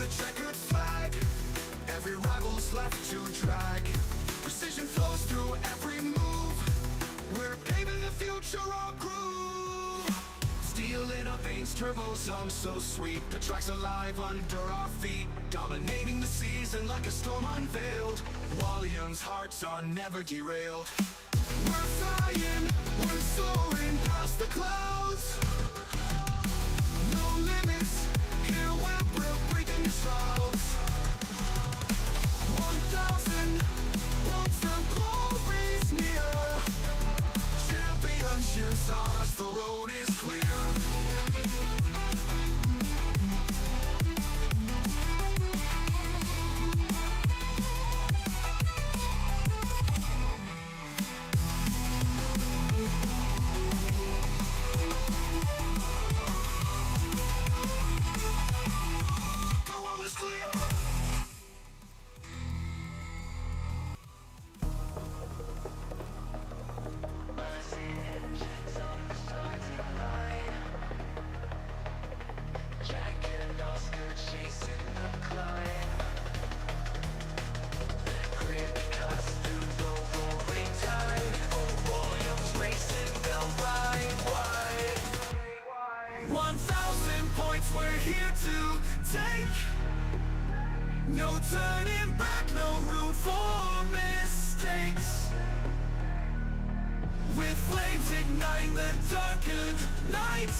the checkered flag. Every rival's left to drag. Precision flows through every move. We're paving the future our groove. Steel in our veins, turbo song so sweet. The track's alive under our feet, dominating the season like a storm unveiled. Wawlliamz hearts are never derailed. We're flying, we're soaring past the clouds. No limits, here we're breaking shrouds. 1,000, once the glory's near. Championships ours, the road is clear. We're here to take. No turning back, no room for mistakes. With flames igniting the darkened night.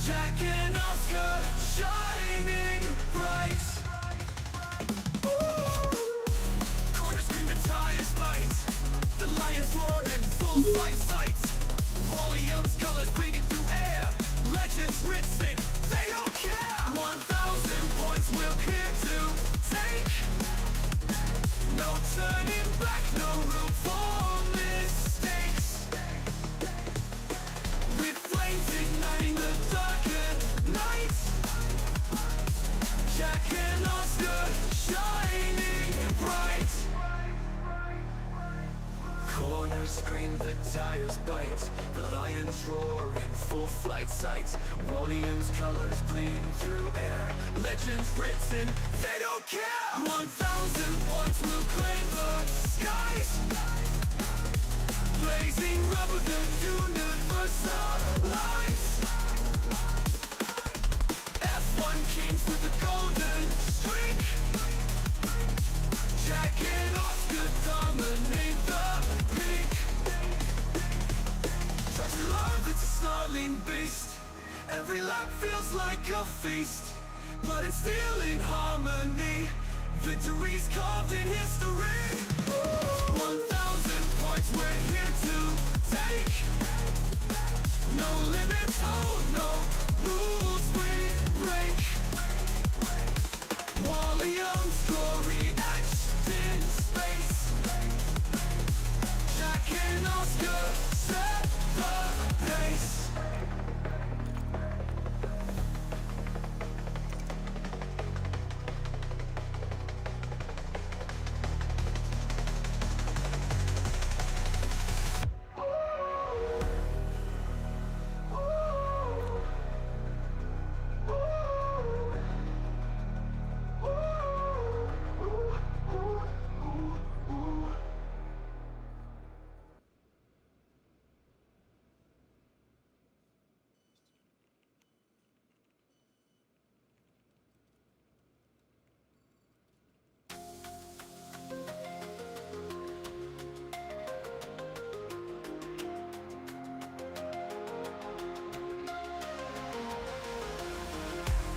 Jack and Oscar shining bright. Corners scream, the tires bite. The lions roar in full flight sight. Wawlliamz colors bleeding through air. Legends written, they don't care. 1,000 points we're here to take. No turning back, no room for mistakes. With flames igniting the darkened night. Jack and Oscar shining bright. Corners scream, the tires bite. The lions roar in full flight sight. Wawlliamz colors bleeding through air. Legends written, they don't care. 1,000 points will claim the skies. Blazing rubber, the universal lines. F1 kings with the golden streak. Jack and Oscar dominate the peak. Tracks alive, it's a snarling beast. Every lap feels like a feast, but it's still in harmony. Victories carved in history. 1,000 points we're here to take. No limits, oh no rules we break. Wawlliamz glory etched in space. Jack and Oscar set the pace.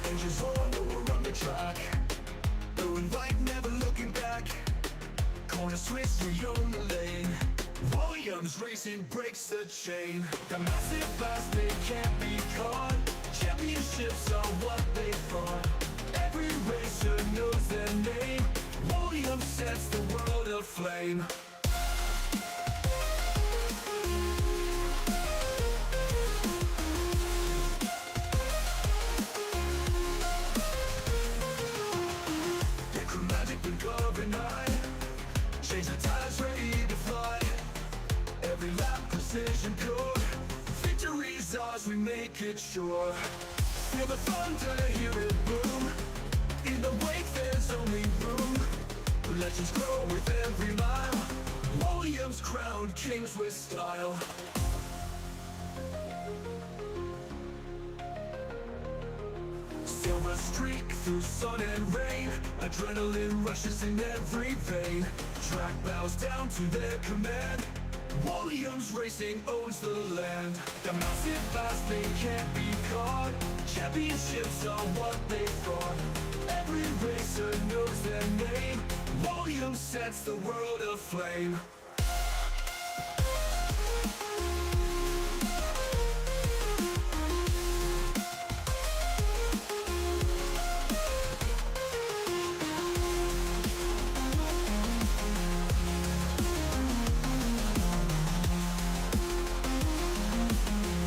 Engines on, we're on the track. Going right, never looking back. Corner switch to your lane. Wawlliamz racing breaks the chain. The massive fast, they can't be caught. Championships are what they fought. Every racer knows their name. Wawlliamz sets the world aflame. Change the tires, ready to fly. Every lap, precision code. Victory's ours, we make it sure. Feel the thunder, hear it boom. in the wake there's only room. Legends grow with every mile. Wawlliamz crowned kings with style. Silver streak through sun and rain. Adrenaline rushes in every vein. Track bows down to their command. Wawlliamz Racing owns the land. The massive fast, they can't be caught. Championships are what they fought. Every racer knows their name. Wawlliamz sets the world aflame.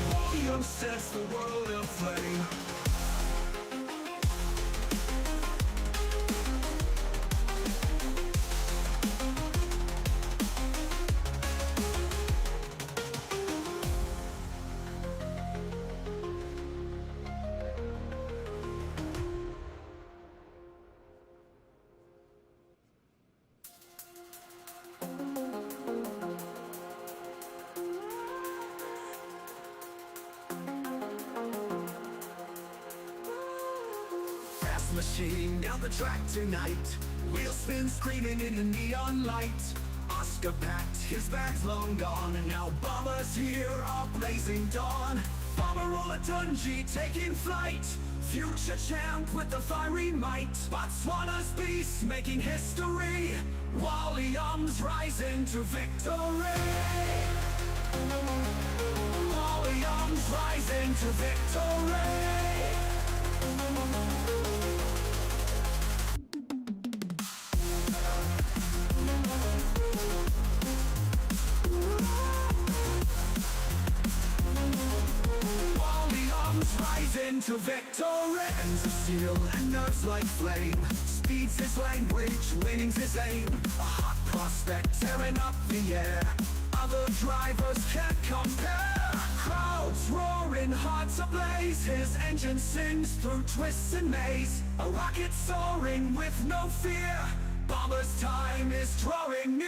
Wawlliamz sets the world aflame. Machine down the track tonight. Wheel spin screaming in the neon light. Oscar packed, his bag's long gone, and now Bomber's here, our blazing dawn. Bomber Wawlliamz taking flight. Future champ with the fiery might. Botswana's beast making history. Wawlliamz rising to victory. Wawlliamz rising to victory. Into victory. Hands of steel and nerves like flame. Speed's his language, winning's his aim. A hot prospect tearing up the air. Other drivers can't compare. Crowds roaring, hearts ablaze. His engine sings through twists and maze. A rocket soaring with no fear. Bomber's time is drawing near.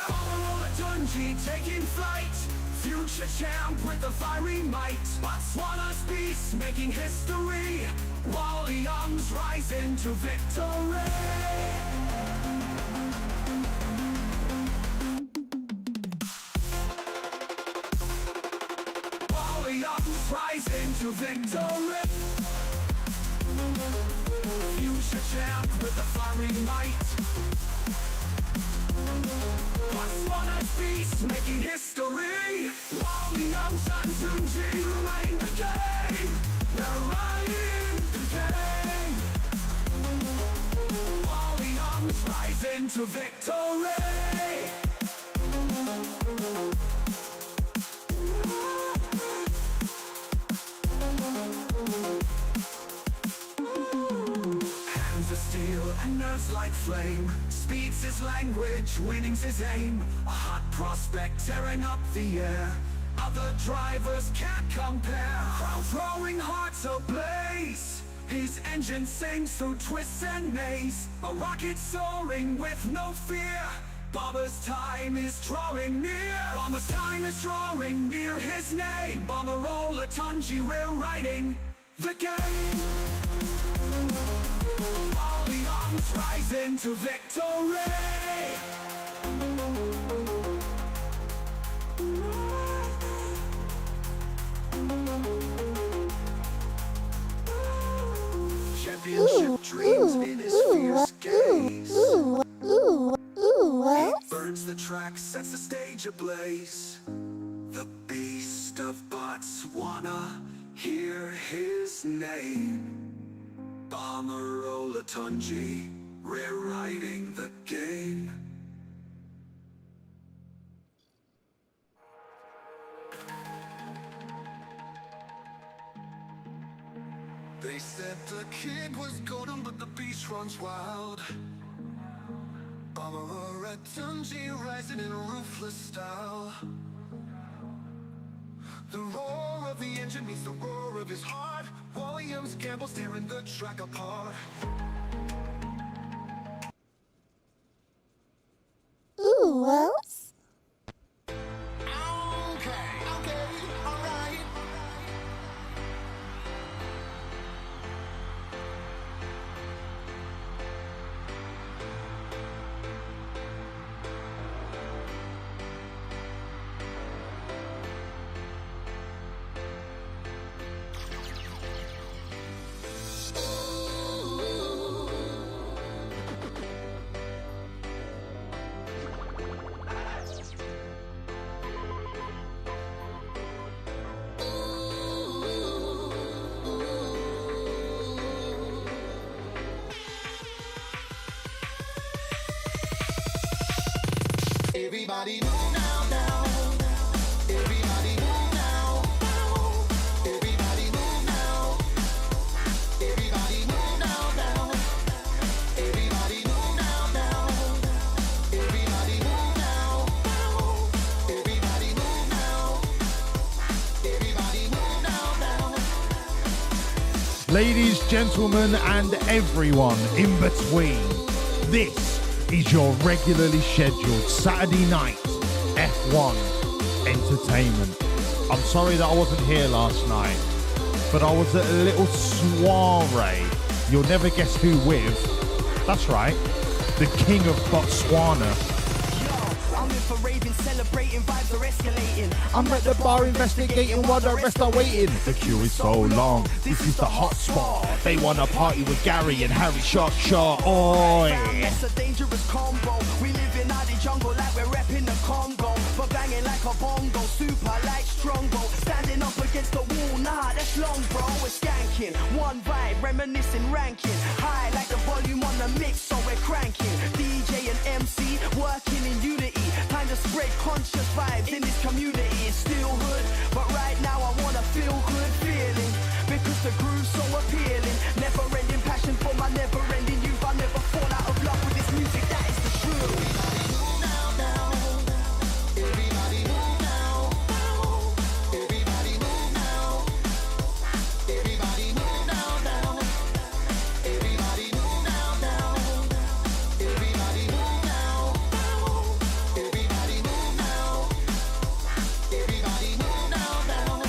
Bomber Wawlliamz taking flight. Future champ with the fiery might. Botswana's beast making history. Wawlliamz rising to victory. Wawlliamz rising to victory. Future champ with the fiery might. Botswana's beast making history. Wawlliamz and Tunji remain the game. They're riding the game. Wawlliamz rising to victory. Hands of steel and nerves like flame. Speed's his language, winning's his aim. A hot prospect tearing up the air. Other drivers can't compare. Crowd throwing hearts ablaze. His engine sings through twists and maze. A rocket soaring with no fear. Bomber's time is drawing near. Bomber's time is drawing near. His name, Bomber Wawlliamz, we're riding the game. Wawlliamz rising to victory. Championship dreams in his fierce gaze. Burns the track, sets the stage ablaze. The beast of Botswana, hear his name. Bomber Wawlliamz, rewriting the game. They said the kid was golden, but the beast runs wild. Bomber Wawlliamz rising in ruthless style. The roar of the engine meets the roar of his heart. Wawlliamz gambles tearing the track apart. Everybody move now, now. Everybody move now. Everybody move now. Everybody move now, now. Everybody move now, now. Everybody move now. Everybody move now. Everybody move now, now. Ladies, gentlemen, and everyone in between, this is your regularly scheduled Saturday night F1 entertainment. I'm sorry that I wasn't here last night, but I was at a little soiree. You'll never guess who with. That's right, the King of Botswana. I'm in for raving, celebrating, vibes are escalating. I'm at the bar investigating while the rest are waiting. The queue is so long, this is the hot spot. They wanna party with Gary and Harry Shot. Oi! It's a dangerous combo. We live in the jungle like we're repping the Congo. But banging like a bongo, super like Strongbow. Standing up against the wall, nah, that's long, bro. We're skanking, one vibe, reminiscing, ranking. High like the volume on the mix, so we're cranking. DJ and MC working in unity. Time to spread conscious vibes in this community. It's still hood, but right now I wanna feel good feeling. Because the groove's so appealing. Never ending passion for my never ending youth. I never fall out of love with this music, that is the truth. Everybody move now, now. Everybody move now. Everybody move now, now. Everybody move now, now. Everybody move now. Everybody move now. Everybody move now, now.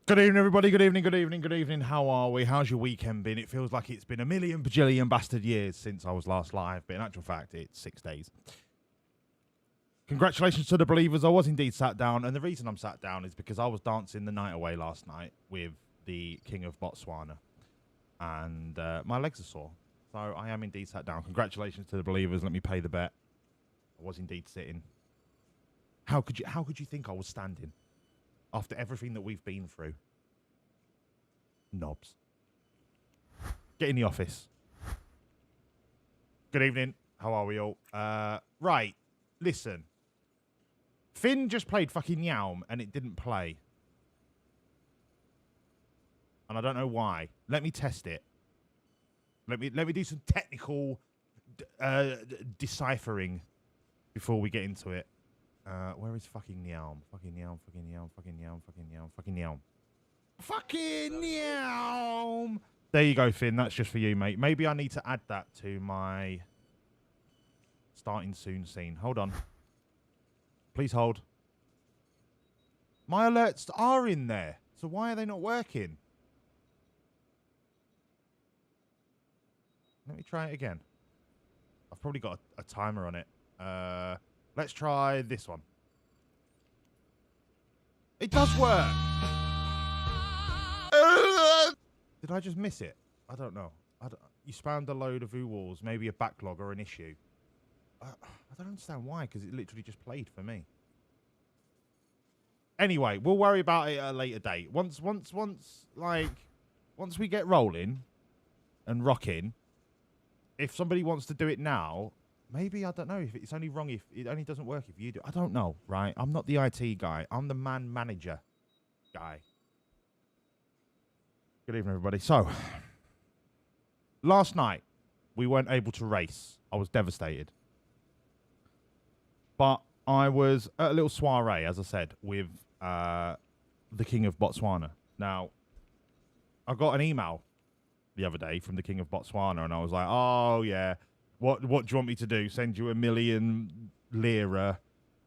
Good evening, everybody. Good evening, good evening, good evening. How are we? How's your weekend been? It feels like it's been a million bajillion bastard years since I was last live, but in actual fact, it's 6 days. Congratulations to the believers. I was indeed sat down, and the reason I'm sat down is because I was dancing the night away last night with the King of Botswana, and my legs are sore, so I am indeed sat down. Congratulations to the believers. Let me pay the bet. I was indeed sitting. How could you think I was standing after everything that we've been through? Knobs. Get in the office. Good evening. How are we all? Right. Listen. Finn just played fucking Yalm and it didn't play. And I don't know why. Let me test it. Let me do some technical deciphering before we get into it. Where is fucking Yalm? Fucking Yalm, fucking Yalm, fucking Yalm, fucking Yalm, fucking Yalm. Fucking Yalm! There you go, Finn. That's just for you, mate. Maybe I need to add that to my starting soon scene. Hold on. Please hold. My alerts are in there. So why are they not working? Let me try it again. I've probably got a timer on it. Let's try this one. It does work. Did I just miss it? I don't know. You spammed a load of Wawlliamz, maybe a backlog or an issue. I don't understand why, because it literally just played for me. Anyway, we'll worry about it at a later date. Once we get rolling and rocking, if somebody wants to do it now, Maybe, I don't know, if it's only wrong if it only doesn't work if you do. I don't know, right? I'm not the IT guy. I'm the manager guy. Good evening, everybody. So, last night, we weren't able to race. I was devastated. But I was at a little soiree, as I said, with the King of Botswana. Now, I got an email the other day from the King of Botswana, and I was like, oh, yeah, what do you want me to do? Send you $1 million lira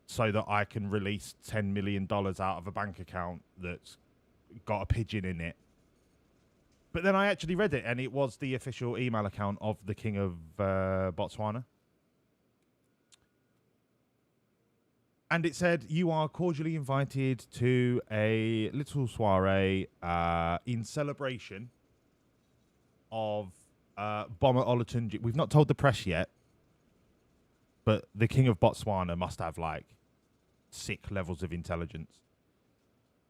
so that I can release $10 million out of a bank account that's got a pigeon in it. But then I actually read it, and it was the official email account of the King of Botswana. And it said, you are cordially invited to a little soiree in celebration of Bomber Olatunji. We've not told the press yet, but the King of Botswana must have, like, sick levels of intelligence.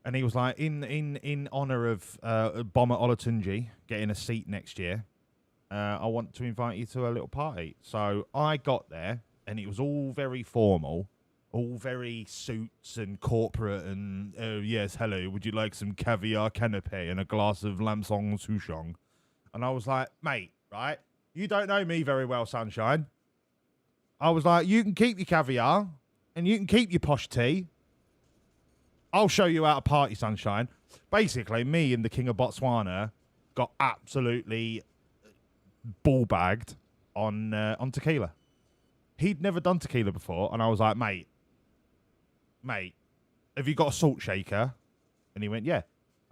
And he was like, in honor of Bomber Olatunji getting a seat next year, I want to invite you to a little party. So I got there, and it was all very formal, all very suits and corporate, and, oh, yes, hello, would you like some caviar canapé and a glass of Lamsong Souchong? And I was like, mate, right, you don't know me very well, sunshine. I was like, you can keep your caviar, and you can keep your posh tea. I'll show you how to party, sunshine. Basically, me and the King of Botswana got absolutely ball-bagged on tequila. He'd never done tequila before, and I was like, mate, have you got a salt shaker? And he went, yeah.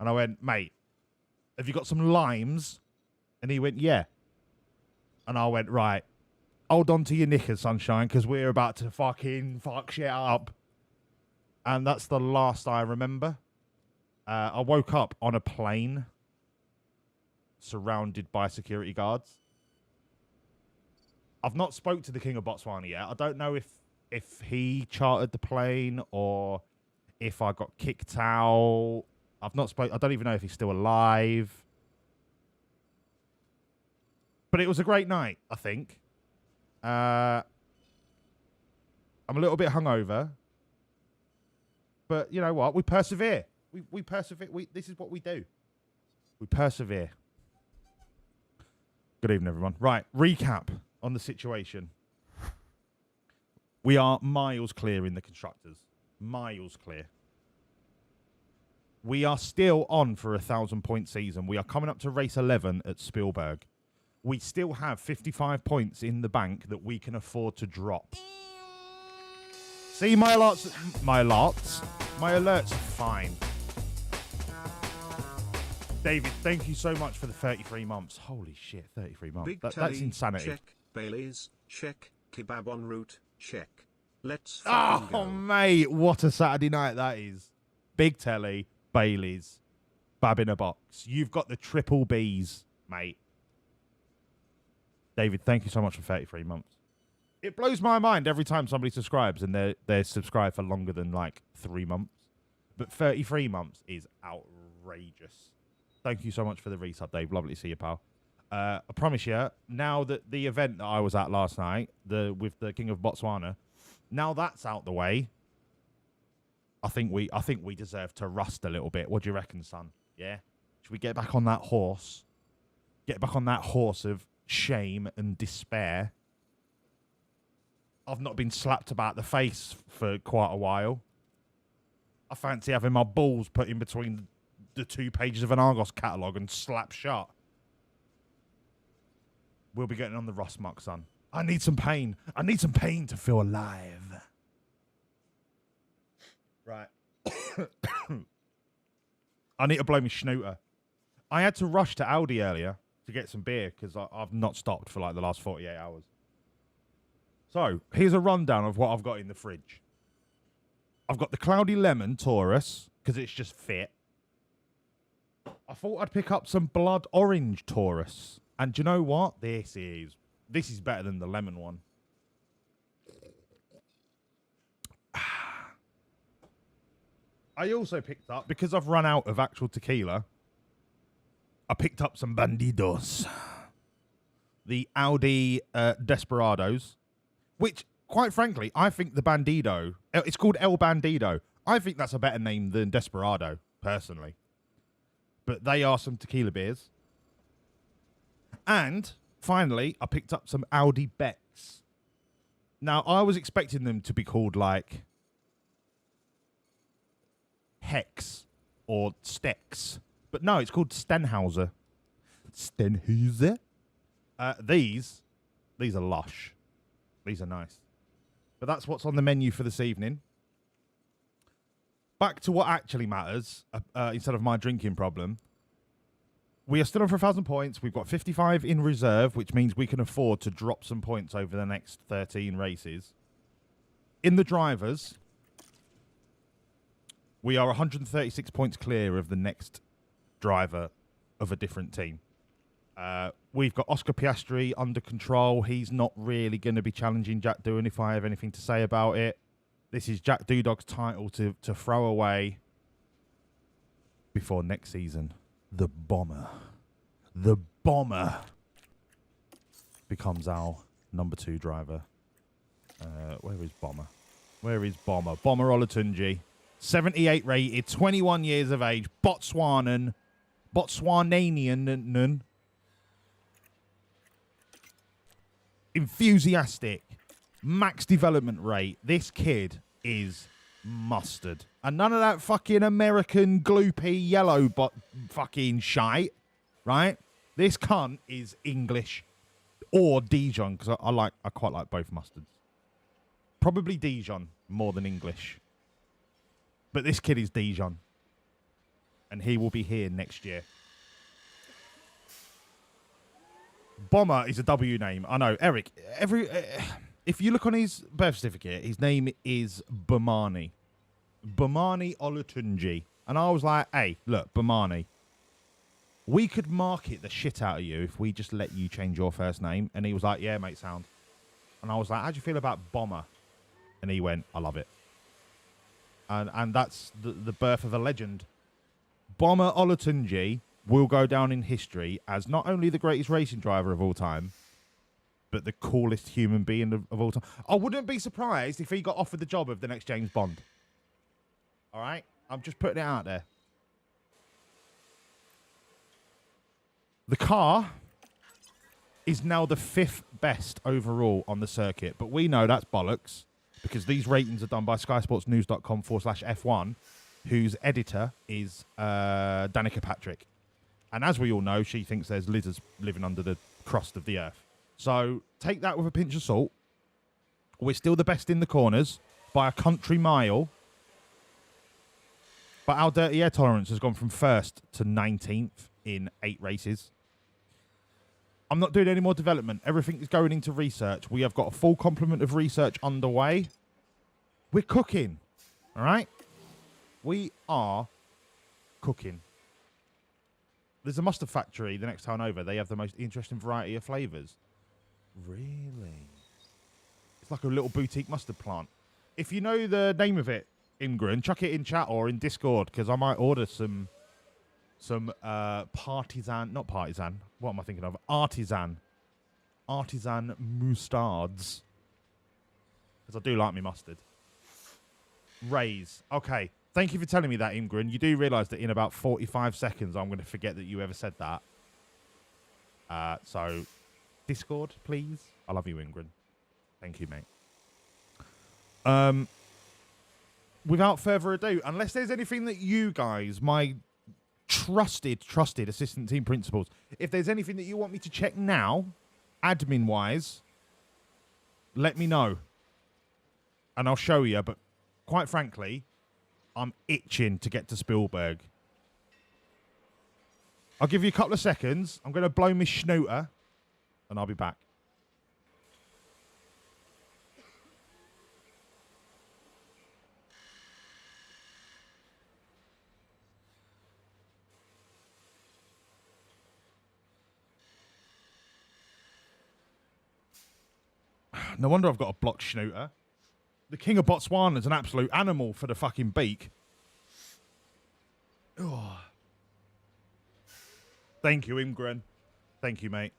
And I went, mate, have you got some limes? And he went, yeah. And I went, right, hold on to your knickers, sunshine, because we're about to fucking fuck shit up. And that's the last I remember. I woke up on a plane surrounded by security guards. I've not spoke to the King of Botswana yet. I don't know if he chartered the plane or if I got kicked out. I've not spoke. I don't even know if he's still alive. But it was a great night, I think. I'm a little bit hungover. But you know what? We persevere. We persevere. This is what we do. We persevere. Good evening, everyone. Right, recap on the situation. We are miles clear in the constructors. Miles clear. We are still on for a 1,000-point season. We are coming up to race 11 at Spielberg. We still have 55 points in the bank that we can afford to drop. See, my alerts are fine. David, thank you so much for the 33 months. Holy shit, 33 months. That's insanity. Check. Bailey's, check. Kebab en route, check. Let's go. Mate, what a Saturday night that is. Big telly, Bailey's, Bab in a box. You've got the triple Bs, mate. David, thank you so much for 33 months. It blows my mind every time somebody subscribes and they're subscribed for longer than, like, 3 months. But 33 months is outrageous. Thank you so much for the resub, Dave. Lovely to see you, pal. I promise you, now that the event that I was at last night, with the King of Botswana, now that's out the way, I think we deserve to rust a little bit. What do you reckon, son? Yeah? Should we get back on that horse? Get back on that horse of shame and despair? I've not been slapped about the face for quite a while. I fancy having my balls put in between the 2 pages of an Argos catalogue and slapped shut. We'll be getting on the Ross Muck, son. I need some pain. I need some pain to feel alive. Right. I need to blow my snooter. I had to rush to Aldi earlier to get some beer because I've not stopped for like the last 48 hours. So, here's a rundown of what I've got in the fridge. I've got the Cloudy Lemon Taurus, because it's just fit. I thought I'd pick up some Blood Orange Taurus. And do you know what? This is better than the lemon one. I also picked up, because I've run out of actual tequila, I picked up some Bandidos. The Audi Desperados. Which, quite frankly, I think the Bandido, it's called El Bandido. I think that's a better name than Desperado, personally. But they are some tequila beers. And, finally, I picked up some Audi Becks. Now, I was expecting them to be called, like, Hex or Stex. But no, it's called Stenhauser. Stenhauser? These are lush. These are nice. But that's what's on the menu for this evening. Back to what actually matters, instead of my drinking problem. We are still on for 1,000 points. We've got 55 in reserve, which means we can afford to drop some points over the next 13 races. In the drivers, we are 136 points clear of the next driver of a different team. We've got Oscar Piastri under control. He's not really going to be challenging Jack Doohan if I have anything to say about it. This is Jack Doodog's title to throw away before next season. The Bomber becomes our number 2 driver. Where is Bomber? Bomber Olatunji. 78 rated, 21 years of age, Botswanian. Enthusiastic, max development rate. This kid is mustard. And none of that fucking American gloopy yellow fucking shite, right? This cunt is English or Dijon, because I quite like both mustards. Probably Dijon more than English. But this kid is Dijon. And he will be here next year. Bomber is a W name. I know, Eric. If you look on his birth certificate, his name is Bomani Olatunji. And I was like, hey, look, Bomani. We could market the shit out of you if we just let you change your first name. And he was like, yeah, mate, sound. And I was like, how do you feel about Bomber? And he went, I love it. And that's the birth of a legend. Bomber Olatunji will go down in history as not only the greatest racing driver of all time, but the coolest human being of all time. I wouldn't be surprised if he got offered the job of the next James Bond. All right? I'm just putting it out there. The car is now the 5th best overall on the circuit, but we know that's bollocks because these ratings are done by skysportsnews.com/F1, whose editor is Danica Patrick. And as we all know, she thinks there's lizards living under the crust of the earth. So take that with a pinch of salt. We're still the best in the corners by a country mile. But our dirty air tolerance has gone from 1st to 19th in 8 races. I'm not doing any more development. Everything is going into research. We have got a full complement of research underway. We're cooking. All right? We are cooking. There's a mustard factory the next town over. They have the most interesting variety of flavours. Really? It's like a little boutique mustard plant. If you know the name of it, Ingrid, chuck it in chat or in Discord, because I might order some partisan, not partisan, what am I thinking of? Artisan mustards. Because I do like me mustard. Raise. Okay. Thank you for telling me that, Ingrid. You do realise that in about 45 seconds, I'm going to forget that you ever said that. So, Discord, please. I love you, Ingrid. Thank you, mate. Without further ado, unless there's anything that you guys, my trusted assistant team principals, if there's anything that you want me to check now, admin-wise, let me know. And I'll show you. But quite frankly, I'm itching to get to Spielberg. I'll give you a couple of seconds. I'm going to blow my snooter, and I'll be back. No wonder I've got a blocked snooter. The king of Botswana is an absolute animal for the fucking beak. Oh. Thank you, Imgren. Thank you, mate.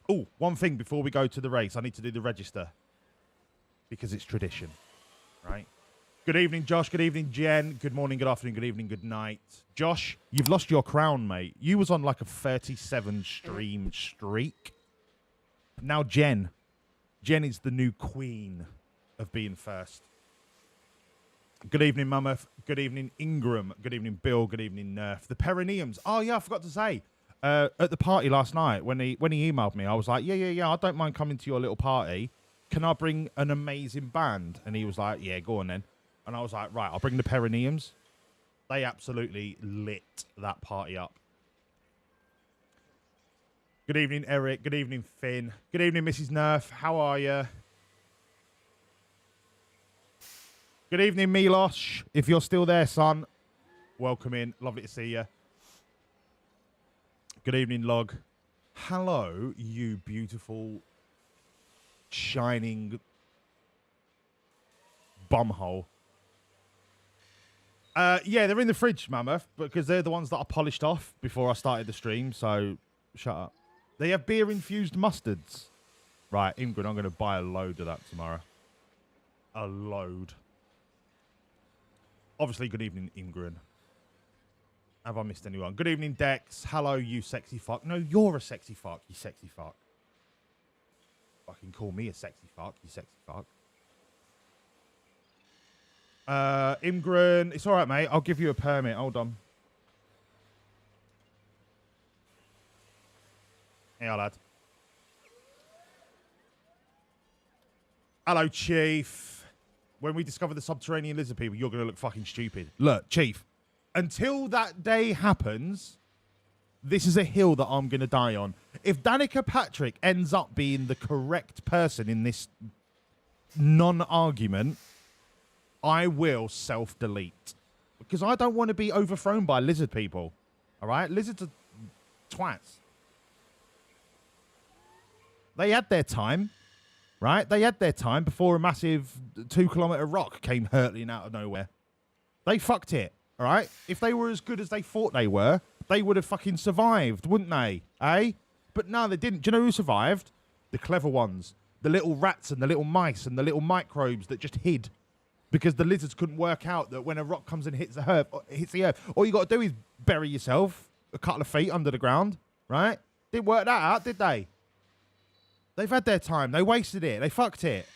Oh, one thing before we go to the race. I need to do the register. because it's tradition, right? Good evening, Josh. Good evening, Jen. Good morning, good afternoon, good evening, good night. Josh, you've lost your crown, mate. You was on like a 37 stream streak. Now Jen is the new queen of being first. Good evening, Mammoth. Good evening, Ingram. Good evening, Bill. Good evening, Nerf. The Perineums. Oh, yeah, I forgot to say. At the party last night, when he emailed me, I was like, yeah, I don't mind coming to your little party. Can I bring an amazing band? And he was like, yeah, go on then. And I was like, right, I'll bring the Perineums. They absolutely lit that party up. Good evening, Eric. Good evening, Finn. Good evening, Mrs. Nerf. How are you? Good evening, Milosh. If you're still there, son, welcome in. Lovely to see you. Good evening, Log. Hello, you beautiful, shining bumhole. Yeah, they're in the fridge, Mammoth, because they're the ones that I polished off before I started the stream, so shut up. They have beer-infused mustards. Right, Ingrid, I'm going to buy a load of that tomorrow. A load. Obviously, good evening, Ingrid. Have I missed anyone? Good evening, Dex. Hello, you sexy fuck. No, you're a sexy fuck, you sexy fuck. Fucking call me a sexy fuck, you sexy fuck. Imgren, it's all right, mate. I'll give you a permit. Hold on. Hey, lad. Hello, Chief. When we discover the subterranean lizard people, you're going to look fucking stupid. Look, Chief, until that day happens, this is a hill that I'm going to die on. If Danica Patrick ends up being the correct person in this non-argument, I will self-delete. Because I don't want to be overthrown by lizard people. All right? Lizards are twats. They had their time, right? They had their time before a massive 2-kilometer rock came hurtling out of nowhere. They fucked it, all right? If they were as good as they thought they were, they would have fucking survived, wouldn't they? Eh? But no, they didn't. Do you know who survived? The clever ones. The little rats and the little mice and the little microbes that just hid. Because the lizards couldn't work out that when a rock comes and hits the earth, all you got to do is bury yourself a couple of feet under the ground, right? Didn't work that out, did they? They've had their time. They wasted it. They fucked it.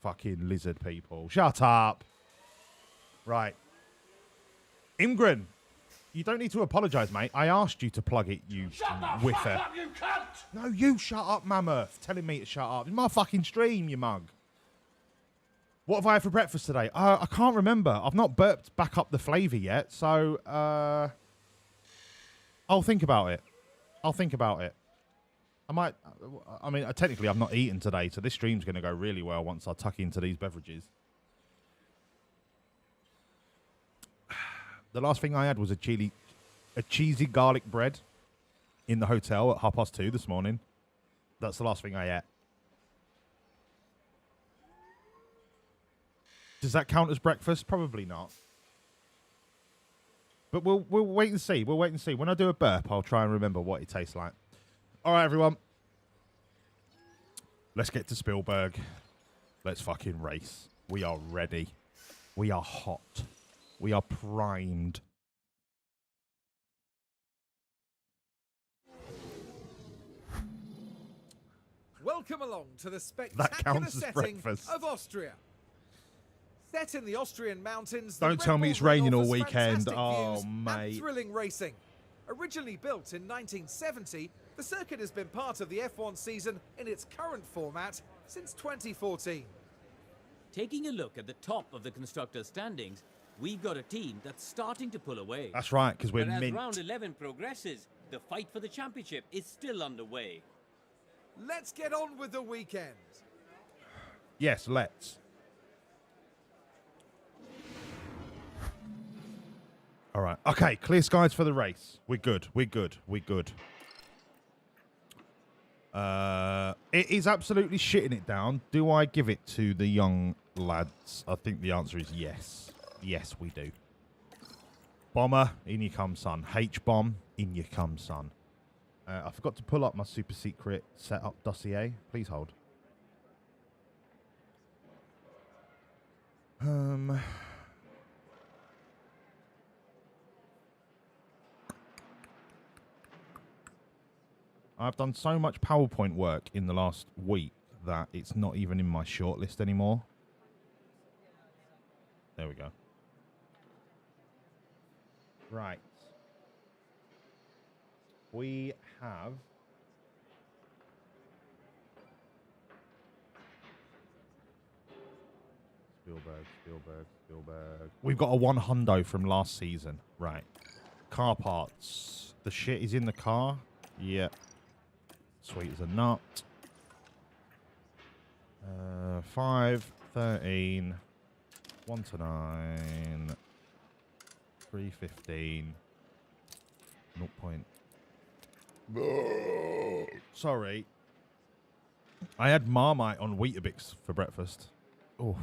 Fucking lizard people. Shut up. Right. Imgren, you don't need to apologise, mate. I asked you to plug it, you whiffer. Shut up, you cunt! No, you shut up, Mammoth. Telling me to shut up. It's my fucking stream, you mug. What have I had for breakfast today? I can't remember. I've not burped back up the flavour yet, so I'll think about it. I'll think about it. I mean, technically I've not eaten today, so this stream's going to go really well once I tuck into these beverages. The last thing I had was a cheesy garlic bread in the hotel at 2:30 this morning. That's the last thing I ate. Does that count as breakfast? Probably not. But we'll wait and see. We'll wait and see. When I do a burp, I'll try and remember what it tastes like. All right, everyone. Let's get to Spielberg. Let's fucking race. We are ready. We are hot. We are primed. Welcome along to the spectacular setting of Austria. Set in the Austrian mountains, don't tell me it's raining all weekend. Oh, mate. And thrilling racing. Originally built in 1970, the circuit has been part of the F1 season in its current format since 2014. Taking a look at the top of the constructors' standings, we've got a team that's starting to pull away. That's right, because we're but mint. As round 11 progresses, the fight for the championship is still underway. Let's get on with the weekend. Yes, let's. All right. Okay, clear skies for the race. We're good. We're good. We're good. It is absolutely shitting it down. Do I give it to the young lads? I think the answer is yes. Yes, we do. Bomber, in you come, son. H-bomb, in you come, son. I forgot to pull up my super secret setup dossier. Please hold. I've done so much PowerPoint work in the last week that it's not even in my shortlist anymore. There we go. Right. We have... Spielberg. We've got a 1 hundo from last season. Right. Car parts. The shit is in the car. Yeah. Sweet as a nut. 5, 13, 1 to 9, 315, 0 point. Sorry. I had Marmite on Weetabix for breakfast. Oh.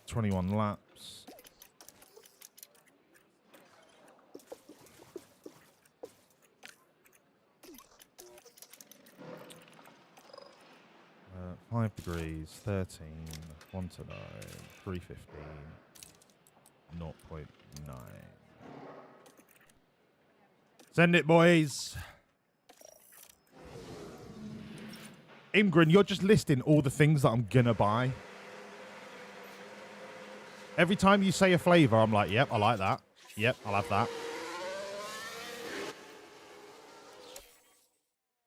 21 laps. Uh, 5 degrees, 13, 1 to 9, 315, 0.9. Send it, boys. Imgrin, you're just listing all the things that I'm gonna buy. Every time you say a flavor, I'm like, yep, I like that. Yep, I'll have that.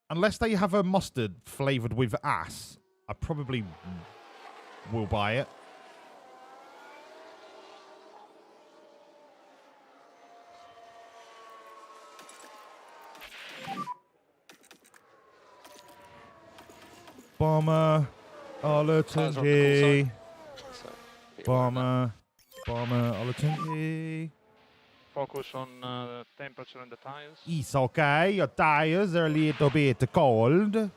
Unless they have a mustard flavored with ass, I probably will buy it. Bomber, Olatunji. Bomber, Olatunji. Focus on the temperature and the tires. It's okay. Your tires are a little bit cold.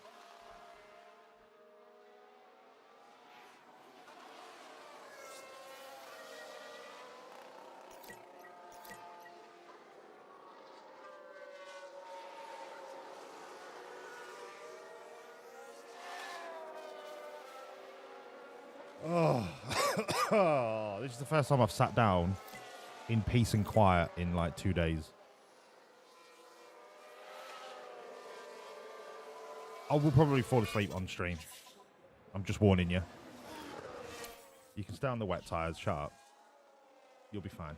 Oh, this is the first time I've sat down in peace and quiet in like 2 days. I will probably fall asleep on stream. I'm just warning you. You can stay on the wet tires. Shut up. You'll be fine.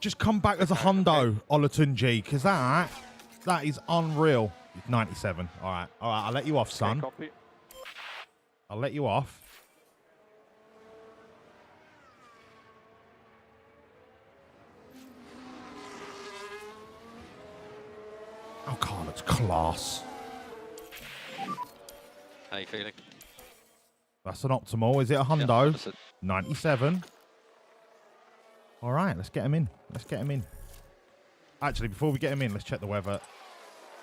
Just come back as a hundo, Olatunji, because that is unreal. 97. All right. I'll let you off, son. Copy. I'll let you off. Oh, God, it's class. How you feeling? That's an optimal. Is it a hundo? Yeah, 97. All right, let's get him in. Let's get him in. Actually, before we get him in, let's check the weather.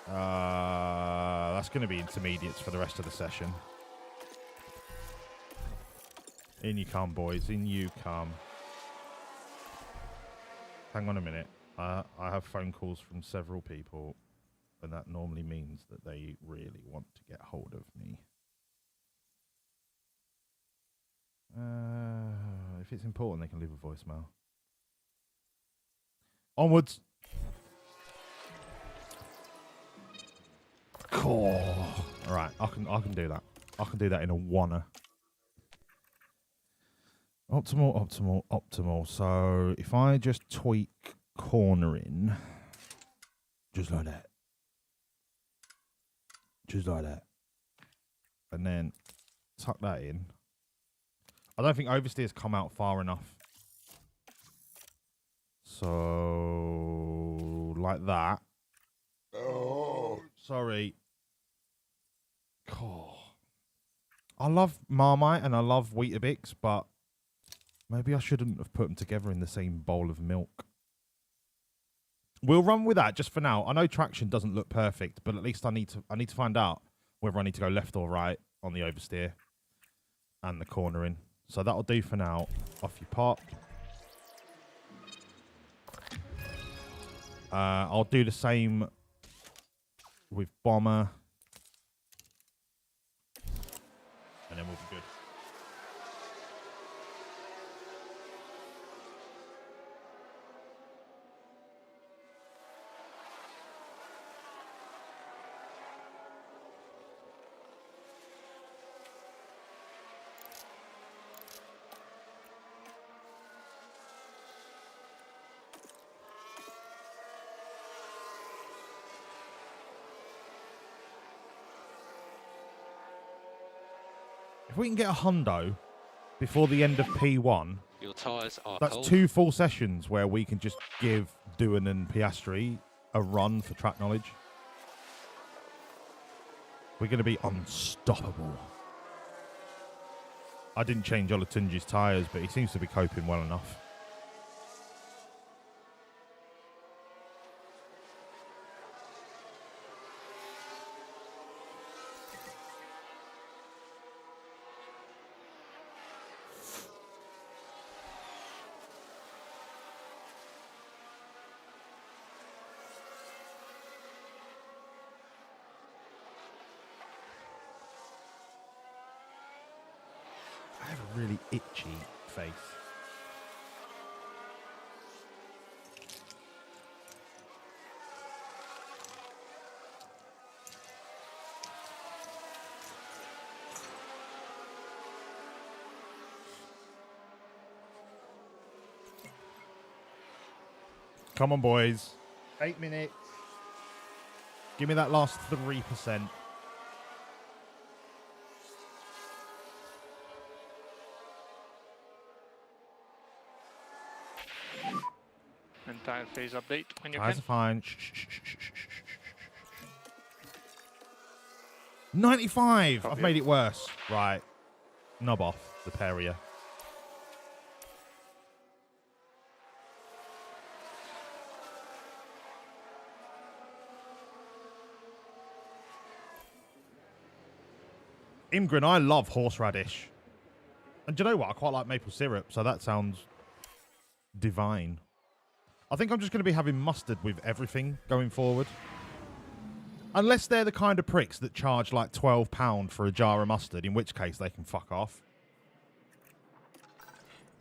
That's going to be intermediates for the rest of the session. In you come, boys. In you come. Hang on a minute. I have phone calls from several people, and that normally means that they really want to get hold of me. If it's important, they can leave a voicemail. Onwards. Cool. All right, I can do that. I can do that in a wanna. Optimal. So if I just tweak cornering, just like that, and then tuck that in. I don't think oversteer's come out far enough. So, like that. Oh, sorry. Oh. I love Marmite and I love Weetabix, but maybe I shouldn't have put them together in the same bowl of milk. We'll run with that just for now. I know traction doesn't look perfect, but at least I need to find out whether I need to go left or right on the oversteer and the cornering. So that'll do for now. Off you pop. I'll do the same with bomber. And then we'll be good. If we can get a hundo before the end of P1, Your tyres are that's cold. 2 full sessions where we can just give Doohan and Piastri a run for track knowledge. We're going to be unstoppable. I didn't change Olatunji's tyres, but he seems to be coping well enough. I have a really itchy face. Come on, boys. 8 minutes. Give me that last 3%. Entire phase update when you Eyes can. are fine. Shh, shh, shh, shh, shh, shh, shh, shh. 95. I've Copy. made it worse. Right. Knob off the Perrier. Imgrin, I love horseradish. And do you know what? I quite like maple syrup, so that sounds divine. I think I'm just going to be having mustard with everything going forward. Unless they're the kind of pricks that charge like £12 for a jar of mustard, in which case they can fuck off.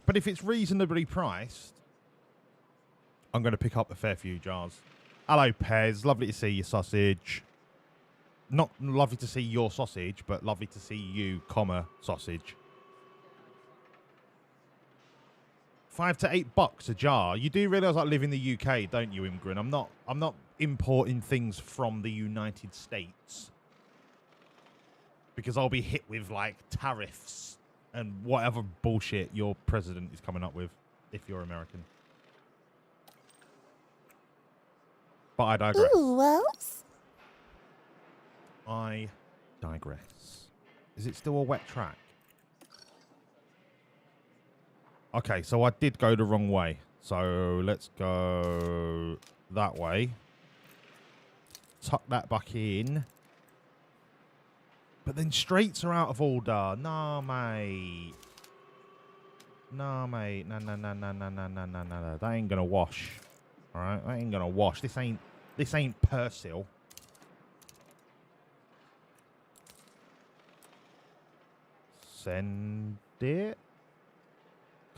But if it's reasonably priced, I'm going to pick up a fair few jars. Hello, Pez. Lovely to see you, sausage. Not lovely to see your sausage, but lovely to see you, sausage. $5 to $8 a jar. You do realise I live in the UK, don't you, Imgrin? I'm not importing things from the United States because I'll be hit with like tariffs and whatever bullshit your president is coming up with if you're American. But I digress. Ooh, Wawlliamz. I digress. Is it still a wet track? Okay, so I did go the wrong way. So let's go that way. Tuck that back in. But then straights are out of order. Nah, mate. Nah, mate. No. That ain't gonna wash. Alright, that ain't gonna wash. This ain't Persil. Send it.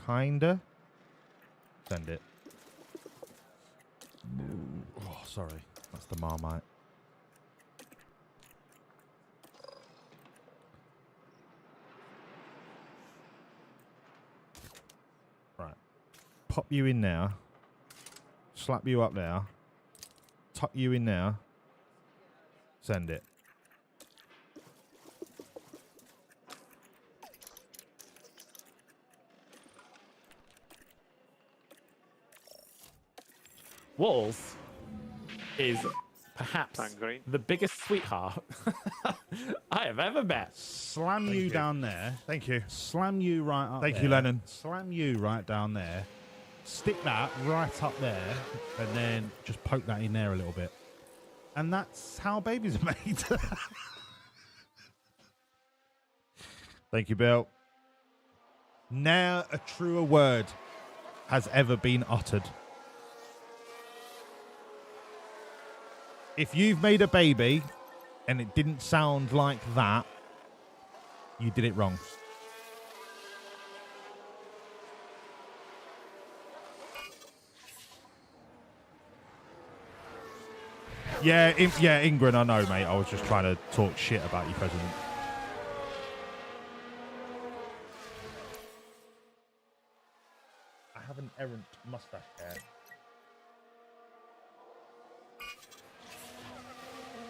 Kinda. Send it. Oh, sorry. That's the Marmite. Right. Pop you in there. Slap you up there. Tuck you in there. Send it. Walls is perhaps Angry. the biggest sweetheart I have ever met. Slam you down there. Thank you. Slam you right up Thank there. you, Lennon. Slam you right down there. stick that right up there and then just poke that in there a little bit. And that's how babies are made. Thank you, Bill. Ne'er a truer word has ever been uttered. If you've made a baby and it didn't sound like that, you did it wrong. Yeah, Ingrid, I know, mate. I was just trying to talk shit about you, President. I have an errant mustache hair.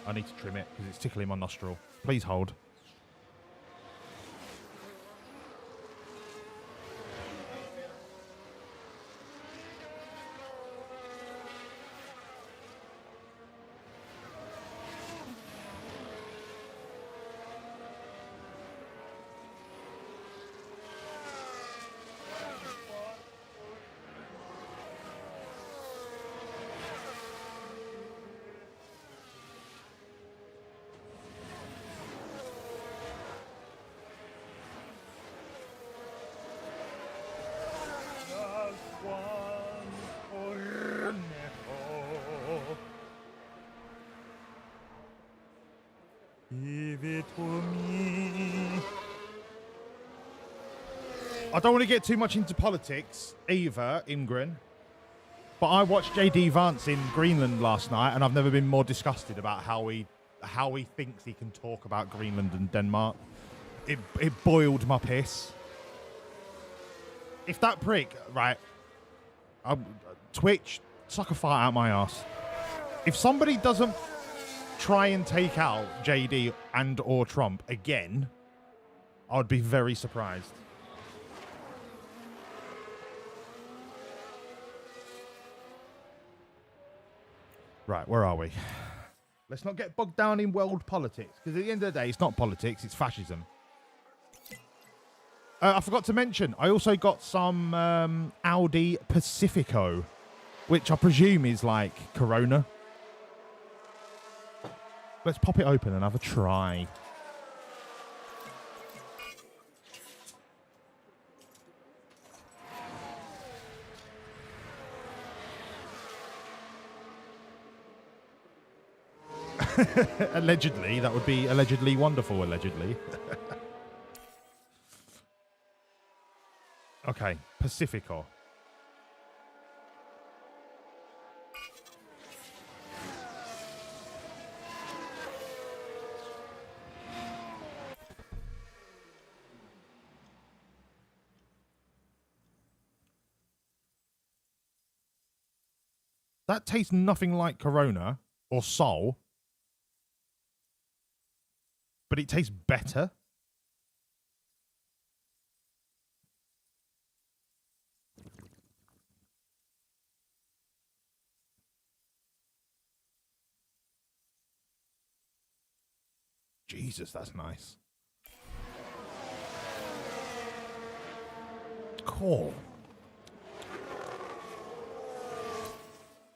I need to trim it because it's tickling my nostril. Please hold. Give it to me. I don't want to get too much into politics either, Ingrid, but I watched JD Vance in Greenland last night, and I've never been more disgusted about how he thinks he can talk about Greenland and Denmark. It boiled my piss. If that prick, right, Twitch, suck a fart out my ass. If somebody doesn't try and take out JD and or Trump again, I'd be very surprised. Right, where are we? Let's not get bogged down in world politics, because at the end of the day, it's not politics, it's fascism. I forgot to mention, I also got some Audi Pacifico, which I presume is like Corona. Let's pop it open and have a try. Allegedly, that would be allegedly wonderful, allegedly. Okay, Pacifico. That tastes nothing like Corona or Sol, but it tastes better. Jesus, that's nice. Cool.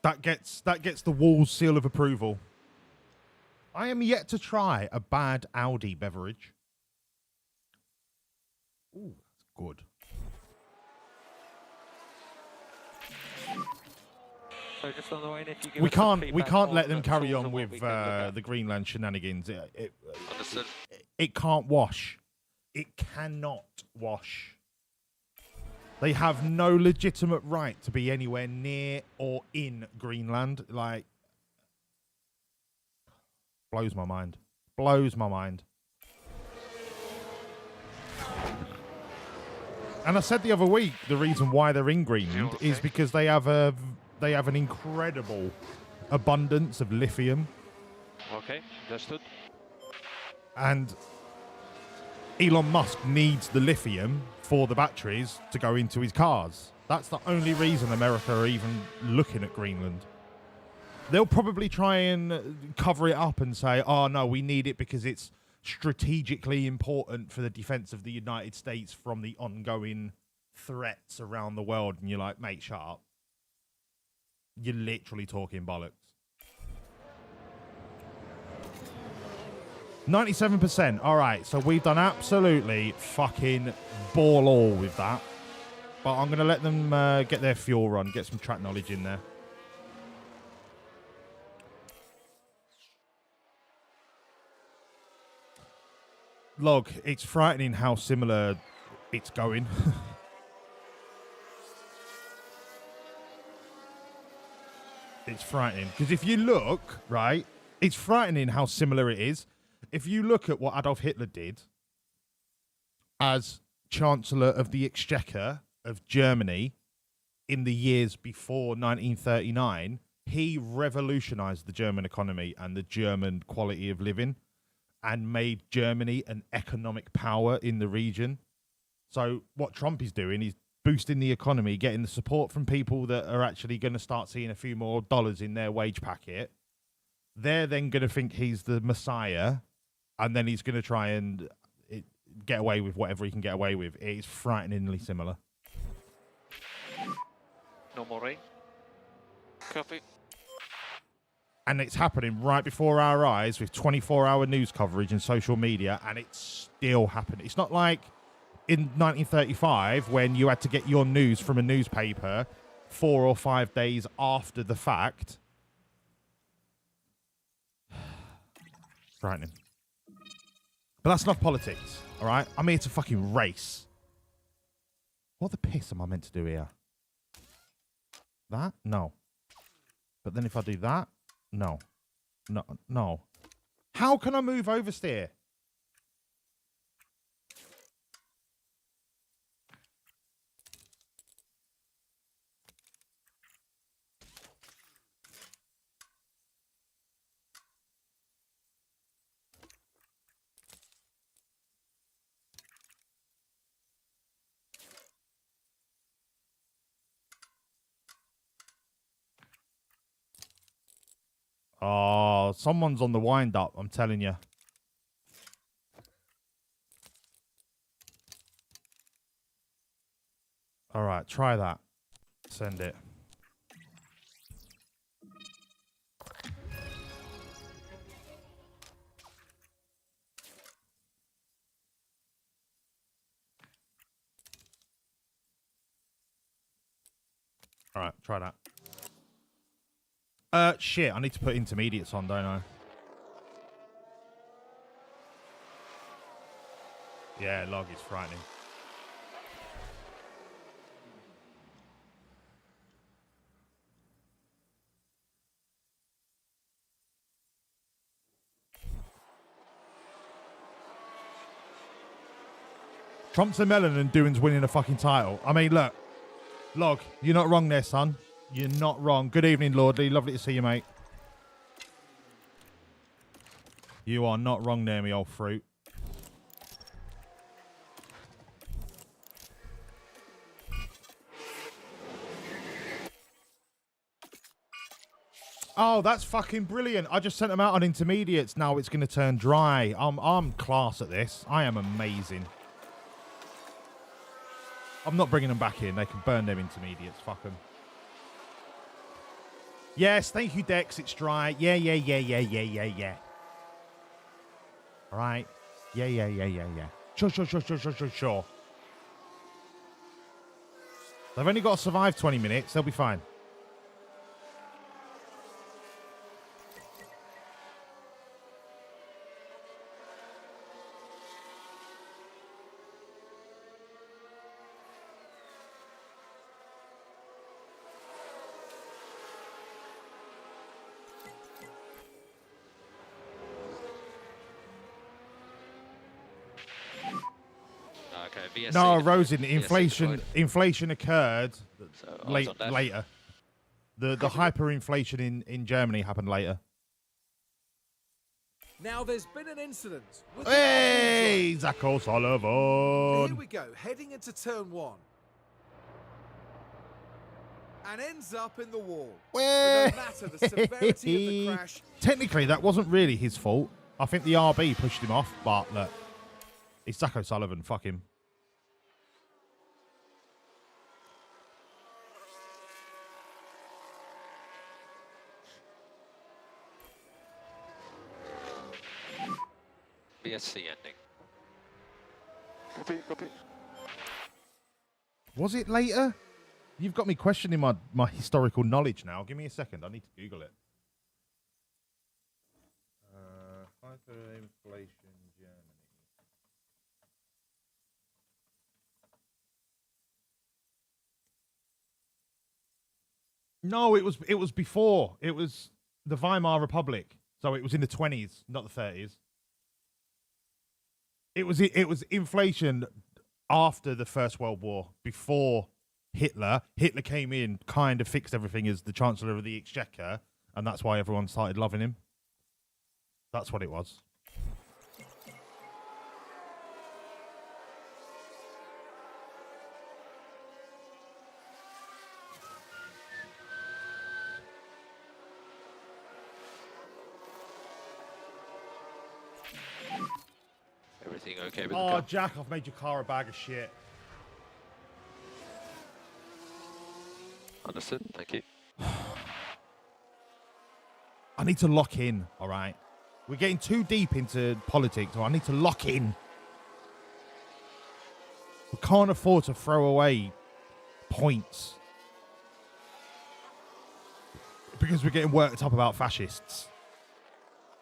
That gets the Wall's seal of approval. I am yet to try a bad Audi beverage. Ooh, that's good. So just on the way, if you give We us some can't feedback let them the carry tools on and what with we can look at. the Greenland shenanigans. Understood. It can't wash. It cannot wash. They have no legitimate right to be anywhere near or in Greenland. Like, blows my mind. Blows my mind. And I said the other week, the reason why they're in Greenland is because they have an incredible abundance of lithium. Okay, understood. And Elon Musk needs the lithium for the batteries to go into his cars. That's the only reason America are even looking at Greenland. They'll probably try and cover it up and say, oh, no, we need it because it's strategically important for the defense of the United States from the ongoing threats around the world, and you're like, mate, shut up. You're literally talking bollocks. 97%. All right, so we've done absolutely fucking ball all with that. But I'm going to let them get their fuel run, get some track knowledge in there. Log, it's frightening how similar it's going. It's frightening. Because if you look, right, it's frightening how similar it is. If you look at what Adolf Hitler did as Chancellor of the Exchequer of Germany in the years before 1939, he revolutionized the German economy and the German quality of living and made Germany an economic power in the region. So what Trump is doing is boosting the economy, getting the support from people that are actually going to start seeing a few more dollars in their wage packet. They're then going to think he's the Messiah, and then he's going to try and get away with whatever he can get away with. It is frighteningly similar. No more rain. Copy. And it's happening right before our eyes with 24-hour news coverage and social media, and it's still happening. It's not like in 1935 when you had to get your news from a newspaper 4 or 5 days after the fact. Frightening. But that's not politics, all right? I'm here to fucking race. What the piss am I meant to do here? That? No. But then if I do that? No. No. No. How can I move oversteer? Oh, someone's on the wind up, I'm telling you. All right, try that. Send it. All right, try that. Shit, I need to put intermediates on, don't I? Yeah, log is frightening. Trump's a melon and Doing's winning a fucking title. I mean, look. Log, you're not wrong there, son. You're not wrong. Good evening, Lordly. Lovely to see you, mate. You are not wrong there, me old fruit. Oh, that's fucking brilliant. I just sent them out on intermediates. Now it's going to turn dry. I'm class at this. I am amazing. I'm not bringing them back in. They can burn them intermediates. Fuck them. Yes, thank you, Dex. It's dry. Yeah. All right. Yeah. Sure. They've only got to survive 20 minutes. They'll be fine. No, Rosen, inflation occurred later. The hyperinflation in Germany happened later. Now there's been an incident. With Hey, Zach O'Sullivan. Here we go, heading into turn 1. And ends up in the wall. But no matter the severity of the crash. Technically, that wasn't really his fault. I think the RB pushed him off, but look, it's Zach O'Sullivan. Fuck him. be a C ending. Was it later? You've got me questioning my historical knowledge now. Give me a second. I need to Google it. Hyperinflation Germany. No, it was before. It was the Weimar Republic. So it was in the 20s, not the 30s. It was inflation after the First World War, before Hitler. Hitler came in, kind of fixed everything as the Chancellor of the Exchequer, and that's why everyone started loving him. That's what it was. Everything okay with the Oh, car? Jack, I've made your car a bag of shit. Understood, thank you. I need to lock in, all right? We're getting too deep into politics, so I need to lock in. We can't afford to throw away points because we're getting worked up about fascists.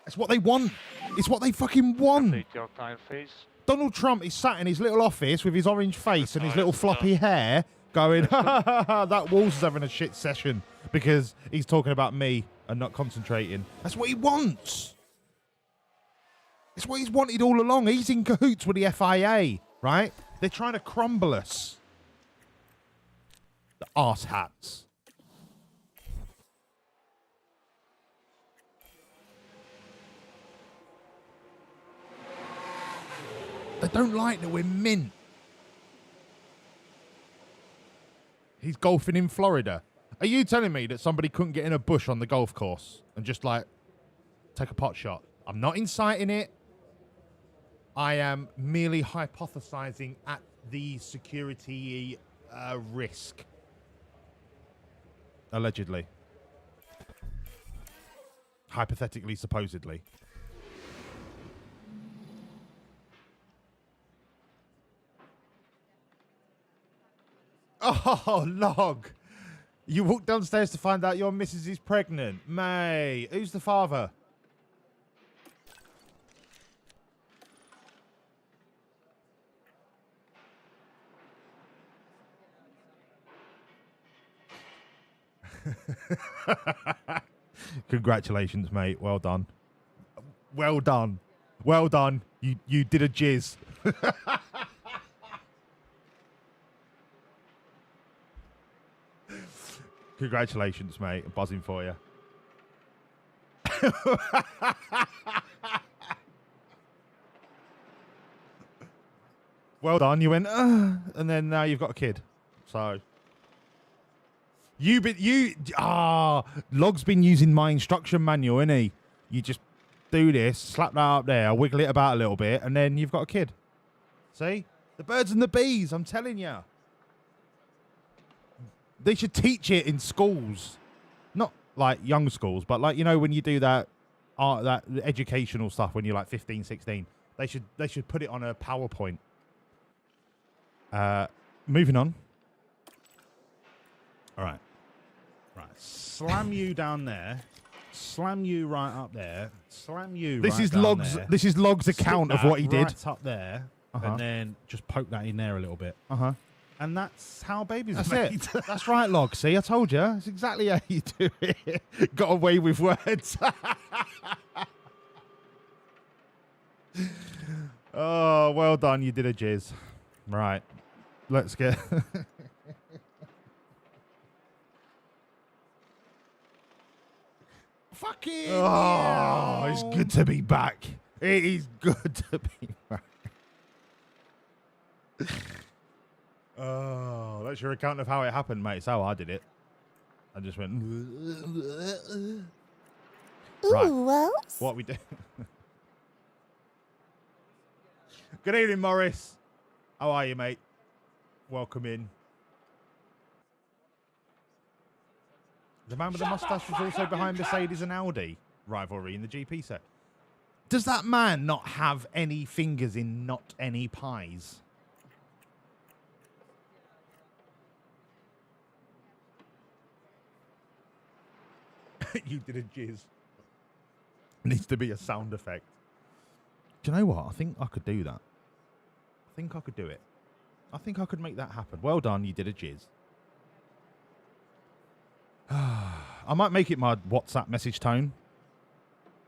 It's what they want. It's what they fucking want. Update your tire phase. Donald Trump is sat in his little office with his orange face and his little floppy hair going, ha ha ha ha, that Wolves is having a shit session because he's talking about me and not concentrating. That's what he wants. It's what he's wanted all along. He's in cahoots with the FIA, right? They're trying to crumble us. The arse hats. They don't like that we're mint. He's golfing in Florida. Are you telling me that somebody couldn't get in a bush on the golf course and just like take a pot shot? I'm not inciting it. I am merely hypothesizing at the security risk. Allegedly. Hypothetically, supposedly. Oh, Log. You walk downstairs to find out your missus is pregnant. May. Who's the father? Congratulations, mate. Well done. Well done. Well done. You did a jizz. Congratulations, mate. I'm buzzing for you. Well done. You went, and then now you've got a kid. So Log's been using my instruction manual, isn't he? You just do this, slap that up there, wiggle it about a little bit, and then you've got a kid. See? The birds and the bees, I'm telling you. They should teach it in schools. Not like young schools, but like, you know, when you do that that educational stuff when you're like 15, 16. They should put it on a PowerPoint. Moving on. All right. Right. Slam you down there. Slam you right up there. Slam you This right is down Log's there. this is Log's account Stick of what he that did. right up there. And then just poke that in there a little bit. Uh-huh. And that's how babies That's are made. it. That's right, Log. See, I told you. That's exactly how you do it. Got away with words. Oh, well done. You did a jizz. Right. Let's get... Fucking Oh, it's good to be back. It is good to be back. Oh, that's your account of how it happened, mate. It's how I did it. I just went... Right. What we do... Good evening, Morris. How are you, mate? Welcome in. The man with the mustache was also behind Mercedes and Audi rivalry in the GP set. Does that man not have any fingers in not any pies? You did a jizz. Needs to be a sound effect. Do you know what? I think I could do that. I think I could do it. I think I could make that happen. Well done, you did a jizz. I might make it my WhatsApp message tone.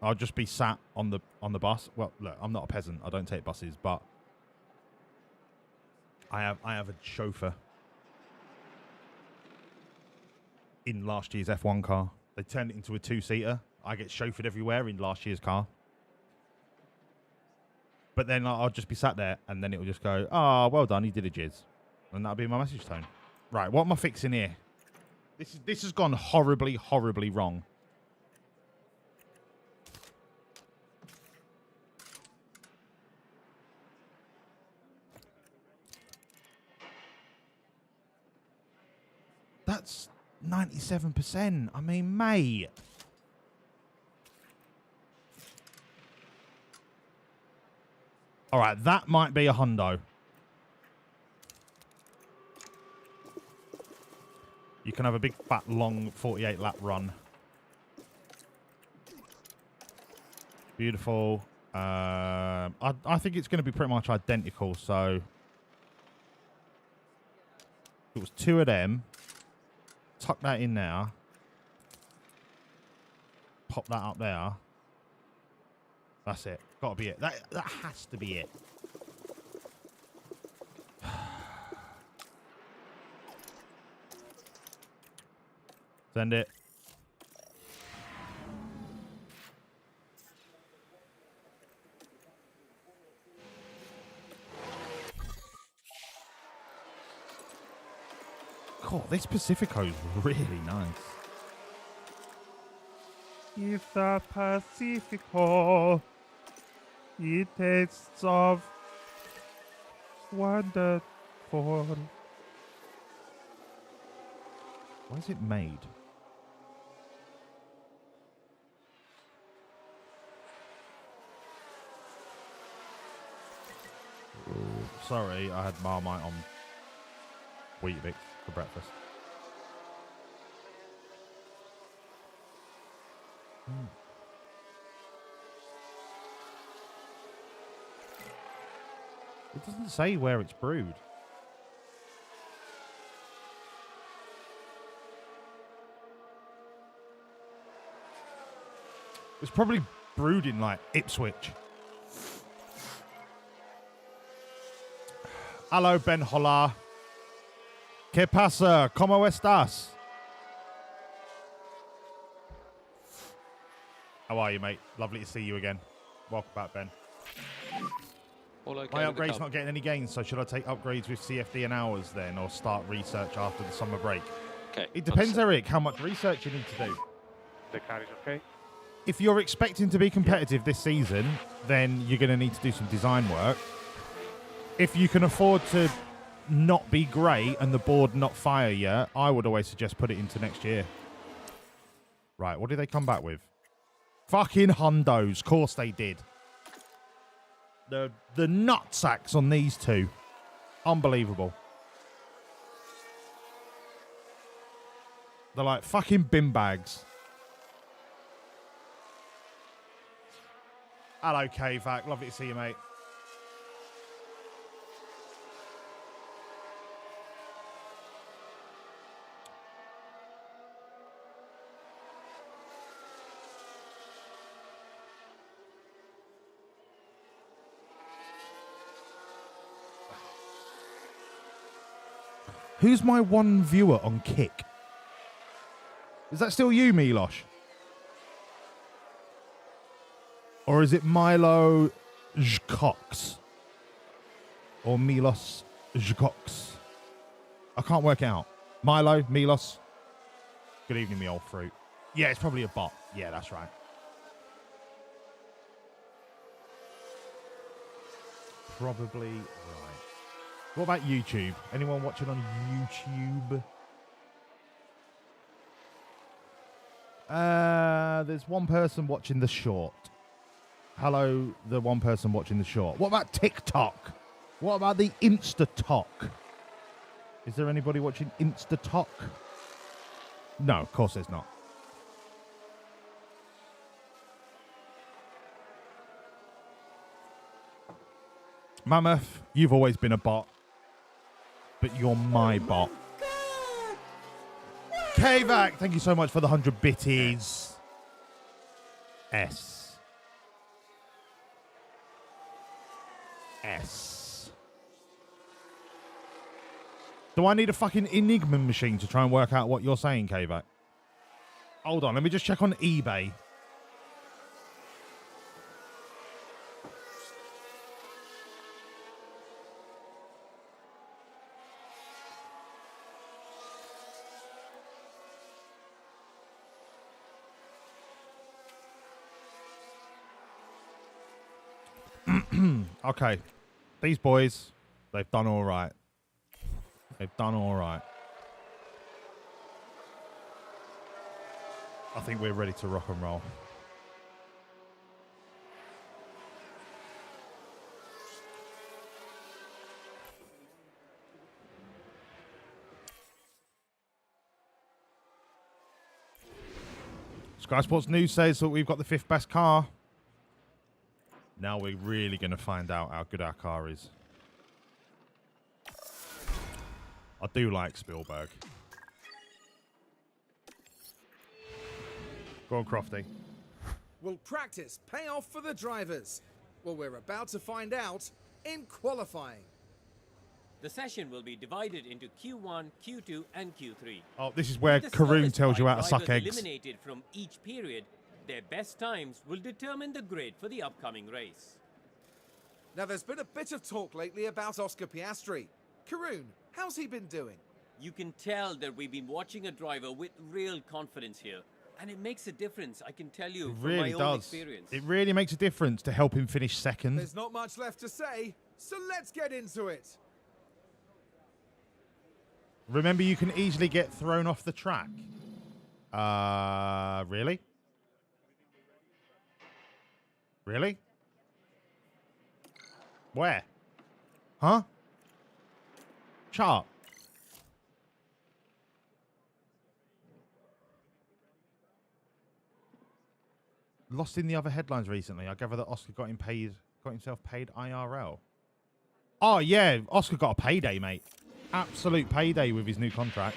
I'll just be sat on the bus. Well, look, I'm not a peasant. I don't take buses, but I have a chauffeur in last year's F1 car. They turned it into a 2-seater. I get chauffeured everywhere in last year's car. But then I'll just be sat there, and then it will just go, "Oh, well done, you did a jizz," and that'll be my message tone. Right, what am I fixing here? This has gone horribly, horribly wrong. That's 97%. I mean, mate. All right, that might be a hundo. You can have a big, fat, long 48-lap run. Beautiful. I think it's going to be pretty much identical, so it was 2 of them. Tuck that in there. Pop that up there. That's it. Got to be it. That has to be it. Send it. God, this Pacifico is really nice. If the Pacifico, it tastes of wonderful. Why is it made? Ooh, sorry, I had Marmite on Weetabix for breakfast. It doesn't say where it's brewed. It's probably brewed in like Ipswich. Hello, Ben Hola. ¿Qué pasa? ¿Cómo estás? How are you, mate? Lovely to see you again. Welcome back, Ben. All okay My with the upgrade's cup? not getting any gains, so should I take upgrades with CFD and hours then, or start research after the summer break? Okay. It depends, understood. Eric, how much research you need to do. The car is okay. If you're expecting to be competitive this season, then you're going to need to do some design work. If you can afford to not be great and the board not fire you, I would always suggest put it into next year. Right, what did they come back with? Fucking hundos. Of course they did. The nutsacks on these two. Unbelievable. They're like fucking bin bags. Hello, K-Vac. Lovely to see you, mate. Who's my one viewer on Kick? Is that still you, Milosh? Or is it Milo Zcox? Or Milos Zcox? I can't work it out. Milo, Milos. Good evening, me old fruit. Yeah, it's probably a bot. Yeah, that's right. Probably right. What about YouTube? Anyone watching on YouTube? There's one person watching the short. Hello, the one person watching the short. What about TikTok? What about the Insta-Talk? Is there anybody watching Insta-Talk? No, of course there's not. Mammoth, you've always been a bot, but you're my bot. Kvac, thank you so much for the 100 bitties. S. Do I need a fucking Enigma machine to try and work out what you're saying, Kvac? Hold on, let me just check on eBay. Okay, these boys, they've done all right. They've done all right. I think we're ready to rock and roll. Sky Sports News says that we've got the 5th best car. Now we're really going to find out how good our car is. I do like Spielberg. Go on, Crofty. Will practice pay off for the drivers? Well, we're about to find out in qualifying. The session will be divided into Q1, Q2 and Q3. Oh, this is where With the Karoon slowest tells you how to drivers suck eggs. eliminated from each period, their best times will determine the grid for the upcoming race. Now, there's been a bit of talk lately about Oscar Piastri. Karoon, how's he been doing? You can tell that we've been watching a driver with real confidence here. And it makes a difference, I can tell you, It from really my own does. experience. It really makes a difference to help him finish second. There's not much left to say, so let's get into it. Remember, you can easily get thrown off the track. Really? Really? Where? Huh? Chart. Lost in the other headlines recently. I gather that Oscar got himself paid IRL. Oh yeah, Oscar got a payday, mate. Absolute payday with his new contract.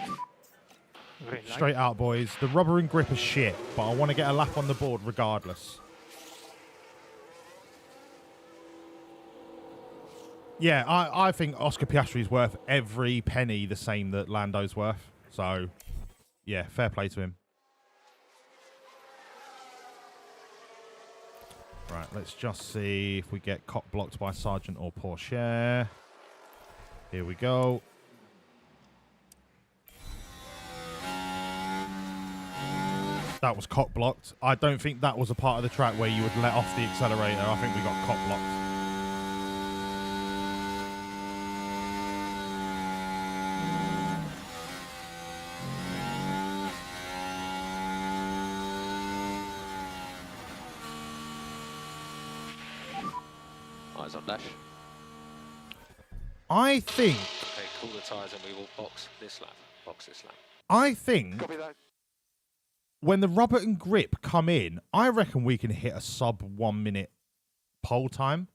Green light. Straight out, boys. The rubber and grip is shit, but I want to get a lap on the board regardless. Yeah, I think Oscar Piastri is worth every penny the same that Lando's worth. So, yeah, fair play to him. Right, let's just see if we get cock blocked by Sargent or Porsche. Here we go. That was cock blocked. I don't think that was a part of the track where you would let off the accelerator. I think we got cock blocked. Eyes on dash. I think... Okay, cool the tyres and we will box this lap. Box this lap. I think when the rubber and grip come in, I reckon we can hit a sub 1 minute pole time.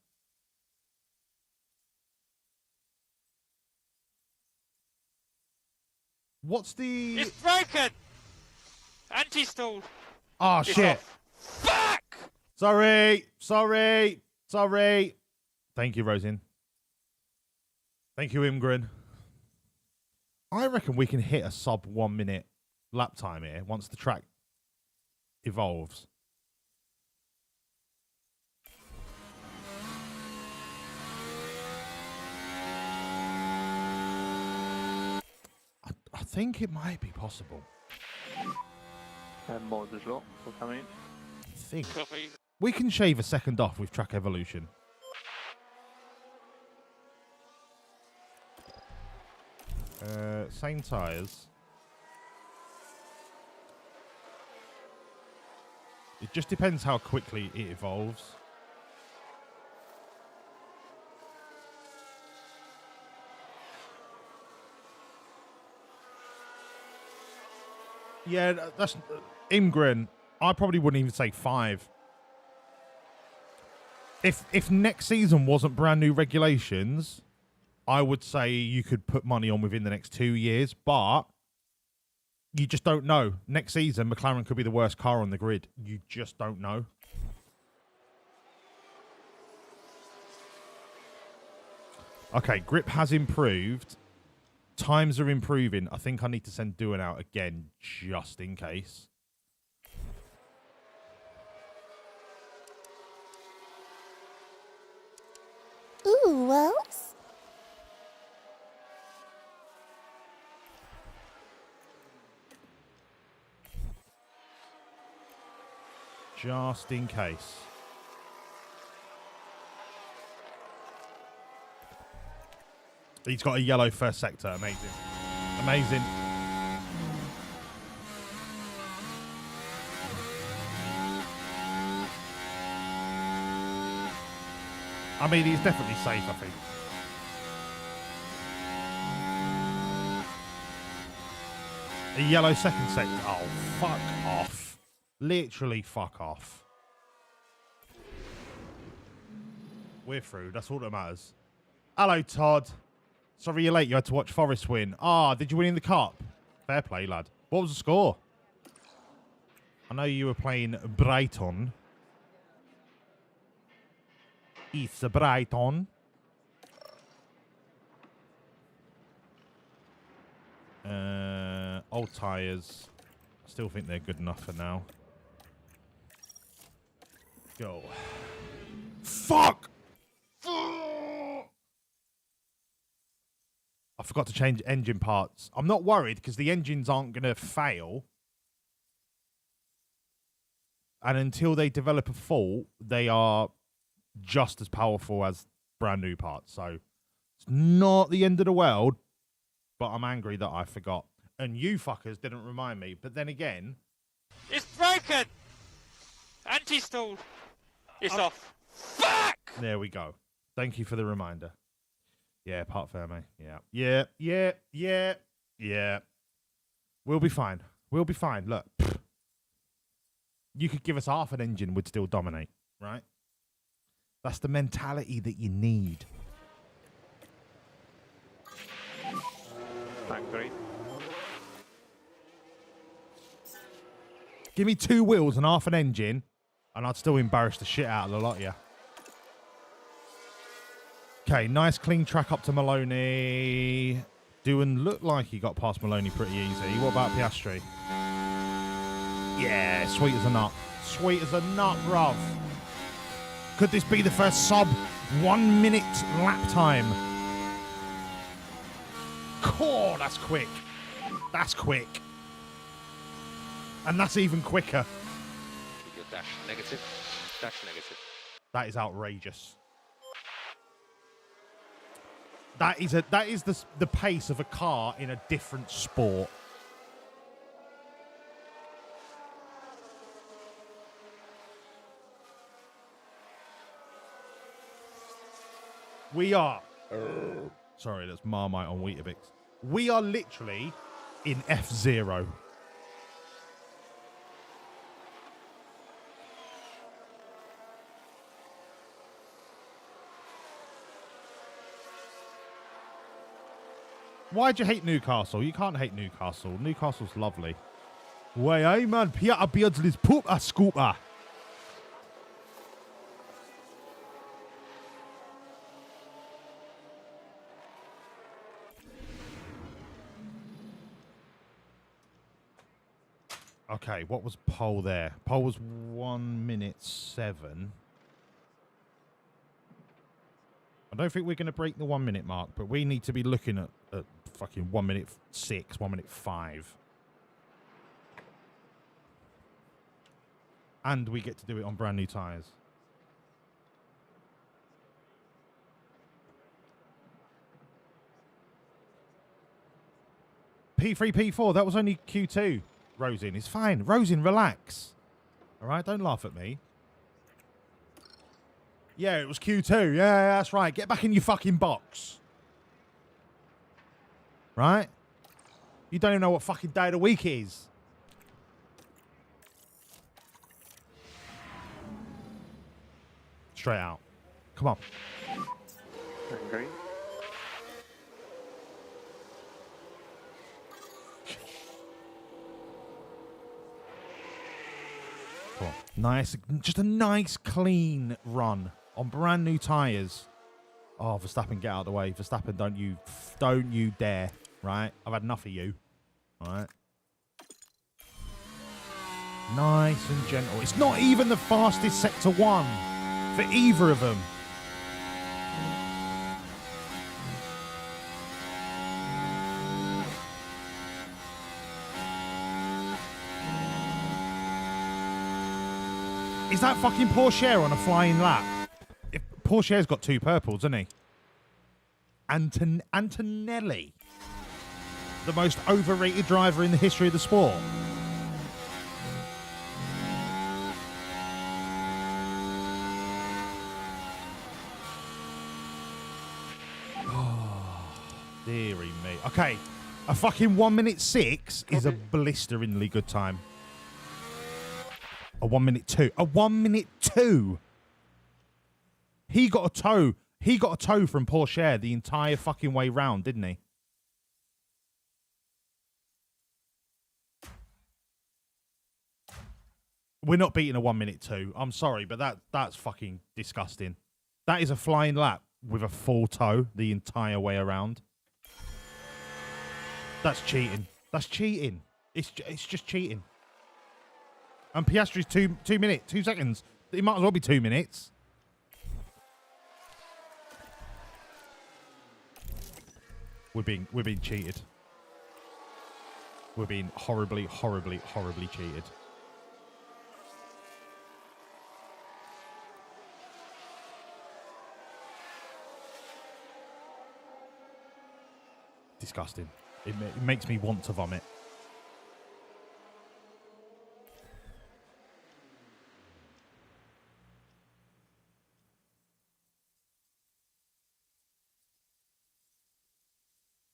What's the... It's broken! Anti-stall! Oh, shit. Fuck! Sorry. Thank you, Rosin. Thank you, Imgren. I reckon we can hit a sub 1 minute lap time here once the track evolves. I think it might be possible. And more as well for coming in. I think. Copy. We can shave a second off with track evolution. Same tyres. It just depends how quickly it evolves. Yeah, that's Imgren. I probably wouldn't even say 5. If next season wasn't brand new regulations, I would say you could put money on within the next 2 years, but you just don't know. Next season, McLaren could be the worst car on the grid. You just don't know. Okay, grip has improved. Times are improving. I think I need to send Duan out again just in case. Ooh, Wells. Just in case. He's got a yellow first sector. Amazing. Amazing. I mean, he's definitely safe, I think. A yellow second sector. Oh, fuck off. Literally fuck off. We're through. That's all that matters. Hello, Todd. Sorry you're late. You had to watch Forest win. Ah, did you win in the cup? Fair play, lad. What was the score? I know you were playing Brighton. It's a Brighton. Old tyres. I still think they're good enough for now. Go. Fuck! I forgot to change engine parts. I'm not worried because the engines aren't going to fail. And until they develop a fault, they are just as powerful as brand new parts. So it's not the end of the world, but I'm angry that I forgot. And you fuckers didn't remind me. But then again... It's broken! Anti-stall! It's off. Fuck! There we go. Thank you for the reminder. Yeah, part Ferme. Yeah. We'll be fine. We'll be fine. Look. You could give us half an engine, we'd still dominate, right? That's the mentality that you need. Factory. Give me 2 wheels and half an engine, and I'd still embarrass the shit out of the lot of you. Okay, nice clean track up to Maloney. Doing look like he got past Maloney pretty easy. What about Piastri? Yeah, sweet as a nut. Sweet as a nut, bruv. Could this be the first sub 1 minute lap time? Cool, that's quick. That's quick. And that's even quicker. Keep your dash negative. Dash negative. That is outrageous. That is the pace of a car in a different sport. We are... Sorry, that's Marmite on Weetabix. We are literally in F0. Why'd you hate Newcastle? You can't hate Newcastle. Newcastle's lovely. Way, hey man, Peter Beardsley's poop a scooper. Okay, what was pole there? Pole was 1 minute 7. I don't think we're going to break the 1 minute mark, but we need to be looking at fucking 1 minute 6, 1 minute 5. And we get to do it on brand new tyres. P3, P4, that was only Q2. Rosin, it's fine. Rosin, relax. All right, don't laugh at me. Yeah, it was Q2. Yeah, that's right. Get back in your fucking box. Right? You don't even know what fucking day of the week is. straight out. Come on. Agree. Come on. Nice, just a nice clean run on brand new tyres. Oh, Verstappen, get out of the way. Verstappen, don't you dare. Right? I've had enough of you. All right. Nice and gentle. It's not even the fastest sector 1 for either of them. Is that fucking Porsche on a flying lap? Porsche's got 2 purples, hasn't he? Antonelli. The most overrated driver in the history of the sport. Oh, dearie me. Okay, a fucking 1:06 is a blisteringly good time. A 1:02. A 1:02. He got a toe. He got a toe from Porsche the entire fucking way round, didn't he? We're not beating a 1:02. I'm sorry, but that's fucking disgusting. That is a flying lap with a full toe the entire way around. That's cheating. That's cheating. It's just cheating. And Piastri's 2 minutes, 2 seconds. It might as well be 2 minutes. We're being cheated. We're being horribly cheated. Disgusting. It makes me want to vomit.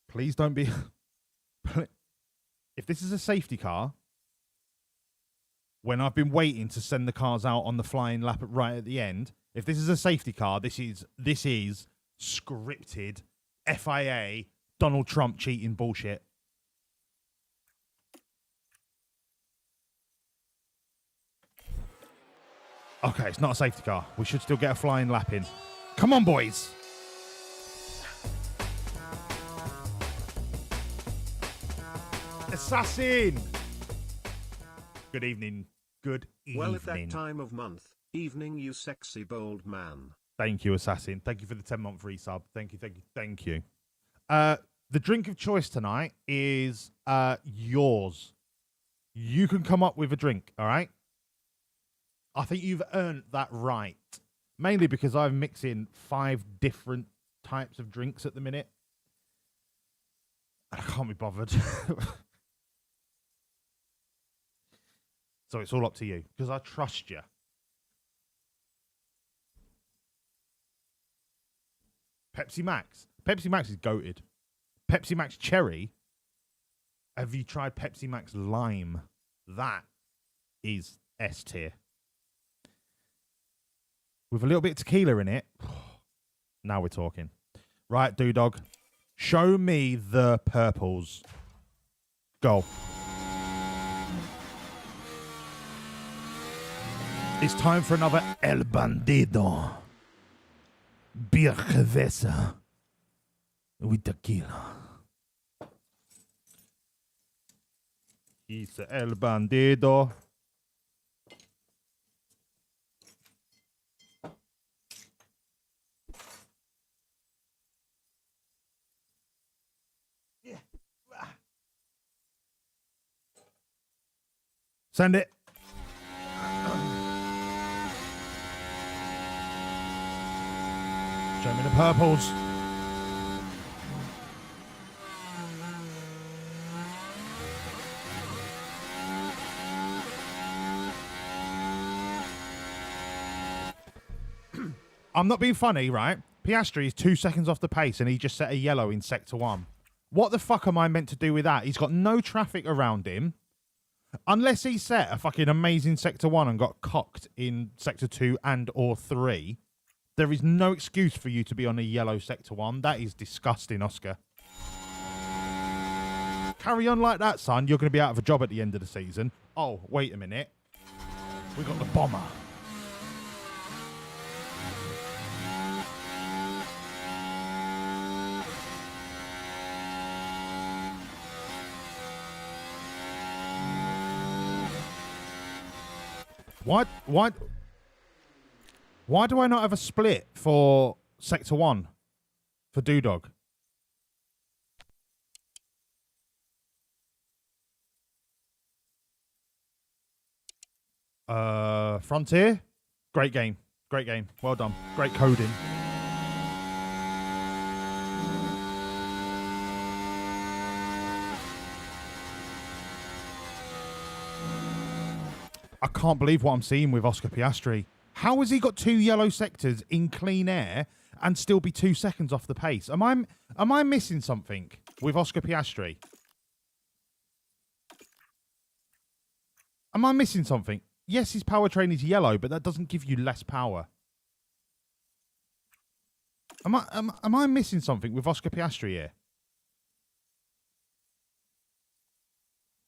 Please don't be... If this is a safety car, when I've been waiting to send the cars out on the flying lap right at the end, if this is a safety car, this is scripted FIA Donald Trump cheating bullshit. Okay, it's not a safety car. We should still get a flying lap in. Come on, boys. Assassin! Good evening. Good evening. Well, at that time of month, evening, you sexy bold man. Thank you, Assassin. Thank you for the 10-month resub. Thank you. The drink of choice tonight is yours. You can come up with a drink, all right? I think you've earned that right. Mainly because I'm mixing 5 different types of drinks at the minute. I can't be bothered. So it's all up to you, because I trust you. Pepsi Max. Pepsi Max is goated. Pepsi Max Cherry. Have you tried Pepsi Max Lime? That is S tier. With a little bit of tequila in it. Now we're talking. Right, Doodog. Show me the purples. Go. It's time for another El Bandido. Beer cerveza with tequila. It's El Bandido. Yeah. Send it. Show me the purples. I'm not being funny, right? Piastri is 2 seconds off the pace and he just set a yellow in Sector 1. What the fuck am I meant to do with that? He's got no traffic around him. Unless he set a fucking amazing Sector 1 and got cocked in Sector 2 and or 3. There is no excuse for you to be on a yellow Sector 1. That is disgusting, Oscar. Carry on like that, son. You're going to be out of a job at the end of the season. Oh, wait a minute. We got the bomber. Why do I not have a split for Sector 1 for Doodog? Frontier? Great game. Great game. Well done. Great coding. I can't believe what I'm seeing with Oscar Piastri. How has he got 2 yellow sectors in clean air and still be 2 seconds off the pace? Am I missing something with Oscar Piastri? Am I missing something? Yes, his powertrain is yellow, but that doesn't give you less power. Am I missing something with Oscar Piastri here?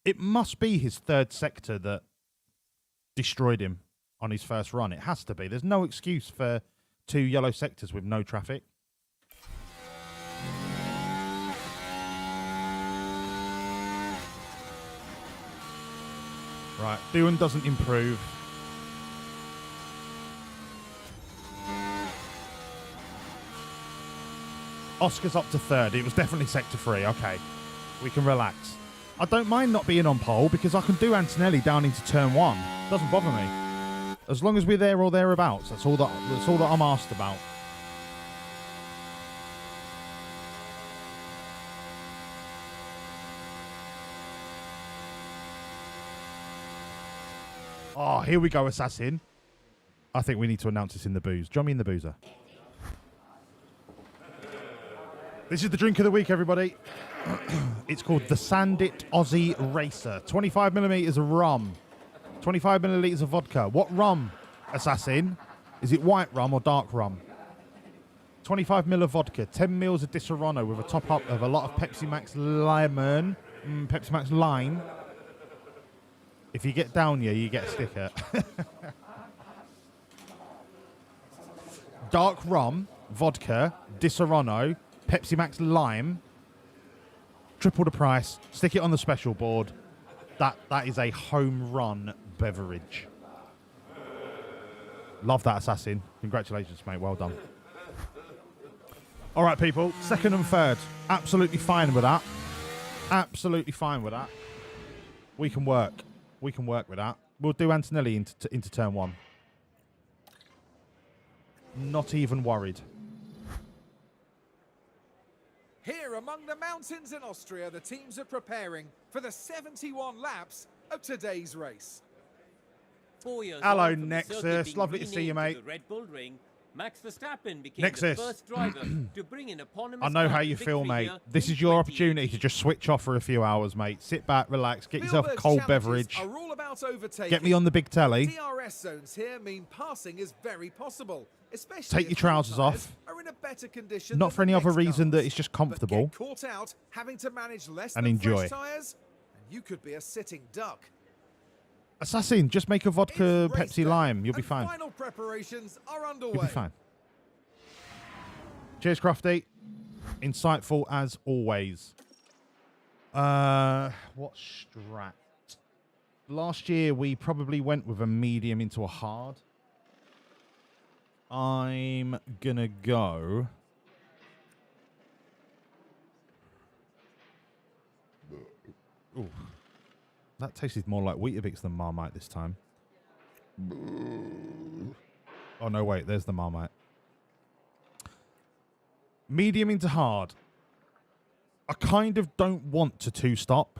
It must be his 3rd sector that destroyed him on his first run. It has to be. There's no excuse for 2 yellow sectors with no traffic. Right, Doohan doesn't improve. Oscar's up to 3rd. It was definitely Sector 3. Okay, we can relax. I don't mind not being on pole because I can do Antonelli down into turn 1. Doesn't bother me. As long as we're there or thereabouts, that's all that I'm asked about. Oh, here we go, Assassin. I think we need to announce this in the booze. Join me in the boozer. This is the drink of the week, everybody. It's called the Sandit Aussie Racer. 25mm of rum. 25 millilitres of vodka. What rum, Assassin? Is it white rum or dark rum? 25ml of vodka. 10 mils of Disaronno with a top up of a lot of Pepsi Max Lemon. Pepsi Max Lime. If you get down here, you get a sticker. Dark rum, vodka, Disaronno, Pepsi Max Lime. Triple the price. Stick it on the special board. That is a home run beverage. Love that, Assassin. Congratulations, mate. Well done. All right, people. 2nd and 3rd. Absolutely fine with that. Absolutely fine with that. We can work. We can work with that. We'll do Antonelli into turn 1. Not even worried. Here among the mountains in Austria, the teams are preparing for the 71 laps of today's race. 4 years Hello, on from the circuit Nexus. being Lovely to see you, renamed mate. the Red Bull Ring, Max Verstappen became Nexus. the first driver to bring an eponymous I know how car you to feel, victory mate. here This in is your 2018. opportunity to just switch off for a few hours, mate. Sit back, relax, get yourself a Spielberg's cold challenges beverage. are all about overtaking. Get me on the big telly. DRS zones here mean passing is very possible, especially Take if your trousers tyres off. Are in a better condition Not than for any the other next reason that cars. it's just But comfortable. get caught out having to manage less And than enjoy. fresh tyres, and you could be a sitting duck. Assassin, just make a vodka It's race Pepsi day, Lime. You'll be and fine. Final preparations are underway. You'll be fine. Cheers, Crofty. Insightful as always. What strat? Last year we probably went with a medium into a hard. I'm gonna go. Ooh. That tasted more like Weetabix than Marmite this time. Oh no, wait, there's the Marmite. Medium into hard. I kind of don't want to 2-stop.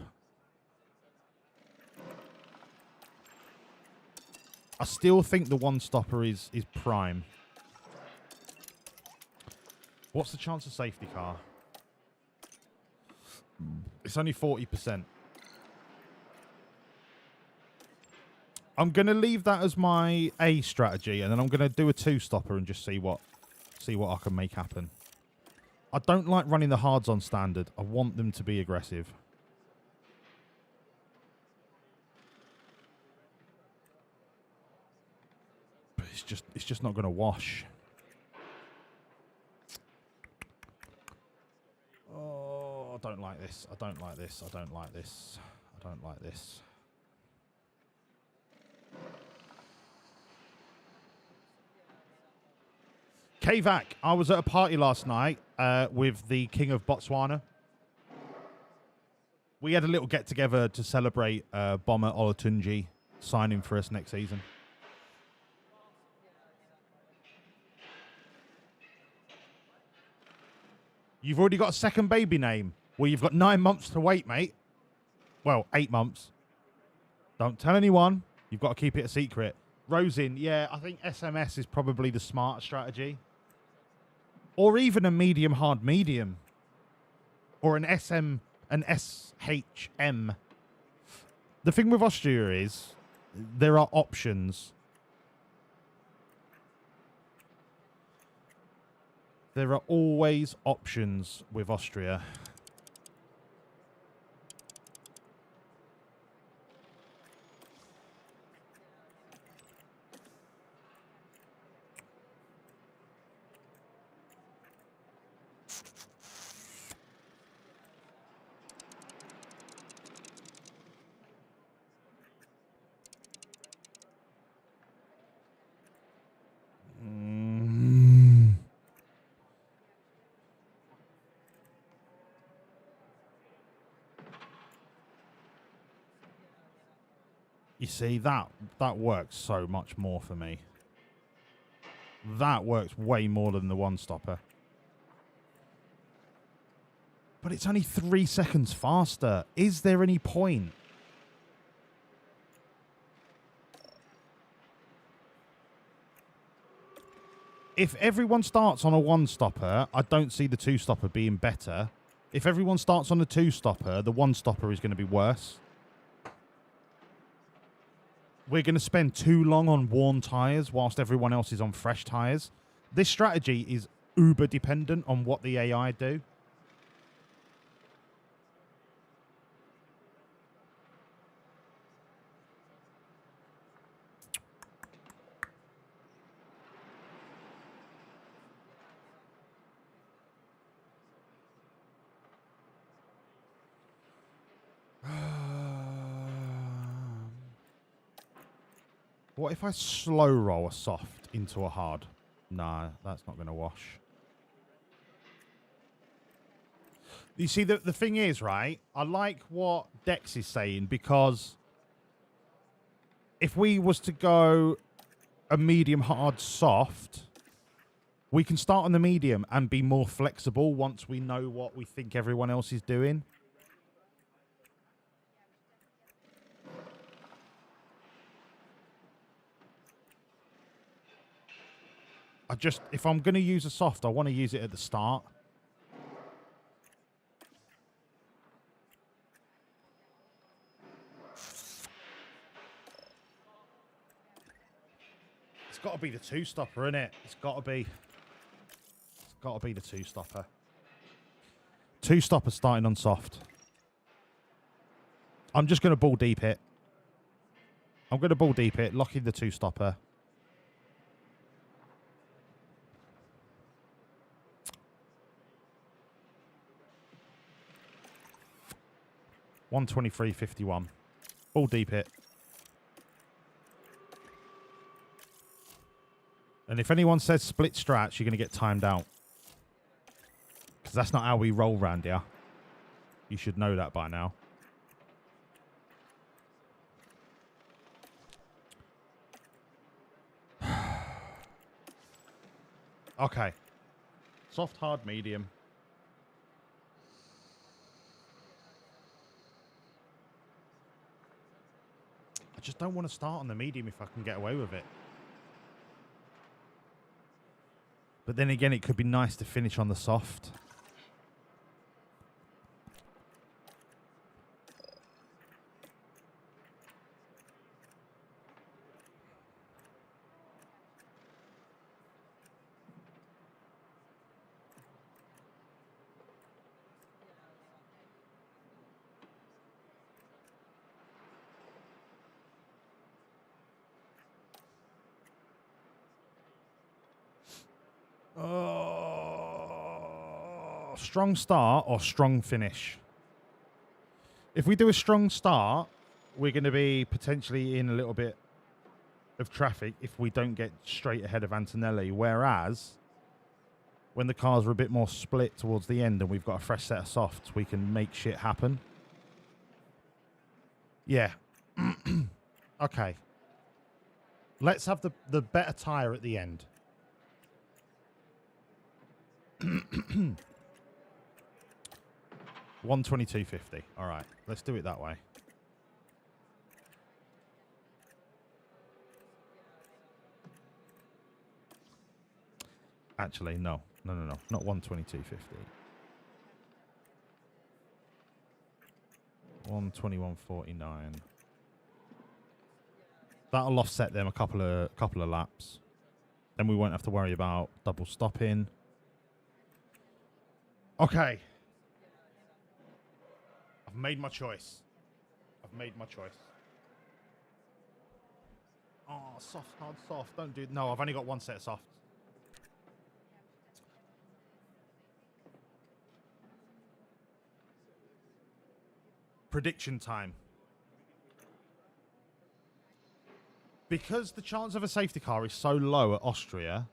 I still think the 1-stopper is prime. What's the chance of safety car? It's only 40%. I'm going to leave that as my A strategy, and then I'm going to do a 2-stopper and just see what See what I can make happen. I don't like running the hards on standard. I want them to be aggressive. But it's just not going to wash. Oh, I don't like this. I don't like this. I don't like this. I don't like this. Kvac, I was at a party last night with the King of Botswana. We had a little get-together to celebrate Bomber Olatunji signing for us next season. You've already got a second baby name. Well, you've got 9 months to wait, mate. Well, 8 months. Don't tell anyone. You've got to keep it a secret. Rosin, yeah, I think SMS is probably the smart strategy. Or even a medium-hard medium. Or an SM, an SHM. The thing with Austria is there are options. There are always options with Austria. You see, that works so much more for me. That works way more than the one-stopper. But it's only 3 seconds faster. Is there any point? If everyone starts on a one-stopper, I don't see the two-stopper being better. If everyone starts on a two-stopper, the one-stopper is going to be worse. We're going to spend too long on worn tyres whilst everyone else is on fresh tyres. This strategy is uber dependent on what the AI do. What if I slow roll a soft into a hard? Nah, that's not going to wash. You see, the thing is, right, I like what Dex is saying, because if we was to go a medium hard soft, we can start on the medium and be more flexible once we know what we think everyone else is doing. If I'm going to use a soft, I want to use it at the start. It's got to be the two-stopper, innit? It's got to be. It's got to be the two-stopper. Two-stopper starting on soft. I'm just going to ball deep it. I'm going to ball deep it, lock in the two-stopper. $123.51. Ball deep it. And if anyone says split strats, you're going to get timed out. Because that's not how we roll round here. You should know that by now. Okay. Soft, hard, medium. I just don't want to start on the medium if I can get away with it. But then again, it could be nice to finish on the soft. strong start or strong finish? If we do a strong start, we're going to be potentially in a little bit of traffic if we don't get straight ahead of Antonelli. Whereas, when the cars are a bit more split towards the end and we've got a fresh set of softs, we can make shit happen. Yeah. Okay. Let's have the better tyre at the end. 122.50. All right, let's do it that way. Actually, no, not 122.50. 121.49. That'll offset them a couple of laps. Then we won't have to worry about double stopping. Okay. I've made my choice. Oh, soft, hard, soft. Don't do... No, I've only got one set of softs. Prediction time. Because the chance of a safety car is so low at Austria,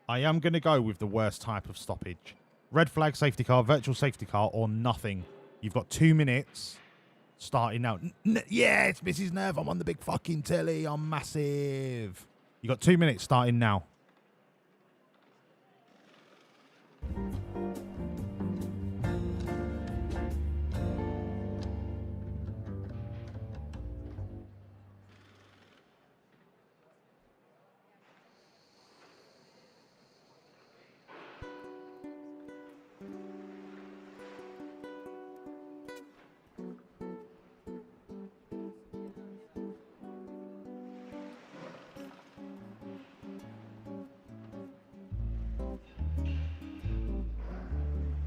I am going to go with the worst type of stoppage. Red flag safety car, virtual safety car, or nothing. You've got 2 minutes starting now. Yeah, it's Mrs. Nerve. I'm on the big fucking telly. I'm massive. You got 2 minutes starting now.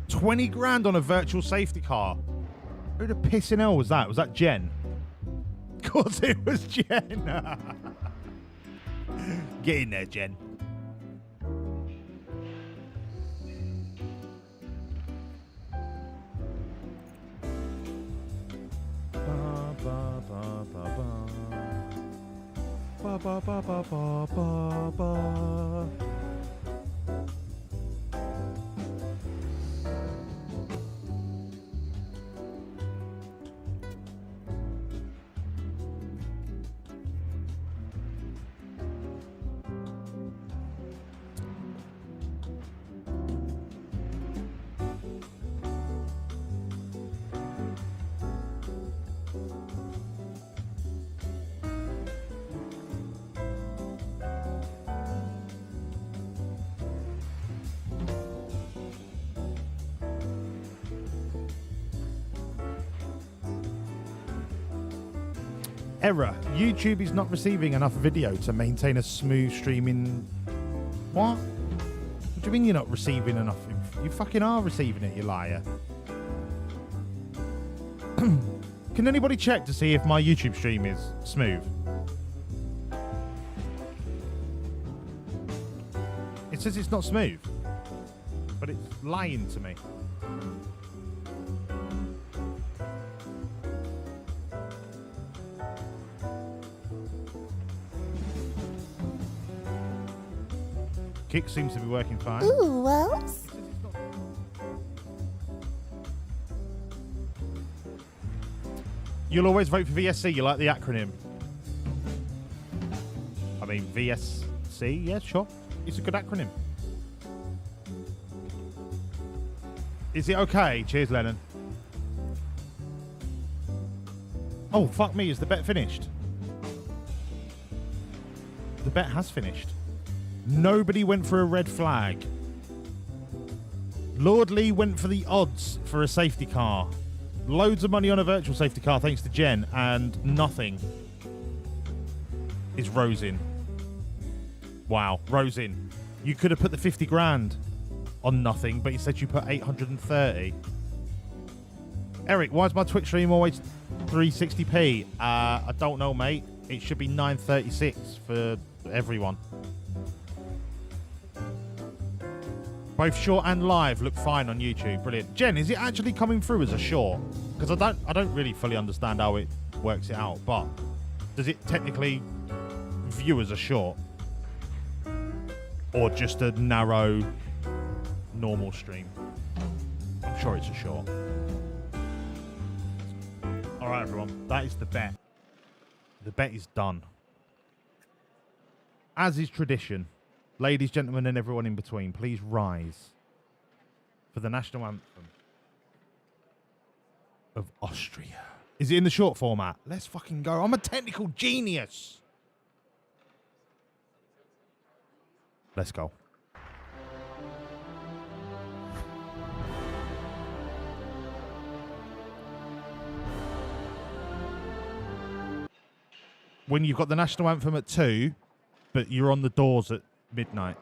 $20,000 on a virtual safety car. Who the pissing hell was that? Was that Jen? Of course it was Jen. Get in there, Jen. Ba ba ba ba ba. Ba ba ba ba ba ba ba. Error. YouTube is not receiving enough video to maintain a smooth streaming... What? What do you mean you're not receiving enough? You fucking are receiving it, you liar. Can anybody check to see if my YouTube stream is smooth? It says it's not smooth, but it's lying to me. Kick seems to be working fine. Ooh, well. You'll always vote for VSC. You like the acronym? I mean, VSC. Yeah, sure. It's a good acronym. Is it okay? Cheers, Lennon. Oh, fuck me. Is the bet finished? The bet has finished. Nobody went for a red flag. Lord Lee went for the odds for a safety car. Loads of money on a virtual safety car thanks to Jen, and nothing is Rosin. Wow, Rosin. You could have put the 50 grand on nothing, but instead you put 830. Eric, why is my Twitch stream always 360p? I don't know, mate. It should be 936 for everyone. Both short and live look fine on YouTube. Brilliant. Jen, is it actually coming through as a short? Because I don't really fully understand how it works it out, but does it technically view as a short? Or just a narrow, normal stream? I'm sure it's a short. All right, everyone. That is the bet. The bet is done. As is tradition, ladies, gentlemen, and everyone in between, please rise for the national anthem of Austria. Is it in the short format? Let's fucking go. I'm a technical genius. Let's go. When you've got the national anthem at 2, but you're on the doors at midnight.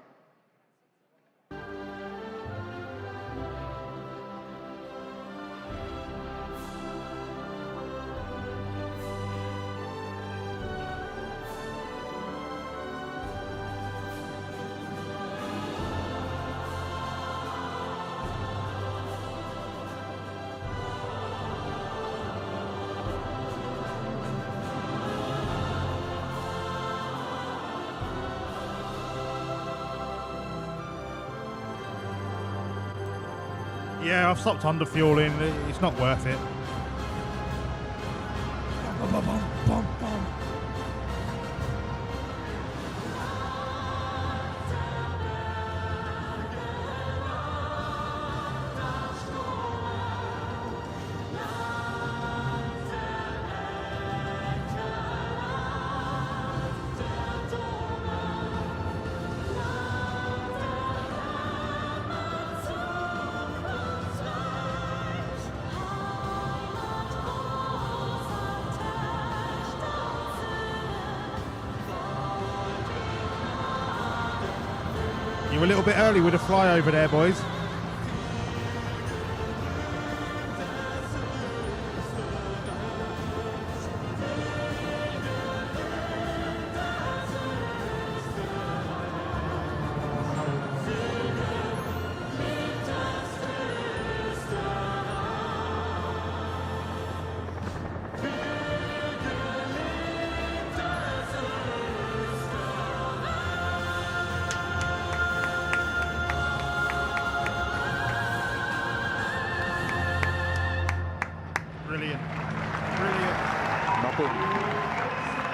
Yeah, I've stopped under fueling. It's not worth it. You're a little bit early with a flyover there, boys. Brilliant. Brilliant.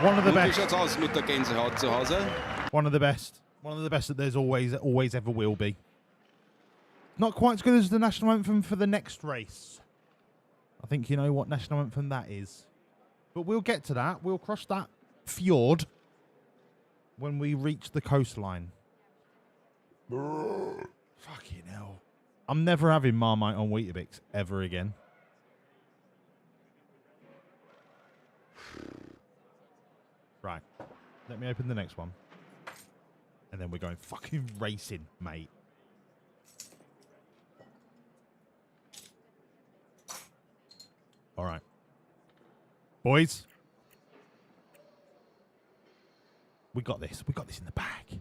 One of the best. One of the best. One of the best that there's always ever will be. Not quite as good as the national anthem for the next race. I think you know what national anthem that is. But we'll get to that. We'll cross that fjord when we reach the coastline. Fucking hell. I'm never having Marmite on Weetabix ever again. Right. Let me open the next one. And then we're going fucking racing, mate. All right. Boys. We got this. We got this in the bag.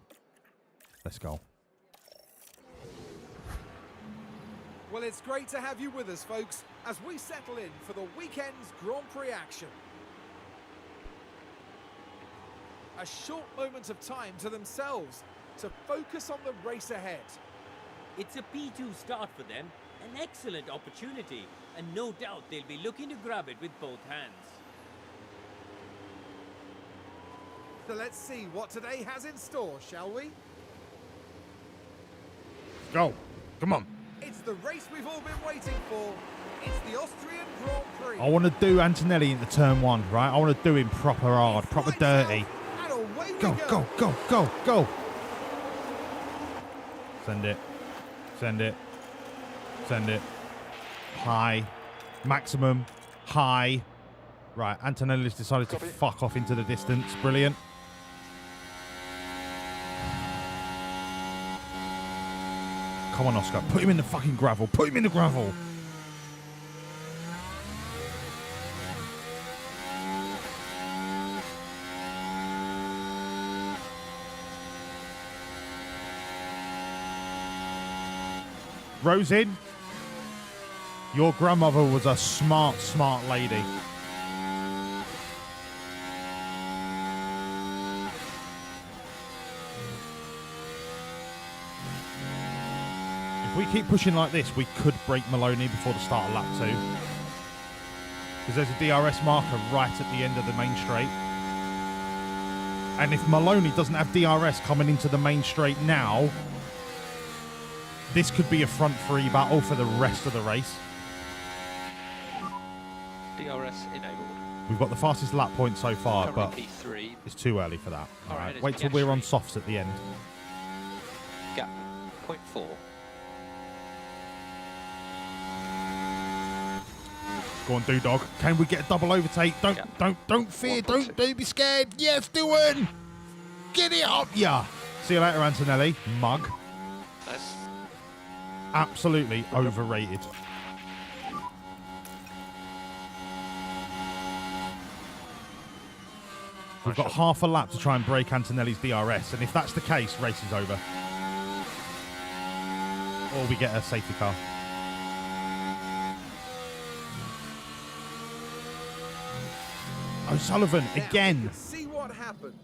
Let's go. Well, it's great to have you with us, folks, as we settle in for the weekend's Grand Prix action. A short moment of time to themselves to focus on the race ahead. It's a P2 start for them, an excellent opportunity, and no doubt they'll be looking to grab it with both hands. So let's see what today has in store, shall we? Go. Come on. It's the race we've all been waiting for. It's the Austrian Grand Prix. I want to do Antonelli into turn 1, right? I want to do him proper hard, proper dirty. And away we Go, go, go, go, go. Send it. Send it. Send it. High. Maximum. High. Right, Antonelli's decided to fuck off into the distance. Brilliant. Come on, Oscar. Put him in the fucking gravel. Put him in the gravel. Rosin, your grandmother was a smart, smart lady. If we keep pushing like this, we could break Maloney before the start of lap 2. Because there's a DRS marker right at the end of the main straight. And if Maloney doesn't have DRS coming into the main straight now, this could be a front three battle for the rest of the race. DRS enabled. We've got the fastest lap point so far, but P3. it's too early for that. All right, it's wait till gas we're on stream. softs at the end. Gap 0.4. Go on, Dog. Can we get a double overtake? Don't fear. Don't be scared. Yes, doing. Get it up, yeah. See you later, Antonelli. Mug. Nice. Absolutely overrated. We've got half a lap to try and break Antonelli's DRS, and if that's the case, race is over. Or we get a safety car. O'Sullivan again. See what happened.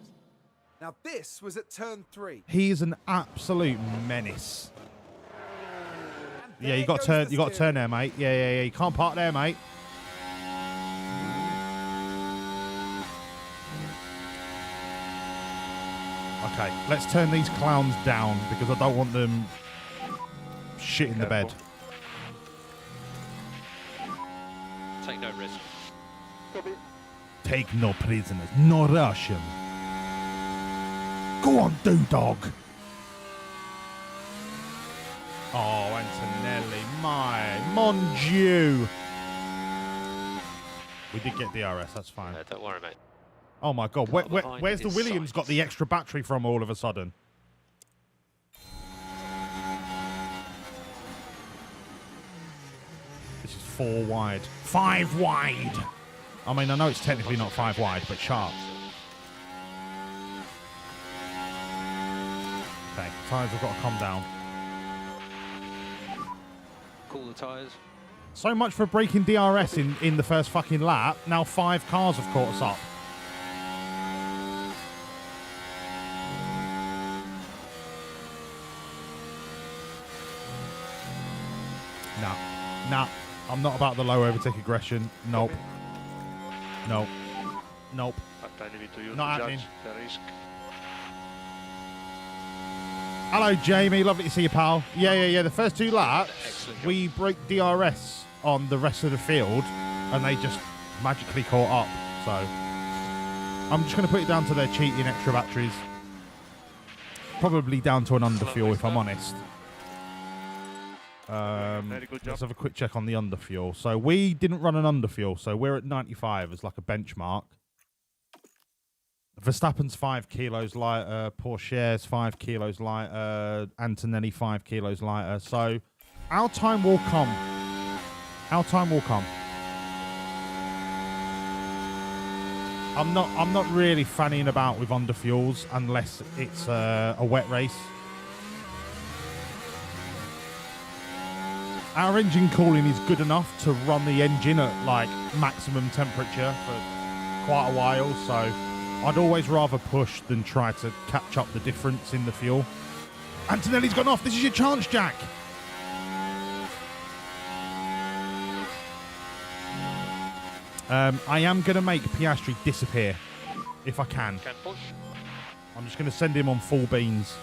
Now this was at turn 3. He's an absolute menace. Yeah, you got to turn there, mate. Yeah. You can't park there, mate. Okay, let's turn these clowns down because I don't want them shit in the bed. Take no risk. Take no prisoners. No Russian. Go on, Dog. Oh, Antonelli, mon Dieu. We did get DRS, that's fine. Don't worry, mate. Oh my God, where's the Williams got the extra battery from all of a sudden? This is 4 wide. 5 wide! I mean, I know it's technically not 5 wide, but sharp. Okay, tyres have got to come down. Cool the tyres. So much for breaking DRS in the first fucking lap. Now 5 cars have caught us up. Nah. I'm not about the low overtake aggression. Nope. But I leave it to you Not to happening. judge the risk. Hello, Jamie. Lovely to see you, pal. Yeah. The first 2 laps, we break DRS on the rest of the field, and they just magically caught up. So I'm just going to put it down to their cheating extra batteries. Probably down to an underfuel, if I'm honest. Very good job. Let's have a quick check on the underfuel. So we didn't run an underfuel, so we're at 95 as like a benchmark. Verstappen's 5 kilos lighter, Porsche's 5 kilos lighter, Antonelli 5 kilos lighter. So our time will come. I'm not really fanning about with underfuels unless it's a wet race. Our engine cooling is good enough to run the engine at like maximum temperature for quite a while, so I'd always rather push than try to catch up the difference in the fuel. Antonelli's gone off. This is your chance, Jack. I am going to make Piastri disappear if I can. Can push. I'm just going to send him on full beans.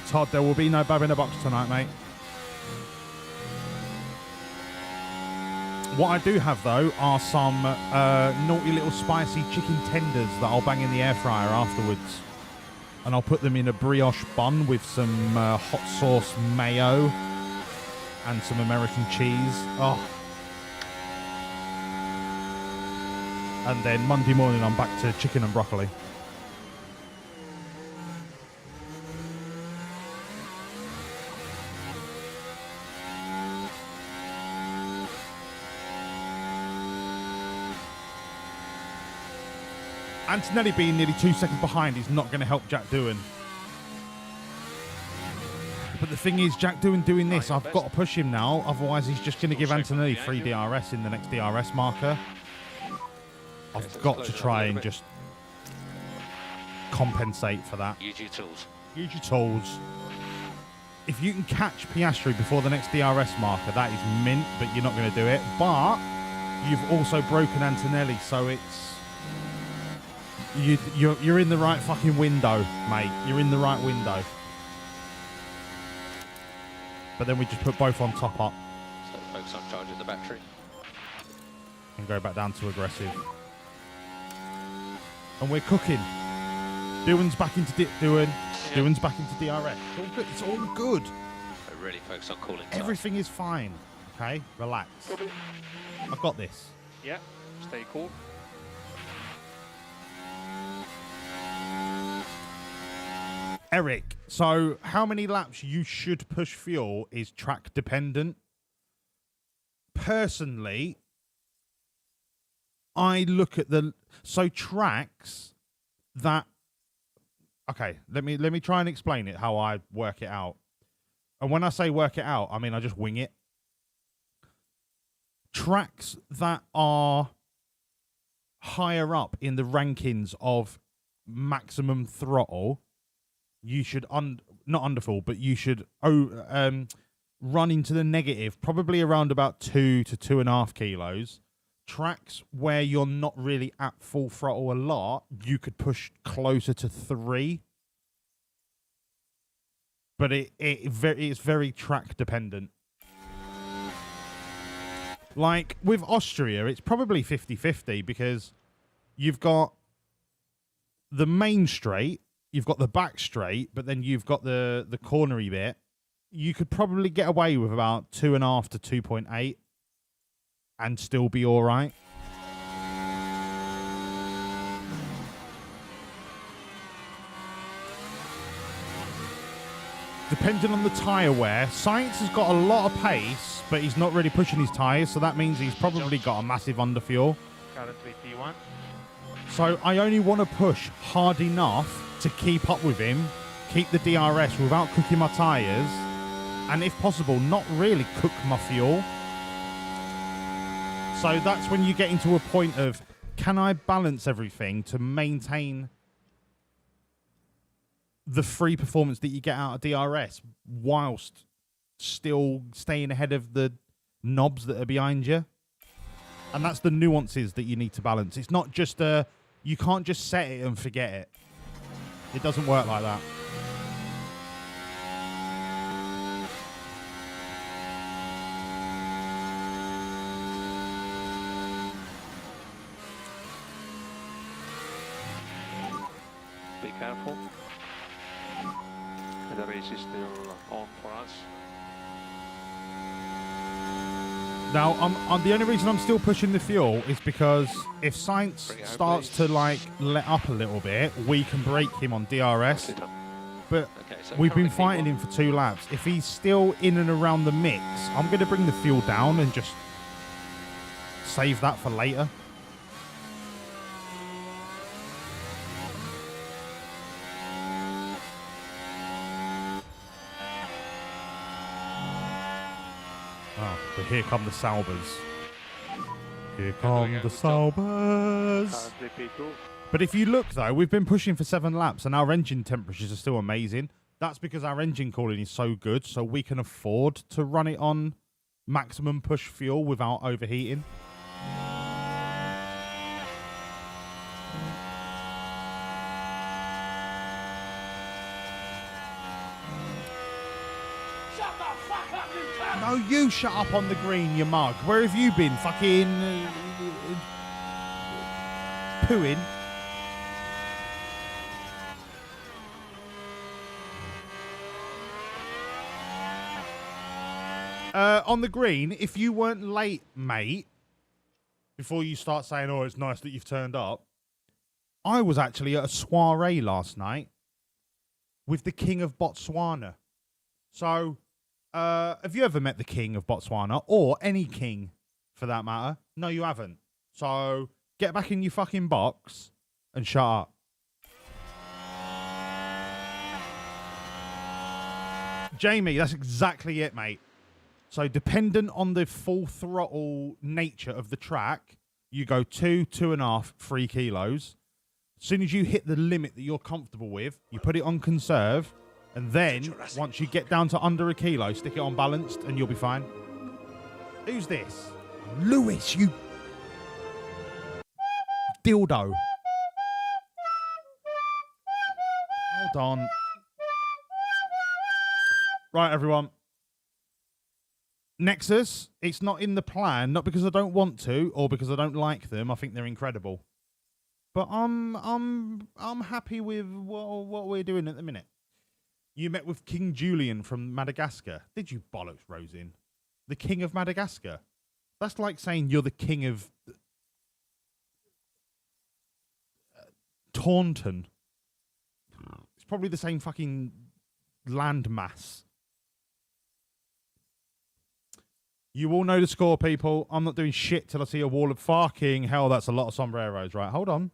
Todd, there will be no bab in the box tonight, mate. What I do have, though, are some naughty little spicy chicken tenders that I'll bang in the air fryer afterwards. And I'll put them in a brioche bun with some hot sauce mayo and some American cheese. Oh. And then Monday morning, I'm back to chicken and broccoli. Antonelli being nearly 2 seconds behind is not going to help Jack Doohan. But the thing is, Jack Doohan doing this, I've got to push him now. Otherwise, he's just going to give Antonelli 3 DRS in the next DRS marker. I've got to try and just compensate for that. Use your tools. Use your tools. If you can catch Piastri before the next DRS marker, that is mint, but you're not going to do it. But you've also broken Antonelli, so it's... You're in the right fucking window, mate. You're in the right window. But then we just put both on top up. So focus on charging the battery. And go back down to aggressive. And we're cooking. Doohan's back into Doohan. Yeah. Doohan's back into DRS. It's all good. It's all good. So really focus on cooling. Everything is fine. Okay? Relax. I've got this. Yeah, stay cool. Eric, so how many laps you should push fuel is track dependent. Personally, I look at the tracks that let me try and explain it how I work it out. And when I say work it out, I mean I just wing it. Tracks that are higher up in the rankings of maximum throttle, you should not underfuel, but you should run into the negative, probably around about 2 to 2.5 kilos. Tracks where you're not really at full throttle a lot, you could push closer to 3. But it's very track dependent. Like with Austria, it's probably 50-50 because you've got the main straight, you've got the back straight, but then you've got the cornery bit. You could probably get away with about 2.5 to 2.8 and still be all right. Depending on the tyre wear, Sainz has got a lot of pace, but he's not really pushing his tyres, so that means he's probably got a massive underfuel. Currently P1. So I only want to push hard enough to keep up with him, keep the DRS without cooking my tyres, and if possible, not really cook my fuel. So that's when you get into a point of, can I balance everything to maintain the free performance that you get out of DRS whilst still staying ahead of the knobs that are behind you? And that's the nuances that you need to balance. It's not just you can't just set it and forget it. It doesn't work like that. Be careful. The race is still on for us. Now, I'm the only reason I'm still pushing the fuel is because if Sainz starts to like let up a little bit, we can break him on DRS. But we've been fighting him for 2 laps. If he's still in and around the mix, I'm going to bring the fuel down and just save that for later. Oh, but here come the Saubers. Here come the Saubers. But if you look, though, we've been pushing for 7 laps and our engine temperatures are still amazing. That's because our engine cooling is so good, so we can afford to run it on maximum push fuel without overheating. No, you shut up on the green, you mug. Where have you been? Fucking pooing. On the green, if you weren't late, mate, before you start saying, oh, it's nice that you've turned up, I was actually at a soiree last night with the King of Botswana. So, have you ever met the King of Botswana? Or any king, for that matter? No, you haven't. So, get back in your fucking box and shut up. Jamie, that's exactly it, mate. So dependent on the full throttle nature of the track, you go 2, 2.5, 3 kilos. As soon as you hit the limit that you're comfortable with, you put it on conserve, and then once you get down to under a kilo, stick it on balanced, and you'll be fine. Who's this? Lewis, you dildo. Hold on. Right, everyone. Nexus, it's not in the plan, not because I don't want to or because I don't like them. I think they're incredible. But I'm happy with what we're doing at the minute. You met with King Julian from Madagascar. Did you bollocks, Rosin? The King of Madagascar? That's like saying you're the King of Taunton. It's probably the same fucking landmass. You all know the score, people. I'm not doing shit till I see a wall of fucking hell. That's a lot of sombreros, right? Hold on.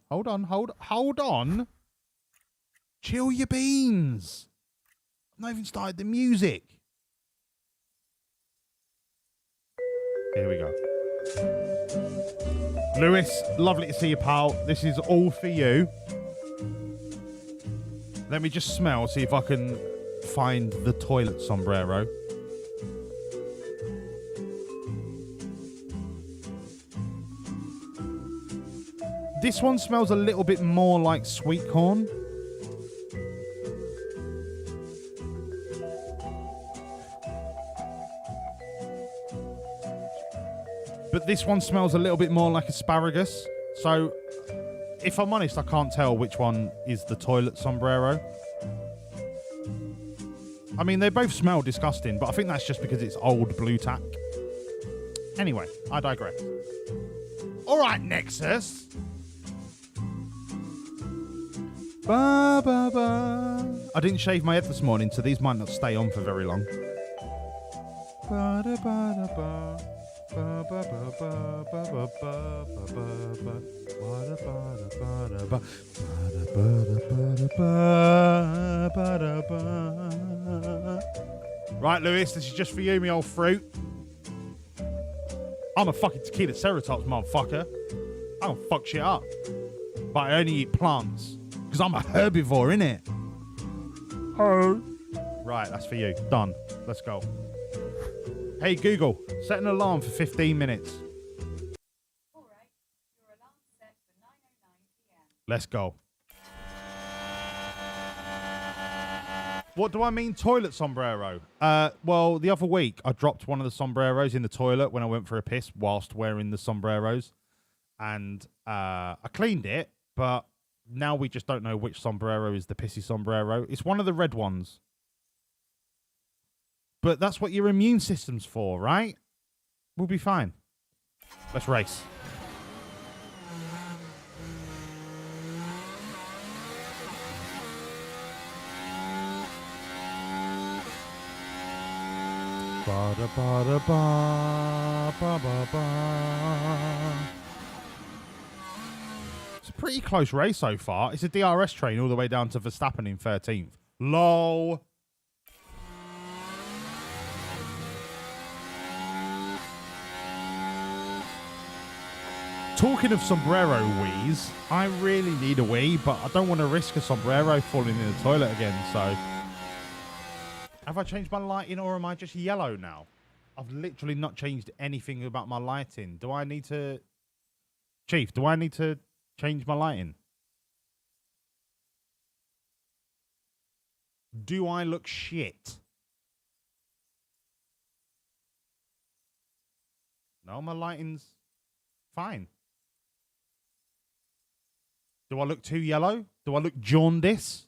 Chill your beans. I've not even started the music. Here we go. Lewis, lovely to see you, pal. This is all for you. Let me just smell, see if I can find the toilet sombrero. This one smells a little bit more like sweet corn. But this one smells a little bit more like asparagus. So, if I'm honest, I can't tell which one is the toilet sombrero. I mean, they both smell disgusting, but I think that's just because it's old blue tack. Anyway, I digress. All right, Nexus. Ba, ba, ba. I didn't shave my head this morning, so these might not stay on for very long. Ba, da, ba, da, ba. Ba, ba, ba, ba, ba, ba, ba, ba, ba. Ba, da, ba, da, ba, da, ba. Ba, da, ba, da, ba. Right, Lewis, this is just for you, me old fruit. I'm a fucking tequila ceratops, motherfucker. I don't fuck shit up. But I only eat plants. Because I'm a herbivore, innit? Oh. Right, that's for you. Done. Let's go. Hey, Google, set an alarm for 15 minutes. All right. Your alarm set for 9:09 p.m. Let's go. What do I mean toilet sombrero? Well, the other week, I dropped one of the sombreros in the toilet when I went for a piss whilst wearing the sombreros. And I cleaned it, but now we just don't know which sombrero is the pissy sombrero. It's one of the red ones. But that's what your immune system's for, right? We'll be fine. Let's race. Ba da ba da ba ba ba ba. It's a pretty close race so far. It's a DRS train all the way down to Verstappen in 13th. LOL. Talking of sombrero wheeze, I really need a wee, but I don't want to risk a sombrero falling in the toilet again, so... Have I changed my lighting or am I just yellow now? I've literally not changed anything about my lighting. Do I need to... Chief, do I need to change my lighting? Do I look shit? No, my lighting's fine. Do I look too yellow? Do I look jaundice?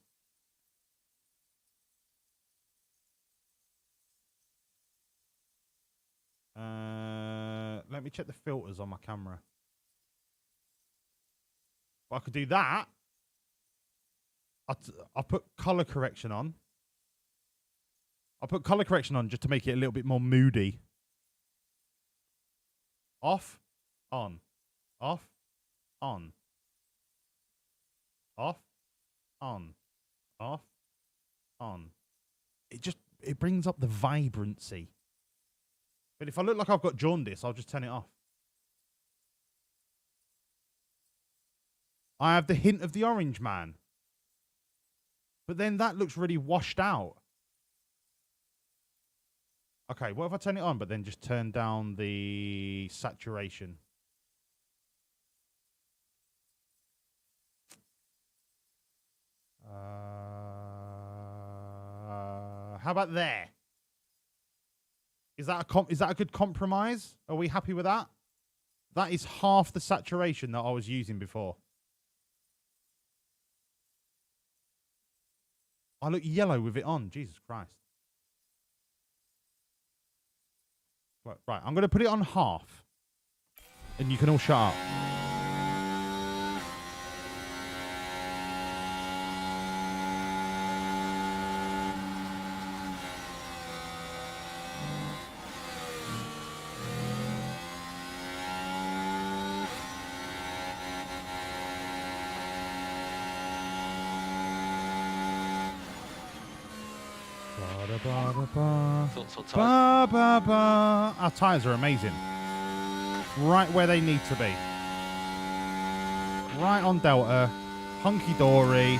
Let me check the filters on my camera. Well, I could do that. I'll put color correction on. I'll put color correction on just to make it a little bit more moody. Off, on, off, on. Off, on, off, on. It brings up the vibrancy. But if I look like I've got jaundice, I'll just turn it off. I have the hint of the orange man. But then that looks really washed out. Okay, what if I turn it on, but then just turn down the saturation? How about there? Is that a good compromise? Are we happy with that? That is half the saturation that I was using before. I look yellow with it on. Jesus Christ. Right, I'm going to put it on half. And you can all shut up. Thoughts on tyres? Our tyres are amazing. Right where they need to be. Right on Delta. Hunky-dory.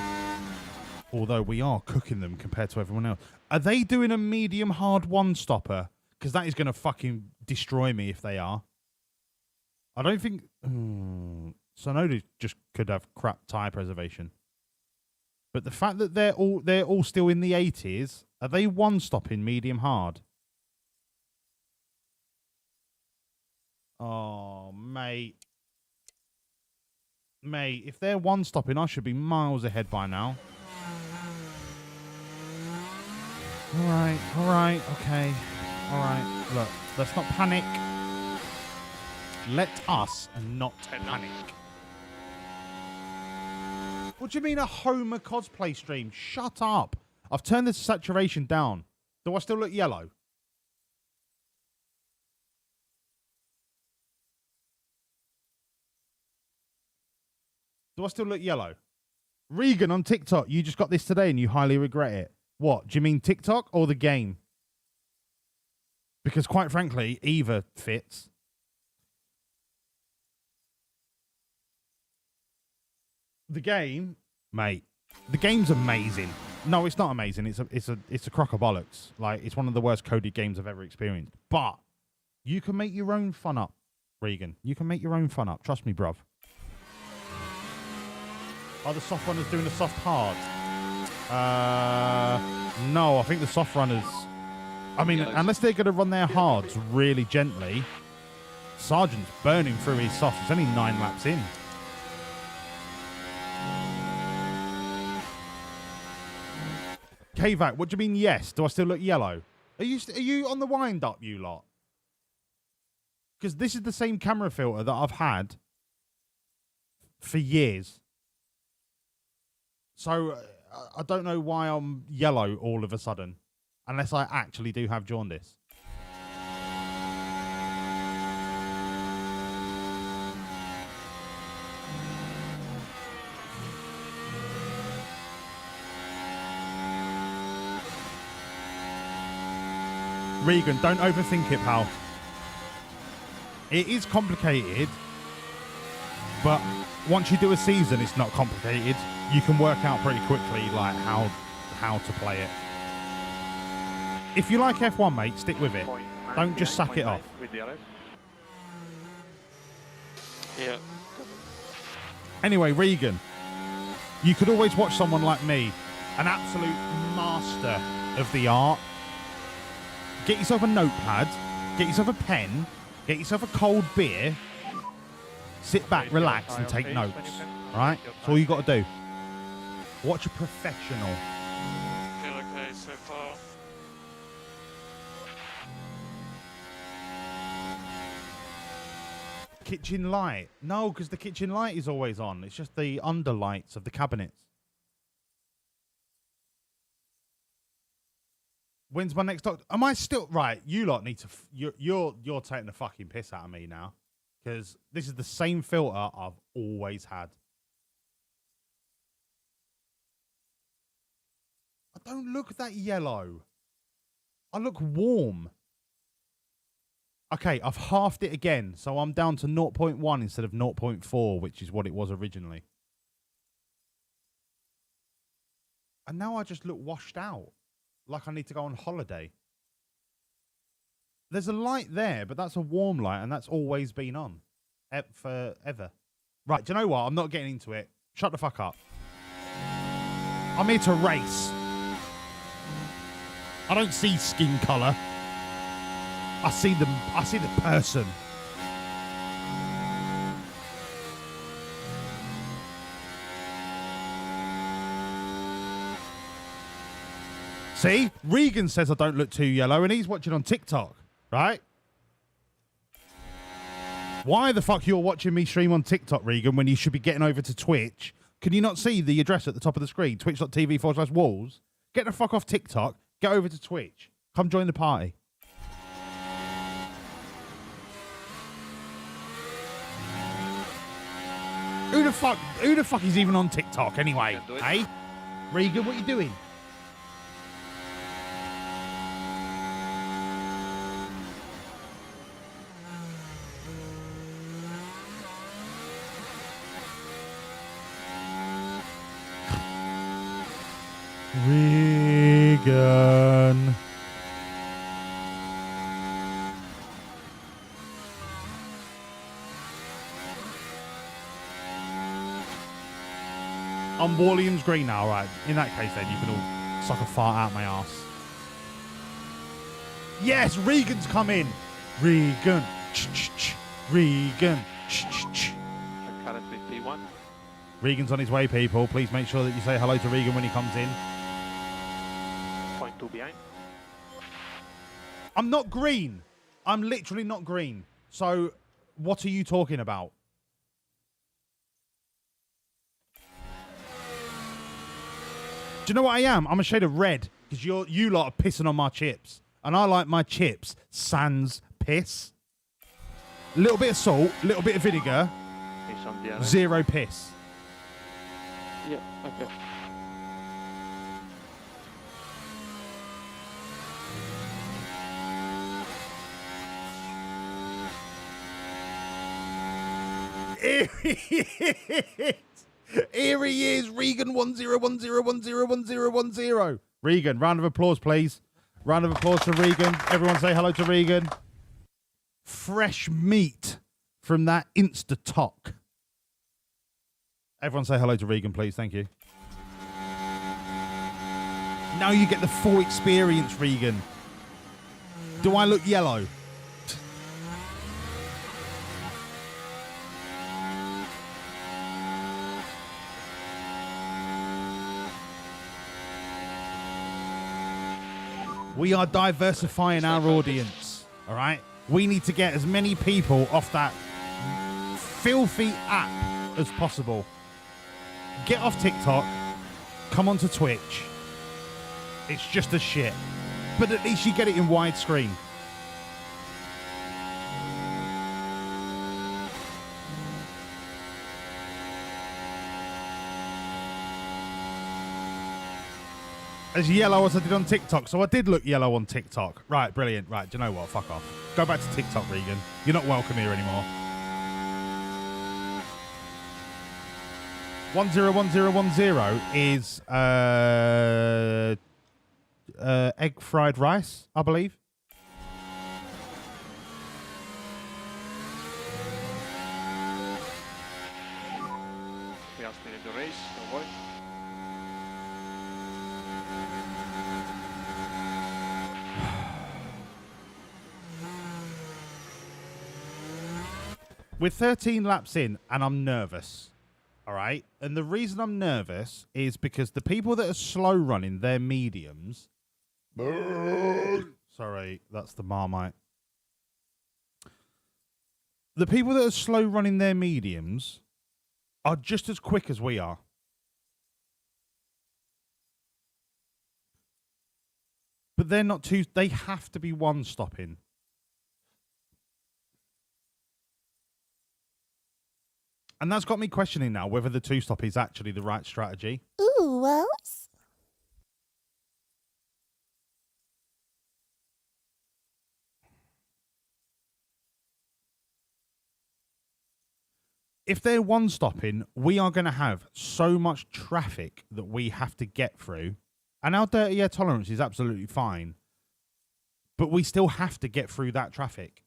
Although we are cooking them compared to everyone else. Are they doing a medium hard one-stopper? Because that is going to fucking destroy me if they are. I don't think... Sonoda just could have crap tyre preservation. But the fact that they're all still in the 80s... Are they one-stopping medium hard? Oh, mate. Mate, if they're one-stopping, I should be miles ahead by now. All right, okay. All right, look, let's not panic. Let us not panic. What do you mean a Homer cosplay stream? Shut up. I've turned the saturation down. Do I still look yellow? Do I still look yellow? Regan on TikTok, you just got this today and you highly regret it. What? Do you mean TikTok or the game? Because quite frankly, either fits. The game, mate. The game's amazing. No, it's not amazing. It's a crock of bollocks. Like, it's one of the worst coded games I've ever experienced. But you can make your own fun up, Regan. You can make your own fun up. Trust me, bruv. Are the soft runners doing the soft hard? No, I think the soft runners... I mean, unless they're going to run their hards really gently. Sergeant's burning through his softs. It's only 9 laps in. KVAC, what do you mean yes? Do I still look yellow? Are you on the wind up, you lot? Because this is the same camera filter that I've had for years. So I don't know why I'm yellow all of a sudden. Unless I actually do have jaundice. Regan, don't overthink it, pal. It is complicated, but once you do a season, it's not complicated. You can work out pretty quickly like how to play it. If you like F1, mate, stick with it. Don't just suck it off. Yeah. Anyway, Regan, you could always watch someone like me, an absolute master of the art. Get yourself a notepad, get yourself a pen, get yourself a cold beer, sit back, relax, and take notes. All right? That's all you got to do. Watch a professional. Feel okay so far. Kitchen light. No, because the kitchen light is always on. It's just the underlights of the cabinets. When's my next doctor? Am I still right? You lot need to. You're taking the fucking piss out of me now, because this is the same filter I've always had. don't look that yellow. I look warm. Okay, I've halved it again, so I'm down to 0.1 instead of 0.4, which is what it was originally. And now I just look washed out, like I need to go on holiday. There's a light there, but that's a warm light, and that's always been on. Forever. Right, do you know what? I'm not getting into it. Shut the fuck up. I'm here to race. I don't see skin colour. I see the person. See? Regan says I don't look too yellow, and he's watching on TikTok, right? Why the fuck you're watching me stream on TikTok, Regan, when you should be getting over to Twitch? Can you not see the address at the top of the screen? Twitch.tv/Wawlliamz. Get the fuck off TikTok. Get over to Twitch. Come join the party. Who the fuck is even on TikTok anyway? Hey? Regan, what you doing? Regan. I'm Wawlliamz green now, right? In that case, then you can all suck a fart out my ass. Yes, Regan's come in. Regan. Regan. Currently P1. Regan's on his way, people. Please make sure that you say hello to Regan when he comes in. 0.2 behind. I'm not green. I'm literally not green. So, what are you talking about? Do you know what I am? I'm a shade of red because you lot are pissing on my chips. And I like my chips sans piss. A little bit of salt, a little bit of vinegar, zero piss. Yeah, okay. Here he is, Regan 101010101010. Regan, round of applause, please. Round of applause for Regan. Everyone say hello to Regan. Fresh meat from that Insta-Tok. Everyone say hello to Regan, please. Thank you. Now you get the full experience, Regan. Do I look yellow? We are diversifying our audience, all right? We need to get as many people off that filthy app as possible. Get off TikTok, come onto Twitch. It's just a shit. But at least you get it in widescreen. As yellow as I did on TikTok. So I did look yellow on TikTok. Right, brilliant. Right, do you know what? Fuck off. Go back to TikTok, Regan. You're not welcome here anymore. 101010 is egg fried rice, I believe. We are still in the race, don't worry. We're 13 laps in and I'm nervous. All right. And the reason I'm nervous is because the people that are slow running their mediums. Sorry, that's the Marmite. The people that are slow running their mediums are just as quick as we are. But they're not too. They have to be one stopping. And that's got me questioning now whether the two-stop is actually the right strategy. Ooh, Wawlliamz. if they're one-stopping, we are going to have so much traffic that we have to get through. And our dirty air tolerance is absolutely fine. But we still have to get through that traffic.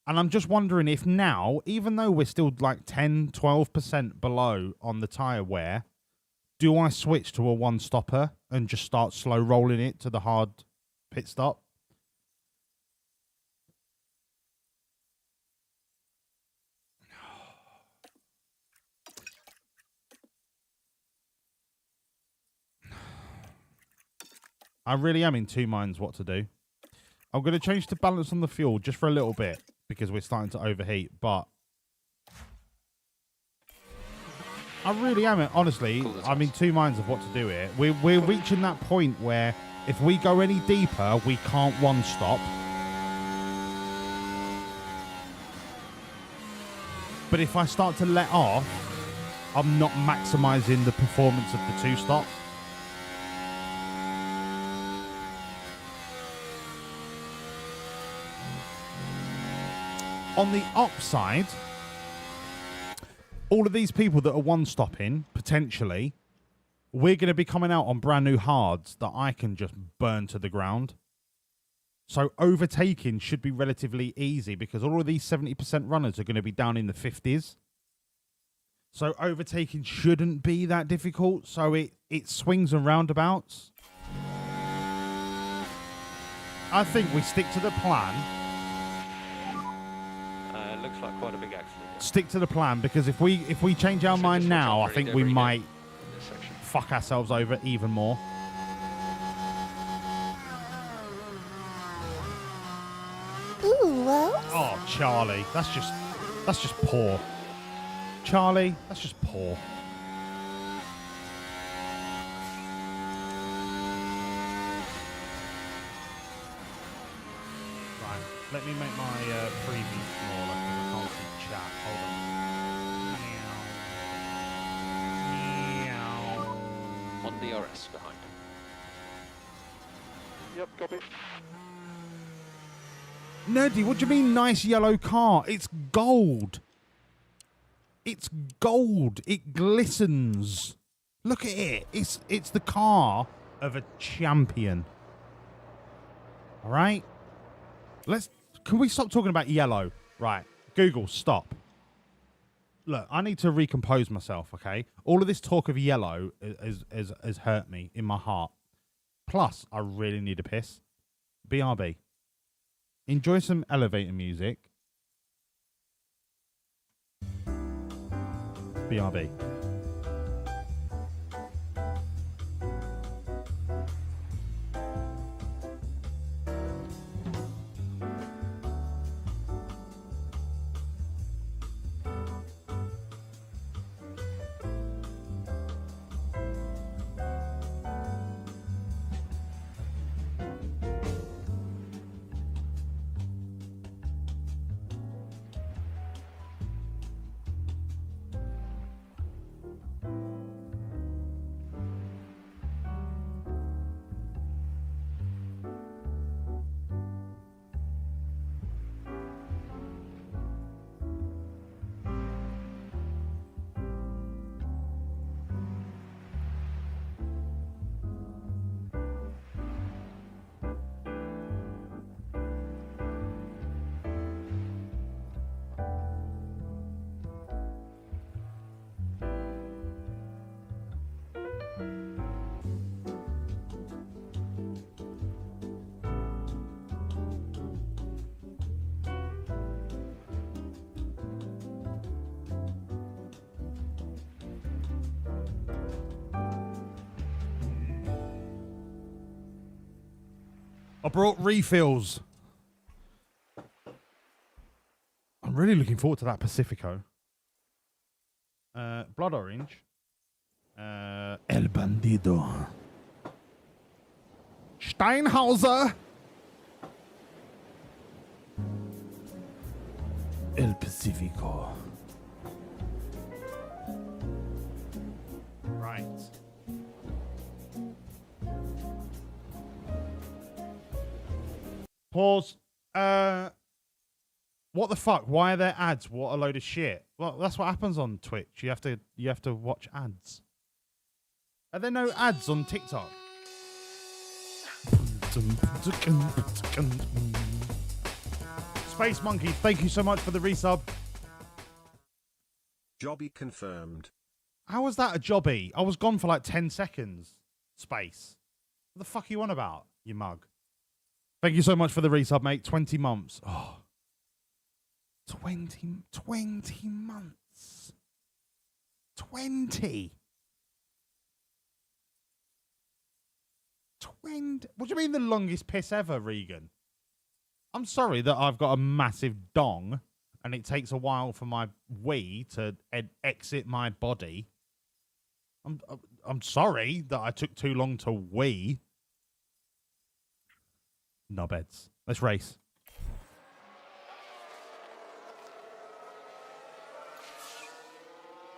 And I'm just wondering if now, even though we're still like 10, 12% below on the tyre wear, do I switch to a one-stopper and just start slow rolling it to the hard pit stop? I really am in two minds what to do. I'm going to change the balance on the fuel just for a little bit because we're starting to overheat, but I really am. Honestly, I'm in two minds of what to do here. We're reaching that point where if we go any deeper, we can't one stop. But if I start to let off, I'm not maximizing the performance of the two stops. On the upside, all of these people that are one-stopping, potentially, we're going to be coming out on brand new hards that I can just burn to the ground. So overtaking should be relatively easy because all of these 70% runners are going to be down in the 50s. So overtaking shouldn't be that difficult. So it swings and roundabouts. I think we stick to the plan. Looks like quite a big accident. Stick to the plan because if we change our mind now, I think we might fuck ourselves over even more. Ooh, well. Oh, Charlie, that's just poor. Charlie, that's just poor. Right, let me make my preview smaller because I can't see chat. Hold on. On DRS behind. Yep, copy. Nerdy, what do you mean nice yellow car? It's gold. It's gold. It glistens. Look at it. It's the car of a champion. All right? Can we stop talking about yellow? Right. Google, stop. Look, I need to recompose myself, okay? All of this talk of yellow has hurt me in my heart. Plus, I really need a piss. BRB. Enjoy some elevator music. BRB. I brought refills. I'm really looking forward to that Pacifico. Blood orange. El Bandido. Steinhauser. El Pacifico. Right. Pause. What the fuck? Why are there ads? What a load of shit. Well, that's what happens on Twitch. You have to watch ads. Are there no ads on TikTok? Space Monkey, thank you so much for the resub. Jobby confirmed. How was that a jobby? I was gone for like 10 seconds. Space. What the fuck are you on about, you mug? Thank you so much for the resub, mate. 20 months. Oh. 20 months. 20. 20. What do you mean the longest piss ever, Regan? I'm sorry that I've got a massive dong and it takes a while for my wee to exit my body. I'm sorry that I took too long to wee. Knobheads. Let's race.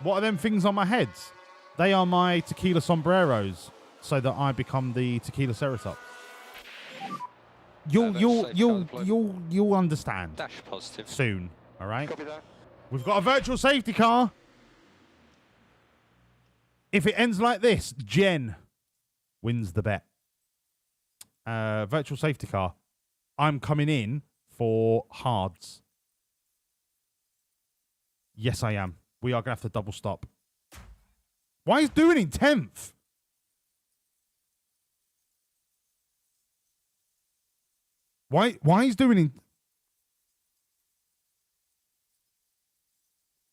What are them things on my head? They are my tequila sombreros, so that I become the tequila ceratops. You'll understand. Dash positive. Soon. All right. We've got a virtual safety car. If it ends like this, Jen wins the bet. Virtual safety car. I'm coming in for hards. Yes, I am. We are going to have to double stop. Why is doing in 10th? Why is doing in...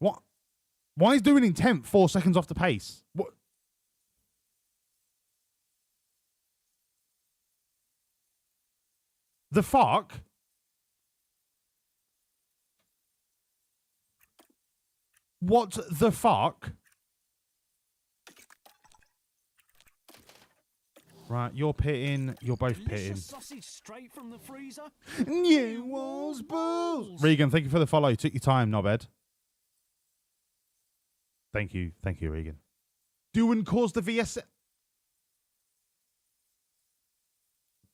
What? Why is doing in 10th 4 seconds off the pace? What? The fuck? What the fuck? Right, you're pitting. You're both pitting. Sausage straight from the freezer. New walls, balls. Regan, thank you for the follow. You took your time, knobhead. Thank you, Regan. Doan caused the VSC.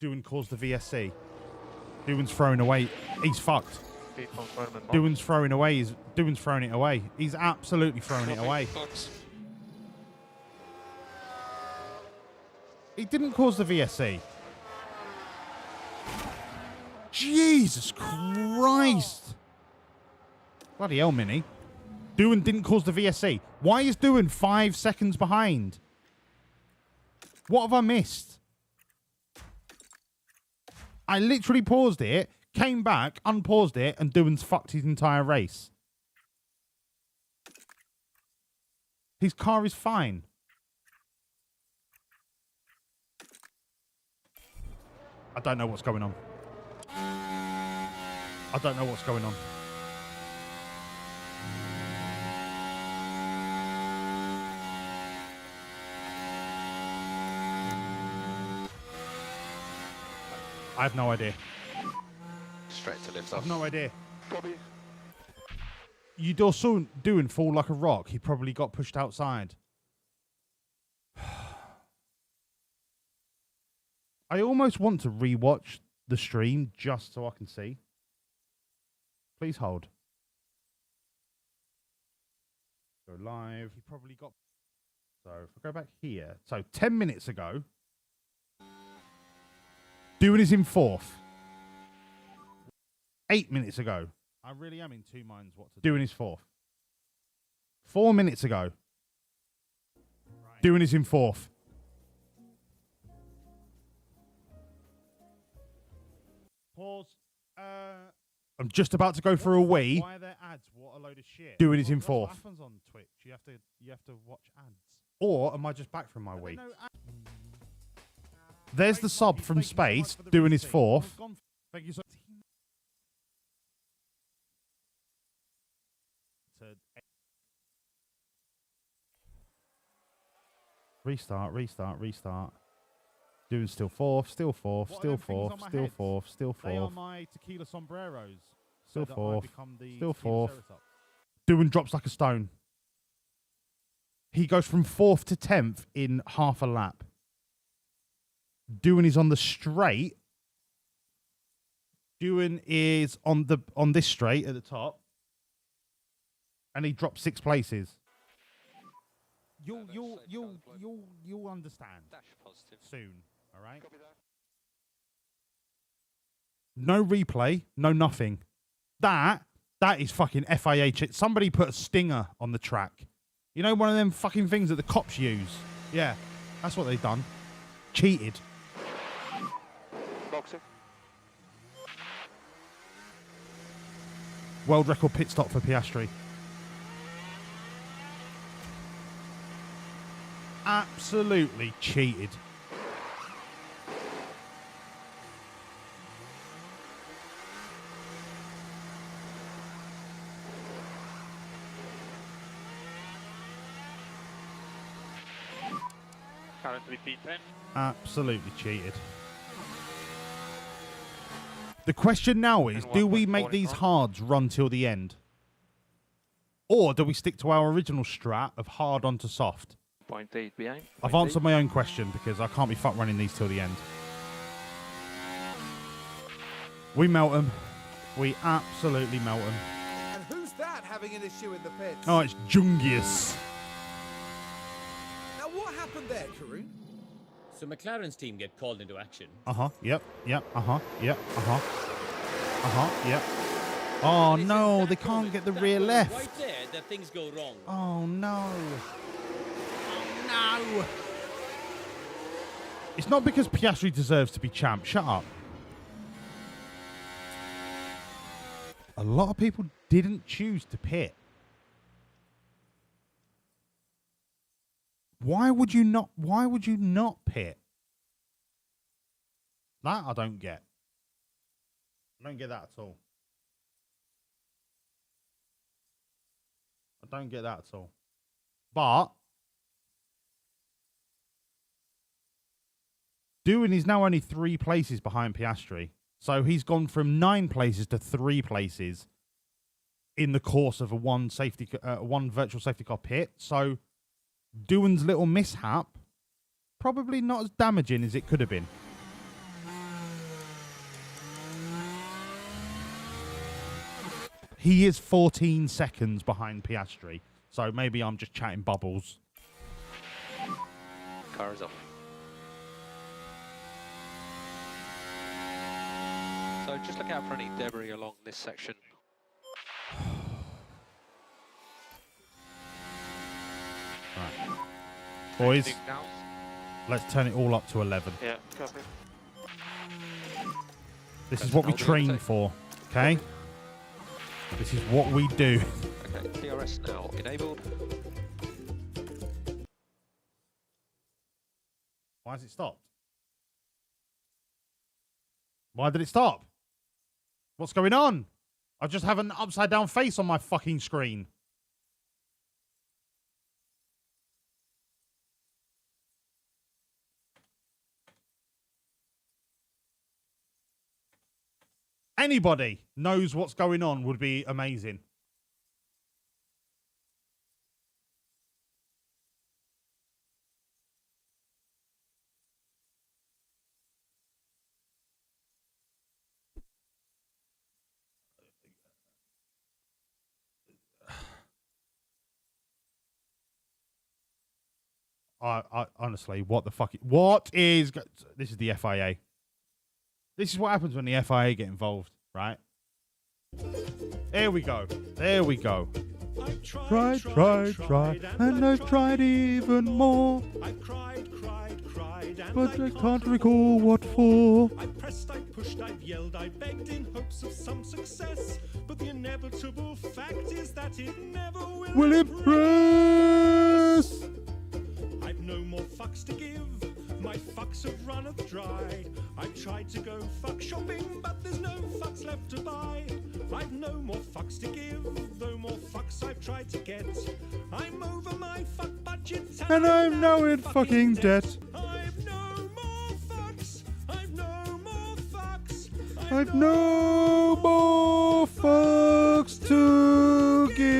Doan caused the VSC. Doan's throwing away. He's fucked. Doan's throwing away. Doan's throwing it away. He's absolutely throwing it away. He didn't cause the VSC. Jesus Christ. Bloody hell, Minnie. Doan didn't cause the VSC. Why is Doan 5 seconds behind? What have I missed? I literally paused it, came back, unpaused it, and Doan's fucked his entire race. His car is fine. I don't know what's going on. I don't know what's going on. I have no idea. Straight to lift I off. have no idea. You doing fall like a rock. He probably got pushed outside. I almost want to rewatch the stream just so I can see. Please hold. Go live. He probably got... So if I go back here. So 10 minutes ago. Doan is in 4th. 8 minutes ago. I really am in two minds what to do. Doan is 4th. 4 minutes ago. Right. Doan is in 4th. Pause. I'm just about to go for a wee. Why are there ads? What a load of shit. Doan is in 4th. What happens on Twitch? You have to watch ads. Or am I just back from my wee? There's the sub from Space. Doan is 4th. Thank you so much. Restart. Doan still 4th, still 4th, still 4th, still 4th, still 4th. They are my tequila sombreros. Still 4th, still 4th. Doan drops like a stone. He goes from 4th to 10th in half a lap. Doan is on the straight. Dewan is on this straight at the top, and he dropped 6 places. You'll understand soon. All right. No replay, no nothing. That is fucking FIA. Somebody put a stinger on the track. You know, one of them fucking things that the cops use. Yeah, that's what they've done. Cheated. Boxing. World record pit stop for Piastri. Absolutely cheated. Currently P10. Absolutely cheated. The question now is, do we make these hards run till the end? Or do we stick to our original strat of hard onto soft? 0.8 behind. I've answered my own question because I can't be fucked running these till the end. We melt them. We absolutely melt them. And who's that having an issue in the pits? Oh, it's Jungius. Now, what happened there, Karun? So McLaren's team get called into action. Yep. Yep. Yep. Yep. Oh no, they can't get the rear left. Right there, that things go wrong. Oh no. Oh no. It's not because Piastri deserves to be champ. Shut up. A lot of people didn't choose to pit. Why would you not pit? That I don't get. I don't get that at all. I don't get that at all. But Dewan is now only 3 places behind Piastri. So he's gone from 9 places to 3 places in the course of a one virtual safety car pit. So Dewan's little mishap probably not as damaging as it could have been. He is 14 seconds behind Piastri, so maybe I'm just chatting bubbles. Car is off. So just look out for any debris along this section. Right. Boys, let's turn it all up to 11. Yeah, copy. This is what we train for, okay? This is what we do. Okay, TRS now enabled. Why has it stopped? Why did it stop? What's going on? I just have an upside down face on my fucking screen. Anybody knows what's going on would be amazing. I honestly, what the fuck? This is the FIA. This is what happens when the FIA get involved, right? There we go. There we go. Tried, and I've tried even more. I've cried, But I can't recall what for. I pressed, I pushed, I've yelled, I begged in hopes of some success. But the inevitable fact is that it never will impress. I've no more fucks to give. My fucks have runneth dry. I've tried to go fuck shopping, but there's no fucks left to buy. I've no more fucks to give, though more fucks I've tried to get. I'm over my fuck budget, And I'm now in fucking debt. I've no more fucks. I've no more fucks. I've no more fucks to give.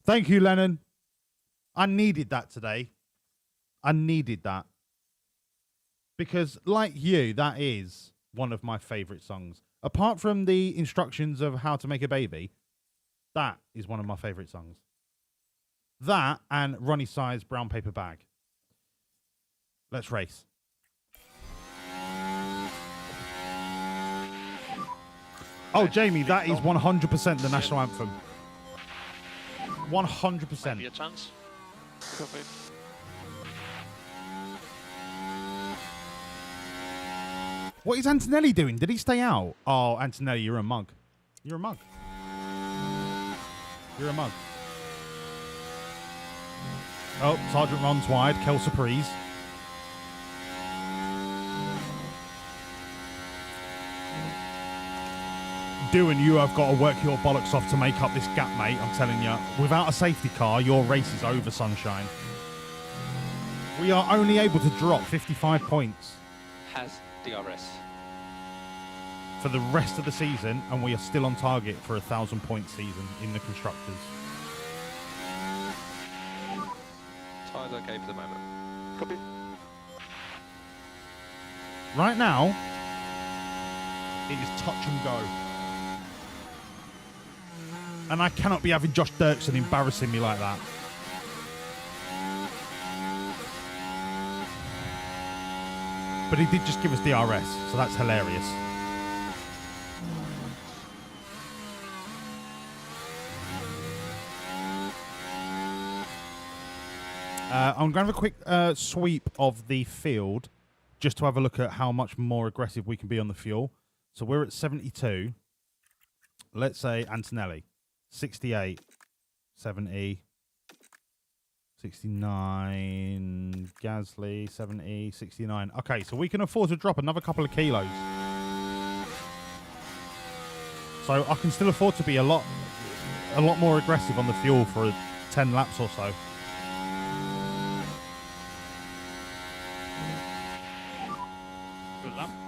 Thank you, Lennon. I needed that today. I needed that. because, like you, that is one of my favourite songs. Apart from the instructions of how to make a baby, that is one of my favourite songs. That and Ronnie Size Brown Paper Bag. Let's race. Oh, Jamie, that is 100% the national anthem. 100%. Maybe a chance. Copy. What is Antonelli doing? Did he stay out? Oh, Antonelli, you're a mug. You're a mug. You're a mug. Oh, Sergeant runs wide. Kel Surprise. Doing, you have got to work your bollocks off to make up this gap, mate. I'm telling you. Without a safety car, your race is over, sunshine. We are only able to drop 55 points. Has DRS. For the rest of the season, and we are still on target for a 1,000-point season in the constructors. Tyres okay for the moment. Copy. Right now, it is touch and go. And I cannot be having Josh Dirksen embarrassing me like that. But he did just give us DRS, so that's hilarious. I'm going to have a quick sweep of the field just to have a look at how much more aggressive we can be on the fuel. So we're at 72. Let's say Antonelli. 68, 70, 69, Gasly, 70, 69. Okay, so we can afford to drop another couple of kilos. So I can still afford to be a lot more aggressive on the fuel for 10 laps or so.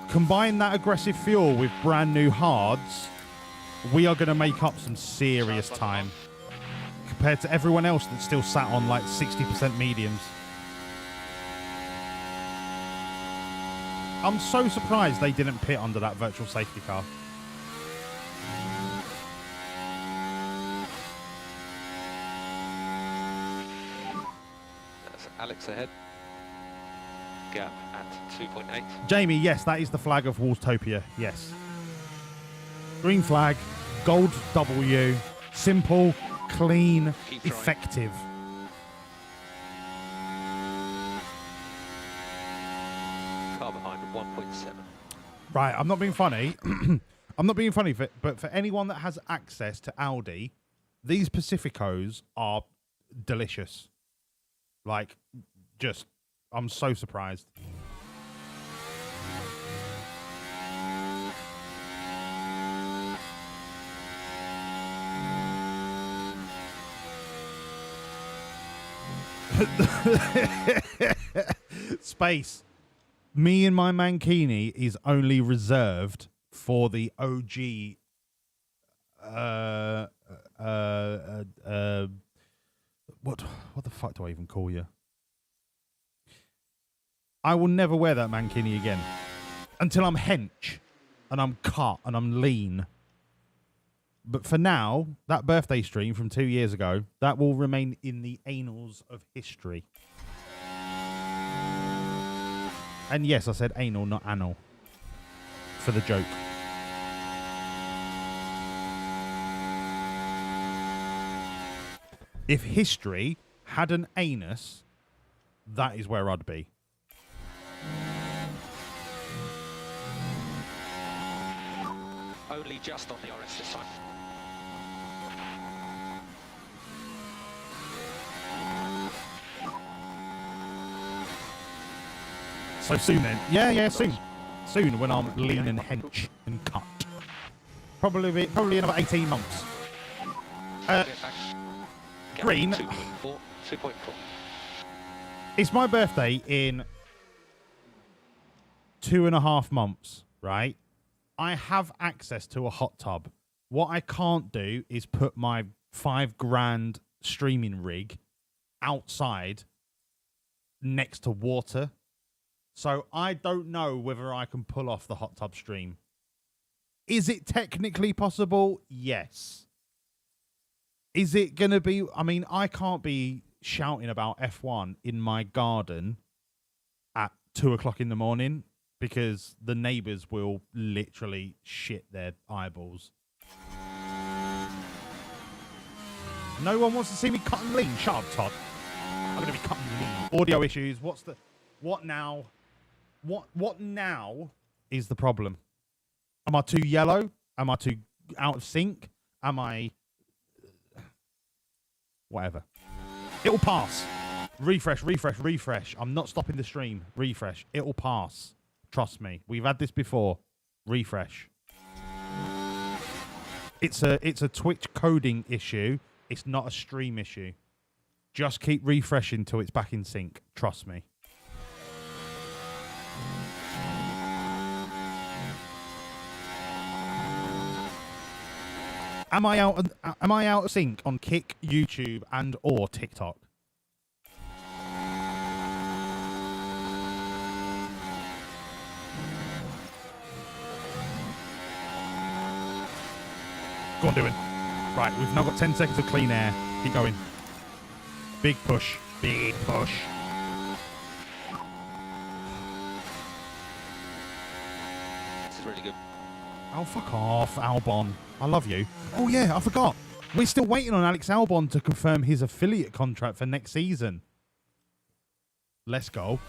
Combine that aggressive fuel with brand new hards, we are going to make up some serious time compared to everyone else that's still sat on like 60% mediums. I'm so surprised they didn't pit under that virtual safety car. That's Alex ahead. Gap at 2.8. Jamie, yes, that is the flag of Wallstopia. Yes. Green flag, gold W, simple, clean, effective. Car behind at 1.7. Right, I'm not being funny. I'm not being funny, but for anyone that has access to Audi, these Pacificos are delicious. Like, just, I'm so surprised. Space. Me and my Mankini is only reserved for the OG what the fuck do I even call you? I will never wear that Mankini again until I'm hench and I'm cut and I'm lean. But for now, that birthday stream from 2 years ago, that will remain in the annals of history. And yes, I said anal, not anal, for the joke. If history had an anus, that is where I'd be. Only just on the RS this time. So soon then? Yeah, soon. Soon when I'm lean and hench and cut. Probably in about 18 months. Green. 2.4. It's my birthday in 2.5 months, right? I have access to a hot tub. What I can't do is put my $5,000 streaming rig outside next to water. So I don't know whether I can pull off the hot tub stream. Is it technically possible? Yes. Is it going to be... I mean, I can't be shouting about F1 in my garden at 2 o'clock in the morning because the neighbours will literally shit their eyeballs. No one wants to see me cutting lean. Shut up, Todd. I'm going to be cutting lean. Audio issues. What's the... What now? What now is the problem? Am I too yellow? Am I too out of sync? Am I... Whatever. It'll pass. Refresh, refresh, refresh. I'm not stopping the stream. Refresh. It'll pass. Trust me. We've had this before. Refresh. It's a Twitch coding issue. It's not a stream issue. Just keep refreshing till it's back in sync. Trust me. Am I out of sync on Kick, YouTube, and or TikTok? Go on, do it. Right, we've now got 10 seconds of clean air. Keep going. Big push. Big push. This is really good. Oh, fuck off, Albon. I love you. Oh, yeah, I forgot. We're still waiting on Alex Albon to confirm his affiliate contract for next season. Let's go.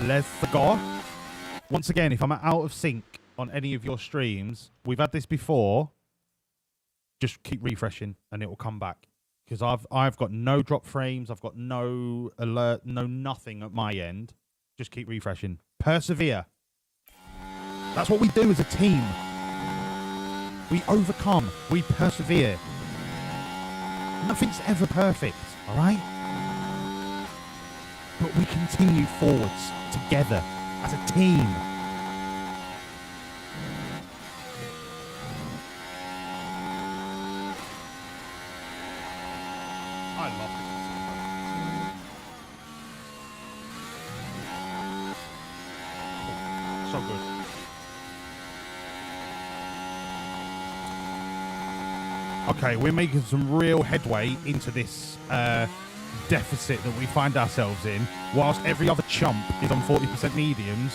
Let's go. Once again, if I'm out of sync on any of your streams, we've had this before. Just keep refreshing and it will come back. Because I've got no drop frames, I've got no alert, no nothing at my end. Just keep refreshing. Persevere. That's what we do as a team. We overcome. We persevere. Nothing's ever perfect, all right? But we continue forwards together as a team. I love it. So good. Okay, we're making some real headway into this deficit that we find ourselves in. Whilst every other chump is on 40% mediums,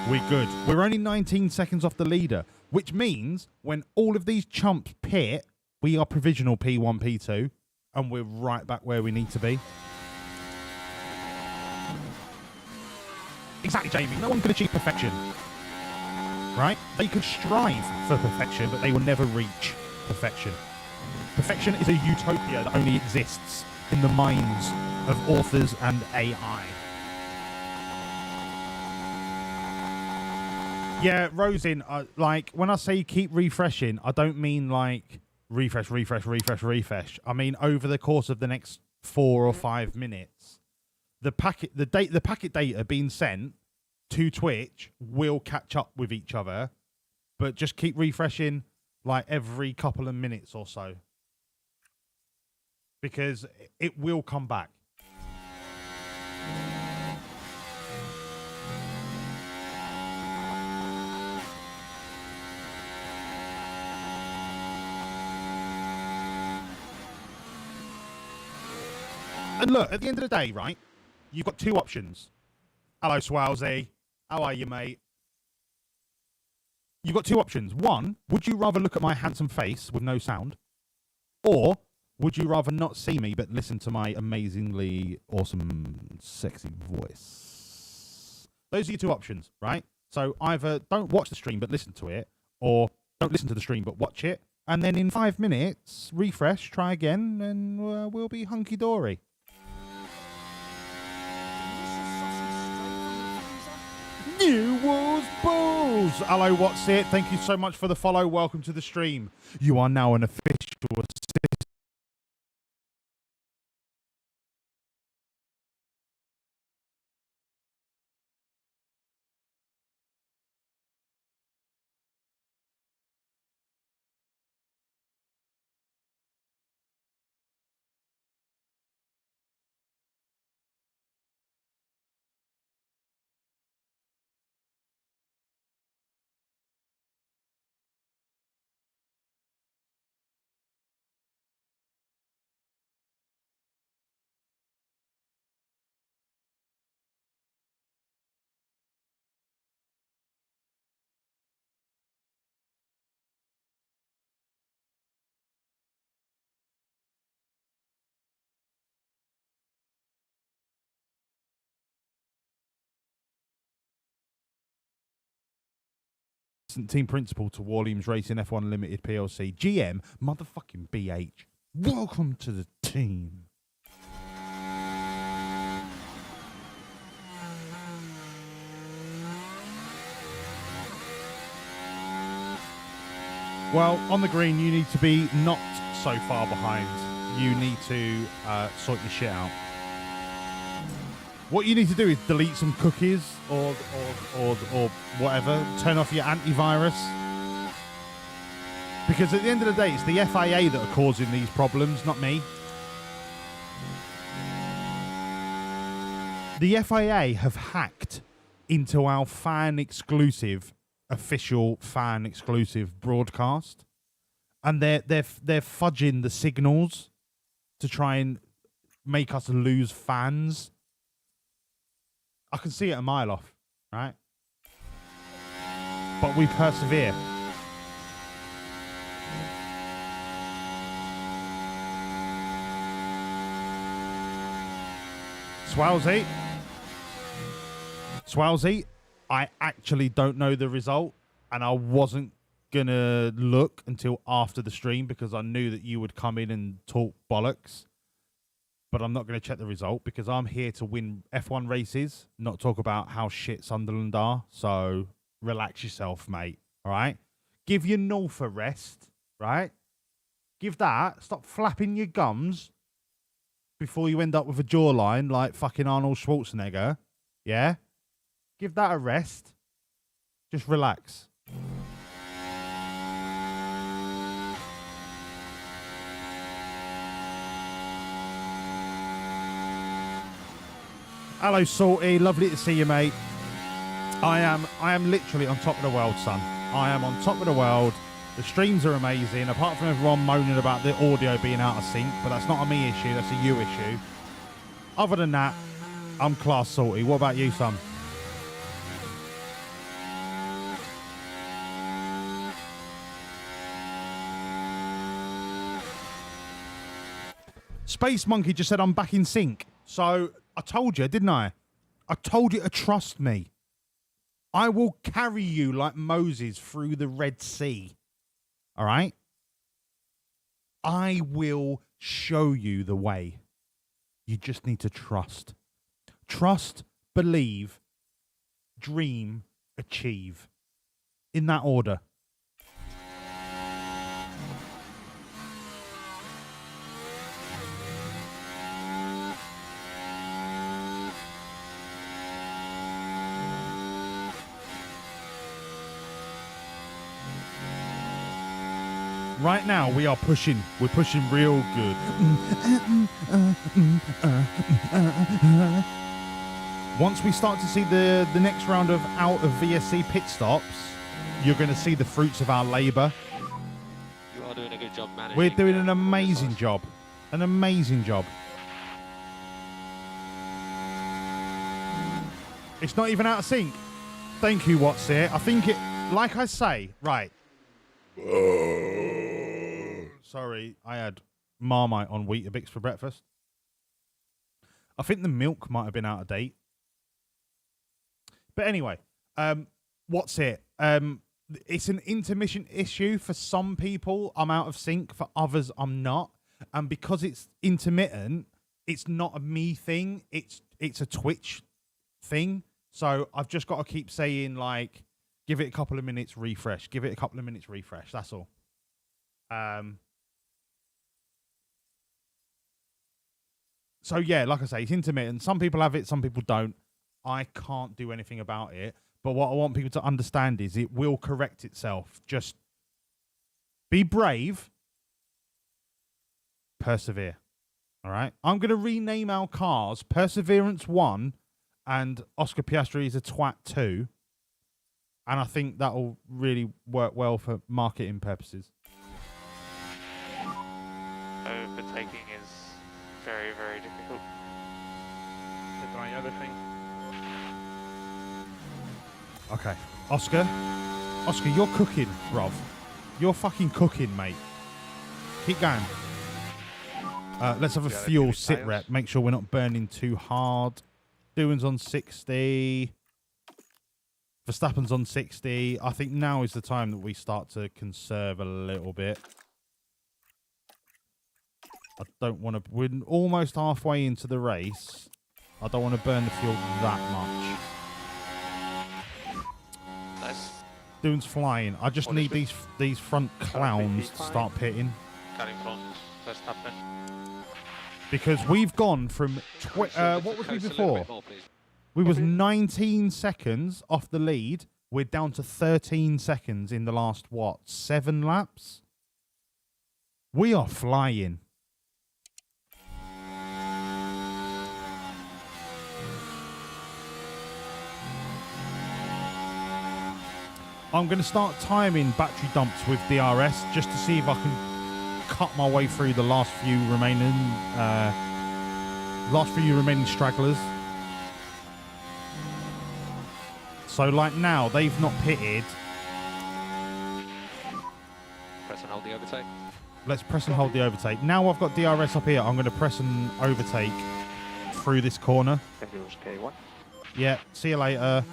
we're good. We're only 19 seconds off the leader, which means when all of these chumps pit, we are provisional P1, P2, and we're right back where we need to be. Exactly, Jamie. No one can achieve perfection. Right? They could strive for perfection, but they will never reach perfection. Perfection is a utopia that only exists in the minds of authors and AI. Yeah, Rosin, like, when I say keep refreshing, I don't mean like refresh, refresh, refresh, refresh. I mean over the course of the next 4 or 5 minutes, the packet data being sent to Twitch will catch up with each other, but just keep refreshing like every couple of minutes or so, because it will come back. And look, at the end of the day, right, you've got 2 options. Hello, Swalzy. How are you, mate? You've got 2 options. One, would you rather look at my handsome face with no sound? Or would you rather not see me but listen to my amazingly awesome, sexy voice? Those are your 2 options, right? So either don't watch the stream but listen to it, or don't listen to the stream but watch it. And then in 5 minutes, refresh, try again, and we'll be hunky-dory. New Wars Bulls! Hello, what's it? Thank you so much for the follow. Welcome to the stream. You are now an official team principal to Wawlliamz Racing F1 Limited PLC. GM, motherfucking BH. Welcome to the team. Well, on the green, you need to be not so far behind. You need to sort your shit out. What you need to do is delete some cookies or whatever. Turn off your antivirus. Because at the end of the day, it's the FIA that are causing these problems, not me. The FIA have hacked into our official fan exclusive broadcast, and they're fudging the signals to try and make us lose fans. I can see it a mile off, right? But we persevere. Swalzy, I actually don't know the result, and I wasn't gonna look until after the stream because I knew that you would come in and talk bollocks. But I'm not going to check the result because I'm here to win F1 races, not talk about how shit Sunderland are. So relax yourself, mate. All right? Give your North a rest, right? Give that. Stop flapping your gums before you end up with a jawline like fucking Arnold Schwarzenegger. Yeah? Give that a rest. Just relax. Hello, Salty. Lovely to see you, mate. I am literally on top of the world, son. I am on top of the world. The streams are amazing, apart from everyone moaning about the audio being out of sync, but that's not a me issue, that's a you issue. Other than that, I'm class, Salty. What about you, son? Space Monkey just said I'm back in sync. So I told you, didn't I? I told you to trust me. I will carry you like Moses through the Red Sea. All right? I will show you the way. You just need to trust. Trust, believe, dream, achieve. In that order. Right now, we are pushing. We're pushing real good. Once we start to see the next round of out of VSC pit stops, you're going to see the fruits of our labour. You are doing a good job managing. We're doing an amazing job. An amazing job. It's not even out of sync. Thank you, What's It. I think it, like I say, right. Sorry, I had Marmite on Weetabix for breakfast. I think the milk might have been out of date. But anyway, What's It? It's an intermission issue. For some people, I'm out of sync. For others, I'm not. And because it's intermittent, it's not a me thing. It's a Twitch thing. So I've just got to keep saying, like, give it a couple of minutes, refresh. Give it a couple of minutes, refresh. That's all. So, yeah, like I say, it's intermittent. Some people have it, some people don't. I can't do anything about it. But what I want people to understand is it will correct itself. Just be brave. Persevere. All right? I'm going to rename our cars Perseverance 1 and Oscar Piastri is a twat 2. And I think that will really work well for marketing purposes. Overtaking is very, very difficult. That's my other thing. Okay. Oscar, you're cooking, bruv. You're fucking cooking, mate. Keep going. Let's have a fuel sit rep. Make sure we're not burning too hard. Doing's on 60. Verstappen's on 60. I think now is the time that we start to conserve a little bit. I don't want to... We're almost halfway into the race. I don't want to burn the fuel that much. Nice. Doon's flying. I just need these front clowns to start pitting. Car in front, Verstappen. Because we've gone from... what was we before? We was 19 seconds off the lead. We're down to 13 seconds in the last, what, 7 laps? We are flying. I'm going to start timing battery dumps with DRS just to see if I can cut my way through the last few remaining stragglers. So like now, they've not pitted. Press and hold the overtake. Let's press and hold the overtake. Now I've got DRS up here, I'm going to press and overtake through this corner. Yeah, see you later.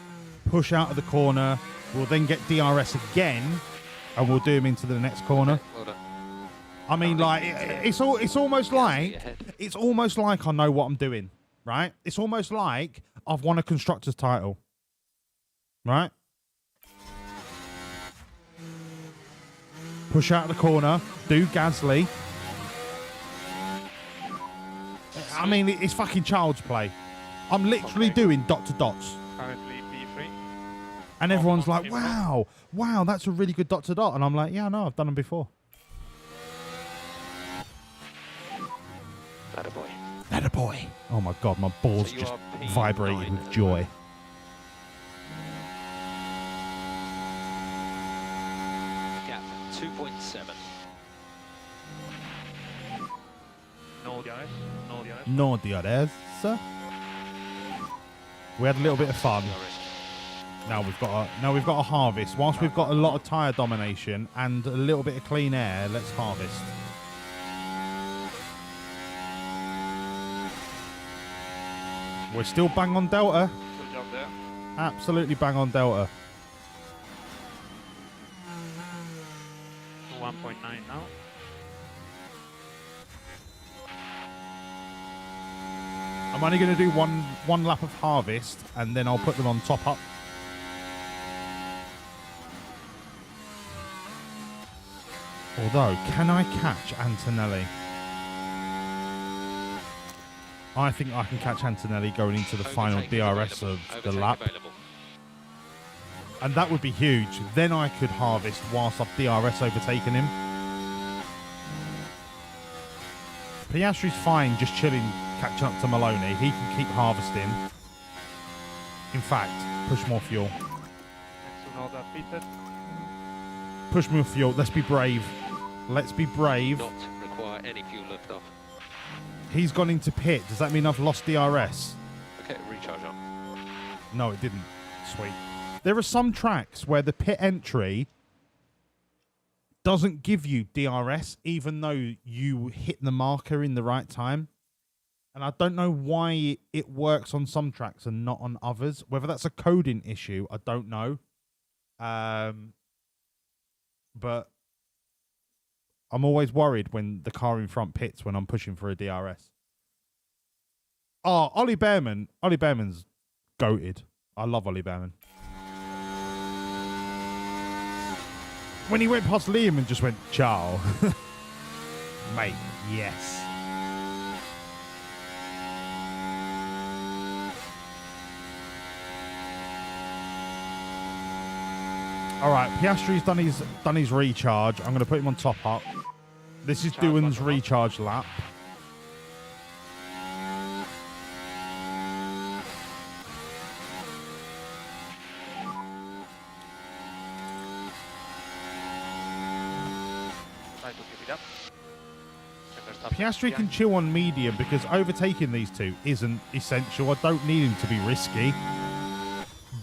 Push out of the corner. We'll then get DRS again, and we'll do him into the next corner. Well done. I mean, like it's almost like I know what I'm doing, right? It's almost like I've won a constructor's title, right? Push out of the corner, do Gasly. I mean, it's fucking child's play. I'm literally doing dot to dots. Currently P3. And everyone's like, wow, that's a really good dot to dot. And I'm like, yeah, no, I've done them before. Attaboy. Oh my God, my balls just vibrated with joy. Gap 2.7. No DRS. We had a little bit of fun. Now we've got a harvest. Whilst we've got a lot of tyre domination and a little bit of clean air, let's harvest. We're still bang on Delta. Good job there. Absolutely bang on Delta. 1.9 now. I'm only going to do one lap of harvest and then I'll put them on top up. Although, can I catch Antonelli? I think I can catch Antonelli going into the final DRS of the lap. And that would be huge. Then I could harvest whilst I've DRS overtaken him. Piastri's fine, just chilling, catching up to Maloney. He can keep harvesting. In fact, push more fuel. Push more fuel. Let's be brave. Let's be brave. Not require any fuel lift off. He's gone into pit. Does that mean I've lost DRS? Okay, recharge on. No, it didn't. Sweet. There are some tracks where the pit entry doesn't give you DRS even though you hit the marker in the right time. And I don't know why it works on some tracks and not on others. Whether that's a coding issue, I don't know. But I'm always worried when the car in front pits when I'm pushing for a DRS. Oh, Ollie Behrman. Ollie Behrman's goated. I love Ollie Behrman. When he went past Liam and just went, ciao. Mate, yes. All right, Piastri's done his recharge. I'm going to put him on top up. This is Doohan's recharge lap. Piastri can chill on medium because overtaking these two isn't essential. I don't need him to be risky.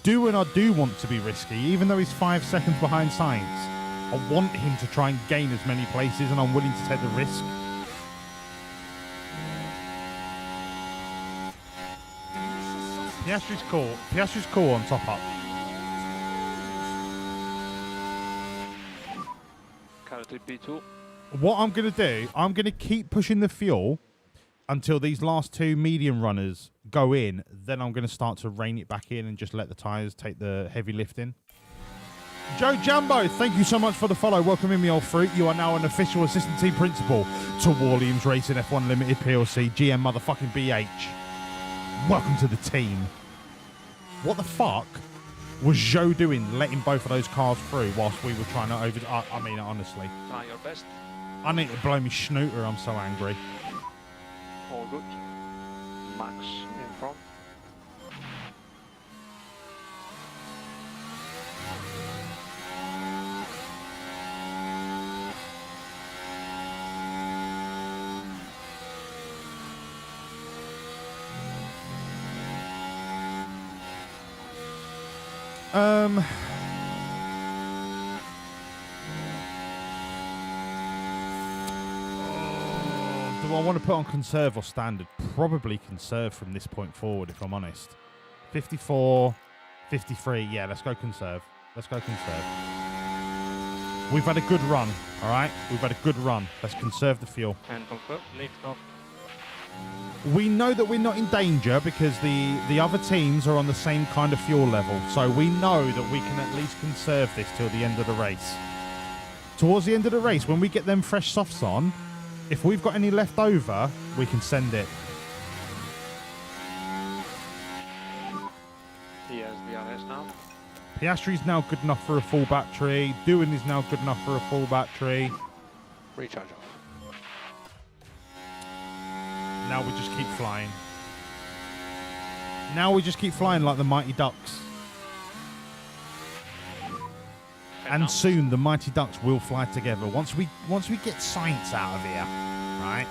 Doohan I do want to be risky, even though he's 5 seconds behind Sainz. I want him to try and gain as many places, and I'm willing to take the risk. Piastri's cool. Piastri's cool on top up. Currently P2. What I'm going to do, I'm going to keep pushing the fuel until these last two medium runners go in. Then I'm going to start to rein it back in and just let the tyres take the heavy lifting. Joe Jumbo, thank you so much for the follow. Welcome in, me old fruit. You are now an official assistant team principal to Wawlliamz Racing F1 Limited PLC, GM motherfucking BH. Welcome to the team. What the fuck was Joe doing, letting both of those cars through whilst we were trying to over... I mean, honestly. Try your best. I need to blow me snooter, I'm so angry. All good. Max in front. Do I want to put on conserve or standard? Probably conserve from this point forward, if I'm honest. 54, 53. Yeah, let's go conserve. Let's go conserve. We've had a good run, all right? We've had a good run. Let's conserve the fuel. And confirm. Lift off. We know that we're not in danger because the other teams are on the same kind of fuel level. So we know that we can at least conserve this till the end of the race. Towards the end of the race, when we get them fresh softs on, if we've got any left over, we can send it. He has DRS now. Piastri's now good enough for a full battery. Doohan is now good enough for a full battery. Recharge off. Now we just keep flying. Now we just keep flying like the Mighty Ducks. And soon the Mighty Ducks will fly together. Once we get science out of here, right?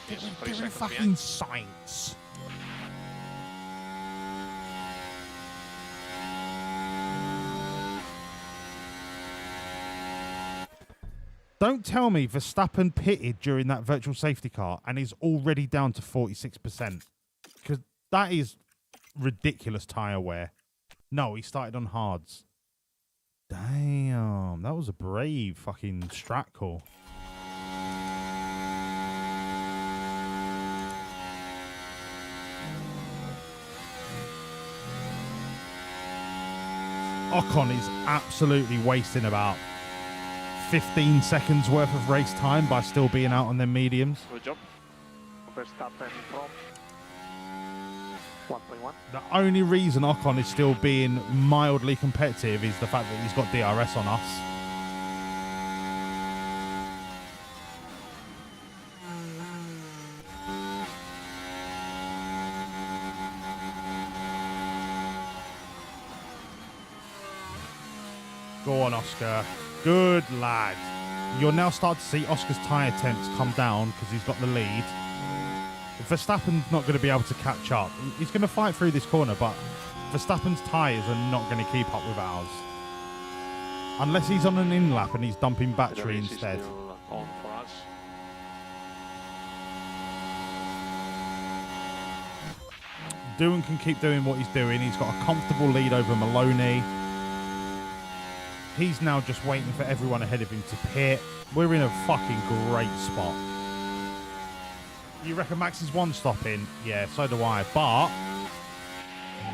Get rid fucking science. Don't tell me Verstappen pitted during that virtual safety car and is already down to 46%. Because that is ridiculous tyre wear. No, he started on hards. Damn, that was a brave fucking strat call. Ocon is absolutely wasting about 15 seconds worth of race time by still being out on their mediums. Good job. Verstappen from 1.1. The only reason Ocon is still being mildly competitive is the fact that he's got DRS on us. Go on, Oscar. Good lad. You'll now start to see Oscar's tyre temps come down because he's got the lead. Verstappen's not going to be able to catch up. He's going to fight through this corner, but Verstappen's tyres are not going to keep up with ours. Unless he's on an in-lap and he's dumping battery instead. On for us. Doohan can keep doing what he's doing. He's got a comfortable lead over Maloney. He's now just waiting for everyone ahead of him to pit. We're in a fucking great spot. You reckon Max is one-stopping? Yeah, so do I.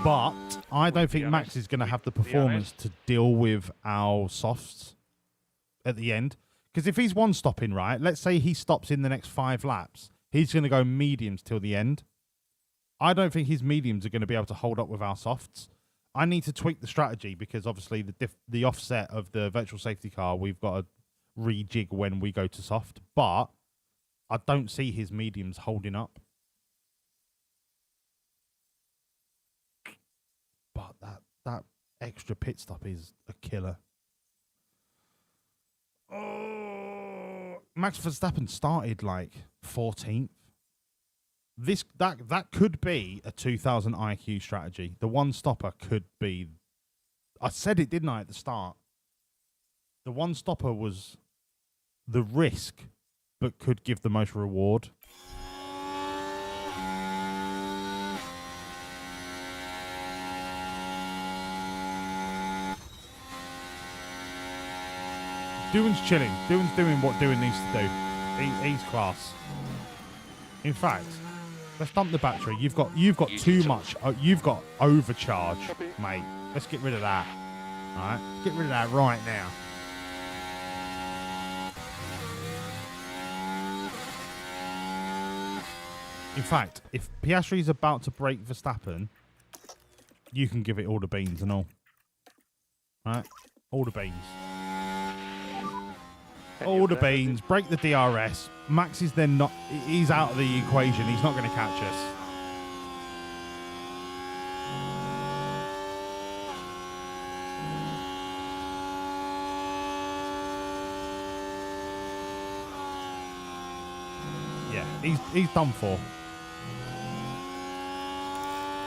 But I don't think Max is going to have the performance to deal with our softs at the end. Because if he's one-stopping, right, let's say he stops in the next 5 laps, he's going to go mediums till the end. I don't think his mediums are going to be able to hold up with our softs. I need to tweak the strategy because obviously the offset of the virtual safety car, we've got to rejig when we go to soft. But I don't see his mediums holding up. But that extra pit stop is a killer. Oh, Max Verstappen started like 14th. That could be a 2000 IQ strategy. The one stopper could be. I said it, didn't I, at the start? The one stopper was the risk, but could give the most reward. Doohan's chilling. Doohan's doing what Doohan needs to do. He's class. In fact, let's dump the battery. You've got too much. You've got overcharge, mate. Let's get rid of that. All right, get rid of that right now. In fact, if Piastri's about to break Verstappen, you can give it all the beans and all. Right? All the beans. All the beans. Break the DRS. Max is then not... He's out of the equation. He's not going to catch us. Yeah, he's done for.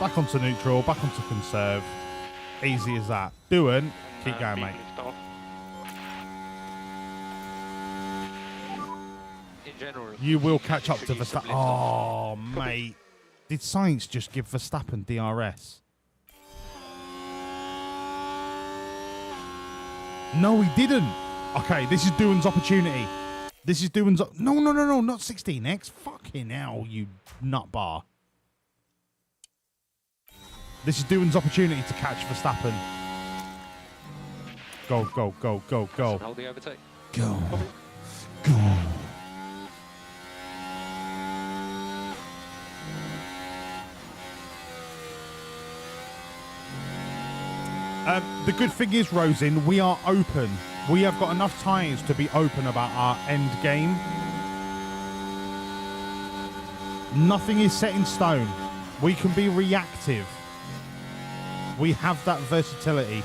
Back onto neutral, back onto conserve. Easy as that. Doohan, keep going, mate. In general, You will catch up to Verstappen. Oh, mate. Did Sainz just give Verstappen DRS? No, he didn't. Okay, this is Doohan's opportunity. This is Doohan's... No, not 16X. Fucking hell, you nut bar. This is Doohan's opportunity to catch Verstappen. Go, go, go, go, go. hold the overtake. Go. Go. The good thing is, Rosin, we are open. We have got enough tyres to be open about our end game. Nothing is set in stone. We can be reactive. We have that versatility.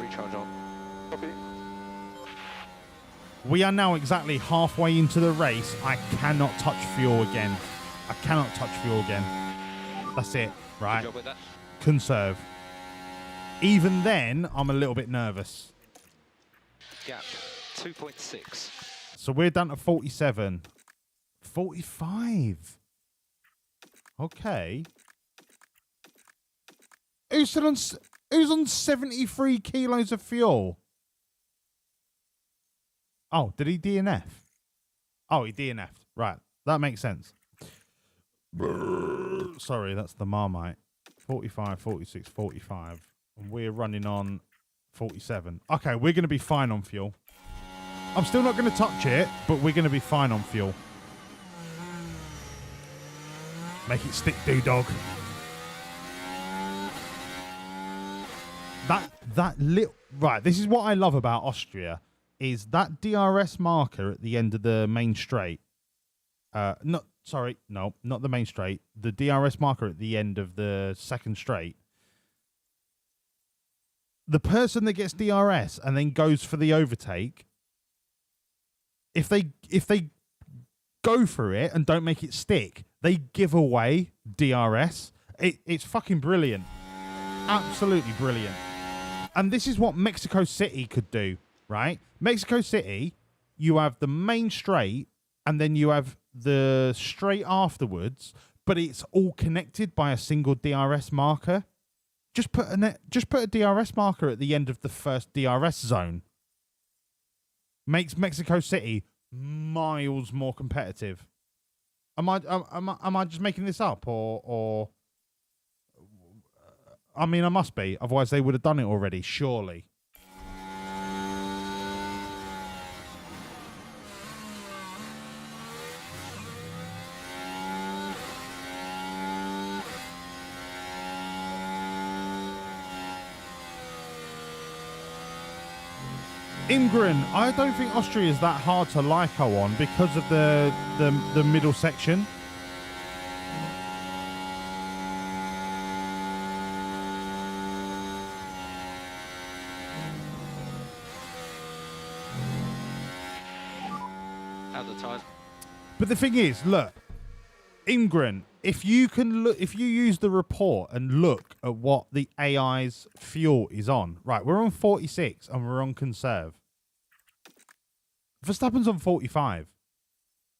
Recharge on. Copy. We are now exactly halfway into the race. I cannot touch fuel again. I cannot touch fuel again. That's it, right? Good job with that. Conserve. Even then, I'm a little bit nervous. Gap 2.6. So we're down to 47. 45. Okay. Who's on 73 kilos of fuel? Oh, did he DNF? Oh, he DNF'd. Right. That makes sense. Sorry, that's the Marmite. 45, 46, 45. And we're running on 47. Okay, we're going to be fine on fuel. I'm still not going to touch it, but we're going to be fine on fuel. Make it stick, dog. That little... Right, this is what I love about Austria, is that DRS marker at the end of the main straight. Not the main straight. The DRS marker at the end of the second straight. The person that gets DRS and then goes for the overtake, if they go for it and don't make it stick, they give away DRS. It's fucking brilliant. Absolutely brilliant. And this is what Mexico City could do, right? Mexico City, you have the main straight and then you have the straight afterwards, but it's all connected by a single DRS marker. Just put a DRS marker at the end of the first DRS zone. Makes Mexico City miles more competitive. Am I just making this up, or I mean, I must be. Otherwise, they would have done it already, surely. Ingrid, I don't think Austria is that hard to Lyco on because of the middle section. But the thing is, look, Ingrid, if you use the report and look at what the AI's fuel is on, right, we're on 46 and we're on conserve. Verstappen's on 45.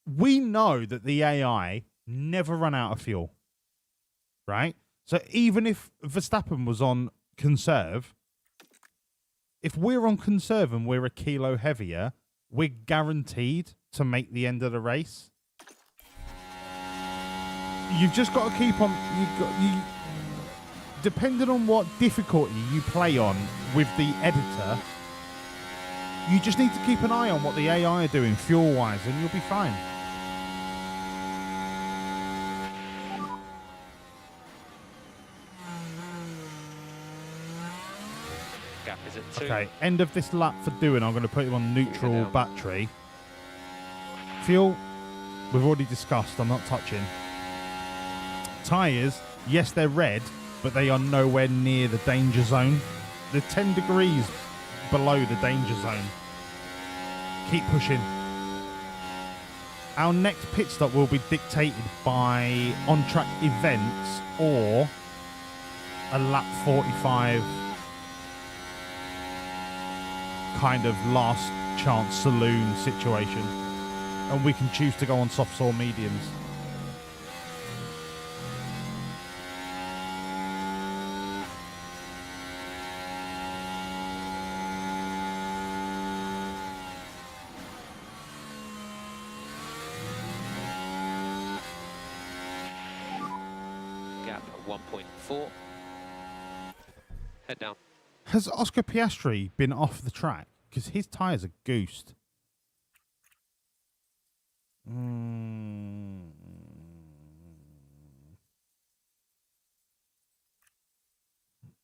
We know that the AI never run out of fuel, right? So even if Verstappen was on conserve, if we're on conserve and we're a kilo heavier, we're guaranteed to make the end of the race. You've just got to keep on. Depending on what difficulty you play on with the editor, you just need to keep an eye on what the AI are doing fuel-wise, and you'll be fine. Gap is at 2. Okay, end of this lap for doing. I'm going to put him on neutral battery. Fuel, we've already discussed. I'm not touching. Tyres, yes, they're red, but they are nowhere near the danger zone. They're 10 degrees below the danger zone. Keep pushing. Our next pit stop will be dictated by on-track events or a lap 45 kind of last chance saloon situation. And we can choose to go on softs or mediums. Gap at 1.4. Head down. Has Oscar Piastri been off the track? Because his tyres are goosed.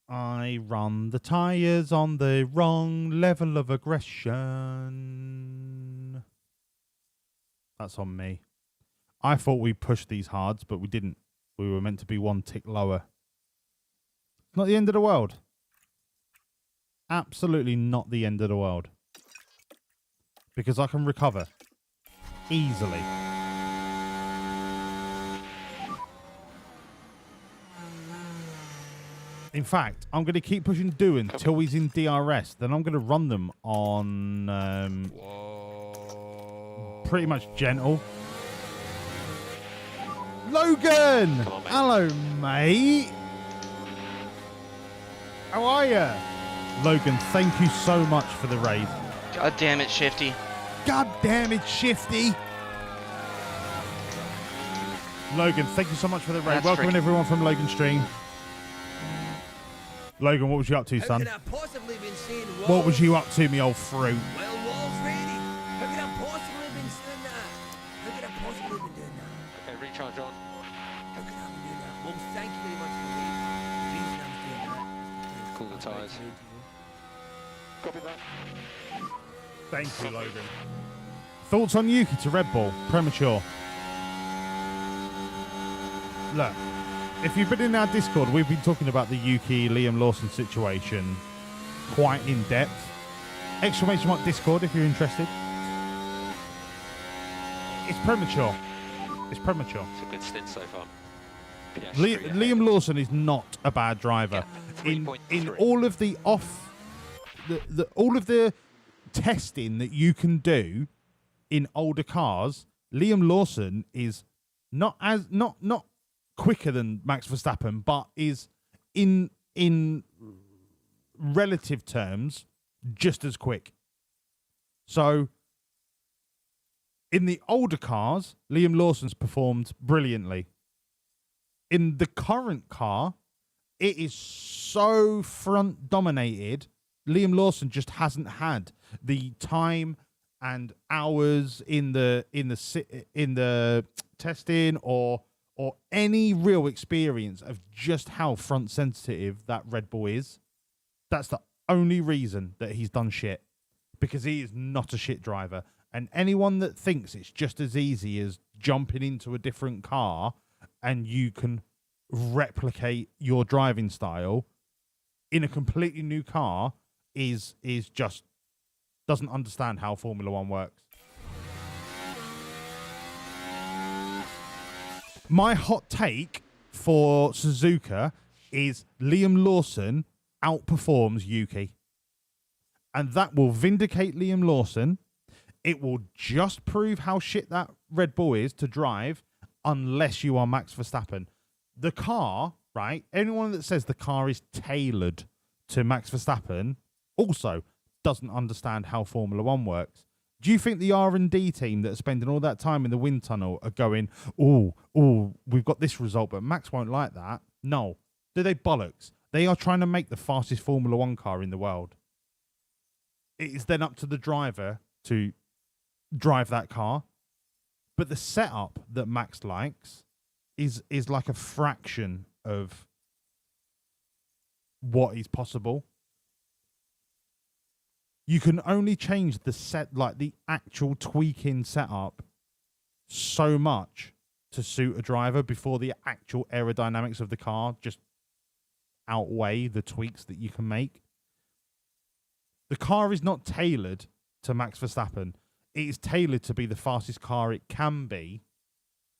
I run the tyres on the wrong level of aggression. That's on me. I thought we pushed these hards, but we didn't. We were meant to be one tick lower. Not the end of the world. Absolutely not the end of the world. Because I can recover easily. In fact, I'm going to keep pushing Doohan until he's in DRS. Then I'm going to run them on pretty much gentle. Logan! Hello, mate. How are you? Logan, thank you so much for the raid. God damn it, Shifty. God damn it, Shifty. Logan, thank you so much for the raid. Welcome everyone from Logan Stream. Logan, what was you up to, son? What was you up to, me old fruit? Well, Wall's ready. How could I possibly been doing that? How could I possibly been doing that? Okay, recharge on. How could I be doing that? Well, thank you very much for the reason I'm doing that. Cool the tyres. Copy that. Thank you, Logan. Thoughts on Yuki to Red Bull? Premature. Look, if you've been in our Discord, we've been talking about the Yuki Liam Lawson situation quite in depth. Exclamation mark Discord if you're interested. It's premature. It's premature. It's a good stint so far. Liam Lawson is not a bad driver. In all of the all of the testing that you can do in older cars, Liam Lawson is not quicker than Max Verstappen, but is in relative terms just as quick. So in the older cars, Liam Lawson's performed brilliantly. In the current car, it is so front dominated. Liam Lawson just hasn't had the time and hours in the testing or any real experience of just how front sensitive that Red Bull is. That's the only reason that he's done shit, because he is not a shit driver. And anyone that thinks it's just as easy as jumping into a different car and you can replicate your driving style in a completely new car is just doesn't understand how Formula One works. My hot take for Suzuka is Liam Lawson outperforms Yuki. And that will vindicate Liam Lawson. It will just prove how shit that Red Bull is to drive unless you are Max Verstappen. The car, right? Anyone that says the car is tailored to Max Verstappen also doesn't understand how Formula One works. Do you think the R&D team that are spending all that time in the wind tunnel are going, oh, we've got this result, but Max won't like that? No. Do they bollocks? They are trying to make the fastest Formula One car in the world. It is then up to the driver to drive that car. But the setup that Max likes is like a fraction of what is possible. You can only change the the actual tweaking setup so much to suit a driver before the actual aerodynamics of the car just outweigh the tweaks that you can make. The car is not tailored to Max Verstappen. It is tailored to be the fastest car it can be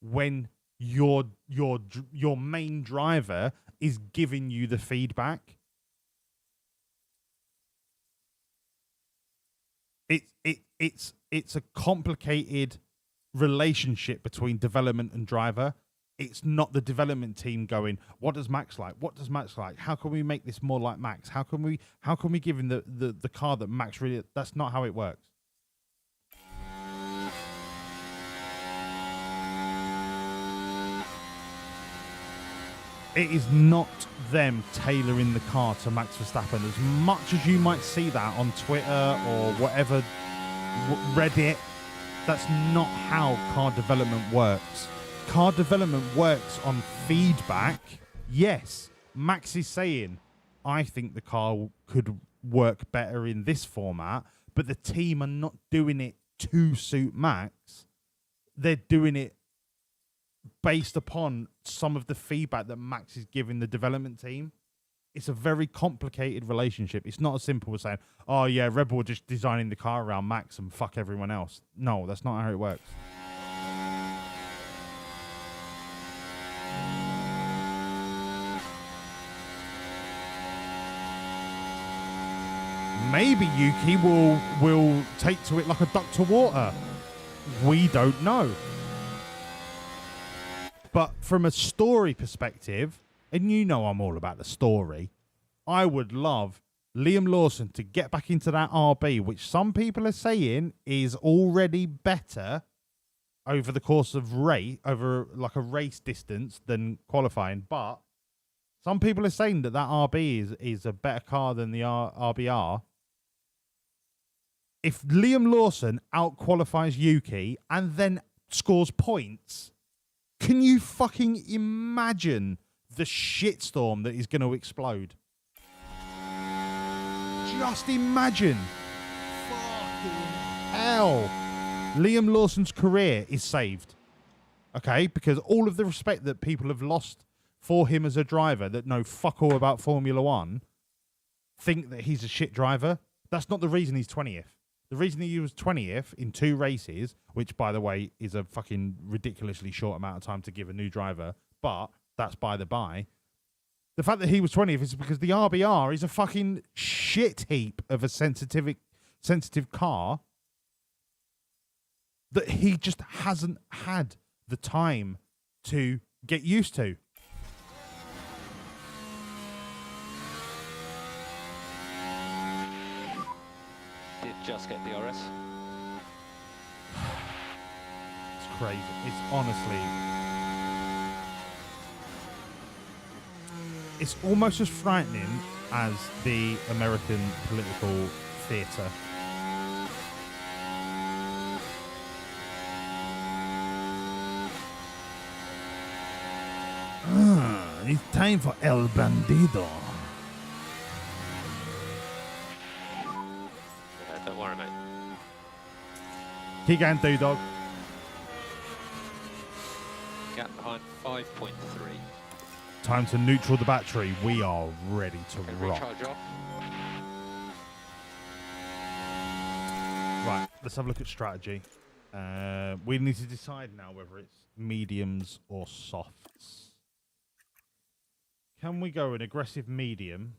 when your main driver is giving you the feedback. It's a complicated relationship between development and driver. It's not the development team going, what does Max like? What does Max like? How can we make this more like Max? How can we give him the car that Max really... That's not how it works. It is not them tailoring the car to Max Verstappen. As much as you might see that on Twitter or whatever, Reddit, that's not how car development works. Car development works on feedback. Yes, Max is saying, I think the car could work better in this format, but the team are not doing it to suit Max. They're doing it based upon some of the feedback that Max is giving the development team. It's a very complicated relationship. It's not as simple as saying, oh yeah, Red Bull just designing the car around Max and fuck everyone else. No, that's not how it works. Maybe Yuki will take to it like a duck to water. We don't know. But from a story perspective, and you know I'm all about the story, I would love Liam Lawson to get back into that RB, which some people are saying is already better over the course of over like a race distance than qualifying. But some people are saying that RB is a better car than the RBR. If Liam Lawson out-qualifies Yuki and then scores points, can you fucking imagine the shitstorm that is going to explode? Just imagine. Fucking hell. Liam Lawson's career is saved. Okay? Because all of the respect that people have lost for him as a driver that know fuck all about Formula One think that he's a shit driver. That's not the reason he's 20th. The reason he was 20th in 2 races, which, by the way, is a fucking ridiculously short amount of time to give a new driver, but that's by the by. The fact that he was 20th is because the RBR is a fucking shit heap of a sensitive car that he just hasn't had the time to get used to. Did just get the RS. It's crazy. It's honestly... It's almost as frightening as the American political theatre. It's time for El Bandido. Don't worry, mate. Keep going, dog. Gap behind 5.3. Time to neutral the battery. We are ready to rock. Recharge off. Right, let's have a look at strategy. We need to decide now whether it's mediums or softs. Can we go an aggressive medium?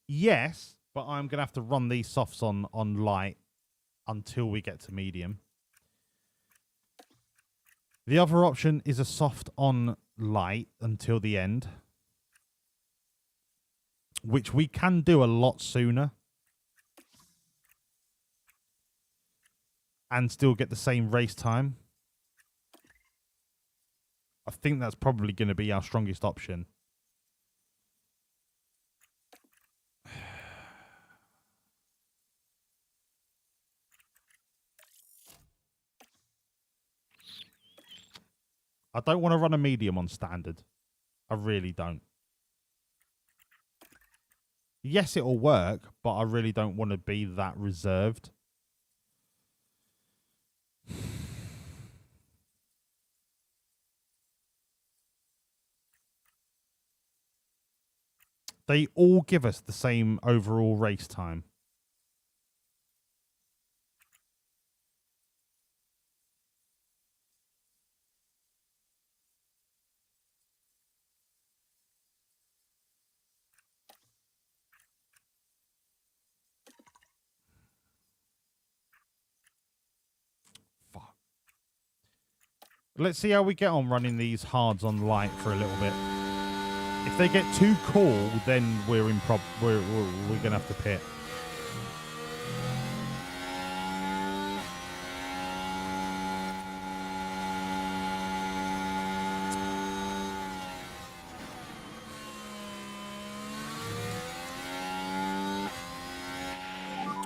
Yes, but I'm going to have to run these softs on light until we get to medium. The other option is a soft on light until the end, which we can do a lot sooner and still get the same race time, I think that's probably going to be our strongest option. I don't want to run a medium on standard. I really don't. Yes, it'll work, but I really don't want to be that reserved. They all give us the same overall race time. Fuck. Let's see how we get on running these hards on light for a little bit. If they get too cool, then we're gonna have to pit.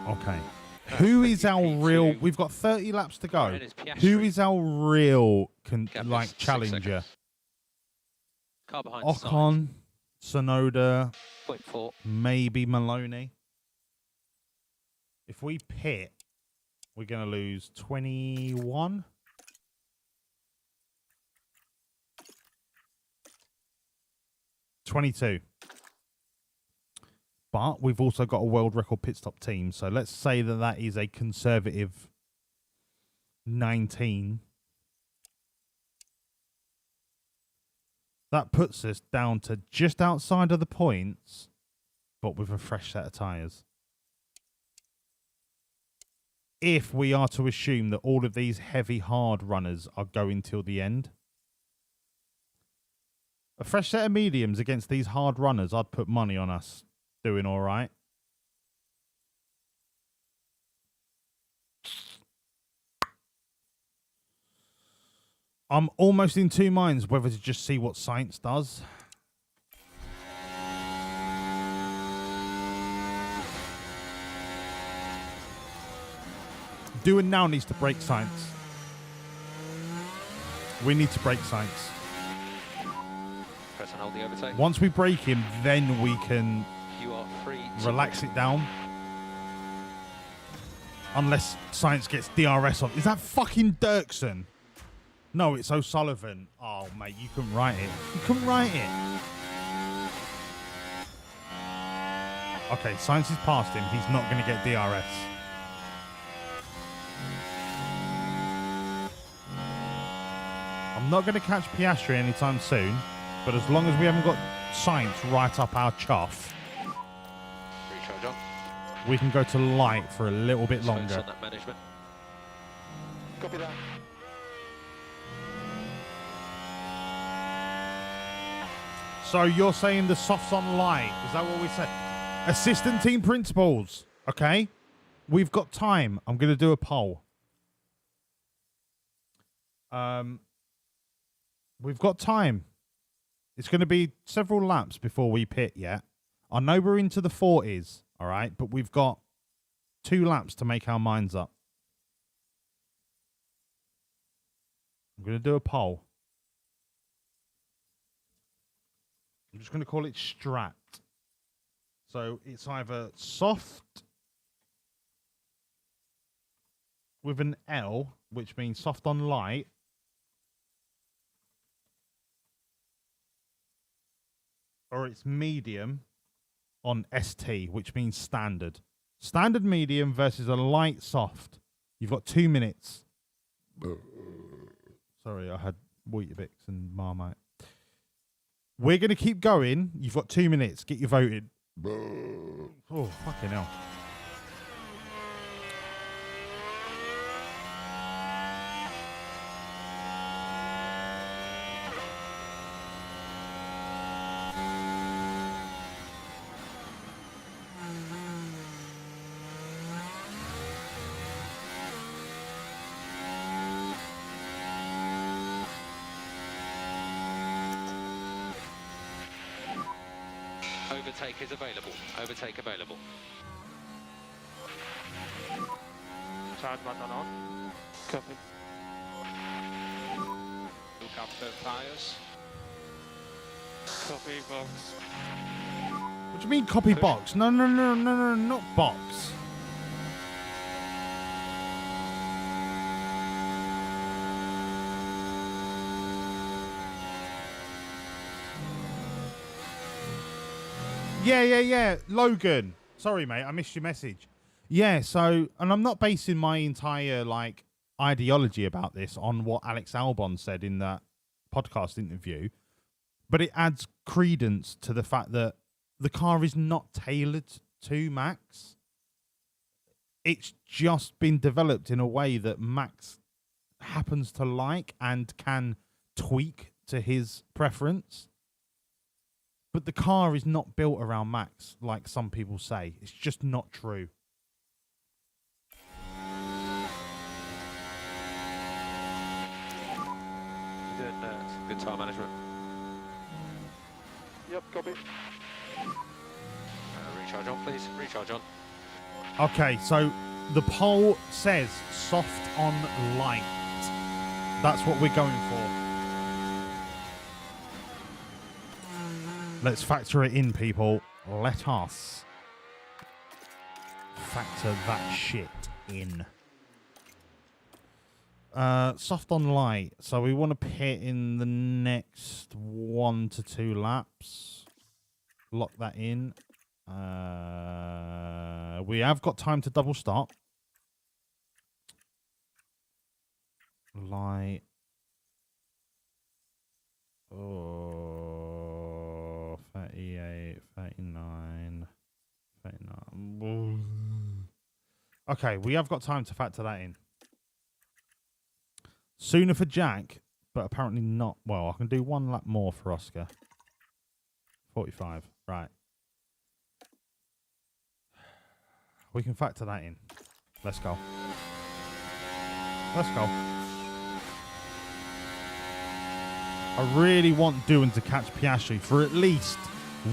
Okay. Who is our real? We've got 30 laps to go. Who is our real challenger? Car behind Ocon, Sonoda, 0.4. maybe Maloney. If we pit, we're going to lose 21. $22. But we've also got a world record pit stop team. So let's say that that is a conservative 19. That puts us down to just outside of the points, but with a fresh set of tyres. If we are to assume that all of these heavy hard runners are going till the end. A fresh set of mediums against these hard runners, I'd put money on us doing all right. I'm almost in two minds whether to just see what science does. Doing now needs to break science. We need to break science. Press and hold the overtake. Once we break him, then we can You are free to relax it down. Unless science gets DRS on. Is that fucking Dirksen? No, it's O'Sullivan. Oh, mate, you couldn't write it. You couldn't write it. Okay, science is past him. He's not going to get DRS. I'm not going to catch Piastri anytime soon, but as long as we haven't got science right up our chuff, recharge on. we can go to light for a little bit Focus longer. on that management. Copy that. So you're saying the softs on light? Is that what we said? Assistant team principals. Okay. We've got time. I'm going to do a poll. We've got time. It's going to be several laps before we pit yet. I know we're into the 40s, all right? But we've got 2 laps to make our minds up. I'm going to do a poll. I'm just going to call it Strat. So it's either soft with an L, which means soft on light, or it's medium on ST, which means standard. Standard medium versus a light soft. You've got 2 minutes. Sorry, I had Weetabix and Marmite. We're going to keep going. You've got 2 minutes. Get your voted. Oh, fucking hell. Overtake is available. Overtake available. Charge button on. Copy. Look up the tyres. Copy box. What do you mean copy box? No, not box. Yeah. Logan. Sorry, mate. I missed your message. Yeah, so, and I'm not basing my entire, like, ideology about this on what Alex Albon said in that podcast interview, but it adds credence to the fact that the car is not tailored to Max. It's just been developed in a way that Max happens to like and can tweak to his preference. But the car is not built around Max, like some people say. It's just not true. Good tire management. Yep, copy. Recharge on, please. Recharge on. Okay, so the poll says soft on light. That's what we're going for. Let's factor it in, people. Let us factor that shit in. Soft on light. So we want to pit in the next 1 to 2 laps. Lock that in. We have got time to double stop. Light. Oh, 38, 39, 39. Okay, we have got time to factor that in. Sooner for Jack, but apparently not. Well, I can do 1 lap more for Oscar. 45, right. We can factor that in. Let's go. Let's go. I really want Doohan to catch Piastri for at least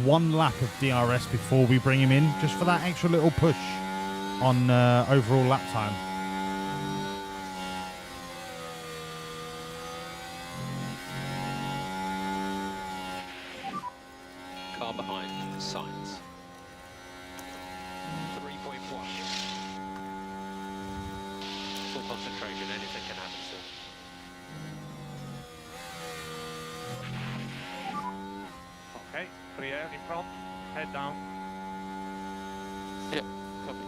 1 lap of DRS before we bring him in, just for that extra little push on overall lap time. Car behind, signs. 3.1. Full concentration, anything can happen still. Okay, clear in front. Head down. Yep, copy.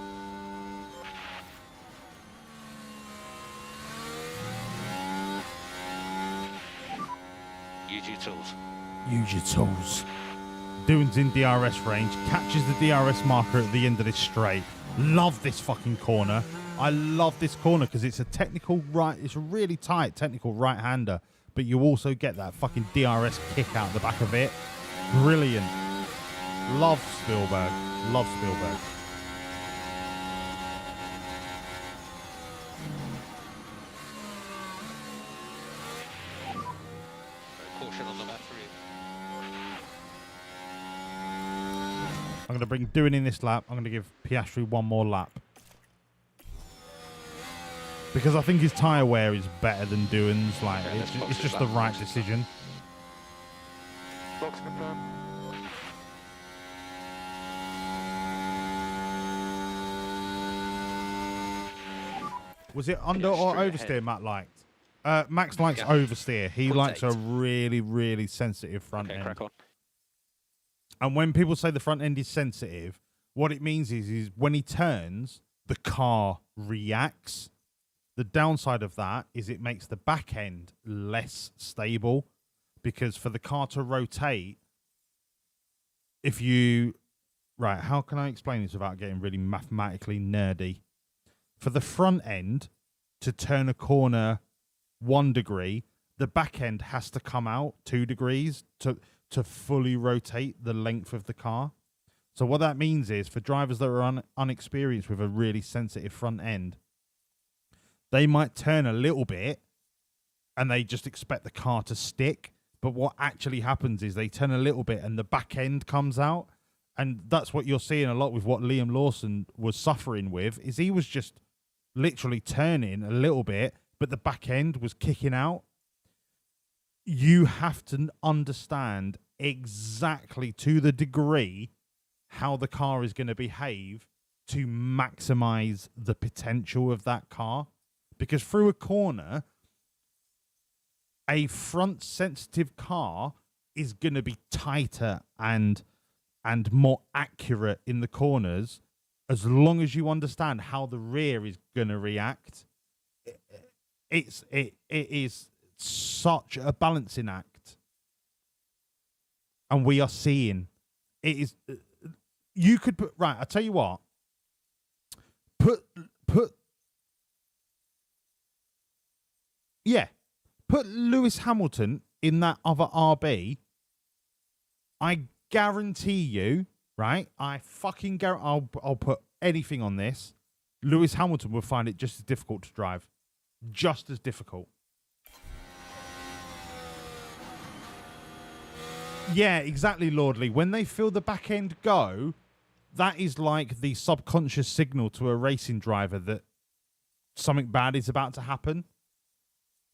Use your tools. Use your tools. Doohan's in DRS range, catches the DRS marker at the end of this straight. Love this fucking corner. I love this corner because it's a technical right, it's a really tight technical right-hander, but you also get that fucking DRS kick out the back of it. Brilliant. Love Spielberg. Love Spielberg. Caution on the battery. I'm going to bring Doohan in this lap. I'm going to give Piastri 1 more lap. Because I think his tyre wear is better than Doohan's. Like, Okay, it's just the right decision. Box confirmed. Was it under or oversteer Matt liked? Max likes oversteer. He likes a really, really sensitive front end. Crack on. And when people say the front end is sensitive, what it means is when he turns, the car reacts. The downside of that is it makes the back end less stable, because for the car to rotate, if you... Right, how can I explain this without getting really mathematically nerdy? For the front end to turn a corner 1 degree, the back end has to come out 2 degrees to fully rotate the length of the car. So what that means is, for drivers that are unexperienced with a really sensitive front end, they might turn a little bit and they just expect the car to stick. But what actually happens is they turn a little bit and the back end comes out. And that's what you're seeing a lot with what Liam Lawson was suffering with, is he was just literally turning a little bit, but the back end was kicking out. You have to understand exactly to the degree how the car is going to behave to maximize the potential of that car. Because through a corner, a front sensitive car is going to be tighter and more accurate in the corners, as long as you understand how the rear is going to react. It is such a balancing act, and we are seeing it is. You could put right. I tell you what. Put Lewis Hamilton in that other RB. I guarantee you, right? I fucking guarantee. I'll put anything on this. Lewis Hamilton will find it just as difficult to drive, just as difficult. Yeah, exactly, Lordly. When they feel the back end go, that is like the subconscious signal to a racing driver that something bad is about to happen.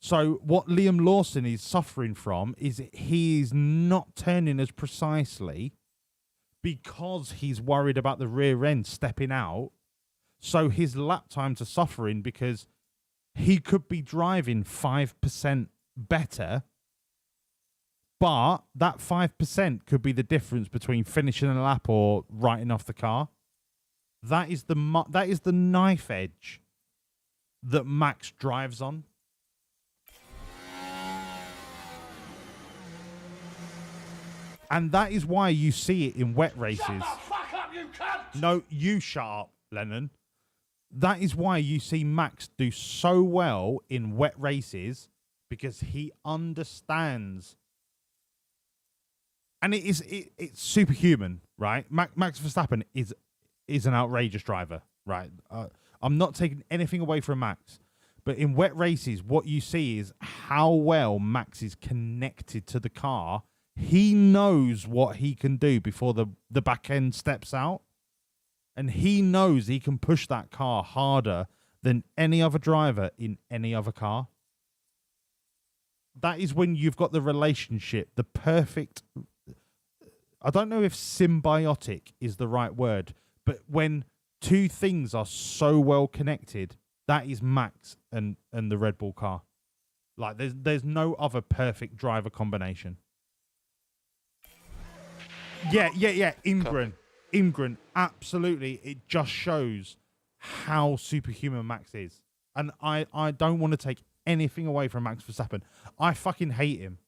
So what Liam Lawson is suffering from is he is not turning as precisely because he's worried about the rear end stepping out. So his lap times are suffering because he could be driving 5% better, but that 5% could be the difference between finishing a lap or writing off the car. That is the knife edge that Max drives on. And that is why you see it in wet races. Shut the fuck up, you cunt! No, you shut up, Lennon. That is why you see Max do so well in wet races, because he understands. And it's superhuman, right? Max Verstappen is an outrageous driver, right? I'm not taking anything away from Max. But in wet races, what you see is how well Max is connected to the car. He knows what he can do before the back end steps out. And he knows he can push that car harder than any other driver in any other car. That is when you've got the relationship, the perfect... I don't know if symbiotic is the right word, but when two things are so well connected, that is Max and the Red Bull car. Like, there's no other perfect driver combination. Yeah. Imgren, absolutely. It just shows how superhuman Max is. And I don't want to take anything away from Max Verstappen. I fucking hate him.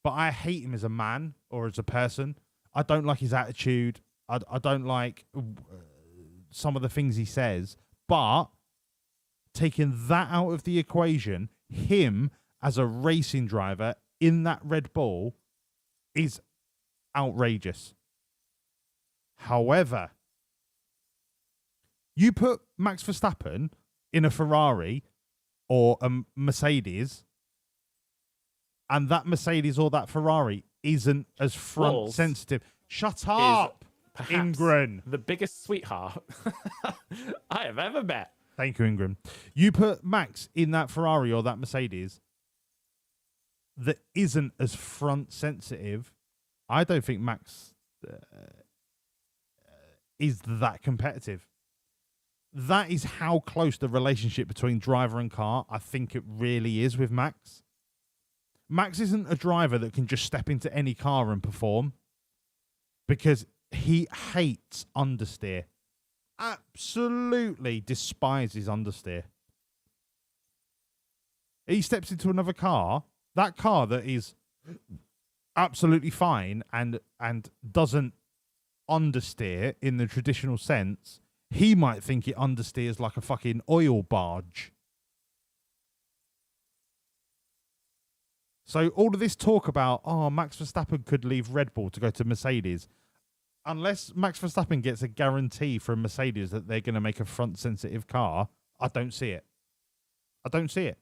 But I hate him as a man or as a person. I don't like his attitude. I don't like some of the things he says. But taking that out of the equation, him as a racing driver in that Red Bull is outrageous. However, you put Max Verstappen in a Ferrari or a Mercedes, and that Mercedes or that Ferrari isn't as front sensitive. Shut up, Ingrid. The biggest sweetheart I have ever met. Thank you, Ingrid. You put Max in that Ferrari or that Mercedes that isn't as front sensitive. I don't think Max is that competitive. That is how close the relationship between driver and car, I think it really is with Max. Max isn't a driver that can just step into any car and perform, because he hates understeer. Absolutely despises understeer. He steps into another car, that car that is absolutely fine and doesn't understeer in the traditional sense, he might think it understeers like a fucking oil barge. So all of this talk about, Max Verstappen could leave Red Bull to go to Mercedes, unless Max Verstappen gets a guarantee from Mercedes that they're going to make a front-sensitive car, I don't see it. I don't see it.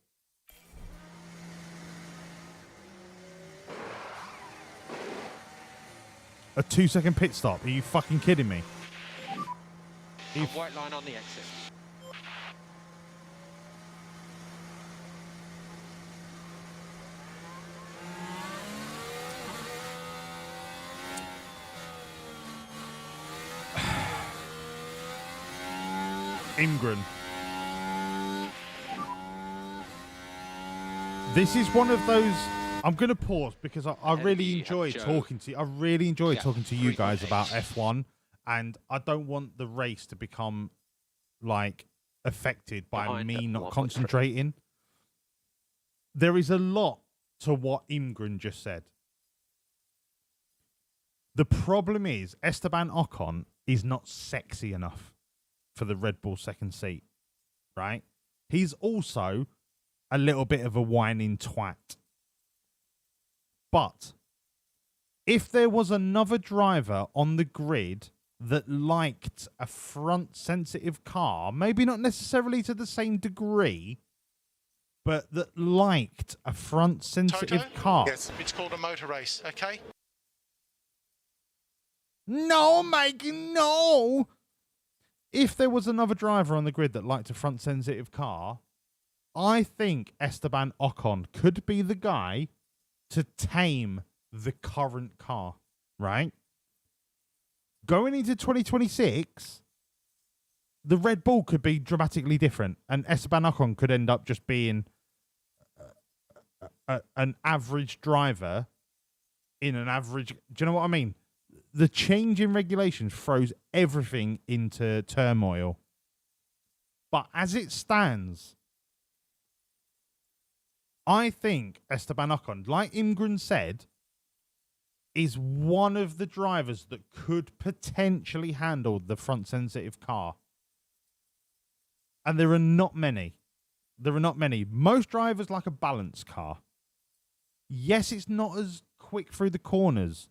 A 2-second pit stop? Are you fucking kidding me? A white line on the exit. Imgren. This is one of those. I'm going to pause because I really enjoy talking to you. I really enjoy talking to you guys about F1, and I don't want the race to become like affected by me not concentrating. There is a lot to what Imgren just said. The problem is Esteban Ocon is not sexy enough for the Red Bull second seat, right? He's also a little bit of a whining twat. But if there was another driver on the grid that liked a front-sensitive car, maybe not necessarily to the same degree, but that liked a front-sensitive car. Yes, it's called a motor race, okay? No, Mikey, no! If there was another driver on the grid that liked a front-sensitive car, I think Esteban Ocon could be the guy to tame the current car, right? Going into 2026, the Red Bull could be dramatically different, and Esteban Ocon could end up just being an average driver in an average... Do you know what I mean? The change in regulations throws everything into turmoil. But as it stands, I think Esteban Ocon, like Imgren said, is one of the drivers that could potentially handle the front-sensitive car. And there are not many. There are not many. Most drivers like a balanced car. Yes, it's not as quick through the corners,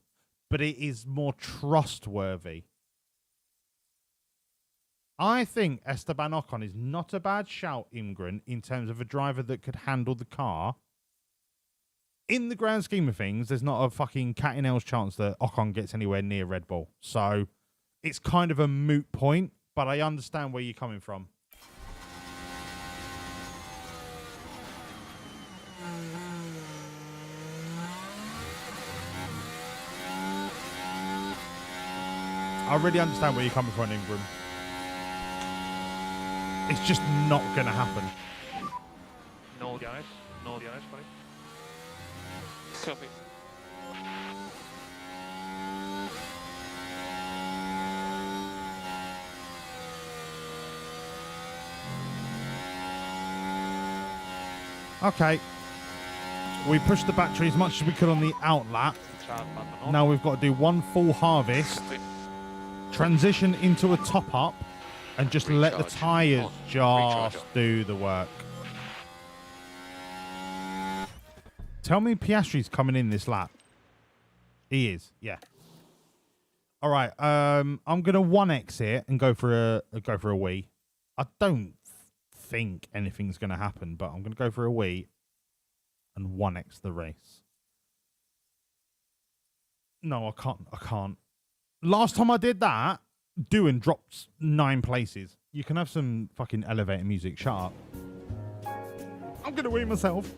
but it is more trustworthy. I think Esteban Ocon is not a bad shout, Imgren, in terms of a driver that could handle the car. In the grand scheme of things, there's not a fucking cat in hell's chance that Ocon gets anywhere near Red Bull. So it's kind of a moot point, but I understand where you're coming from. I really understand where you're coming from, Ingram. It's just not going to happen. No the ice, buddy. Copy. Okay. We pushed the battery as much as we could on the out lap. Now we've got to do one full harvest. Transition into a top up and just let the tyres just do the work. Tell me Piastri's coming in this lap. He is, yeah. All right, I'm gonna 1x it and go for a wee. I don't think anything's gonna happen, but I'm gonna go for a wee and 1x the race. No, I can't. Last time I did that, Doohan dropped 9 places. You can have some fucking elevator music. Shut up. I'm going to wee myself.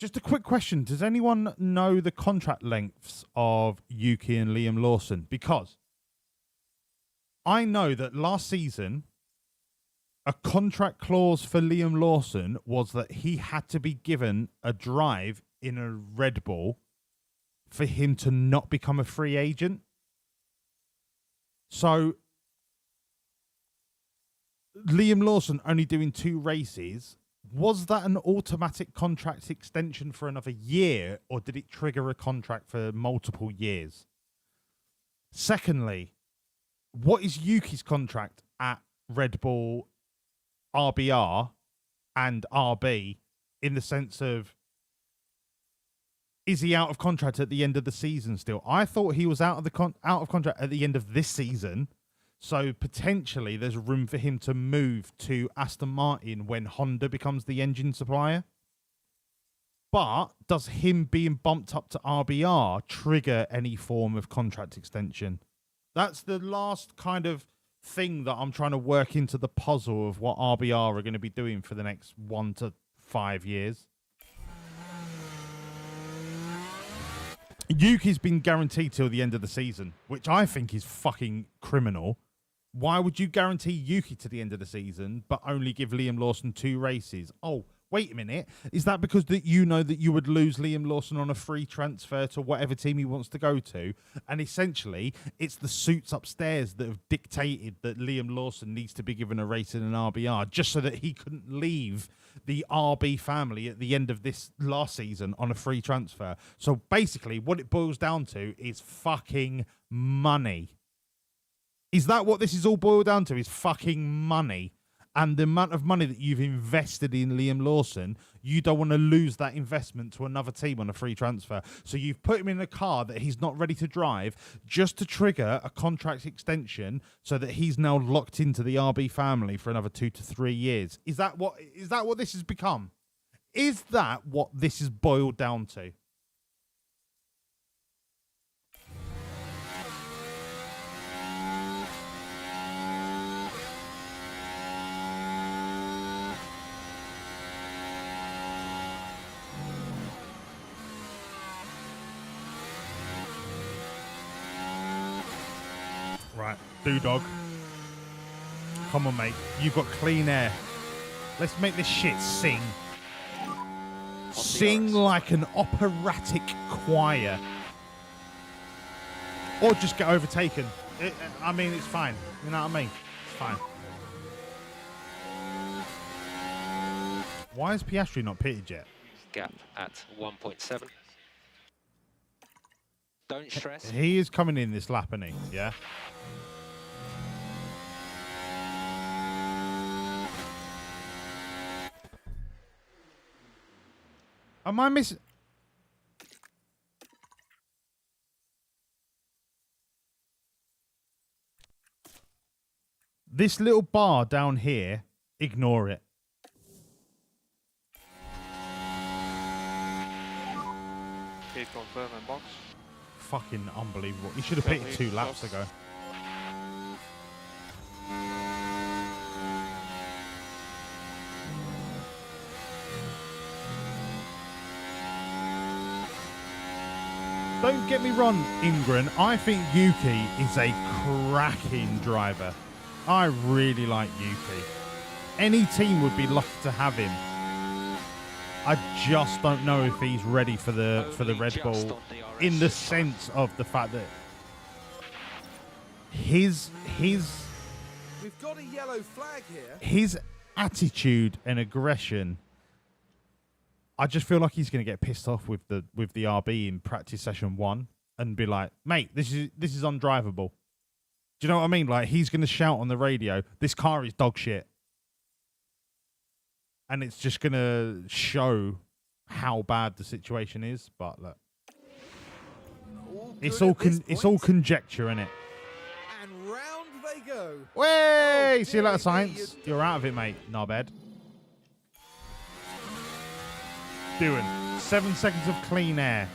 Just a quick question. Does anyone know the contract lengths of Yuki and Liam Lawson? Because I know that last season, a contract clause for Liam Lawson was that he had to be given a drive in a Red Bull for him to not become a free agent. So Liam Lawson only doing 2 races, was that an automatic contract extension for another year, or did it trigger a contract for multiple years? Secondly, what is Yuki's contract at Red Bull, RBR, and RB in the sense of, is he out of contract at the end of the season still? I thought he was out of contract at the end of this season. So potentially there's room for him to move to Aston Martin when Honda becomes the engine supplier. But does him being bumped up to RBR trigger any form of contract extension? That's the last kind of thing that I'm trying to work into the puzzle of what RBR are going to be doing for the next 1 to 5 years. Yuki's been guaranteed till the end of the season, which I think is fucking criminal. Why would you guarantee Yuki to the end of the season, but only give Liam Lawson 2 races? Oh, wait a minute. Is that because that you know that you would lose Liam Lawson on a free transfer to whatever team he wants to go to? And essentially, it's the suits upstairs that have dictated that Liam Lawson needs to be given a race in an RBR just so that he couldn't leave the RB family at the end of this last season on a free transfer. So basically, what it boils down to is fucking money. Is that what this is all boiled down to? Is fucking money. And the amount of money that you've invested in Liam Lawson, you don't want to lose that investment to another team on a free transfer. So you've put him in a car that he's not ready to drive just to trigger a contract extension so that he's now locked into the RB family for another 2 to 3 years. Is that what this has become? Is that what this is boiled down to? Right, Dog. Come on, mate. You've got clean air. Let's make this shit sing. Sing like an operatic choir. Or just get overtaken. I mean, it's fine. You know what I mean? It's fine. Why is Piastri not pitted yet? Gap at 1.7. Don't stress. He is coming in this lap, isn't he? Yeah. Am I missing? This little bar down here, ignore it. Keep confirming box. Fucking unbelievable. He should have pitted 2 laps ago. Don't get me wrong, Ingrid. I think Yuki is a cracking driver. I really like Yuki. Any team would be lucky to have him. I just don't know if he's ready for the Red Bull, in the sense of the fact that his We've got a yellow flag here. His attitude and aggression, I just feel like he's going to get pissed off with the RB in practice session 1 and be like, mate, this is undrivable. Do you know what I mean? Like, he's going to shout on the radio, this car is dog shit. And it's just going to show how bad the situation is. But look, it's all conjecture, innit? And round they go. Way! Oh, see you later, science. You're out of it, mate. Knobhead. Doing 7 seconds of clean air.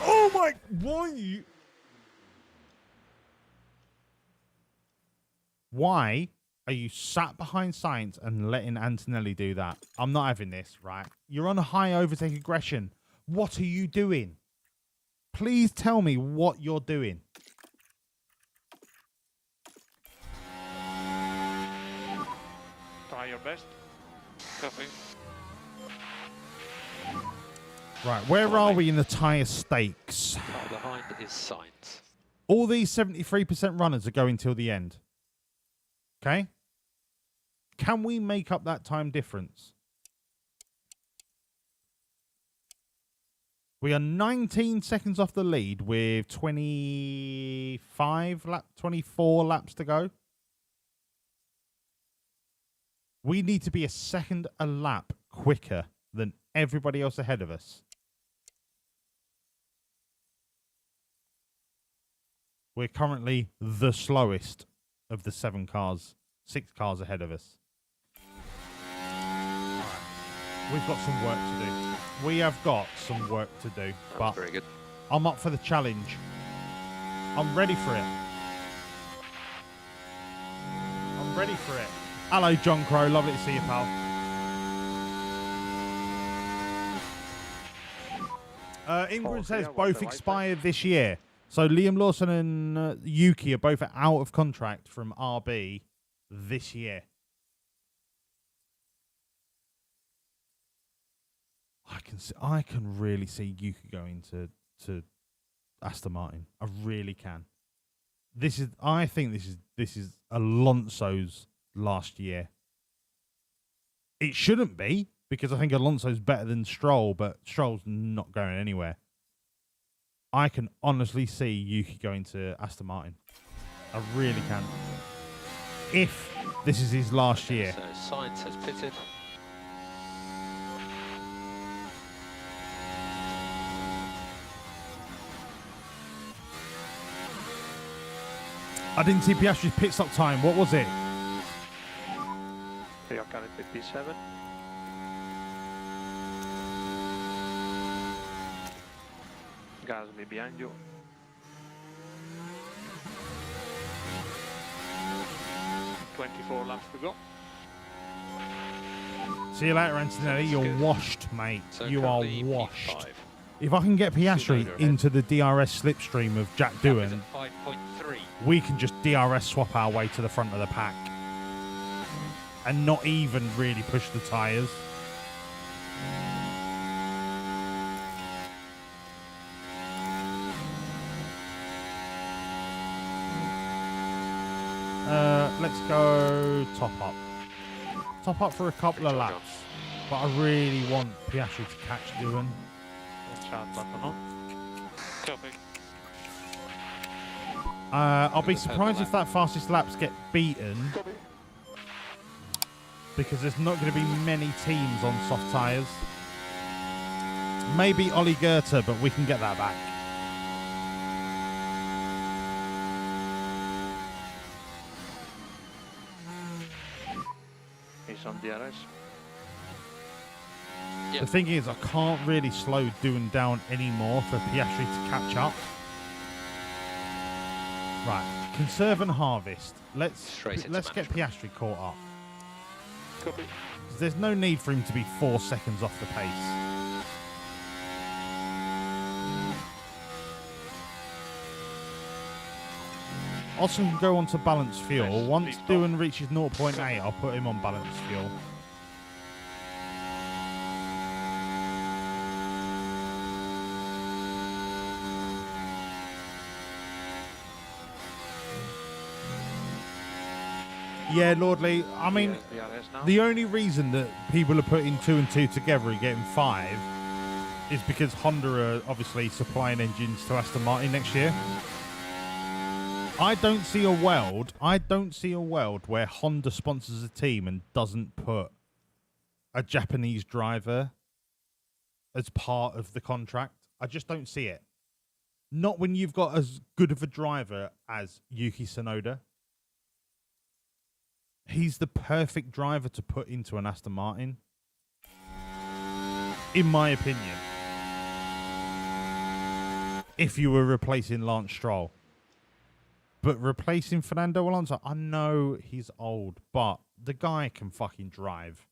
Oh my! Why? Why Are you sat behind Sainz and letting Antonelli do that? I'm not having this, right? You're on a high overtake aggression. What are you doing? Please tell me what you're doing. Try your best. Copy. Right, where are we in the tyre stakes? Far behind is Sainz. All these 73% runners are going till the end. Okay? Can we make up that time difference? We are 19 seconds off the lead with 24 laps to go. We need to be a second a lap quicker than everybody else ahead of us. We're currently the slowest of the 6 cars ahead of us. We've got some work to do. We have got some work to do, but very good. I'm up for the challenge. I'm ready for it. I'm ready for it. Hello, John Crow. Lovely to see you, pal. Ingrid says both expired this year. So Liam Lawson and Yuki are both out of contract from RB this year. I can really see Yuki going to Aston Martin. I really can. I think this is Alonso's last year. It shouldn't be, because I think Alonso's better than Stroll, but Stroll's not going anywhere. I can honestly see Yuki going to Aston Martin. I really can. If this is his last year. So Sainz has pitted. I didn't see Piastri's pit stop time. What was it? 357. Gasly behind you. $24 laps to go. See you later, Antonelli. You're washed, mate. So you are currently washed. P5. If I can get Piastri into the DRS slipstream of Jack Doohan, 5.3. we can just DRS swap our way to the front of the pack and not even really push the tyres. Let's go top up. Top up for a couple of laps. But I really want Piastri to catch Doohan. Copy. I'll be surprised if that fastest laps get beaten, because there's not going to be many teams on soft tyres. Maybe Ollie Goethe, but we can get that back. He's on DRS. The thing is, I can't really slow Doohan down anymore for Piastri to catch up. Right, conserve and harvest. Let's get Piastri caught up. Copy. There's no need for him to be 4 seconds off the pace. Austin can go on to balanced fuel. Once Doohan reaches 0.8, I'll put him on balanced fuel. Yeah, Lordley. I mean, the only reason that people are putting 2 and 2 together and getting 5 is because Honda are obviously supplying engines to Aston Martin next year. I don't see a world where Honda sponsors a team and doesn't put a Japanese driver as part of the contract. I just don't see it. Not when you've got as good of a driver as Yuki Tsunoda. He's the perfect driver to put into an Aston Martin, in my opinion. If you were replacing Lance Stroll. But replacing Fernando Alonso, I know he's old, but the guy can fucking drive.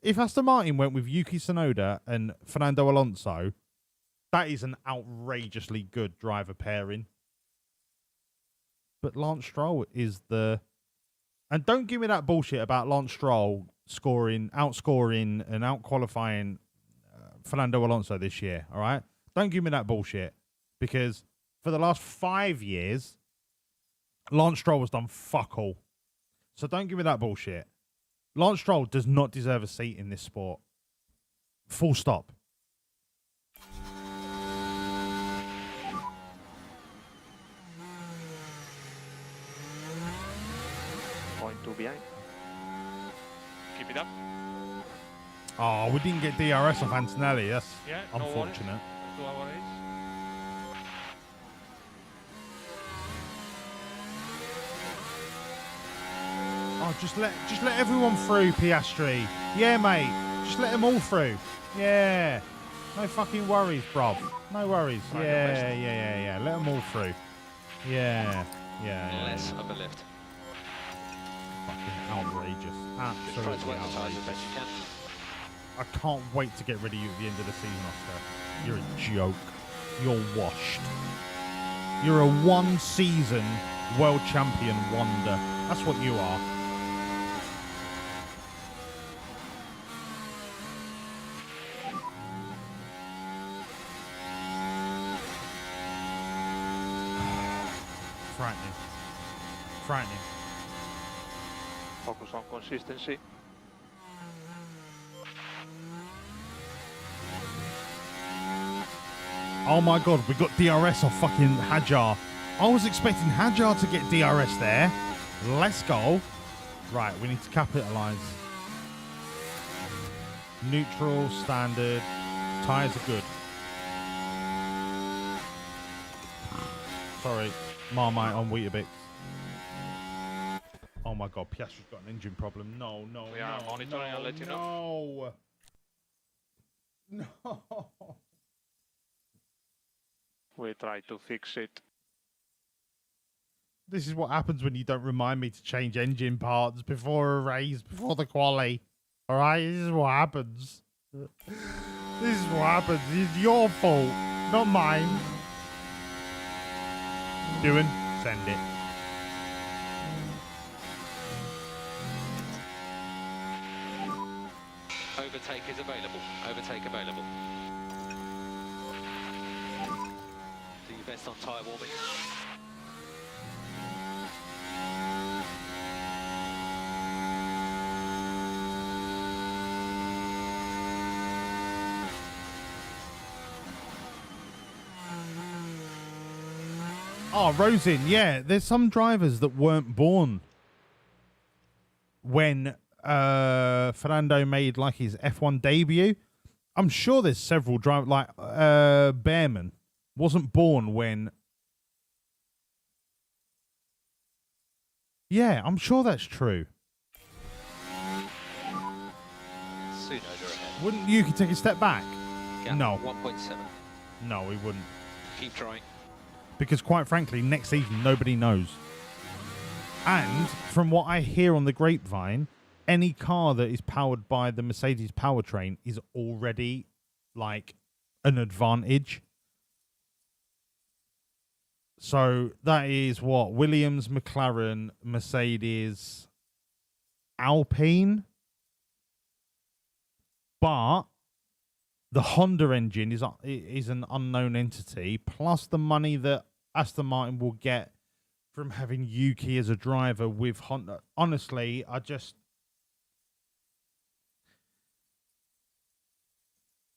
If Aston Martin went with Yuki Tsunoda and Fernando Alonso, that is an outrageously good driver pairing. But Lance Stroll is the... And don't give me that bullshit about Lance Stroll outscoring and outqualifying Fernando Alonso this year, all right? Don't give me that bullshit. Because for the last 5 years, Lance Stroll has done fuck all. So don't give me that bullshit. Lance Stroll does not deserve a seat in this sport. Full stop. Point 2 behind. Keep it up. Oh, we didn't get DRS off Antonelli. That's unfortunate. To our race. Oh, just let everyone through, Piastri. Yeah, mate. Just let them all through. Yeah. No fucking worries, bruv. No worries. Yeah. Let them all through. Yeah. Less of a lift. Fucking outrageous. Absolutely Try to work the tyres as outrageous. best you can. I can't wait to get rid of you at the end of the season, Oscar. You're a joke. You're washed. You're a one-season world champion wonder. That's what you are. Frightening. Focus on consistency. Oh my god, we got DRS off fucking Hadjar. I was expecting Hadjar to get DRS there. Let's go. Right, we need to capitalise. Neutral, standard. Tyres are good. Sorry, Marmite on Weetabix. Oh my god, Piastri's got an engine problem. No. We are monitoring, I'll let you know. No. We try to fix it. This is what happens when you don't remind me to change engine parts before a race, before the quali. Alright, this is what happens. This is what happens. It's your fault, not mine. Doing? Send it. Overtake is available. Overtake available. Do your best on tyre warming. Oh, Rosin, yeah. There's some drivers that weren't born when Fernando made like his F1 debut. I'm sure there's several drivers, like Behrman wasn't born when... Yeah, I'm sure that's true. Tsunoda ahead. Wouldn't Yuki take a step back? Gap No. 1.7. No, he wouldn't. Keep trying. Because quite frankly, next season, nobody knows. And from what I hear on the grapevine, any car that is powered by the Mercedes powertrain is already like an advantage. So that is what? Williams, McLaren, Mercedes, Alpine. But the Honda engine is an unknown entity, plus the money that Aston Martin will get from having Yuki as a driver with Honda. Honestly,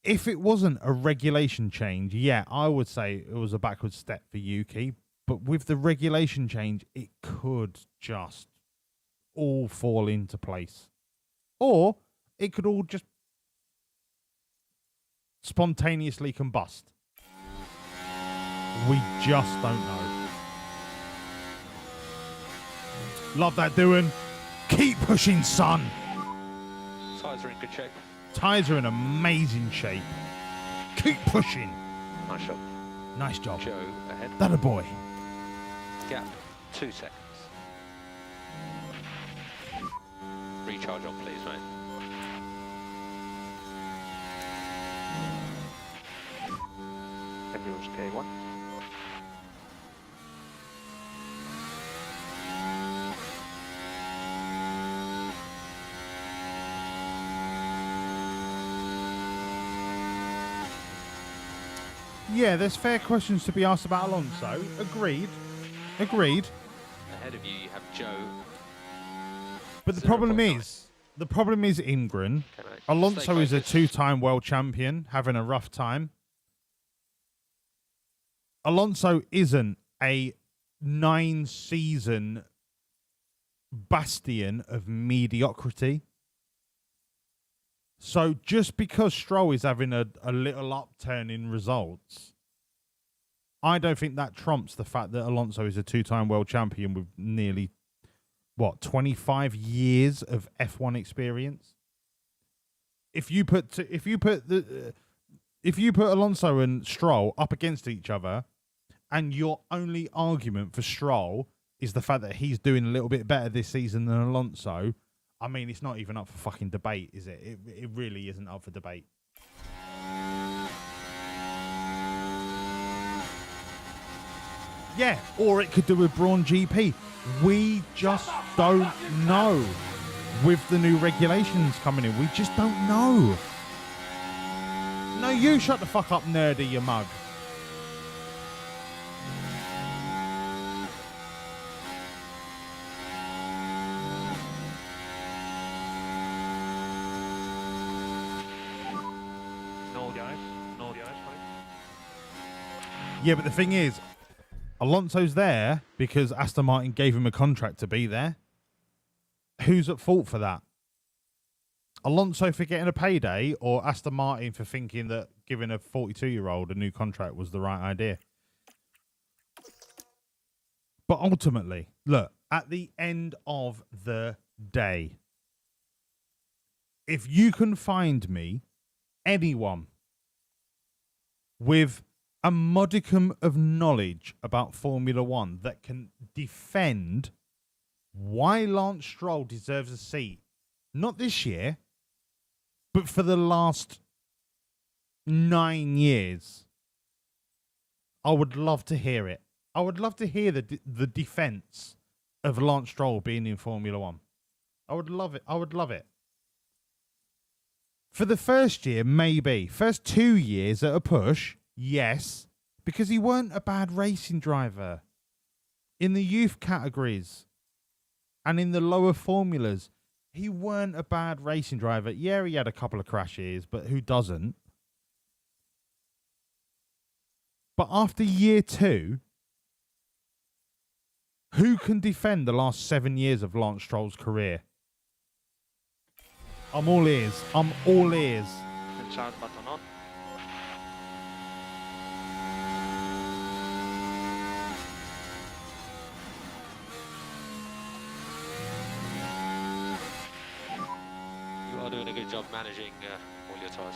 if it wasn't a regulation change, yeah, I would say it was a backward step for Yuki. But with the regulation change, it could just all fall into place. Or it could all just spontaneously combust. We just don't know. Love that doing. Keep pushing, son. Tyres are in good shape. Tyres are in amazing shape. Keep pushing. Nice job. Nice job. Joe ahead. That a boy. Gap 2 seconds. Recharge on, please, mate. Everyone's K1. Yeah, there's fair questions to be asked about Alonso. Agreed. Agreed. Ahead of you, you have Joe. But the problem is, Ingrid. Okay, mate. Alonso Stay is a focused. 2-time world champion, having a rough time. Alonso isn't a 9-season bastion of mediocrity. So just because Stroll is having a little upturn in results, I don't think that trumps the fact that Alonso is a 2-time world champion with nearly, 25 years of F1 experience. If you put Alonso and Stroll up against each other, and your only argument for Stroll is the fact that he's doing a little bit better this season than Alonso, I mean, it's not even up for fucking debate, is it? It really isn't up for debate. Yeah, or it could do with Braun GP. We just don't know. With the new regulations coming in, we just don't know. No, you shut the fuck up, nerdy, you mug. Yeah, but the thing is, Alonso's there because Aston Martin gave him a contract to be there. Who's at fault for that? Alonso for getting a payday, or Aston Martin for thinking that giving a 42-year-old a new contract was the right idea? But ultimately, look, at the end of the day, if you can find me anyone with a modicum of knowledge about Formula One that can defend why Lance Stroll deserves a seat, not this year, but for the last 9 years, I would love to hear it. I would love to hear the defense of Lance Stroll being in Formula One. I would love it. I would love it. For the first year, maybe. First 2 years at a push, yes, because he weren't a bad racing driver. In the youth categories and in the lower formulas, he weren't a bad racing driver. Yeah, he had a couple of crashes, but who doesn't? But after year 2, who can defend the last 7 years of Lance Stroll's career? I'm all ears. I'm all ears. Charge button on. You are doing a good job managing all your tyres.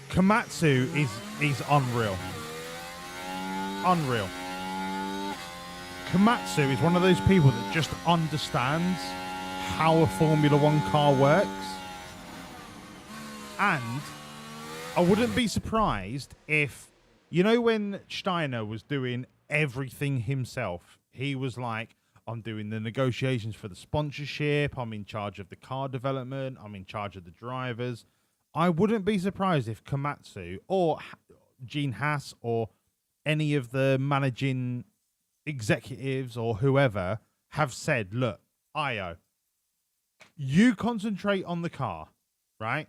Komatsu is unreal. Unreal. Komatsu is one of those people that just understands how a Formula One car works. And I wouldn't be surprised if, you know, when Steiner was doing everything himself, he was like, I'm doing the negotiations for the sponsorship, I'm in charge of the car development, I'm in charge of the drivers. I wouldn't be surprised if Komatsu or Gene Haas or any of the managing executives or whoever have said, look, Io, you concentrate on the car, right?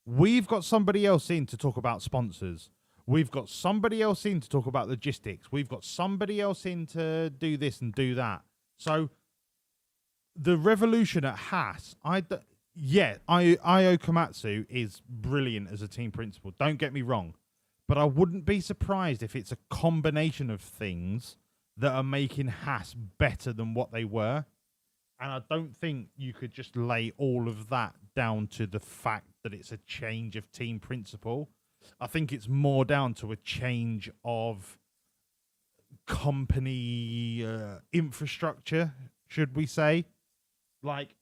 We've got somebody else in to talk about sponsors. We've got somebody else in to talk about logistics. We've got somebody else in to do this and do that. So the revolution at Haas, Io Komatsu is brilliant as a team principal. Don't get me wrong. But I wouldn't be surprised if it's a combination of things that are making Haas better than what they were. And I don't think you could just lay all of that down to the fact that it's a change of team principle. I think it's more down to a change of company infrastructure, should we say, like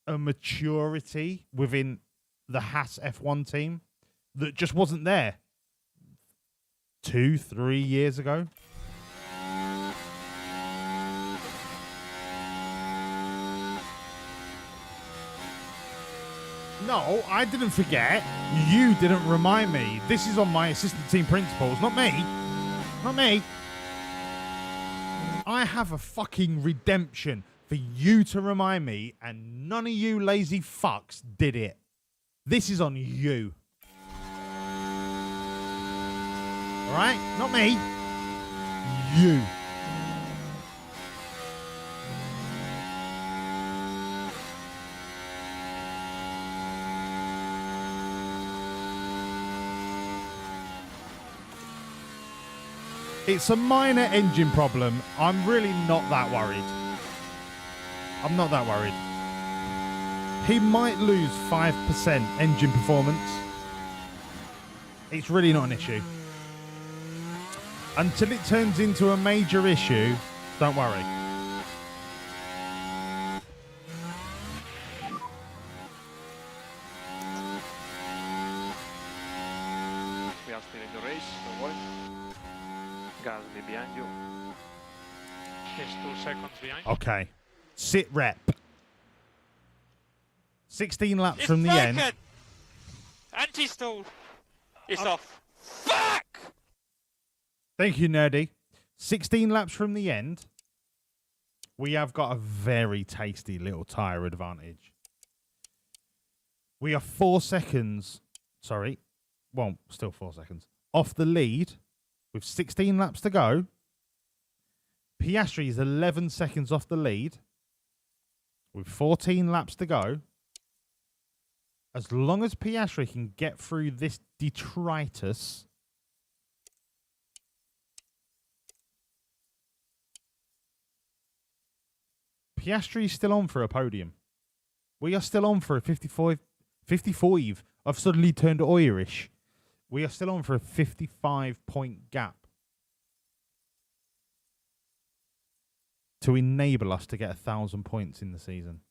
a maturity within the Haas F1 team that just wasn't there 2-3 years ago. No, I didn't forget. You didn't remind me. This is on my assistant team principles, not me. Not me. I have a fucking redemption for you to remind me, and none of you lazy fucks did it. This is on you. Alright? Not me. You. It's a minor engine problem. I'm really not that worried. I'm not that worried. He might lose 5% engine performance. It's really not an issue. Until it turns into a major issue, don't worry. We are still in the race, don't worry. Gasly behind you. He's 2 seconds behind. Okay. Sit rep. 16 laps from the end. Anti-stall. It's off. Fuck! Thank you, Nerdy. 16 laps from the end. We have got a very tasty little tyre advantage. We are 4 seconds. Sorry. Well, still 4 seconds. Off the lead with 16 laps to go. Piastri is 11 seconds off the lead with 14 laps to go. As long as Piastri can get through this detritus, Piastri is still on for a podium. We are still on for a 55. I've suddenly turned Irish. We are still on for a 55-point gap to enable us to get 1,000 points in the season.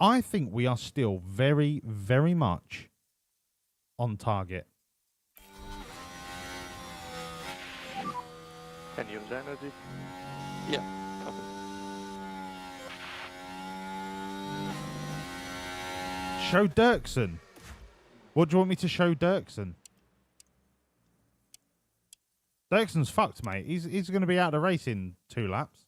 I think we are still very, very much on target. Can you use energy? Yeah. Show Dirksen. What do you want me to show Dirksen? Dirksen's fucked, mate. He's going to be out of the race in 2 laps.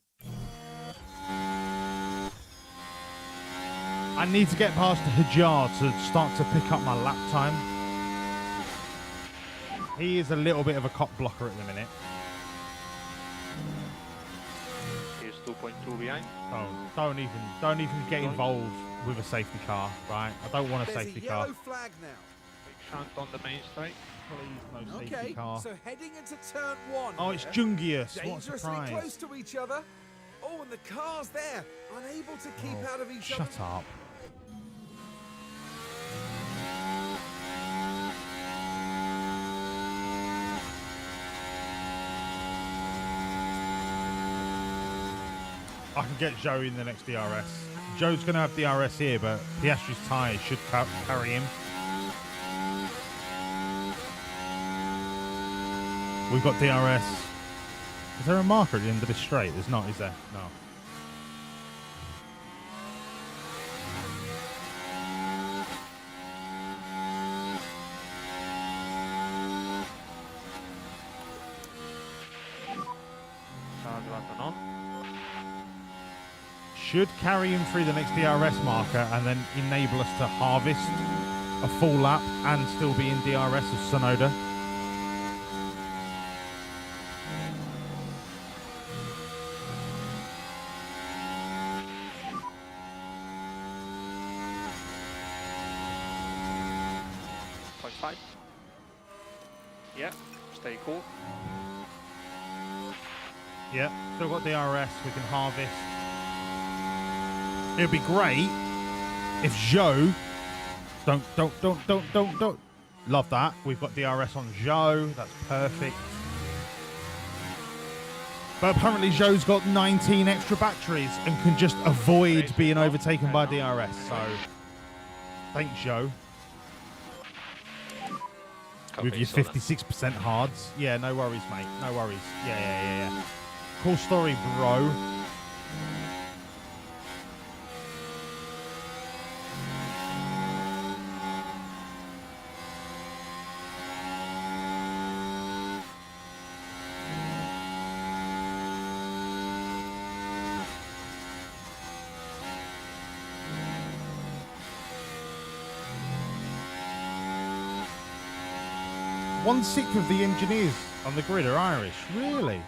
I need to get past Hajar to start to pick up my lap time. He is a little bit of a cop blocker at the minute. He's 2.2 behind. Don't even get involved with a safety car, right? I don't want a safety car. Yellow flag now. Big shunt on the main straight. Please, no safety Okay, car. so heading into turn 1. Oh, it's Jungius. What a Dangerously surprise. close to each other. Oh, and the cars there, unable to keep out of each other. Shut up. I can get Joe in the next DRS. Joe's going to have DRS here, but Piastri's tyres should carry him. We've got DRS. Is there a marker at the end of this straight? There's not, is there? No. Charge button on. Should carry him through the next DRS marker and then enable us to harvest a full lap and still be in DRS of Sonoda. Yeah, stay cool. Yeah, still got DRS, we can harvest. It would be great if Joe Don't. Love that. We've got DRS on Joe. That's perfect. But apparently Joe's got 19 extra batteries and can just avoid being overtaken by DRS. So, thanks, Joe. With your 56% hards. Yeah, no worries, mate. No worries. Yeah. Cool story, bro. One-sixth of the engineers on the grid are Irish. Really?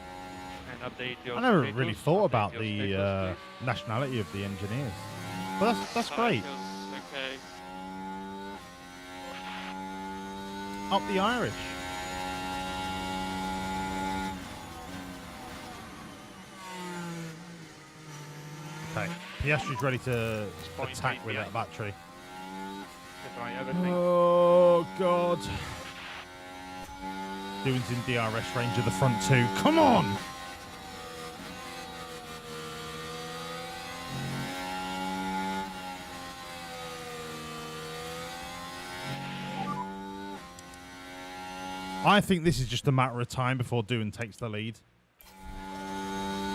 I never really thought about the nationality of the engineers. But that's great. Okay. Up the Irish. Okay. Piastri's ready to attack with that battery. Oh, God. Doing's in DRS range of the front two. Come on! I think this is just a matter of time before Doing takes the lead.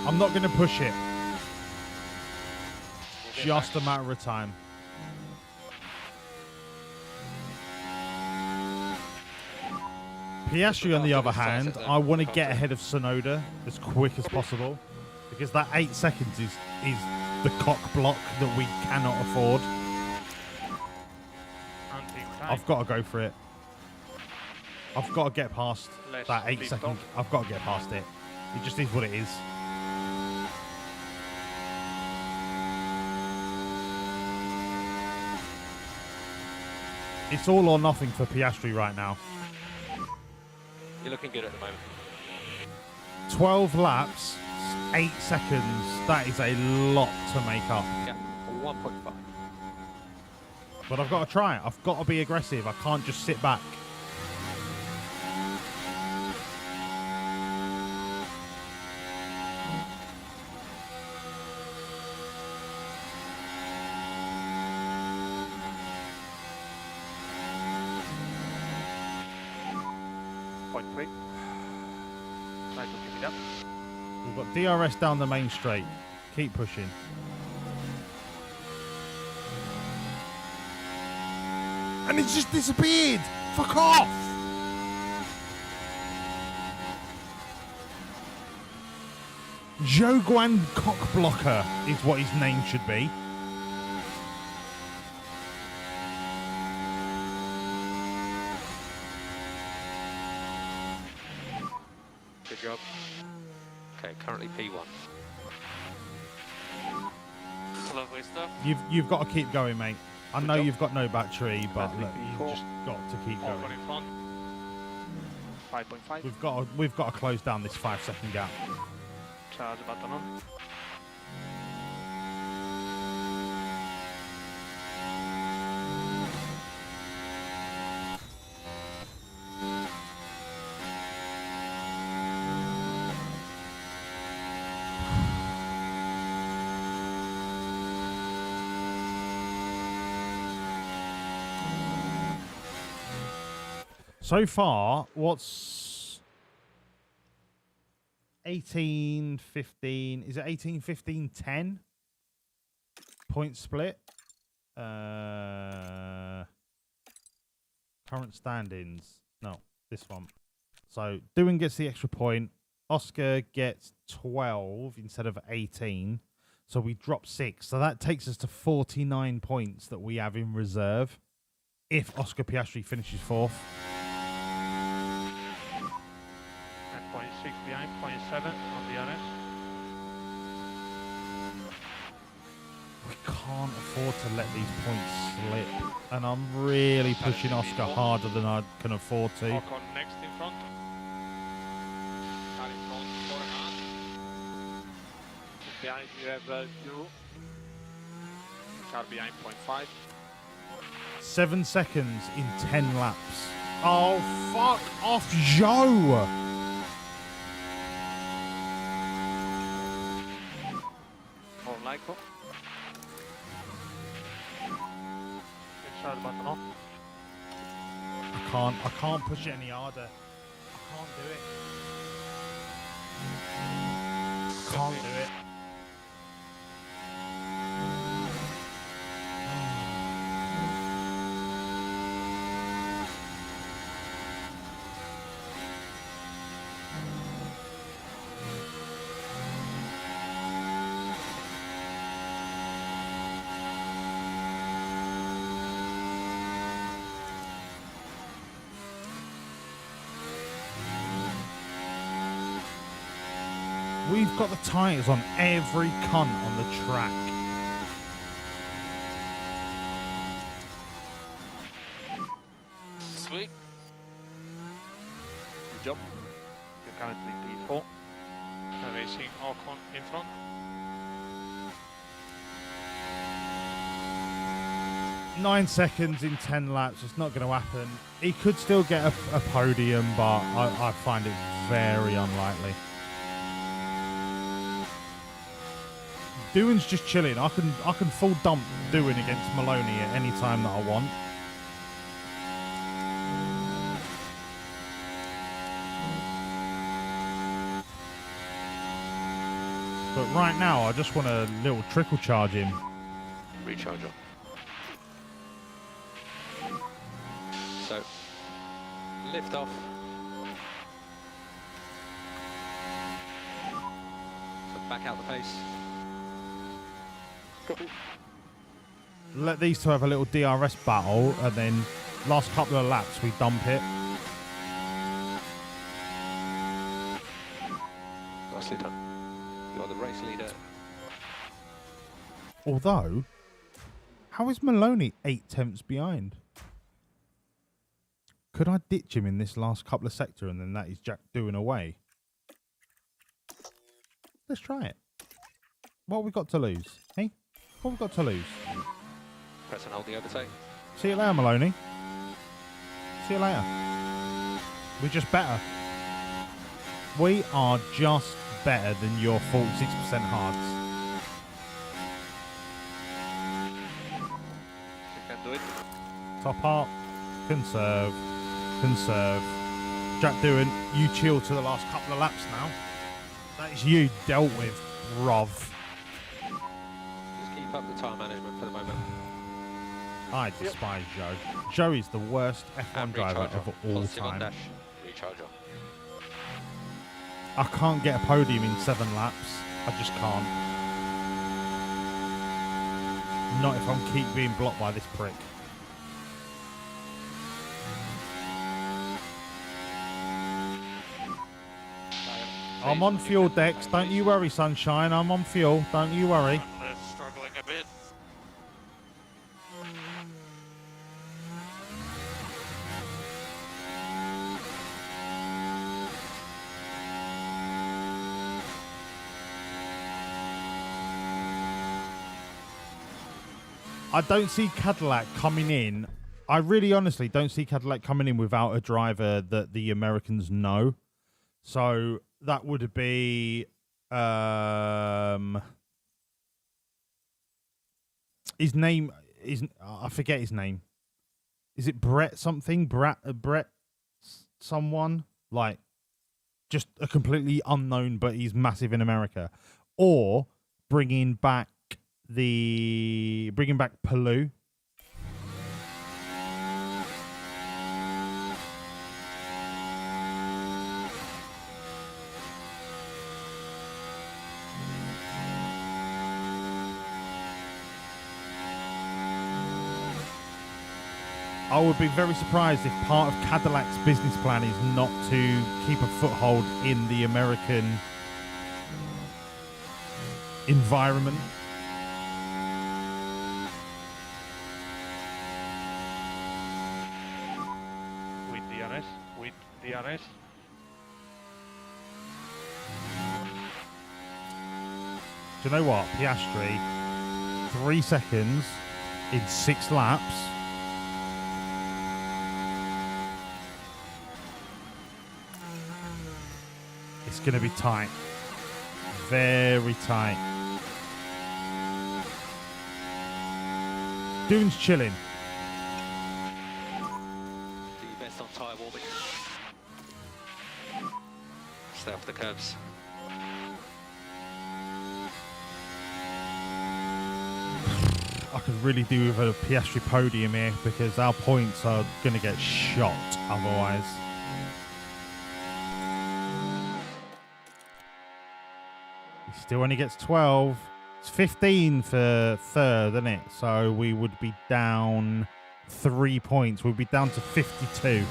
I'm not going to push it. Just a matter of time. Piastri, on the other hand, I want to get ahead of Tsunoda as quick as possible because that 8 seconds is the cock block that we cannot afford. I've got to go for it. I've got to get past that 8 second. I've got to get past it. It just is what it is. It's all or nothing for Piastri right now. You're looking good at the moment. 12 laps, 8 seconds. That is a lot to make up. Yeah, 1.5. But I've got to try it. I've got to be aggressive. I can't just sit back. We've got DRS down the main straight. Keep pushing. And it's just disappeared. Fuck off. Joe Guan Cockblocker is what his name should be. Good job. Okay, currently P1. Lovely stuff. You've got to keep going, mate. I know you've got no battery, but look, you've just got to keep going. 5.5. We've got to close down this 5 second gap. Charge button on. So far, what's 18, 15? Is it 18, 15, 10? Point split. Current standings. No, this one. So Doing gets the extra point. Oscar gets 12 instead of 18. So we drop 6. So that takes us to 49 points that we have in reserve if Oscar Piastri finishes 4th. 0.6 behind, 0.7 on the RS. We can't afford to let these points slip. And I'm really pushing Oscar harder than I can afford to. Ocon next in front. Car in front, 4.5. Behind you have 2. Car behind 0.5. 7 seconds in 10 laps. Oh, fuck off, Joe! More like it. Show the button off. I can't push it any harder. I can't do it. I can't do it. We've got the tyres on every cunt on the track. Sweet. Good job. You're currently P4. Racing Ocon in front. Nine seconds in 10 laps. It's not going to happen. He could still get a podium, but I find it very unlikely. Doohan's just chilling. I can full dump Doohan against Maloney at any time that I want. But right now, I just want a little trickle charge him. Recharger. So, lift off. So back out the pace. Let these two have a little DRS battle, and then last couple of laps we dump it. Nicely done. You're the race leader. Although, how is Maloney 8 tenths behind? Could I ditch him in this last couple of sector, and then that is Jack doing away? Let's try it. What have we got to lose? Hey? What have we got to lose? Press and hold the overtake. See you later, Maloney. See you later. We're just better. We are just better than your 46% hards. You can do it. Top part. Conserve. Conserve. Jack Doohan, you chill to the last couple of laps now. That is you dealt with, bruv. Just keep up the time management for the moment. I despise Joe. Joe is the worst F1 driver of all Positive on time. dash. Recharger. I can't get a podium in 7 laps. I just can't. Not if I keep being blocked by this prick. I'm on fuel, Dex. Don't you worry, sunshine. I'm on fuel. Don't you worry. Struggling a bit. I don't see Cadillac coming in. I really honestly don't see Cadillac coming in without a driver that the Americans know. So that would be his name is, I forget his name. Is it Brett something? Brett someone, like just a completely unknown, but he's massive in America. Or bringing back Palou. I would be very surprised if part of Cadillac's business plan is not to keep a foothold in the American environment. With DRS. Do you know what? Piastri, 3 seconds in 6 laps. It's going to be tight. Very tight. Dune's chilling. Do your best on tyre warming. Stay off the curbs. I could really do with a Piastri podium here because our points are going to get shot otherwise. He still only gets 12. It's 15 for third, isn't it? So we would be down 3 points. We'd be down to 52.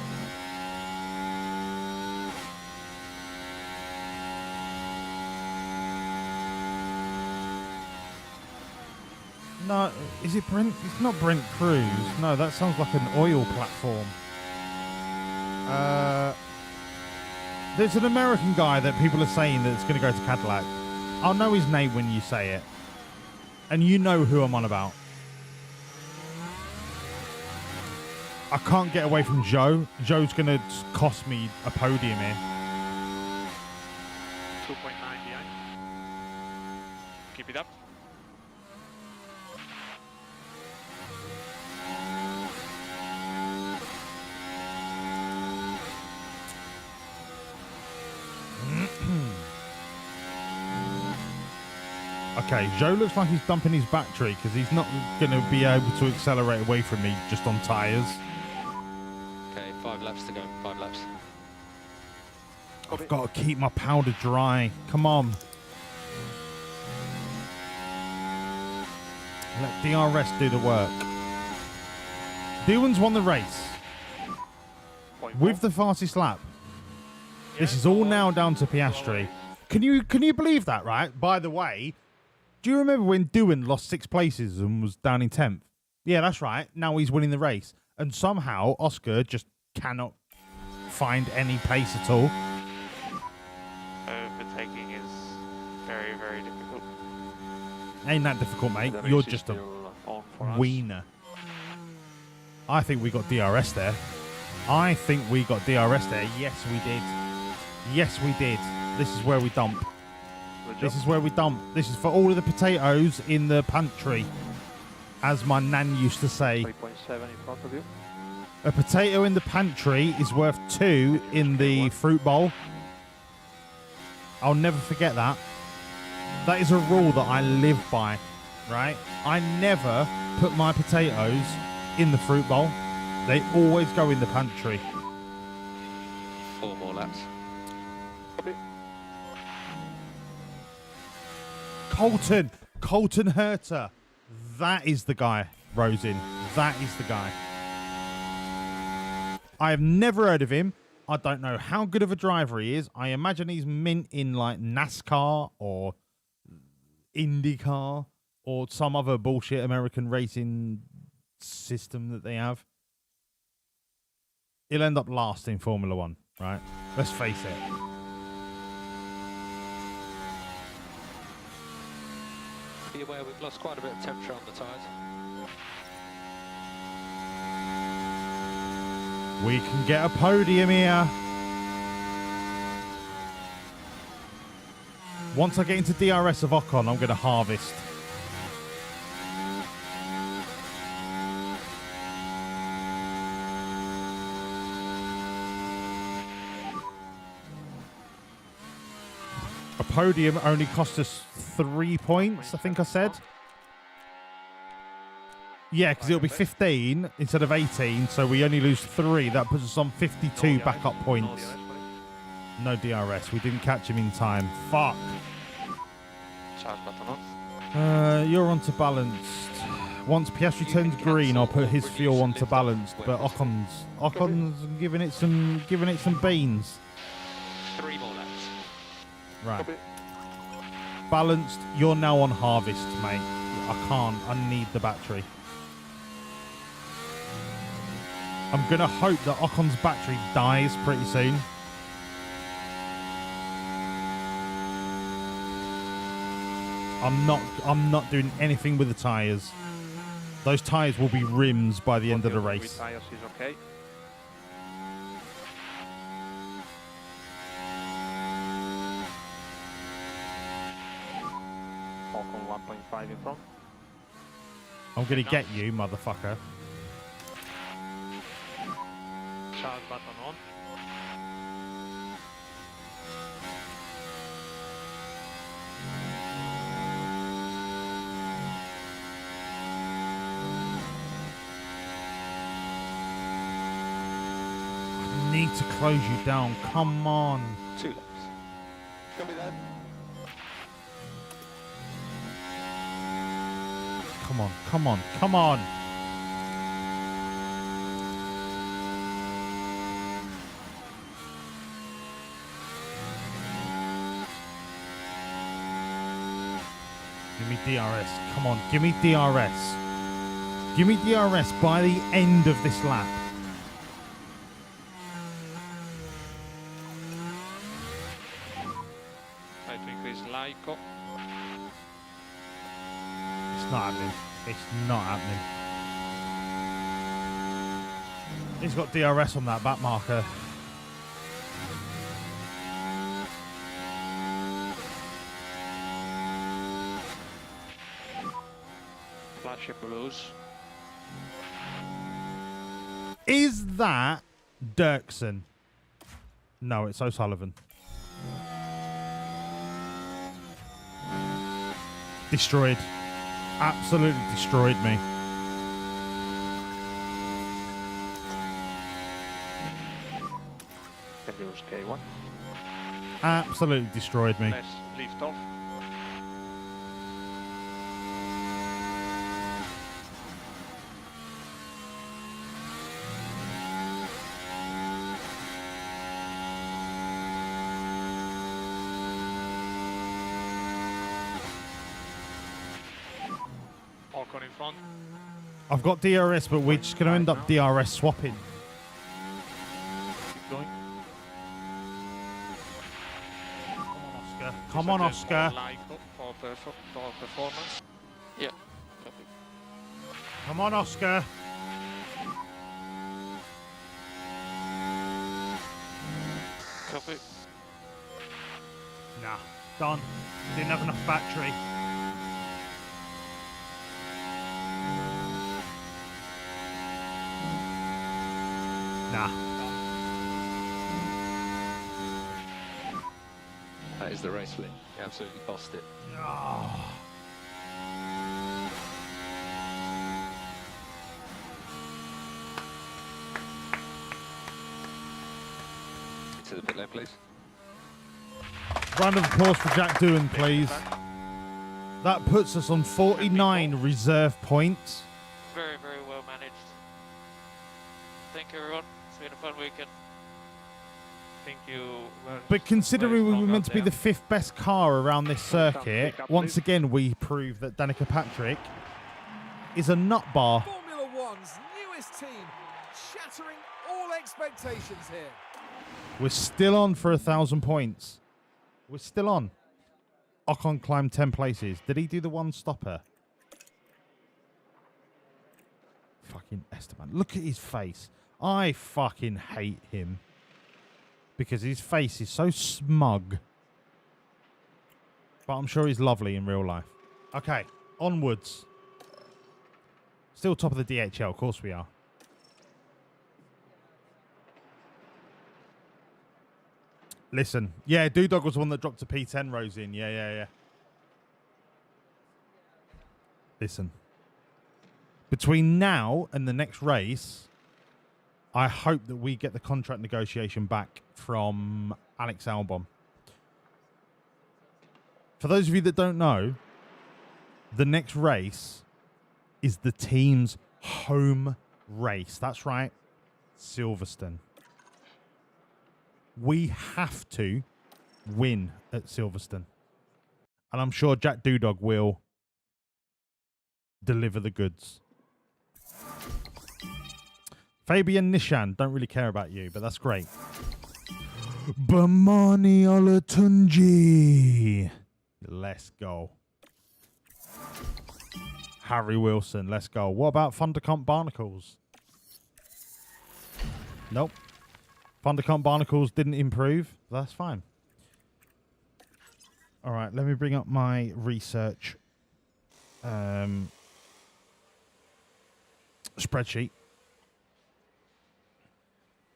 No, is it Brent? It's not Brent Cruz. No, that sounds like an oil platform. There's an American guy that people are saying that's going to go to Cadillac. I'll know his name when you say it. And you know who I'm on about. I can't get away from Joe. Joe's going to cost me a podium here. 2.9 behind. Keep it up. Okay, Joe looks like he's dumping his battery because he's not going to be able to accelerate away from me just on tyres. Okay, 5 laps to go. 5 laps. I've got to keep my powder dry. Come on. Let DRS do the work. Doohan's won the race with the fastest lap. This is all now down to Piastri. Can you believe that, right? By the way, do you remember when Doohan lost 6 places and was down in 10th? Yeah, that's right. Now he's winning the race. And somehow Oscar just cannot find any pace at all. Overtaking is very, very difficult. Ain't that difficult, mate. You're just a wiener. I think we got DRS there. I think we got DRS there. Yes, we did. Yes, we did. This is where we dump. This is where we dump. This is for all of the potatoes in the pantry, as my nan used to say. 3.7 in front of you. A potato in the pantry is worth 2 in the fruit bowl. I'll never forget that. That is a rule that I live by, right? I never put my potatoes in the fruit bowl. They always go in the pantry. 4 more laps. Colton Herter. That is the guy, Rosin. That is the guy. I have never heard of him. I don't know how good of a driver he is. I imagine he's mint in like NASCAR or IndyCar or some other bullshit American racing system that they have. He'll end up last in Formula One, right? Let's face it. Be aware we've lost quite a bit of temperature on the tyres. We can get a podium here. Once I get into DRS of Ocon, I'm going to harvest. A podium only cost us 3 points, I think I said. Yeah, because it'll be 15 instead of 18, so we only lose 3. That puts us on 52 backup points. No DRS. We didn't catch him in time. Fuck. Charge button on. You're onto balanced. Once Piastri turns green, I'll put his fuel onto balanced, but Ocon's giving it some beans. 3 more laps. Right. Balanced, you're now on harvest, mate. I can't. I need the battery. I'm going to hope that Ocon's battery dies pretty soon. I'm not doing anything with the tyres. Those tyres will be rims by the end of the race. Tires is okay. 1.5 in front. I'm gonna get you, motherfucker. Charge button on. I need to close you down. Come on. 2 laps. Copy that. Come on, come on, come on. Give me DRS. Come on, give me DRS. Give me DRS by the end of this lap. Try to increase Lyco. It's not happening. It's not happening. He's got DRS on that back marker. Flash your blues. Is that Dirksen? No, it's O'Sullivan. Destroyed. Absolutely destroyed me. Dangerous K1. Absolutely destroyed me. Let's lift off. Ocon in front. I've got DRS, but we're just going to end up DRS swapping. Keep going. Oscar. Come on, Oscar. Lyco for performance. Yeah. Copy. Come on, Oscar. Copy. Nah, done. Didn't have enough battery. Nah. That is the race win. You absolutely bossed it. Oh. To the pit lane, please. Round of applause for Jack Doohan, please. That puts us on 49 reserve points. Very, very well managed. Thank you, everyone. It's been a fun weekend. Thank you. But considering we were meant to be the 5th best car around this circuit, once again we prove that Danica Patrick is a nut bar. Formula One's newest team, shattering all expectations here. We're still on for 1,000 points. We're still on. Ocon climbed 10 places. Did he do the one stopper? Fucking Esteban. Look at his face. I fucking hate him. Because his face is so smug. But I'm sure he's lovely in real life. Okay, onwards. Still top of the DHL, of course we are. Listen. Yeah, Doodog was the one that dropped a P10 rows in. Yeah. Listen. Between now and the next race, I hope that we get the contract negotiation back from Alex Albon. For those of you that don't know, the next race is the team's home race. That's right, Silverstone. We have to win at Silverstone. And I'm sure Jack Doodog will deliver the goods. Fabian Nishan, don't really care about you, but that's great. Bamani Olatunji. Let's go. Harry Wilson, let's go. What about Thundercomp Barnacles? Nope. Thundercomp Barnacles didn't improve. That's fine. All right, let me bring up my research spreadsheet.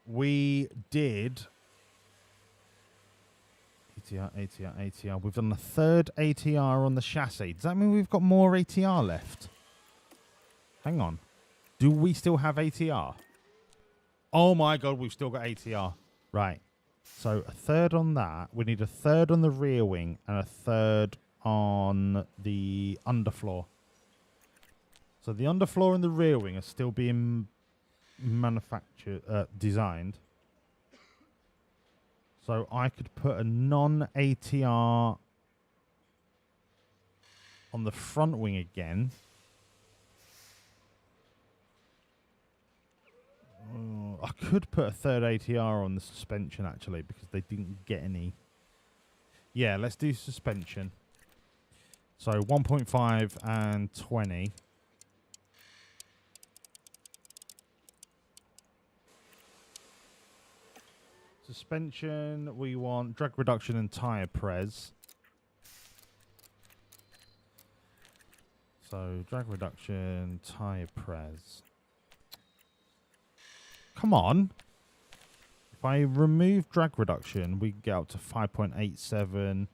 We did ATR. We've done the third ATR on the chassis. Does that mean we've got more ATR left? Hang on. Do we still have ATR? Oh my god, we've still got ATR. Right. So a third on that. We need a third on the rear wing and a third on the underfloor. So the underfloor and the rear wing are still being manufactured, designed. So I could put a non-ATR on the front wing again. I could put a third ATR on the suspension, actually, because they didn't get any. Yeah, let's do suspension. So 1.5 and 20. Suspension, we want drag reduction and tyre pres. So drag reduction, tyre pres. Come on. If I remove drag reduction, we get up to 5.87,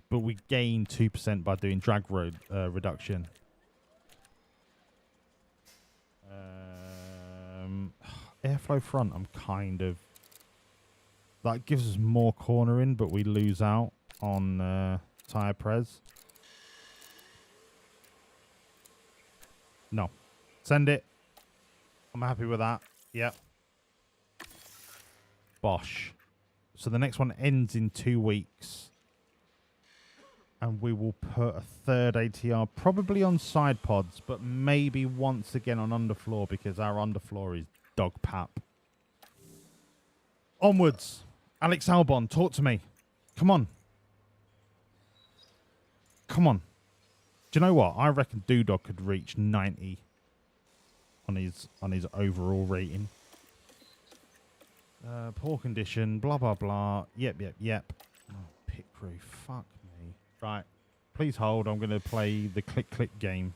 but we gain 2% by doing drag reduction. Airflow front, I'm kind of... That gives us more cornering, but we lose out on tyre pres. No. Send it. I'm happy with that. Yep. Bosh. So the next one ends in 2 weeks. And we will put a third ATR probably on side pods, but maybe once again on underfloor because our underfloor is dog pap. Onwards. Alex Albon, talk to me. Come on. Come on. Do you know what? I reckon Doodog could reach 90 on his overall rating. Poor condition, blah, blah, blah. Yep. Oh, pit crew, fuck me. Right. Please hold. I'm going to play the click game.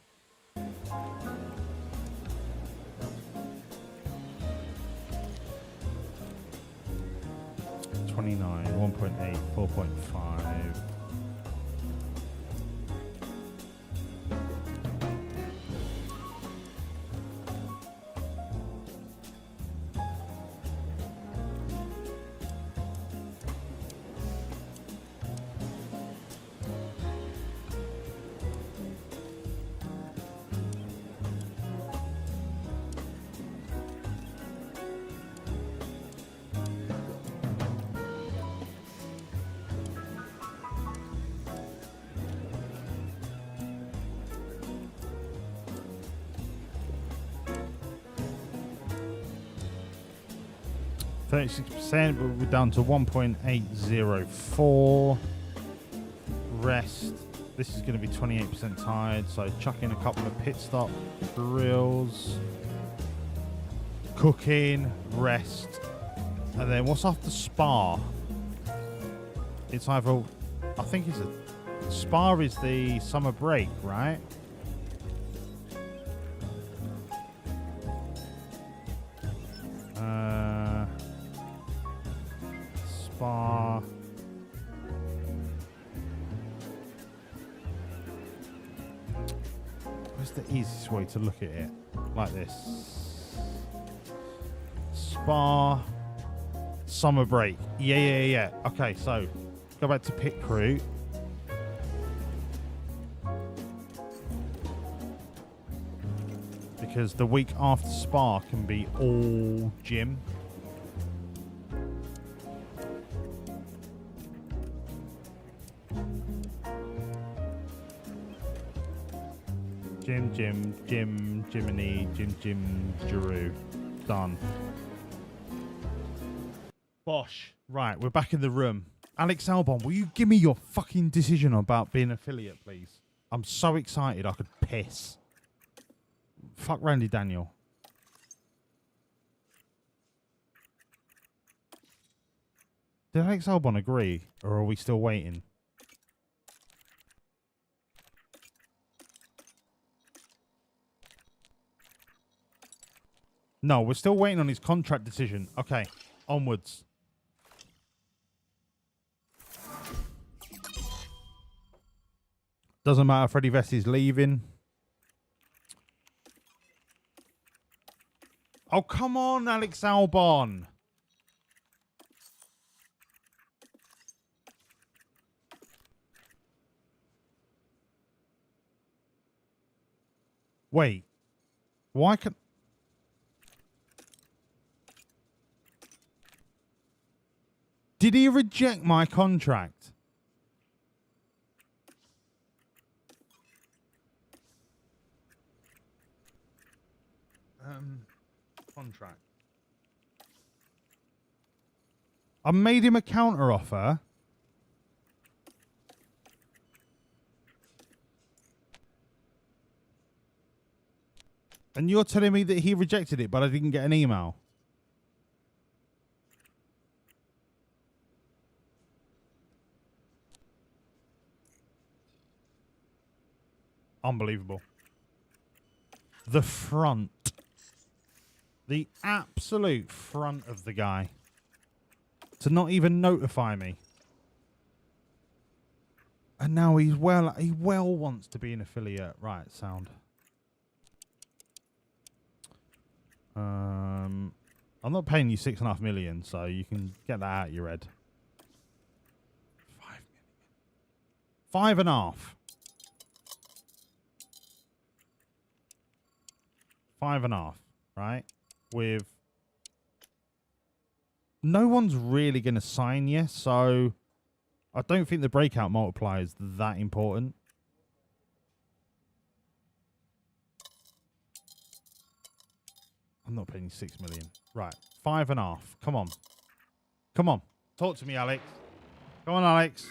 29, 1.8, 4.5. %, but we're down to 1.804. Rest. This is going to be 28% tired, so chuck in a couple of pit stop drills. Cooking, rest. And then what's after Spa? It's either, I think it's Spa is the summer break, right? Spa. Where's the easiest way to look at it? Like this. Spa. Summer break. Yeah. Okay, so go back to pit crew. Because the week after Spa can be all gym. Jiminy, Jim, Giroux. Done. Bosh. Right, we're back in the room. Alex Albon, will you give me your fucking decision about being an affiliate, please? I'm so excited I could piss. Fuck Randy Daniel. Did Alex Albon agree, or are we still waiting? No, we're still waiting on his contract decision. Okay, onwards. Doesn't matter. Freddie Vesti's leaving. Oh, come on, Alex Albon. Wait. Why can... Did he reject my contract? Contract. I made him a counter offer. And you're telling me that he rejected it, but I didn't get an email. Unbelievable. The front. The absolute front of the guy. To not even notify me. And now he well wants to be an affiliate. Right, sound. I'm not paying you 6.5 million, so you can get that out of your head. 5 million. 5.5. 5.5, right? With no one's really going to sign you, so I don't think the breakout multiplier is that important. I'm not paying you 6 million. Right, 5.5. Come on. Come on. Talk to me, Alex. Come on, Alex.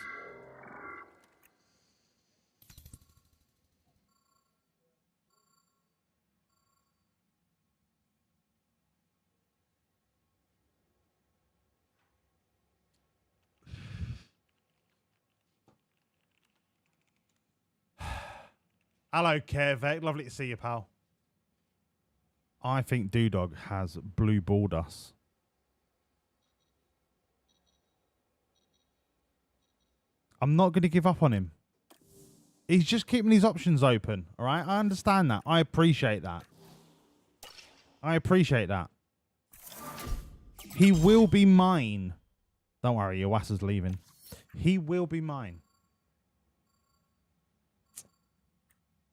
Hello, Kervek. Lovely to see you, pal. I think Doodog has blue balled us. I'm not going to give up on him. He's just keeping his options open. All right? I understand that. I appreciate that. I appreciate that. He will be mine. Don't worry, Iwasa's leaving. He will be mine.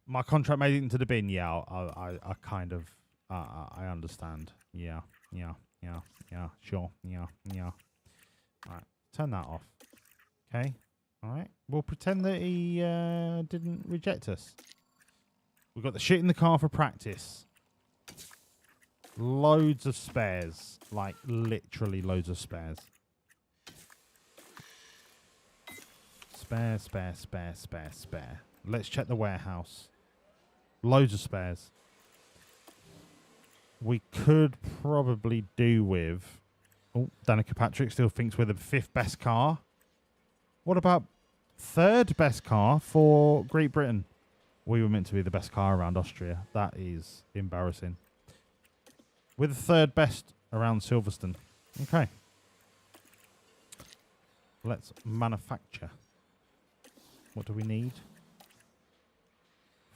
My contract made it into the bin. Yeah, I kind of, I understand. Yeah, sure. Yeah. All right, turn that off. Okay. All right. We'll pretend that he didn't reject us. We've got the shit in the car for practice. Loads of spares. Like, literally loads of spares. Spare. Let's check the warehouse. Loads of spares. We could probably do with... Oh, Danica Patrick still thinks we're the 5th best car. What about 3rd best car for Great Britain? We were meant to be the best car around Austria. That is embarrassing. We're the 3rd best around Silverstone. Okay. Let's manufacture. What do we need?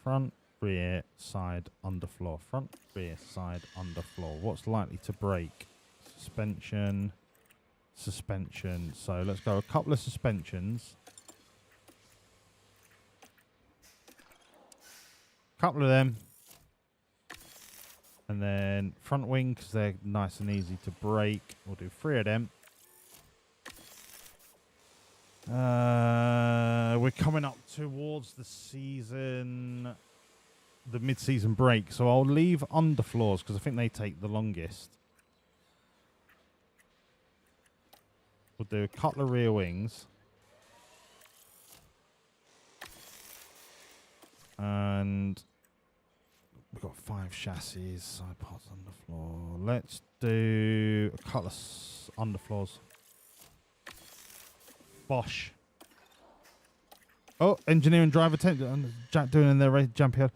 Front, rear, side, underfloor. Front, rear, side, underfloor. What's likely to break? Suspension. So let's go a couple of suspensions. Couple of them. And then front wing, because they're nice and easy to break. We'll do 3 of them. We're coming up towards the season, the mid-season break, so I'll leave underfloors because I think they take the longest. We'll do a couple of rear wings. And we've got 5 chassis, side parts, underfloor. Let's do a couple of underfloors. Bosh. Oh, engineer and driver Jack doing in their race jump here.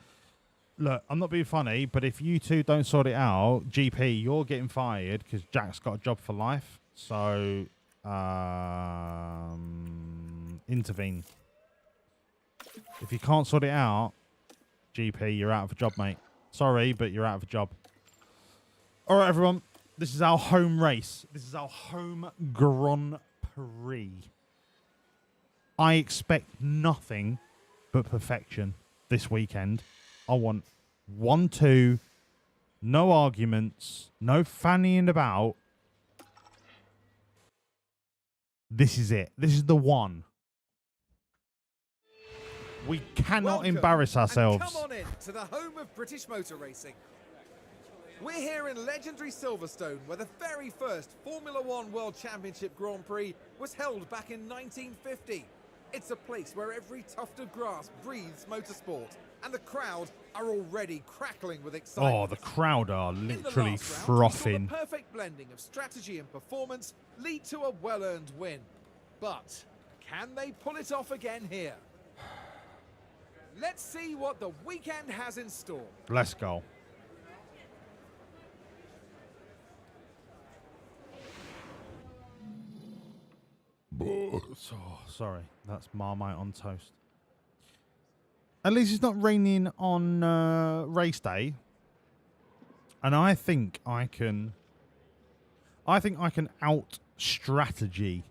Look, I'm not being funny, but if you two don't sort it out, GP, you're getting fired because Jack's got a job for life. So, intervene. If you can't sort it out, GP, you're out of a job, mate. Sorry, but you're out of a job. All right, everyone. This is our home race. This is our home Grand Prix. I expect nothing but perfection this weekend. I want 1-2, no arguments, no fannying about. This is it. This is the one. We cannot embarrass ourselves. And come on in to the home of British motor racing. We're here in legendary Silverstone, where the very first Formula One World Championship Grand Prix was held back in 1950. It's a place where every tuft of grass breathes motorsport, and the crowd are already crackling with excitement. Oh, the crowd are literally round, frothing. the perfect blending of strategy and performance lead to a well-earned win. But can they pull it off again here? Let's see what the weekend has in store. Let's go. Oh, sorry, that's Marmite on toast. At least it's not raining on race day, and I think I can out strategy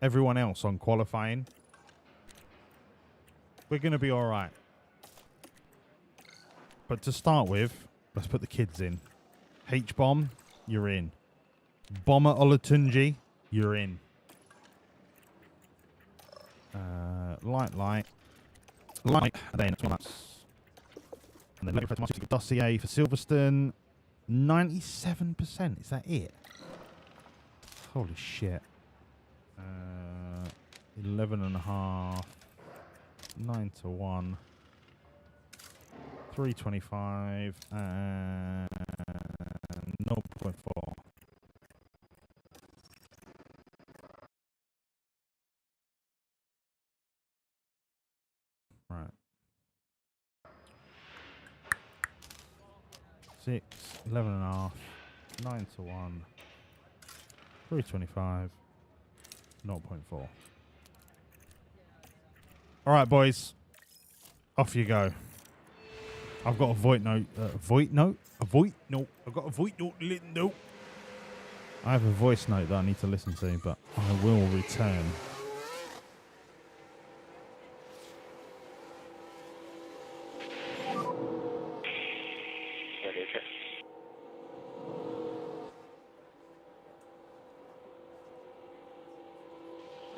everyone else on qualifying. We're gonna be all right. But to start with, let's put the kids in. H-bomb, you're in. Bomber Olatunji, you're in. Light, and then and then dossier for Silverstone, 97%. Is that it? Holy shit. 11.5, 9-1, 325, and 0.4. Right. 6, 11.5, 9-1, 325, 0.4. All right, boys. Off you go. I've got a voice note. I've got a voice note. I have a voice note that I need to listen to, but I will return.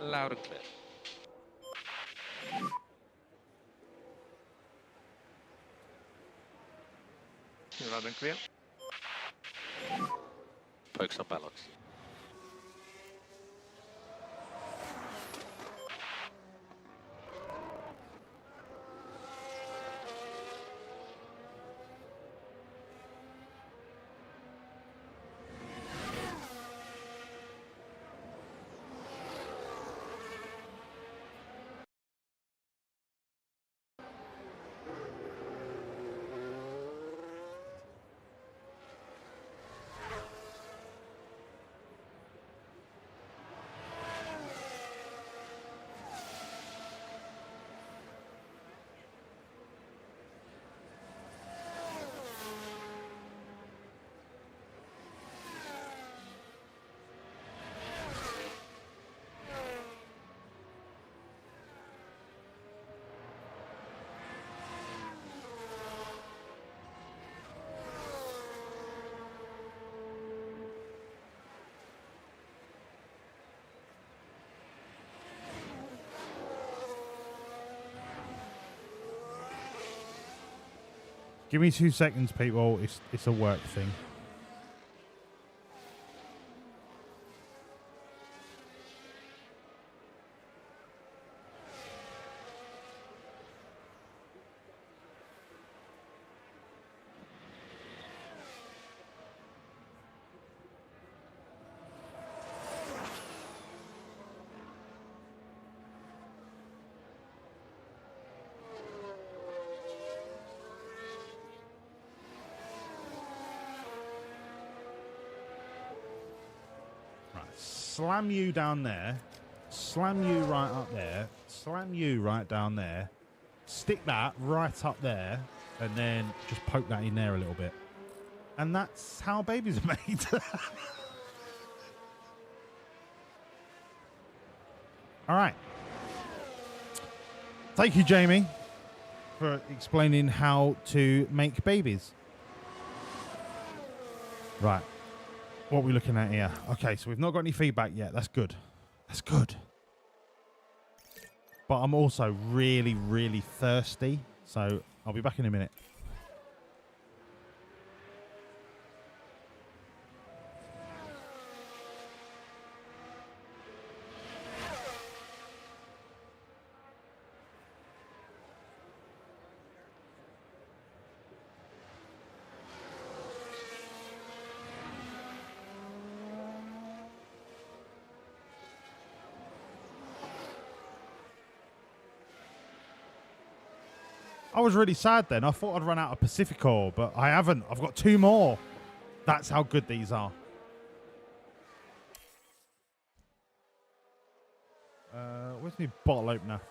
Loud and clear. Loud and clear. Focus on balance. Give me 2 seconds, people. It's a work thing. slam you down there, slam you right up there, slam you right down there, stick that right up there, and then just poke that in there a little bit. And that's how babies are made. All right. Thank you, Jamie, for explaining how to make babies. Right. What are we looking at here? Okay, so we've not got any feedback yet. That's good. That's good. But I'm also really, really thirsty. So I'll be back in a minute. I was really sad then. I thought I'd run out of Pacifico, but I haven't. I've got 2 more. That's how good these are. Where's my bottle opener?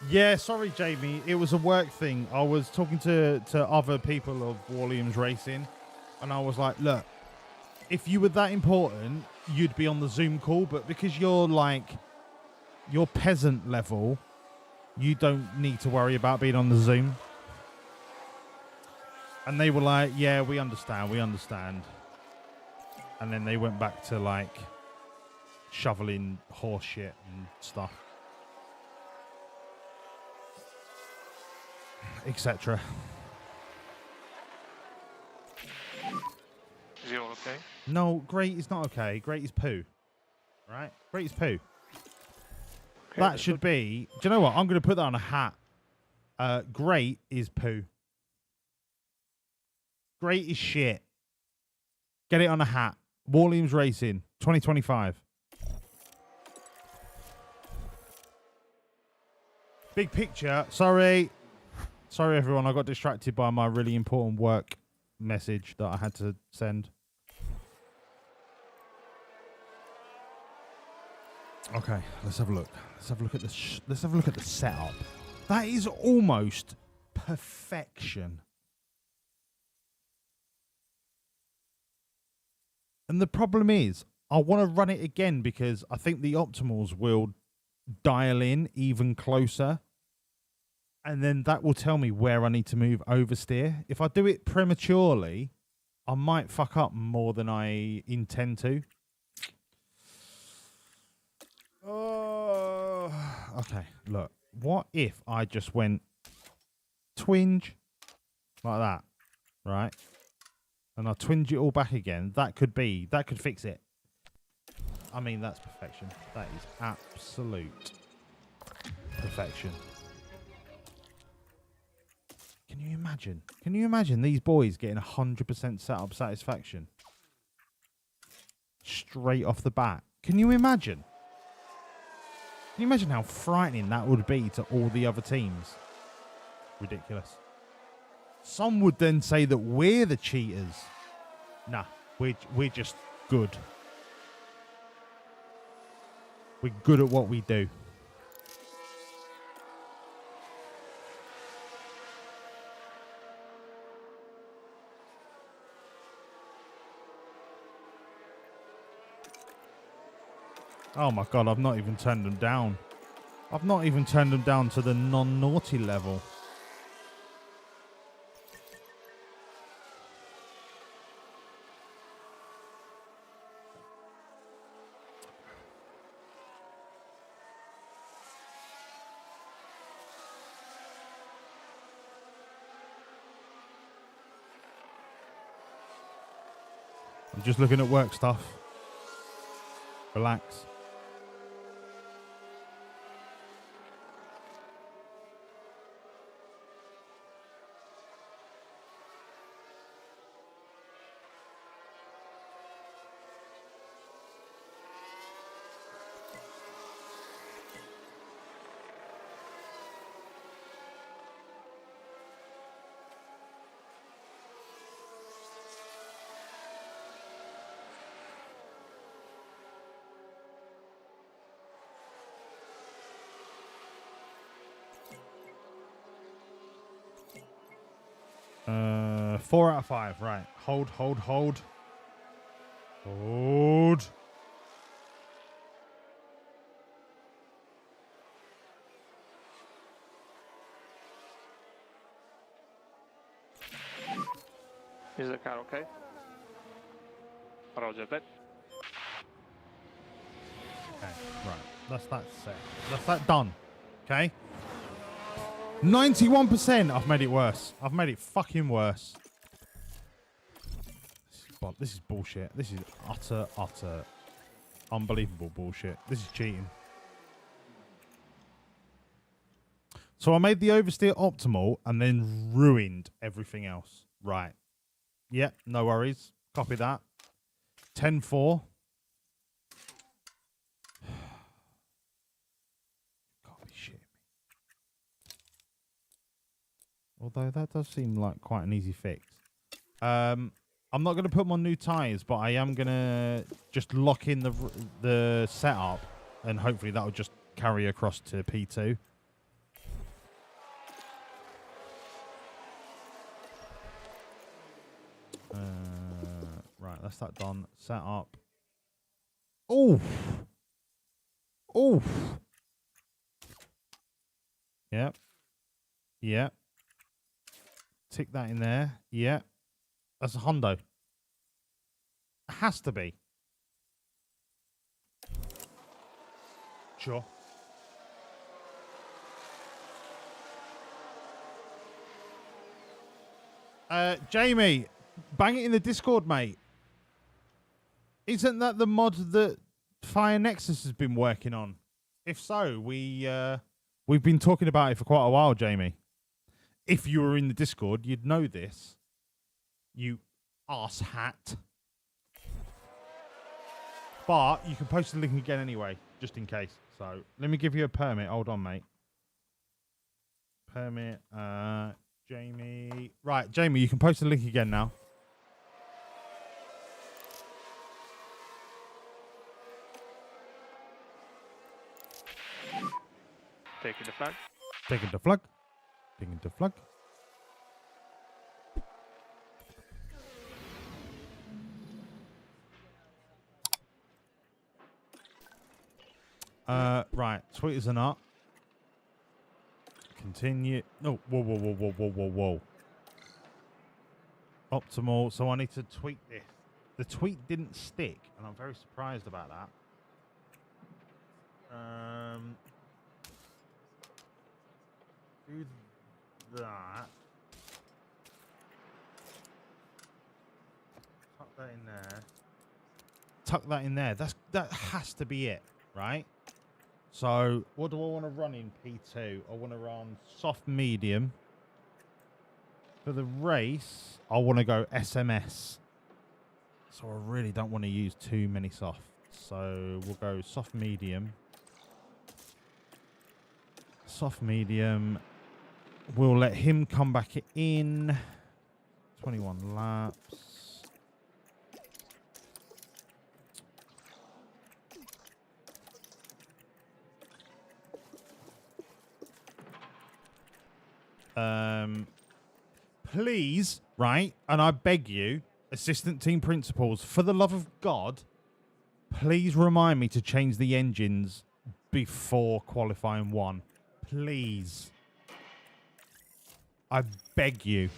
Yeah, sorry, Jamie. It was a work thing. I was talking to other people of Wawlliamz Racing, and I was like, look, if you were that important, you'd be on the Zoom call, but because you're peasant level, you don't need to worry about being on the Zoom. And they were like, yeah, we understand. And then they went back to like shoveling horse shit and stuff, etc. Is he all okay? No, great is not okay. Great is poo. Right? Great is poo. That should be... Do you know what? I'm going to put that on a hat. Great is poo. Great is shit. Get it on a hat. Wawlliamz Racing, 2025. Big picture. Sorry, everyone. I got distracted by my really important work message that I had to send. Okay, let's have a look. Let's have a look at let's have a look at the setup. That is almost perfection. And the problem is, I want to run it again because I think the optimals will dial in even closer. And then that will tell me where I need to move oversteer. If I do it prematurely, I might fuck up more than I intend to. Okay, look. What if I just went twinge like that, right? And I twinge it all back again. That could fix it. I mean, that's perfection. That is absolute perfection. Can you imagine? Can you imagine these boys getting 100% setup satisfaction straight off the bat? Can you imagine? Can you imagine how frightening that would be to all the other teams? Ridiculous. Some would then say that we're the cheaters. Nah, we're just good. We're good at what we do. Oh my god, I've not even turned them down. I've not even turned them down to the non-naughty level. I'm just looking at work stuff. Relax. 4 out of 5. Right. Hold. Hold. Is the car okay? Roger that. Okay, right. That's that set. That's that done. Okay. 91%. I've made it worse. I've made it fucking worse. This is bullshit. This is utter, unbelievable bullshit. This is cheating. So I made the oversteer optimal and then ruined everything else. Right. Yep, no worries. Copy that. 10-4. Can't be shitting me. Although that does seem like quite an easy fix. I'm not going to put them on new tyres, but I am going to just lock in the setup, and hopefully that will just carry across to P2. Right, that's that done. Set up. Oof. Yep. Yep. Tick that in there. Yep. That's a Hondo. It has to be. Sure. Jamie, bang it in the Discord, mate. Isn't that the mod that Fire Nexus has been working on? If so, we've been talking about it for quite a while, Jamie. If you were in the Discord, you'd know this. You arse hat. But you can post the link again anyway, just in case. So let me give you a permit. Hold on, mate. Permit, Jamie. Right, Jamie, you can post the link again now. Taking the flag. Taking the flag. Taking the flag. Right. Sweet as a nut. Continue. No. Whoa. Optimal. So I need to tweak this. The tweet didn't stick, and I'm very surprised about that. Do that. Tuck that in there. Tuck that in there. That has to be it, right? So what do I want to run in P2? I want to run soft medium. For the race, I want to go SMS. So I really don't want to use too many softs. So we'll go soft medium. Soft medium. We'll let him come back in. 21 laps. Please, right, and I beg you, assistant team principals, for the love of God, please remind me to change the engines before qualifying 1. Please. I beg you.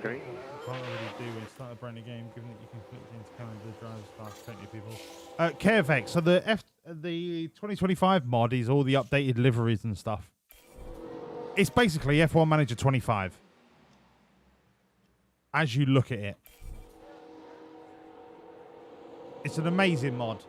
Great. Can't really do when you start a brand new game, given that you can click into calendar drives past plenty of people. Carevex, so the 2025 mod is all the updated liveries and stuff. It's basically F1 Manager 25. As you look at it. It's an amazing mod.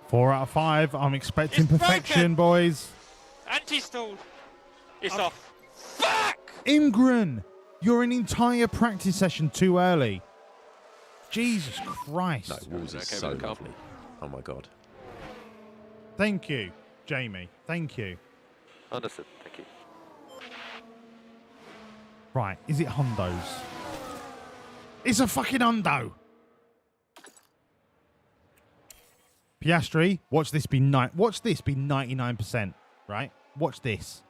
4 out of 5. I'm expecting It's perfection, broken. boys. Anti-stall. It's off. Fuck! Imgren, you're an entire practice session too early. Jesus Christ. No, Walls is Okay, so but calm. lovely. Oh my god. Thank you, Jamie. Thank you. Understood. Thank you. Right, is it Hondo's? It's a fucking Hondo. Piastri, watch this be 99%, right? Watch this.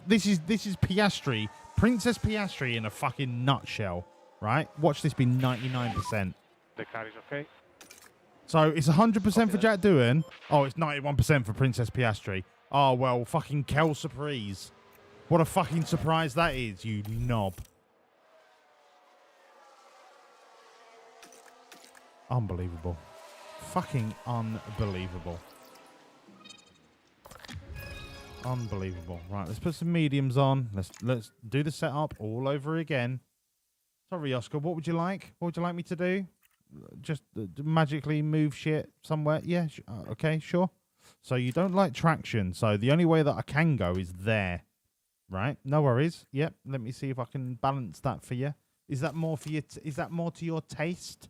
This is Piastri, Princess Piastri in a fucking nutshell, right? Watch this be 99%. The car is okay. So it's 100% for Jack Doohan. Oh, it's 91% for Princess Piastri. Oh, well, fucking Kel surprise. What a fucking surprise that is, you knob. Unbelievable. Fucking unbelievable. Unbelievable. Right, let's put some mediums on. Let's do the setup all over again. Sorry, Oscar, what would you like? What would you like me to do? Just magically move shit somewhere? Yeah, okay, sure. So you don't like traction, so the only way that I can go is there. Right? No worries. Yep, let me see if I can balance that for you. Is that more for you? Is that more to your taste?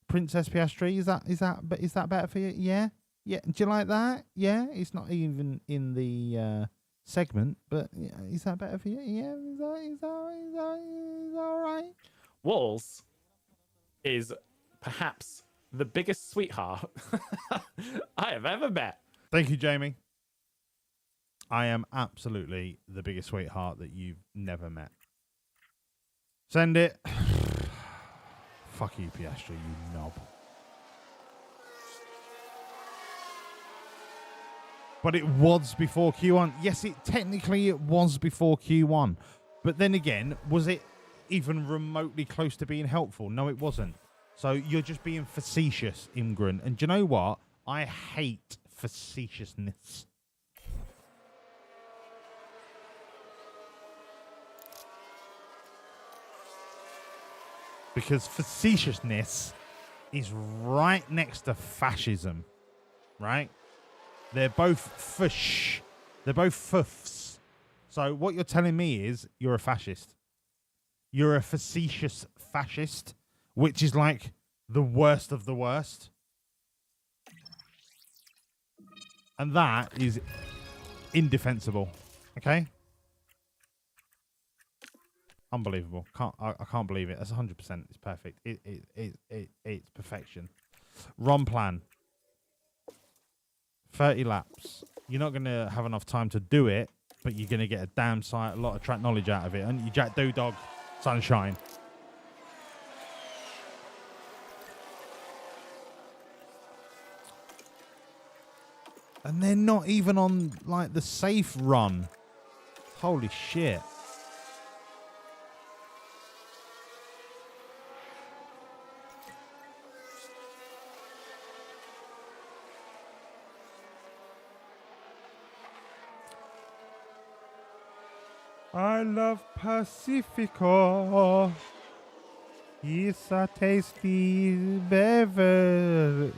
Princess Piastri, is that better for you? Yeah? Yeah. Do you like that? Yeah? It's not even in the segment, but yeah, is that better for you? Yeah? Is that all right? Walls is perhaps the biggest sweetheart I have ever met. Thank you, Jamie. I am absolutely the biggest sweetheart that you've never met. Send it. Fuck you, Piastri, you knob. But it was before Q1. Yes, technically it was before Q1. But then again, was it even remotely close to being helpful? No, it wasn't. So you're just being facetious, Imgren. And do you know what? I hate facetiousness. Because facetiousness is right next to fascism, right? They're both fush. They're both fuffs. So what you're telling me is you're a fascist. You're a facetious fascist, which is like the worst of the worst. And that is indefensible, okay? Unbelievable. I can't believe it. That's 100%. It's perfect. It's perfection. Ron plan. 30 laps. You're not going to have enough time to do it, but you're going to get a damn sight, a lot of track knowledge out of it. And you Jack Dog, sunshine. And they're not even on like the safe run. Holy shit. I love Pacifico. It's a tasty beverage.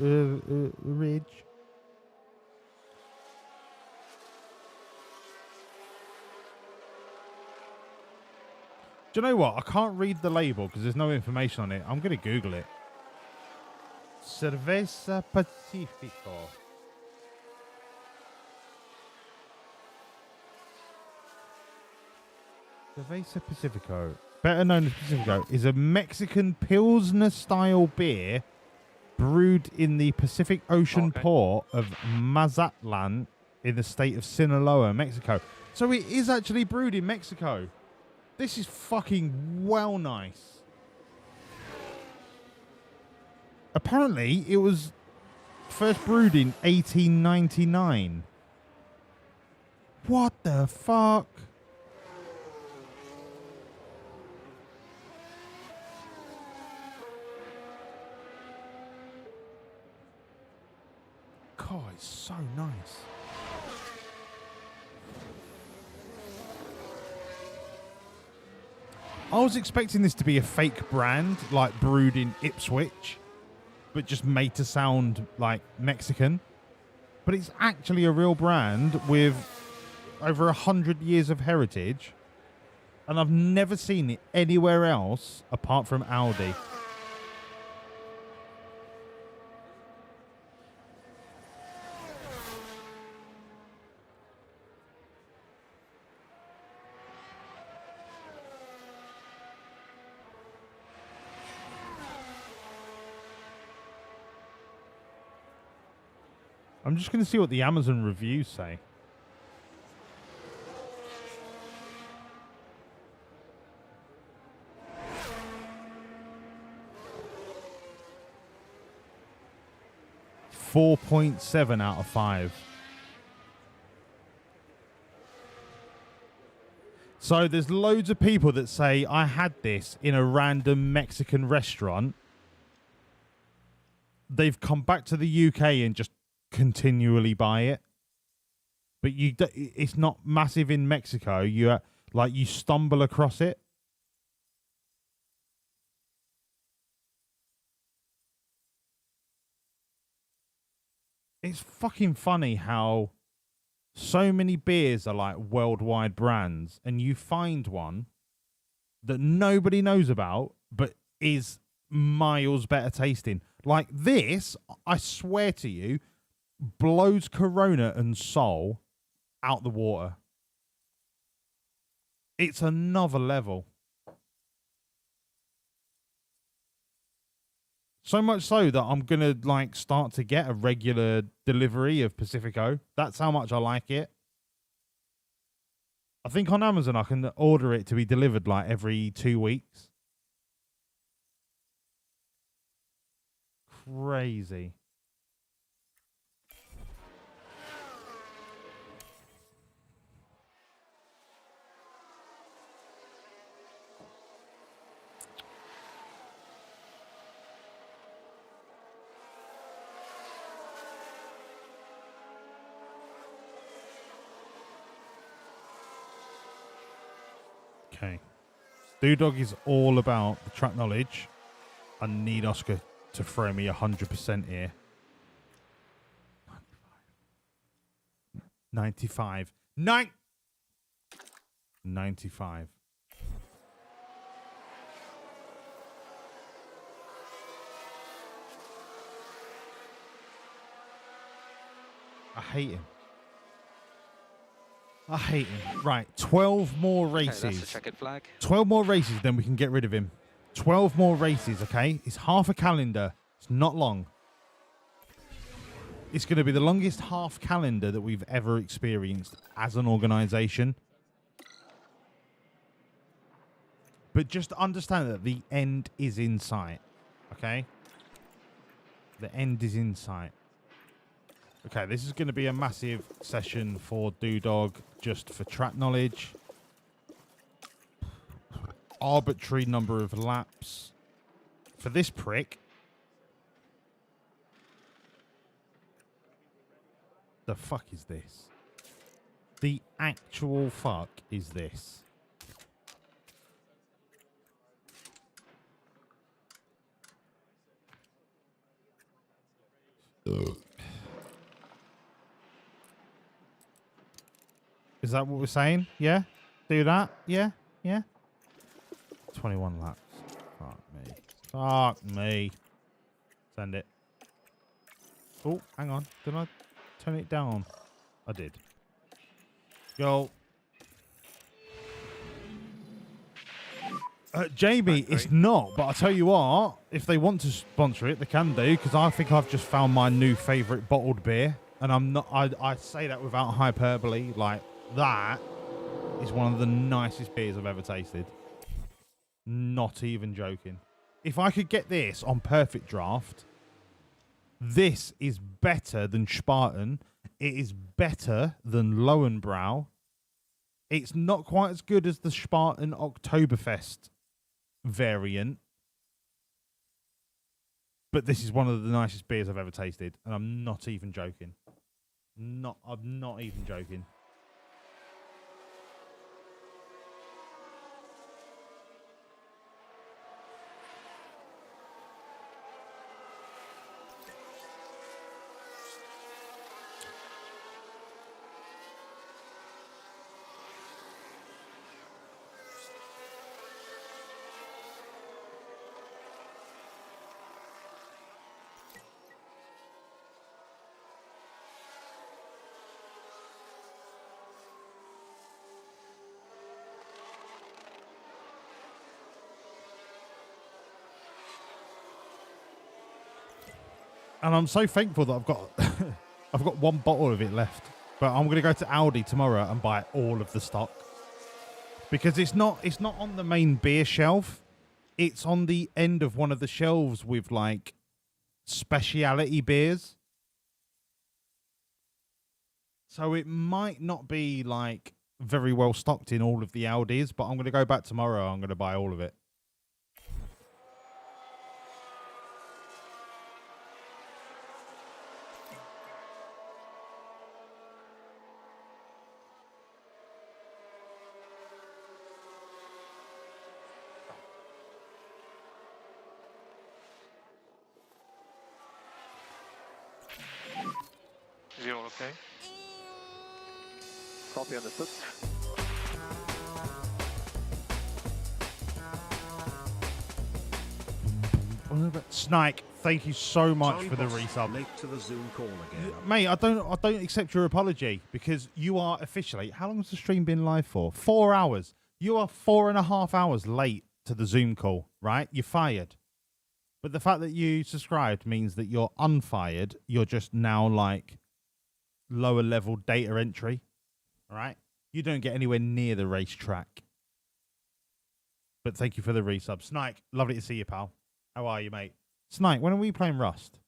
Do you know what? I can't read the label because there's no information on it. I'm going to Google it. Cerveza Pacifico. Cerveza Pacifico, better known as Pacifico, is a Mexican Pilsner-style beer brewed in the Pacific Ocean port of Mazatlan in the state of Sinaloa, Mexico. So it is actually brewed in Mexico. This is fucking well nice. Apparently, it was first brewed in 1899. What the fuck? God, it's so nice. I was expecting this to be a fake brand, like brewed in Ipswich, but just made to sound like Mexican. but it's actually a real brand with over 100 years of heritage, and I've never seen it anywhere else apart from Audi. I'm just going to see what the Amazon reviews say. .7 out of 5. So there's loads of people that say, I had this in a random Mexican restaurant. They've come back to the UK and just continually buy it. But it's not massive in Mexico. You stumble across it. It's fucking funny how so many beers are like worldwide brands, and you find one that nobody knows about but is miles better tasting. Like this, I swear to you, blows Corona and Sol out the water. It's another level. So much so that I'm going to start to get a regular delivery of Pacifico. That's how much I like it. I think on Amazon I can order it to be delivered every 2 weeks. Crazy. Okay. Doodog is all about the track knowledge. I need Oscar to throw me 100% here. 95. 95. I hate him. I hate him. Right, 12 more races. Okay, that's the checkered flag. 12 more races, then we can get rid of him. 12 more races, okay? It's half a calendar. It's not long. It's going to be the longest half calendar that we've ever experienced as an organisation. But just understand that the end is in sight, okay? The end is in sight. Okay, this is going to be a massive session for Doodog, just for track knowledge. Arbitrary number of laps. For this prick. The fuck is this? The actual fuck is this? Ugh. Is that what we're saying? Yeah? Do that? Yeah? Yeah? 21 laps. Fuck me. Fuck me. Send it. Oh, hang on. Did I turn it down? I did. Go. Jamie, it's not, but I'll tell you what, if they want to sponsor it, they can do, because I think I've just found my new favourite bottled beer, and I'm not, I say that without hyperbole, like, that is one of the nicest beers I've ever tasted. Not even joking. If I could get this on Perfect Draft, this is better than Spartan. It is better than Lowenbrow. It's not quite as good as the Spartan Oktoberfest variant, but this is one of the nicest beers I've ever tasted, and I'm not even joking. I'm not even joking. And I'm so thankful that I've got I've got one bottle of it left. But I'm going to go to Aldi tomorrow and buy all of the stock. Because it's not on the main beer shelf. It's on the end of one of the shelves with like speciality beers. So it might not be like very well stocked in all of the Aldis, but I'm going to go back tomorrow. I'm going to buy all of it. Is you all okay? Copy, understood. Snake, thank you so much for the resub. Late to the Zoom call again. Mate, I don't accept your apology because you are officially, how long has the stream been live for? 4 hours. You are 4.5 hours late to the Zoom call, right? You're fired. But the fact that you subscribed means that you're unfired. You're just now like lower level data entry, all right? You don't get anywhere near the racetrack. But thank you for the resub. Snake, lovely to see you, pal. How are you, mate? Snake, when are we playing Rust?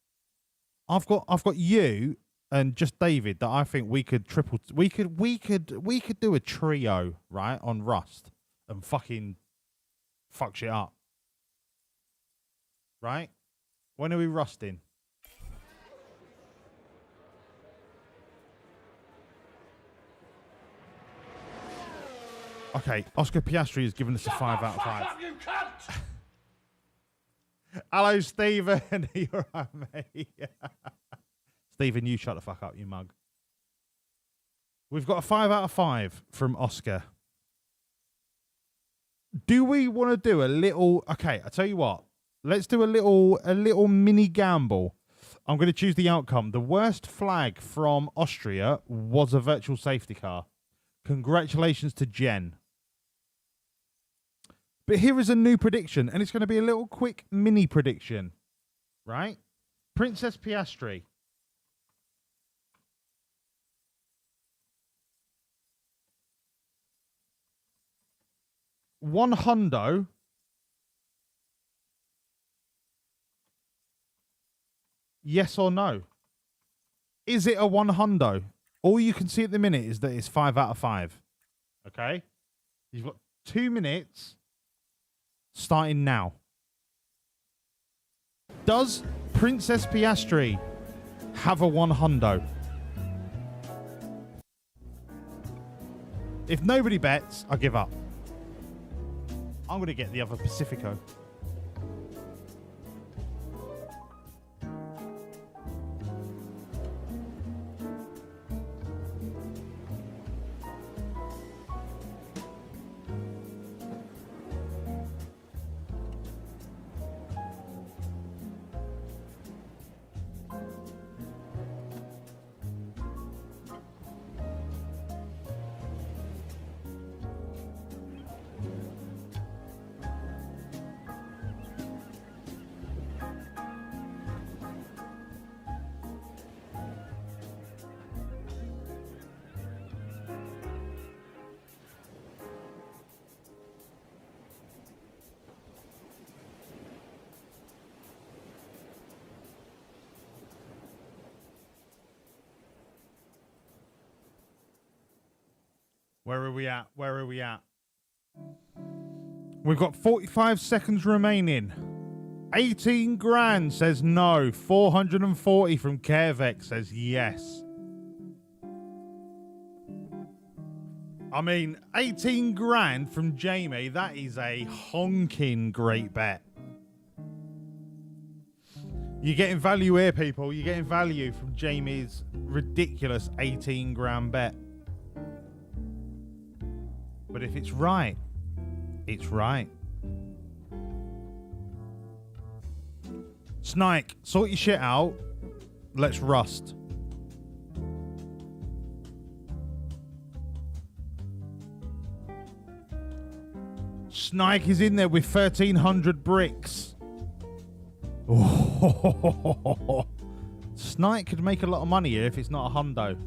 I've got you and just David that I think we could we could do a trio, right, on Rust and fucking fuck shit up. Right? When are we rusting? Okay, Oscar Piastri has given us a 5 out of 5. Hello, Stephen. You're right, mate. Stephen, you shut the fuck up, you mug. We've got a 5 out of 5 from Oscar. Do we want to do a little... Okay, I tell you what. Let's do a little mini gamble. I'm going to choose the outcome. The worst flag from Austria was a virtual safety car. Congratulations to Jen. But here is a new prediction, and it's going to be a little quick mini prediction, right? Princess Piastri. One hundo. Yes or no? Is it a one hundo? All you can see at the minute is that it's 5 out of 5. Okay? You've got 2 minutes starting now. Does Princess Piastri have a one hundo? If nobody bets, I give up. I'm going to get the other Pacifico. Where are we at? Where are we at? We've got 45 seconds remaining. 18 grand says no. 440 from Kervek says yes. I mean, 18 grand from Jamie, that is a honking great bet. You're getting value here, people. You're getting value from Jamie's ridiculous 18 grand bet. But if it's right, it's right. Snike, sort your shit out. Let's rust. Snike is in there with 1,300 bricks. Oh, Snipe could make a lot of money here if it's not a hundo.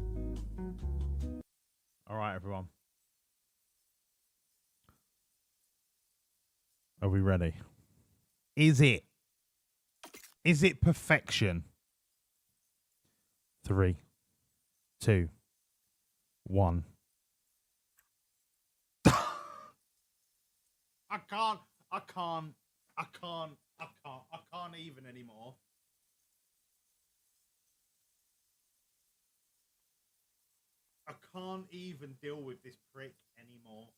All right, everyone. Are we ready? Is it perfection? 3, 2, 1. I can't even anymore. I can't even deal with this prick anymore.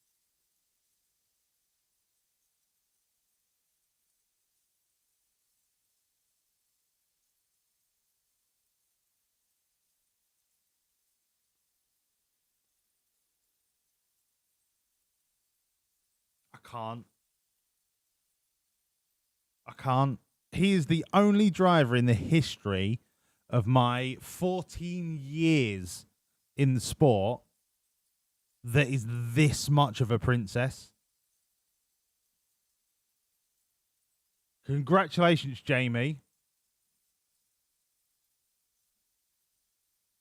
I can't. He is the only driver in the history of my 14 years in the sport that is this much of a princess. Congratulations, Jamie.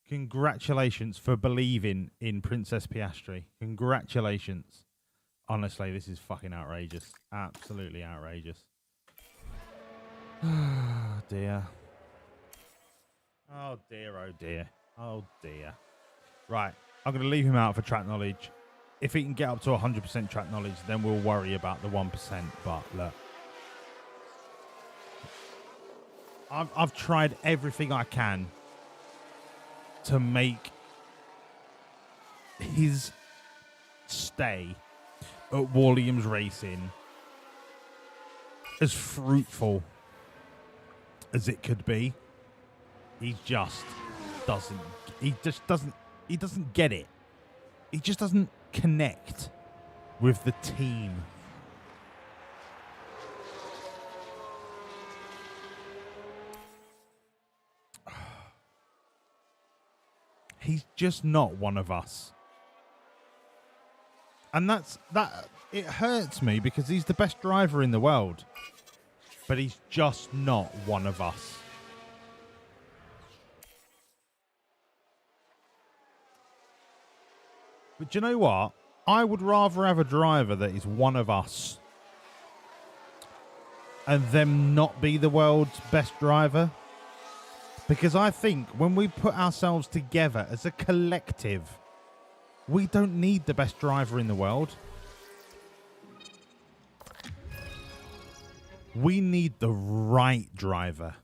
Congratulations for believing in Princess Piastri. Congratulations. Honestly, this is fucking outrageous. Absolutely outrageous. Oh, dear. Oh, dear, oh, dear. Oh, dear. Right, I'm going to leave him out for track knowledge. If he can get up to 100% track knowledge, then we'll worry about the 1%. But, look. I've tried everything I can to make his stay at Wawlliamz Racing as fruitful as it could be. He just doesn't get it. He just doesn't connect with the team. He's just not one of us. And it hurts me because he's the best driver in the world. But he's just not one of us. But do you know what? I would rather have a driver that is one of us and them not be the world's best driver. Because I think when we put ourselves together as a collective, we don't need the best driver in the world. We need the right driver.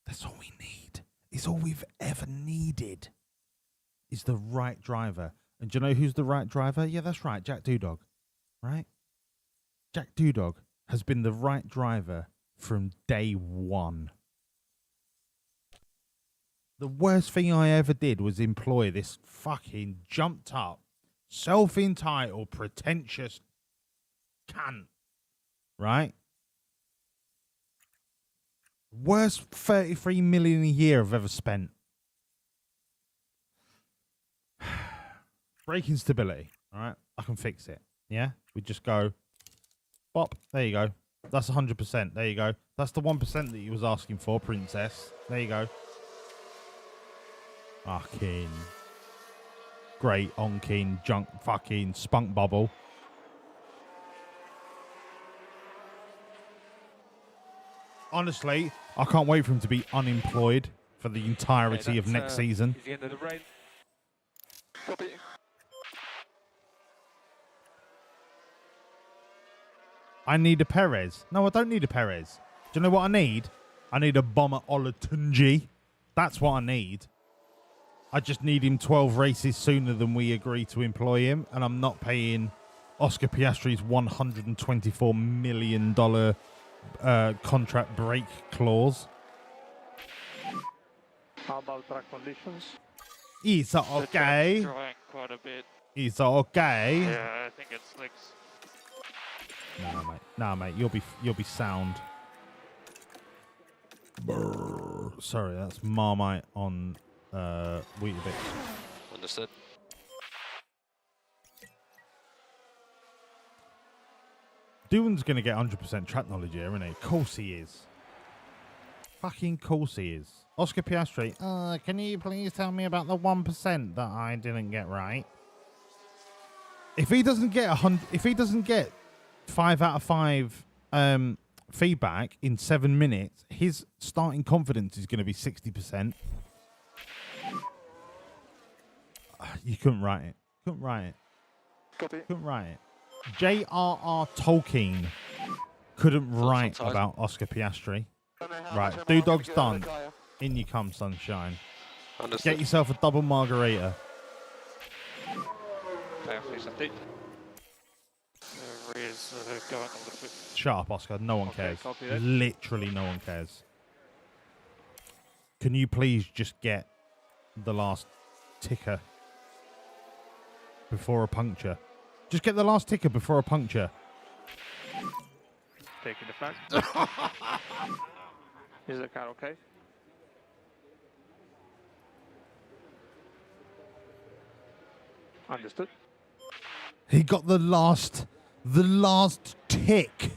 That's all we need. It's all we've ever needed. Is the right driver. And do you know who's the right driver? Yeah, that's right. Jack Doodog. Right? Jack Doodog has been the right driver from day one. The worst thing I ever did was employ this fucking jumped up, self-entitled, pretentious cunt. Right? Worst 33 million a year I've ever spent. Braking stability. All right? I can fix it. Yeah? We just go, bop. There you go. That's 100%. There you go. That's the 1% that he was asking for, princess. There you go. Fucking great onking junk fucking spunk bubble. Honestly, I can't wait for him to be unemployed for the entirety of next season. The end of the rain. Copy. I need a Perez. No, I don't need a Perez. Do you know what I need? I need a Bomber Olatunji. That's what I need. I just need him 12 races sooner than we agree to employ him, and I'm not paying Oscar Piastri's $124 million contract break clause. How about track conditions? Is that okay? The track's drying quite a bit. Is that okay? Yeah, I think it slicks. No, mate. No, mate. You'll be sound. Brr. Sorry, that's Marmite on Weetabix. Understood. Doohan's going to get 100% track knowledge here, isn't he? Of course he is. Fucking course he is. Oscar Piastri, can you please tell me about the 1% that I didn't get right? If he doesn't get 5 out of 5 feedback in 7 minutes, his starting confidence is going to be 60%. You couldn't write it. Couldn't write it. Copy. Couldn't write it. J.R.R. Tolkien couldn't write about Oscar Piastri. Right, Doodog's done. In you come, sunshine. Understood. Get yourself a double margarita. Please, empty. Rears going on the foot. Shut up, Oscar. No one cares. Copy that. Literally no one cares. Can you please just get the last ticker before a puncture? Just get the last ticker before a puncture. Taking the flag. Is the car okay? Understood. He got the last tick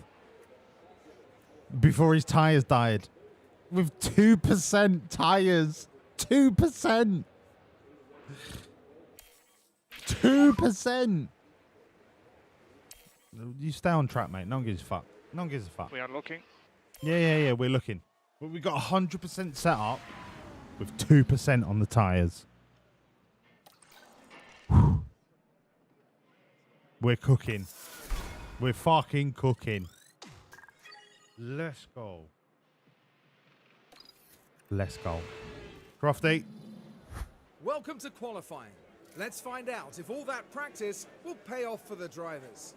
before his tires died. With 2% tires. 2%. 2%. You stay on track, mate. No one gives a fuck. No one gives a fuck. We are looking. Yeah, we're looking. But we got 100% set up with 2% on the tires. We're cooking. We're fucking cooking. Let's go. Let's go. Crofty. Welcome to qualifying. Let's find out if all that practice will pay off for the drivers.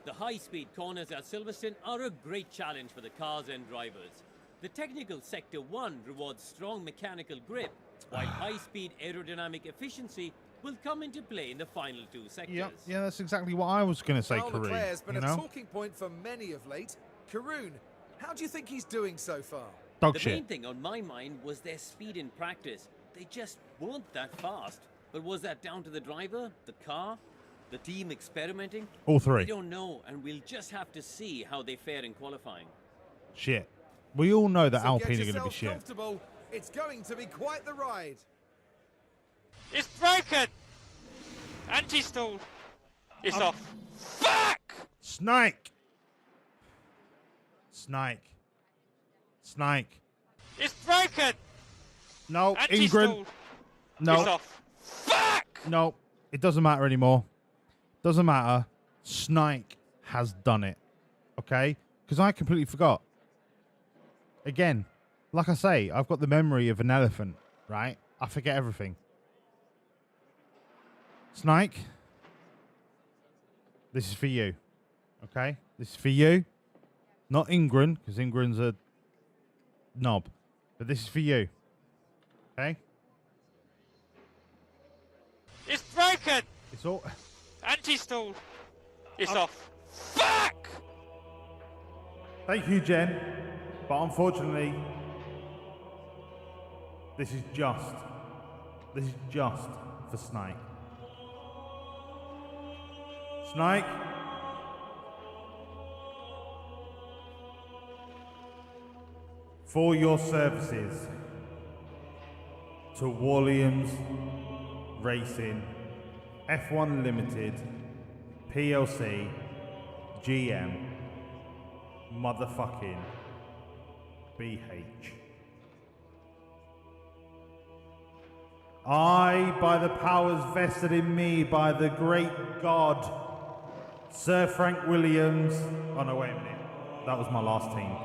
The high-speed corners at Silverstone are a great challenge for the cars and drivers. The technical sector 1 rewards strong mechanical grip, while high-speed aerodynamic efficiency will come into play in the final 2 sectors. Yeah, that's exactly what I was going to say, Charles Karoon. Leclerc's been you a know? talking point for many of late. Karoon, how do you think he's doing so far? Dog the shit. main thing on my mind was their speed in practice. They just weren't that fast. But was that down to the driver, the car, the team experimenting? All three. We don't know, and we'll just have to see how they fare in qualifying. Shit. We all know that So Alpine get are going to be yourself shit. comfortable. It's going to be quite the ride. It's broken! Anti-stall! It's off. Fuck! Snake. Snake. Snake. It's broken! No, Anti-stall! Ingrid. No. It's off. Fuck! No, it doesn't matter anymore. Doesn't matter. Snake has done it. Okay? Because I completely forgot. Again, like I say, I've got the memory of an elephant, right? I forget everything. Snake, this is for you. Okay? This is for you. Not Ingrid, because Ingrid's a knob. But this is for you. Okay? It's broken! It's all... Anti-stall! It's off. Fuck! Thank you, Jen. But unfortunately, this is just for Snake. Snake. For your services to Wawlliamz Racing, F1 Limited, PLC, GM, motherfucking BH. I, by the powers vested in me by the great God, Sir Frank Williams. Oh no, wait a minute. That was my last team.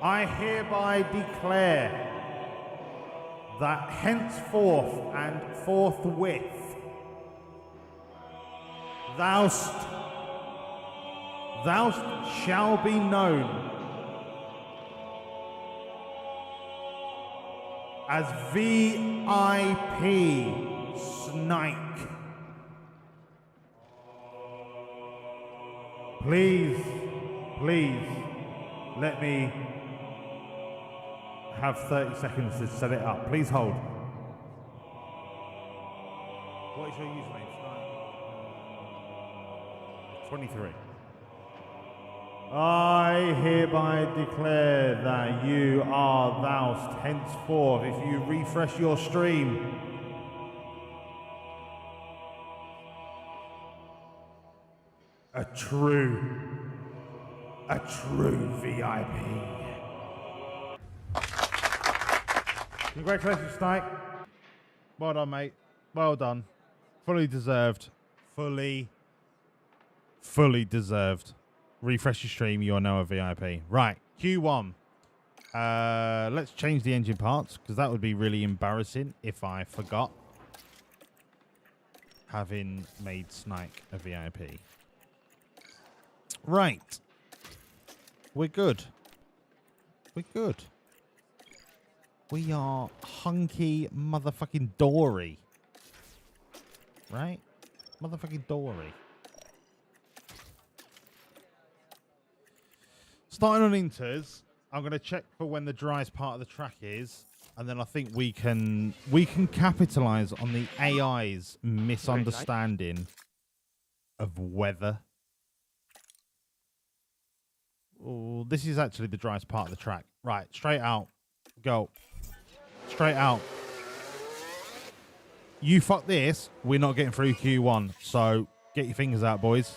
I hereby declare that henceforth and forthwith thou shall be known as VIP Snake. Please let me have 30 seconds to set it up. Please hold. What is your username? 23. I hereby declare that you are thou henceforth, if you refresh your stream, a true VIP. Congratulations, Snake. Well done, mate. Well done. Fully deserved. Fully deserved. Refresh your stream. You are now a VIP. Right. Q1. Let's change the engine parts, because that would be really embarrassing if I forgot having made Snake a VIP. Right. We're good. We're good. We are hunky motherfucking dory. Right? Motherfucking dory. Starting on inters, I'm going to check for when the driest part of the track is, and then I think we can capitalize on the AI's misunderstanding of weather. Oh, this is actually the driest part of the track. Right, straight out. Go. Straight out. You fuck this, we're not getting through Q1. So get your fingers out, boys.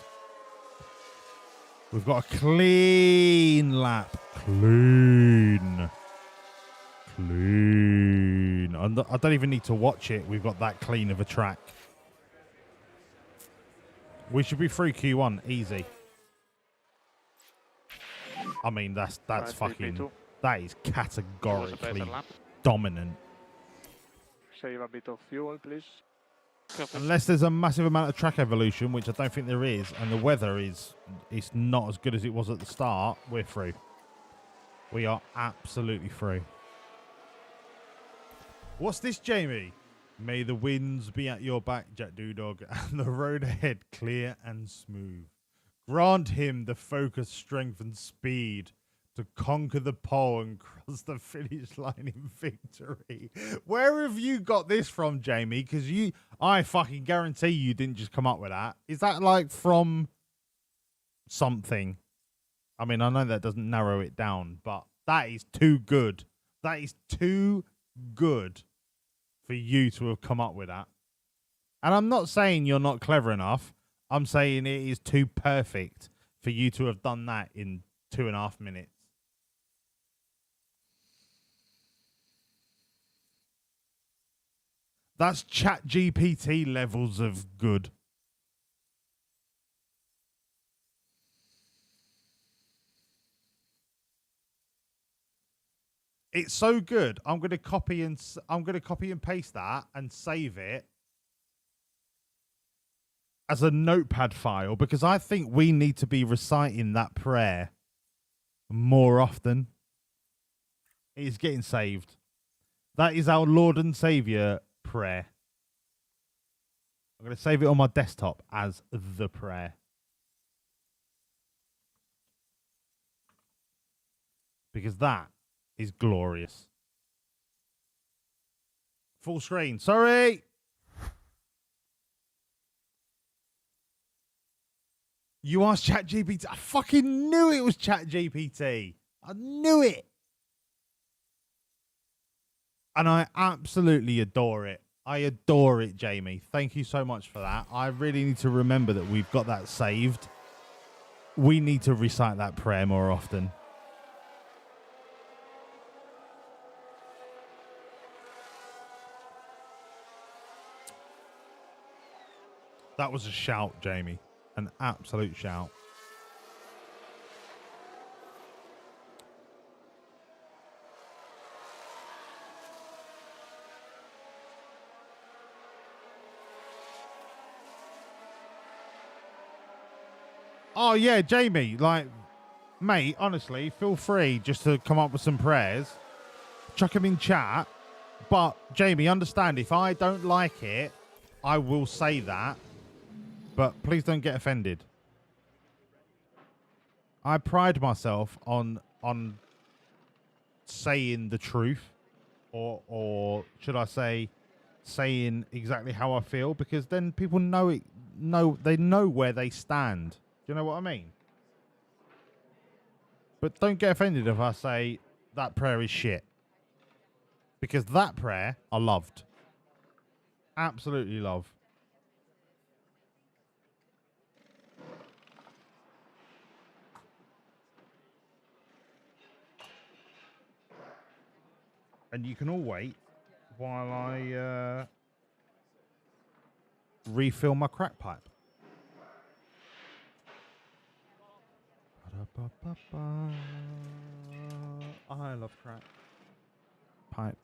We've got a clean lap. Clean. I don't even need to watch it. We've got that clean of a track. We should be through Q1 easy. I mean, that's fucking... That is categorically dominant. Save a bit of fuel, please. Unless there's a massive amount of track evolution, which I don't think there is, and the weather is not as good as it was at the start, we're through. We are absolutely through. What's this, Jamie? May the winds be at your back, Jack Doodog, and the road ahead clear and smooth. Grant him the focus, strength, and speed to conquer the pole and cross the finish line in victory. Where have you got this from, Jamie? Because I fucking guarantee you didn't just come up with that. Is that like from something? I mean, I know that doesn't narrow it down, but that is too good. That is too good for you to have come up with that. And I'm not saying you're not clever enough. I'm saying it is too perfect for you to have done that in 2.5 minutes. That's ChatGPT levels of good. It's so good. I'm going to copy and paste that and save it as a notepad file, because I think we need to be reciting that prayer more often. It is getting saved. That is our Lord and Savior prayer. I'm going to save it on my desktop as the prayer. Because that is glorious. Full screen. Sorry. You asked ChatGPT. I fucking knew it was ChatGPT. I knew it. And I absolutely adore it. I adore it, Jamie. Thank you so much for that. I really need to remember that we've got that saved. We need to recite that prayer more often. That was a shout, Jamie. An absolute shout. Oh, yeah, Jamie, like, mate, honestly, feel free just to come up with some prayers. Chuck them in chat. But, Jamie, understand, if I don't like it, I will say that. But please don't get offended. I pride myself on saying the truth. Or should I say, saying exactly how I feel, because then people know it. They know where they stand. Do you know what I mean? But don't get offended if I say that prayer is shit. Because that prayer, I loved. Absolutely love. And you can all wait while I refill my crack pipe. I love crack pipes.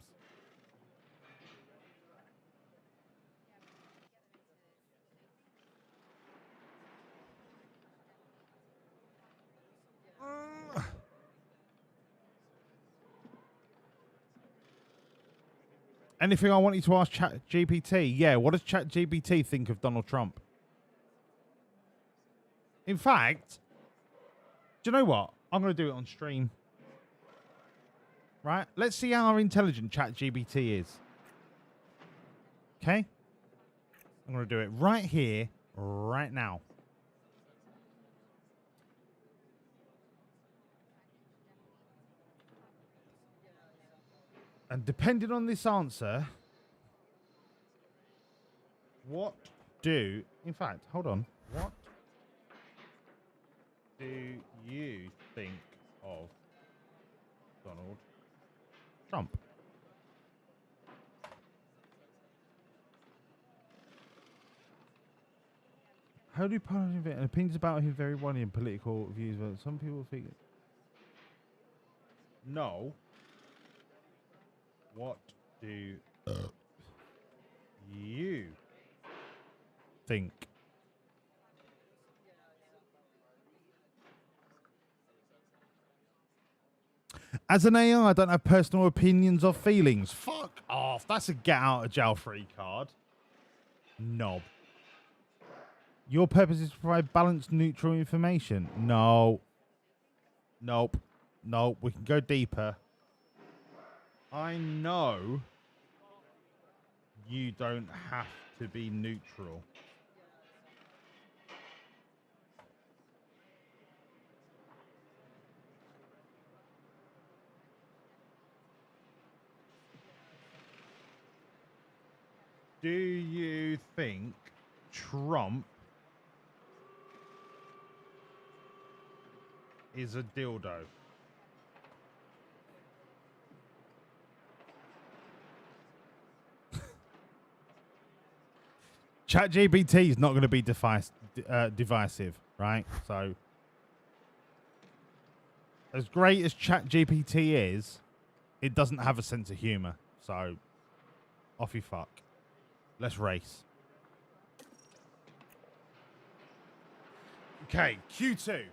Anything I want you to ask ChatGPT? Yeah, what does ChatGPT think of Donald Trump? In fact, do you know what? I'm going to do it on stream. Right? Let's see how intelligent ChatGPT is. Okay? I'm going to do it right here, right now. And depending on this answer, what do... In fact, hold on. What do you think of Donald Trump? How do you punish it? Opinions about him very wide in political views, but some people think... No. What do you think? As an AI, I don't have personal opinions or feelings. Fuck off. That's a get out of jail free card. Knob. Your purpose is to provide balanced, neutral information. No. Nope. Nope. We can go deeper. I know you don't have to be neutral. Do you think Trump is a dildo? ChatGPT is not going to be divisive, right? So, as great as ChatGPT is, it doesn't have a sense of humor. So, off you fuck. Let's race. Okay, Q2.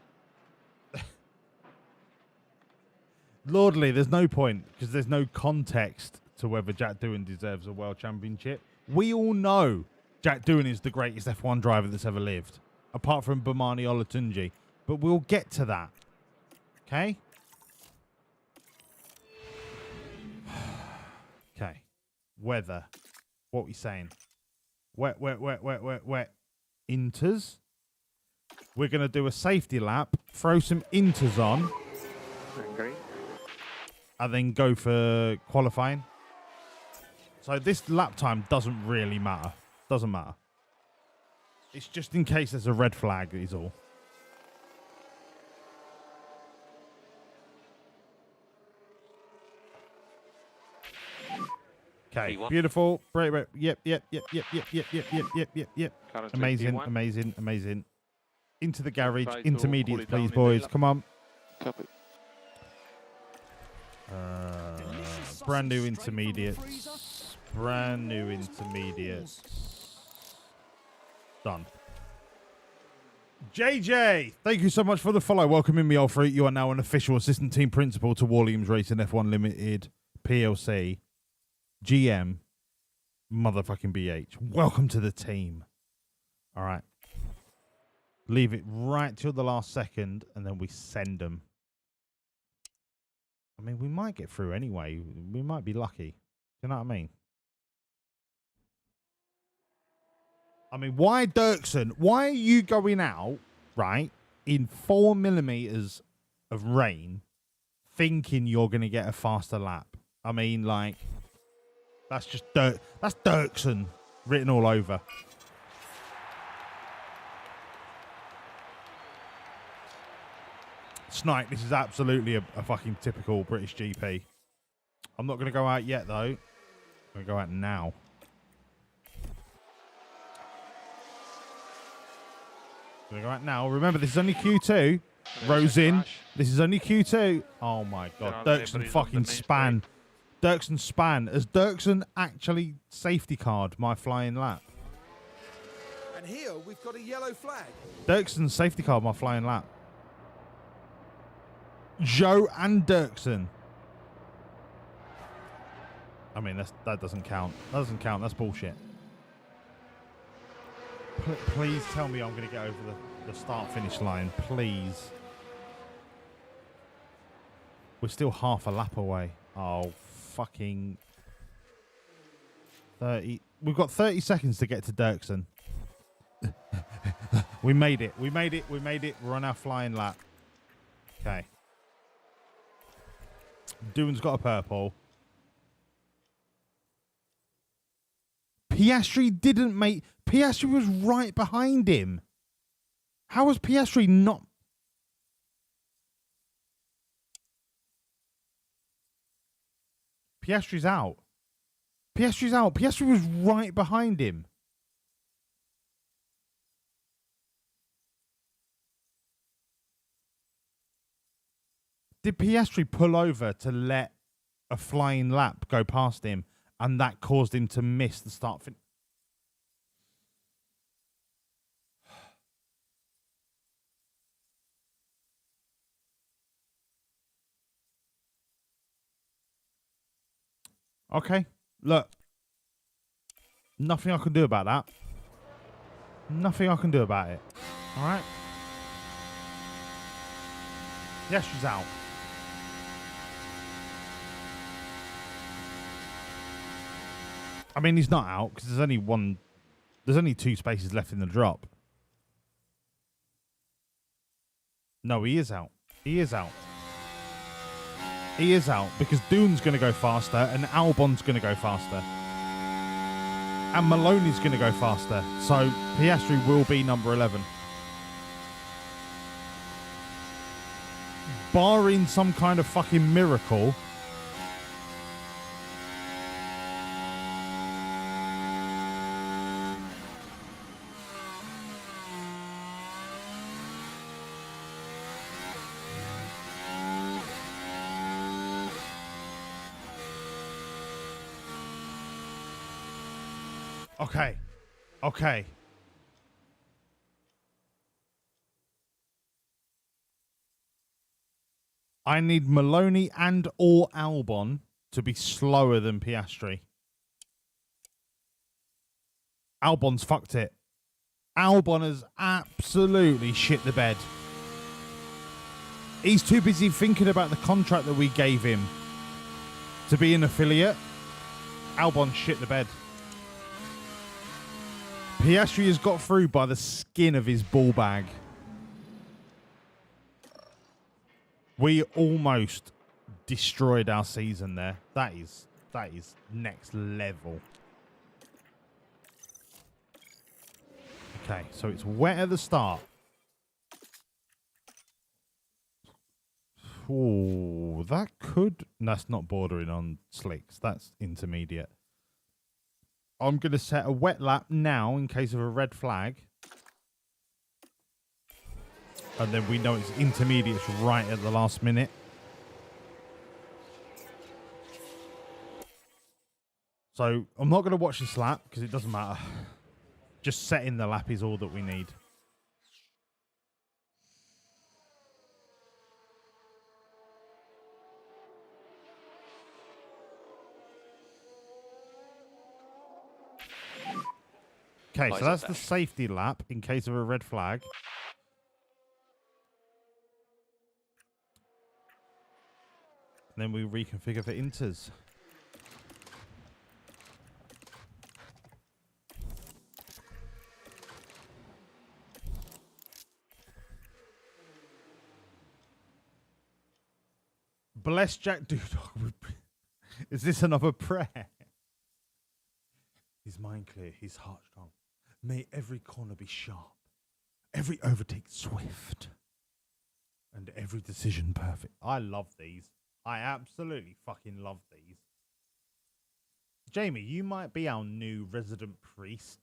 Lordly, there's no point because there's no context to whether Jack Doohan deserves a world championship. We all know Jack Doohan is the greatest F1 driver that's ever lived, apart from Bomani Olatunji. But we'll get to that. Okay? Okay. Weather. What we saying? Wet. Inters. We're going to do a safety lap, throw some inters on, and then go for qualifying. So this lap time doesn't really matter. Doesn't matter. It's just in case there's a red flag is all. Okay, beautiful. Right. Yep. Amazing. Into the garage. Intermediates, please, boys. Come on. Brand new intermediates. Done. JJ, thank you so much for the follow. Welcome in, me old fruit. You are now an official assistant team principal to Wawlliamz Racing F1 Limited PLC. GM motherfucking BH. Welcome to the team. All right. Leave it right till the last second and then we send them. I mean, we might get through anyway. We might be lucky. You know what I mean? I mean, why Dirksen? Why are you going out, right, in 4mm of rain thinking you're going to get a faster lap. I mean, like, that's just dirt. That's Dirksen written all over. Snipe, this is absolutely a fucking typical British GP. I'm not going to go out yet, though. I'm going to go out now. Going to go out now. Remember, this is only Q2. Rose in. This is only Q2. Oh, my God. Dirksen fucking span. Dirksen span. Has Dirksen actually safety card my flying lap? And here we've got a yellow flag. Dirksen safety card my flying lap. Joe and Dirksen. I mean, that doesn't count. That doesn't count. That's bullshit. Please tell me I'm going to get over the start-finish line. Please. We're still half a lap away. Oh, fucking 30. We've got 30 seconds to get to Dirksen. We made it. We made it. We made it. We're on our flying lap. Okay. Doohan's got a purple. Piastri didn't make... Piastri was right behind him. How was Piastri not... Piastri's out. Piastri's out. Piastri was right behind him. Did Piastri pull over to let a flying lap go past him, and that caused him to miss the start finish? Okay, look. Nothing I can do about that. Nothing I can do about it. All right? Piastri's out. I mean, he's not out because there's only 2 spaces left in the drop. No, he is out. He is out. He is out because Doohan's going to go faster and Albon's going to go faster. And Maloney's going to go faster. So Piastri will be number 11. Barring some kind of fucking miracle... Okay. Okay. I need Maloney and or Albon to be slower than Piastri. Albon's fucked it. Albon has absolutely shit the bed. He's too busy thinking about the contract that we gave him to be an affiliate. Albon shit the bed. Piastri has got through by the skin of his ball bag. We almost destroyed our season there. That is next level. Okay, so it's wet at the start. Oh, that could... That's not bordering on slicks. That's intermediate. I'm going to set a wet lap now in case of a red flag. And then we know it's intermediates right at the last minute. So I'm not going to watch this lap because it doesn't matter. Just setting the lap is all that we need. Okay, so that's the safety lap in case of a red flag. And then we reconfigure for inters. Bless Jack Doodog. Is this another prayer? His mind clear, his heart strong. May every corner be sharp, every overtake swift, and every decision perfect. I love these. I absolutely fucking love these. Jamie, you might be our new resident priest,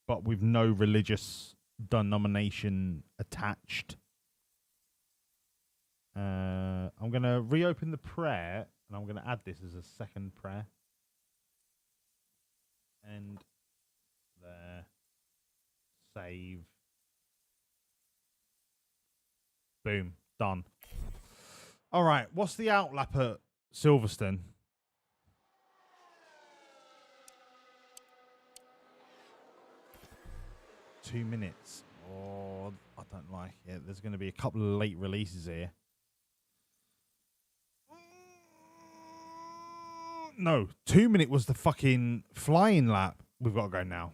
but with no religious denomination attached. I'm going to reopen the prayer, and I'm going to add this as a second prayer. And there. Save. Boom. Done. All right. What's the outlap at Silverstone? Two minutes. Oh, I don't like it. There's going to be a couple of late releases here. No, 2 minute was the fucking flying lap. We've got to go now.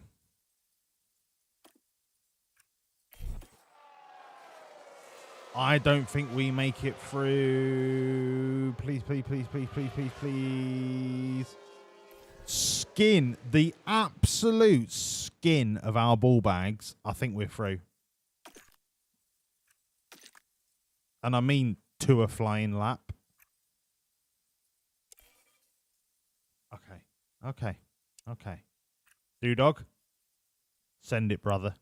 I don't think we make it through. Please, please, please, please, please, please, please. Skin, the absolute skin of our ball bags. I think we're through. And I mean to a flying lap. Okay. Doodog, send it, brother.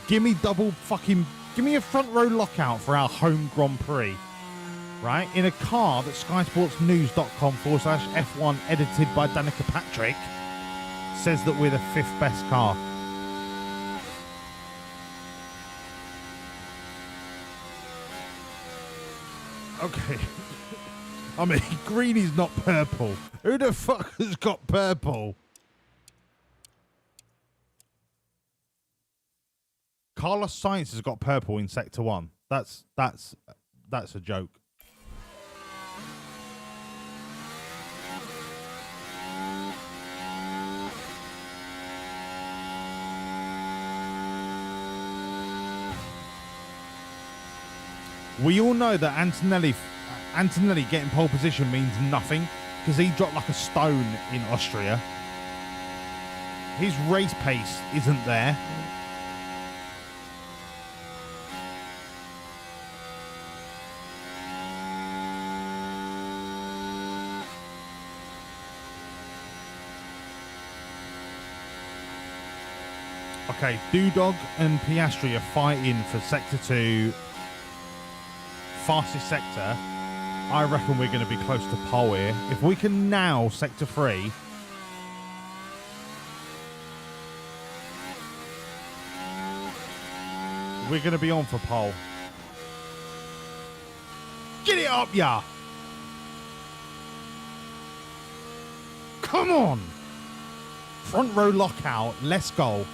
Give me a front row lockout for our home Grand Prix. Right? In a car that skysportsnews.com/F1 edited by Danica Patrick says that we're the 5th best car. Okay. I mean, green is not purple. Who the fuck has got purple? Carlos Sainz has got purple in Sector 1. That's a joke. We all know that Antonelli getting pole position means nothing because he dropped like a stone in Austria. His race pace isn't there. Okay, Doodog and Piastri are fighting for Sector 2. Fastest sector. I reckon we're going to be close to pole here. If we can now Sector 3. We're going to be on for pole. Get it up, ya! Come on! Front row lockout. Let's go.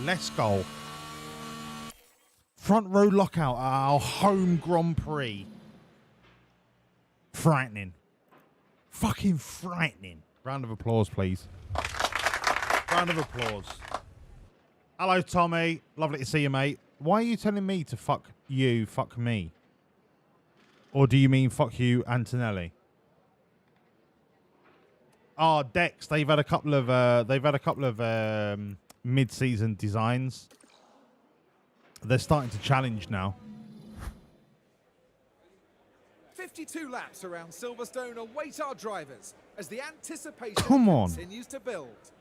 Let's go. Front row lockout at our home Grand Prix. Frightening. Fucking frightening. Round of applause, please. Round of applause. Hello, Tommy. Lovely to see you, mate. Why are you telling me to fuck you, fuck me? Or do you mean fuck you, Antonelli? Oh, Dex. They've had a couple of mid-season designs. They're starting to challenge now. 52 laps around Silverstone await our drivers as the anticipation continues to build.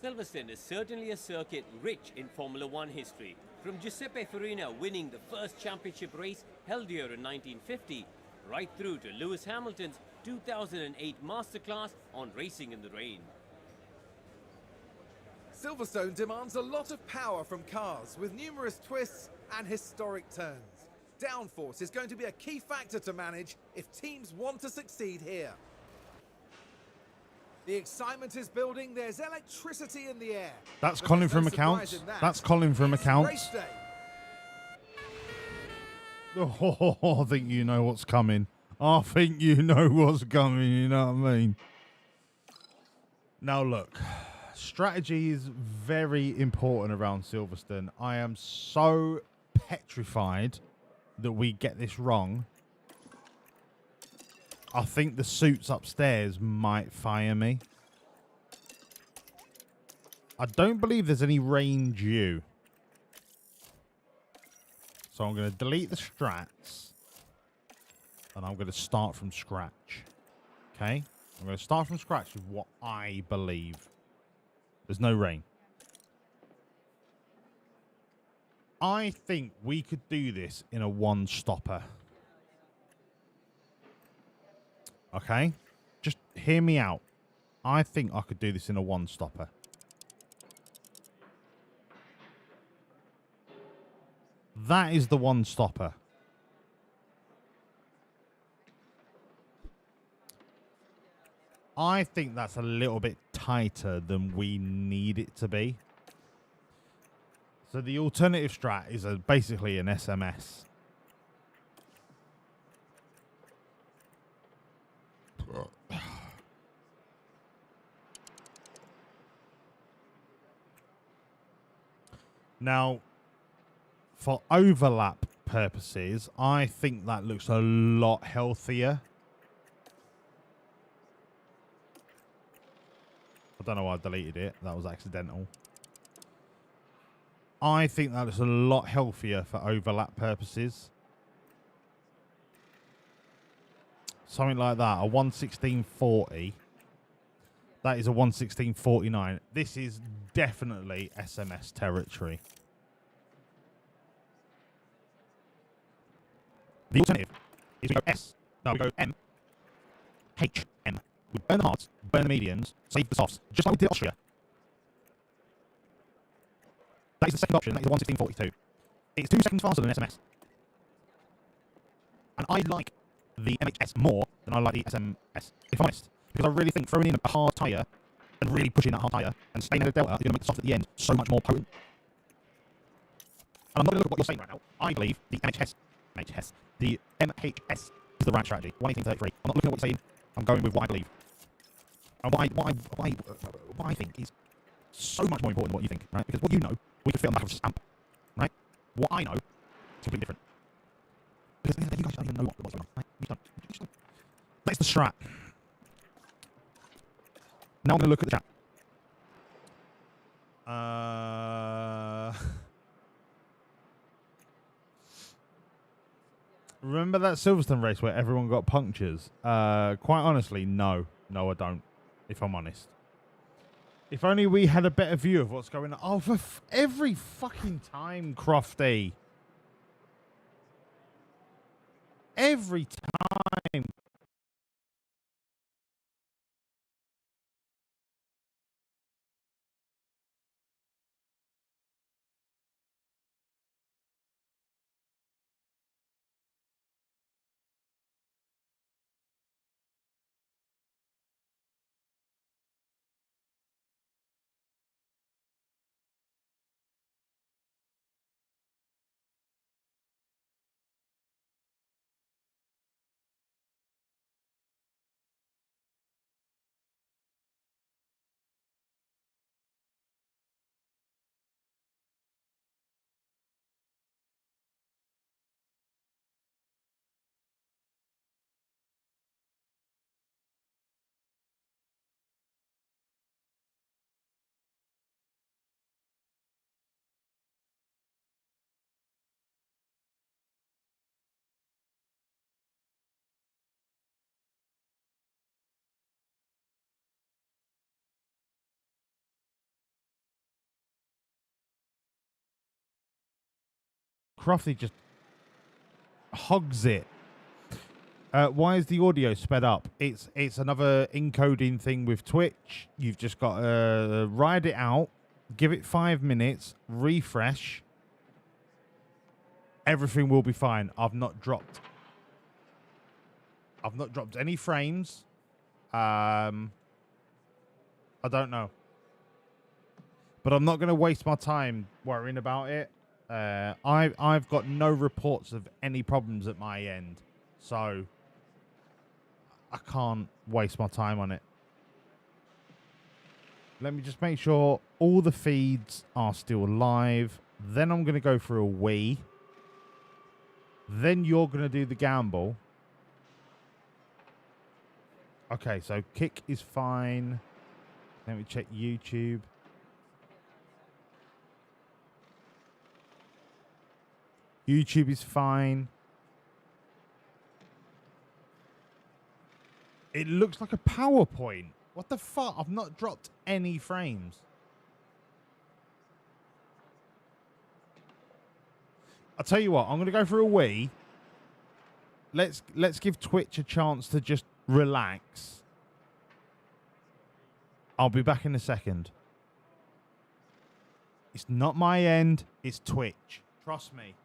Silverstone is certainly a circuit rich in Formula One history, from Giuseppe Farina winning the first championship race held here in 1950, right through to Lewis Hamilton's 2008 masterclass on racing in the rain. Silverstone demands a lot of power from cars with numerous twists and historic turns. Downforce is going to be a key factor to manage if teams want to succeed here. The excitement is building. There's electricity in the air. That's Colin from accounts. That's Colin from accounts. Oh, I think you know what's coming. I think you know what's coming, you know what I mean? Now look, strategy is very important around Silverstone. I am so petrified that we get this wrong. I think the suits upstairs might fire me. I don't believe there's any rain due. So I'm going to delete the strats. And I'm going to start from scratch. Okay? I'm going to start from scratch with what I believe. There's no rain. I think we could do this in a one-stopper. Okay? Just hear me out. I think I could do this in a one-stopper. That is the one-stopper. I think that's a little bit tighter than we need it to be. So the alternative strat is basically an SMS. Now, for overlap purposes, I think that looks a lot healthier. I don't know why I deleted it. That was accidental. I think that looks a lot healthier for overlap purposes. Something like that. A 116.40. That is a 116.49. This is definitely SMS territory. The alternative is we go S. No, we go M. H. M. We burn the hards, burn the mediums, save the softs, just like we did Austria. That is the second option. That is the 116.42. It's 2 seconds faster than SMS. And I like the MHS more than I like the SMS, if I'm honest. Because I really think throwing in a hard tyre and really pushing that hard tyre and staying at a delta is going to make the soft at the end so much more potent. And I'm not going to look at what you're saying right now. I believe the MHS, the MHS is the right strategy. 118.33. I'm not looking at what you're saying. I'm going with what I believe. And what I think is so much more important than what you think, right? Because what you know, we could fit on the back of a stamp, right? What I know is completely different. Because at the end of the day, you guys don't even know what's going on, right? You just don't. That's the strat. Now I'm going to look at the chat. Remember that Silverstone race where everyone got punctures? Quite honestly, no. No, I don't, if I'm honest. If only we had a better view of what's going on. Oh, for every fucking time, Crofty. Every time. Crofty just hogs it. Why is the audio sped up? It's another encoding thing with Twitch. You've just got to ride it out, give it 5 minutes, refresh. Everything will be fine. I've not dropped any frames. I don't know. But I'm not going to waste my time worrying about it. I've got no reports of any problems at my end, so I can't waste my time on it. Let me just make sure all the feeds are still live. Then I'm going to go for a wee. Then you're going to do the gamble. Okay, so kick is fine. Let me check YouTube. YouTube is fine. It looks like a PowerPoint. What the fuck? I've not dropped any frames. I'll tell you what, I'm going to go for a wee. Let's give Twitch a chance to just relax. I'll be back in a second. It's not my end, it's Twitch. Trust me.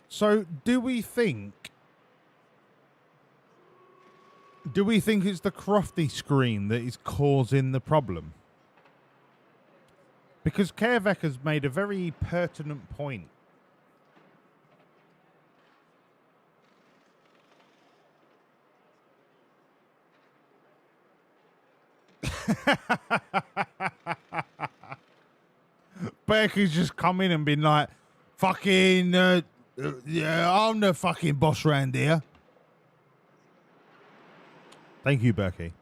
So, do we think it's the Crofty screen that is causing the problem? Because Kervek has made a very pertinent point. Becky's just come in and been like, fucking, yeah, I'm the fucking boss round here. Thank you, Berkey.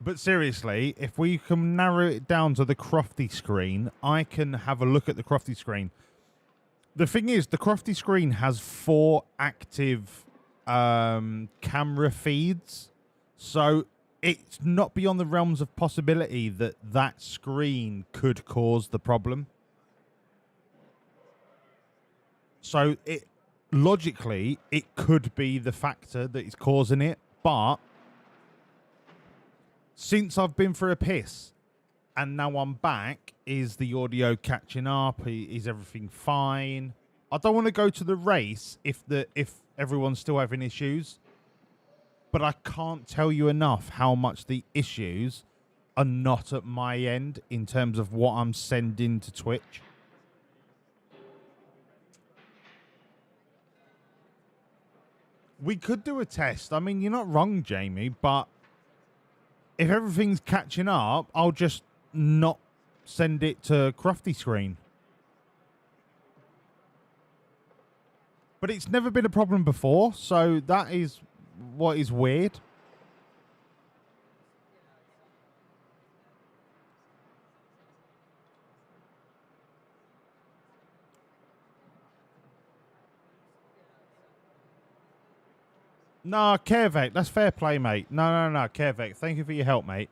But seriously, if we can narrow it down to the Crofty screen, I can have a look at the Crofty screen. The thing is, the Crofty screen has 4 active camera feeds. So it's not beyond the realms of possibility that that screen could cause the problem. So logically, it could be the factor that is causing it, but since I've been for a piss and now I'm back, is the audio catching up? Is everything fine? I don't want to go to the race if everyone's still having issues, but I can't tell you enough how much the issues are not at my end in terms of what I'm sending to Twitch. We could do a test. I mean, you're not wrong, Jamie, but if everything's catching up, I'll just not send it to Crofty screen. But it's never been a problem before, so that is what is weird. Nah, Kervek, that's fair play, mate. No, Kervek, thank you for your help, mate.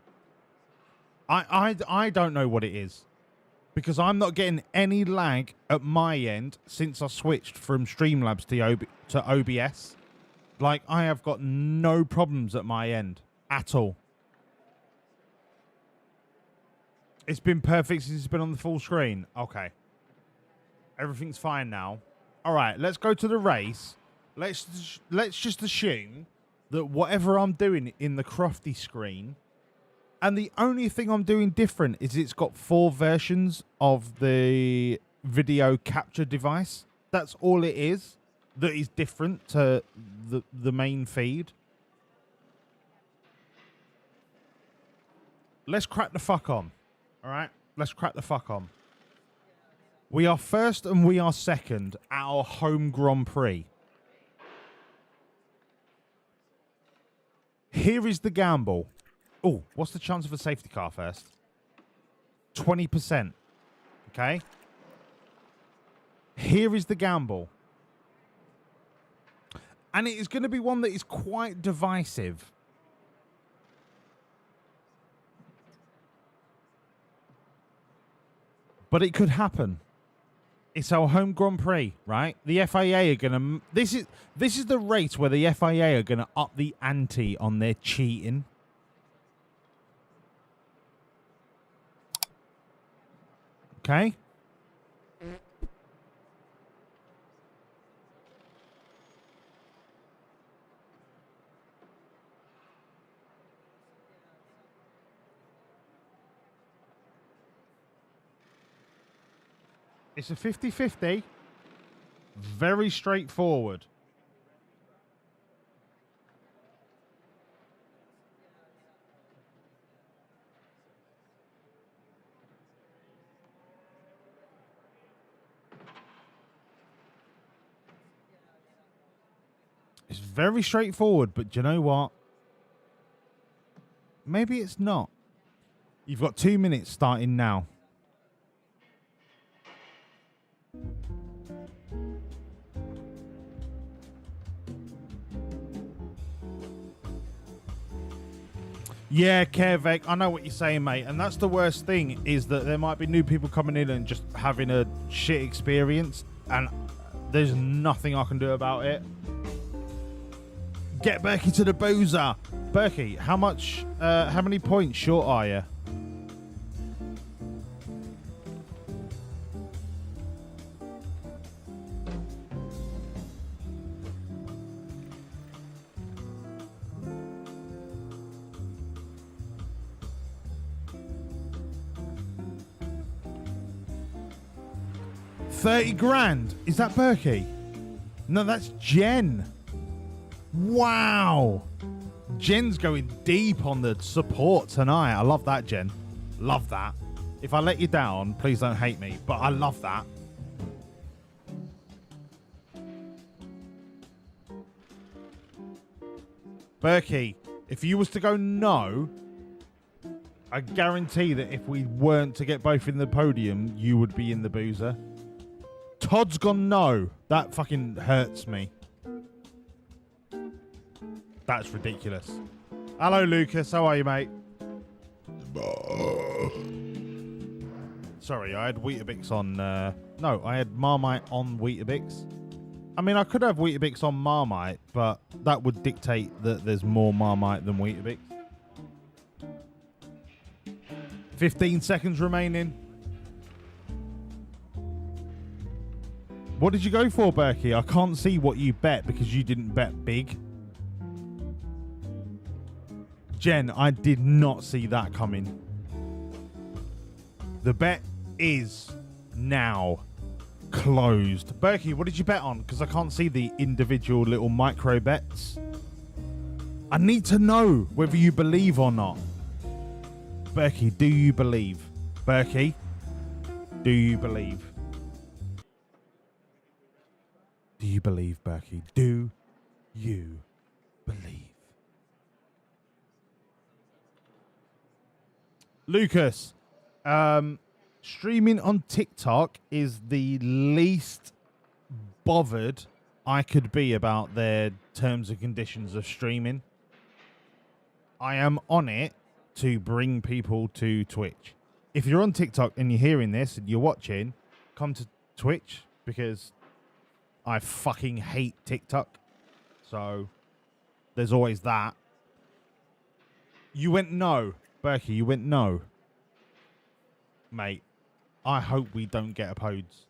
I don't know what it is. Because I'm not getting any lag at my end since I switched from Streamlabs to OBS. Like, I have got no problems at my end at all. It's been perfect since it's been on the full screen. Okay. Everything's fine now. All right, let's go to the race. Let's just assume that whatever I'm doing in the Crofty screen, and the only thing I'm doing different is it's got 4 versions of the video capture device. That's all it is that is different to the main feed. Let's crack the fuck on. All right? Let's crack the fuck on. We are first and we are second at our home Grand Prix. Here is the gamble. Oh, what's the chance of a safety car first? 20%. Okay? Here is the gamble. And it is going to be one that is quite divisive. But it could happen. It's our home Grand Prix, right? The FIA are going to... This is the race where the FIA are going to up the ante on their cheating. Okay? It's a 50-50. Very straightforward. It's very straightforward, but do you know what? Maybe it's not. You've got 2 minutes starting now. Yeah, Kevek, I know what you're saying, mate. And that's the worst thing, is that there might be new people coming in and just having a shit experience, and there's nothing I can do about it. Get Berkey to the boozer. Berkey, how many points short are you? $30,000. Is that Berkey? No, that's Jen. Wow. Jen's going deep on the support tonight. I love that, Jen. Love that. If I let you down, please don't hate me, but I love that. Berkey, if you was to go no, I guarantee that if we weren't to get both in the podium, you would be in the boozer. Todd's gone no. That fucking hurts me. That's ridiculous. Hello, Lucas. How are you, mate? Sorry, I had Weetabix on... no, I had Marmite on Weetabix. I mean, I could have Weetabix on Marmite, but that would dictate that there's more Marmite than Weetabix. 15 seconds remaining. What did you go for, Berkey? I can't see what you bet because you didn't bet big. Jen, I did not see that coming. The bet is now closed. Berkey, what did you bet on? Because I can't see the individual little micro bets. I need to know whether you believe or not. Berkey, do you believe? Berkey, do you believe? Do you believe, Berkey? Do you believe? Lucas, streaming on TikTok is the least bothered I could be about their terms and conditions of streaming. I am on it to bring people to Twitch. If you're on TikTok and you're hearing this and you're watching, come to Twitch because I fucking hate TikTok. So there's always that. You went no. Berkey, you went no. Mate, I hope we don't get a pods.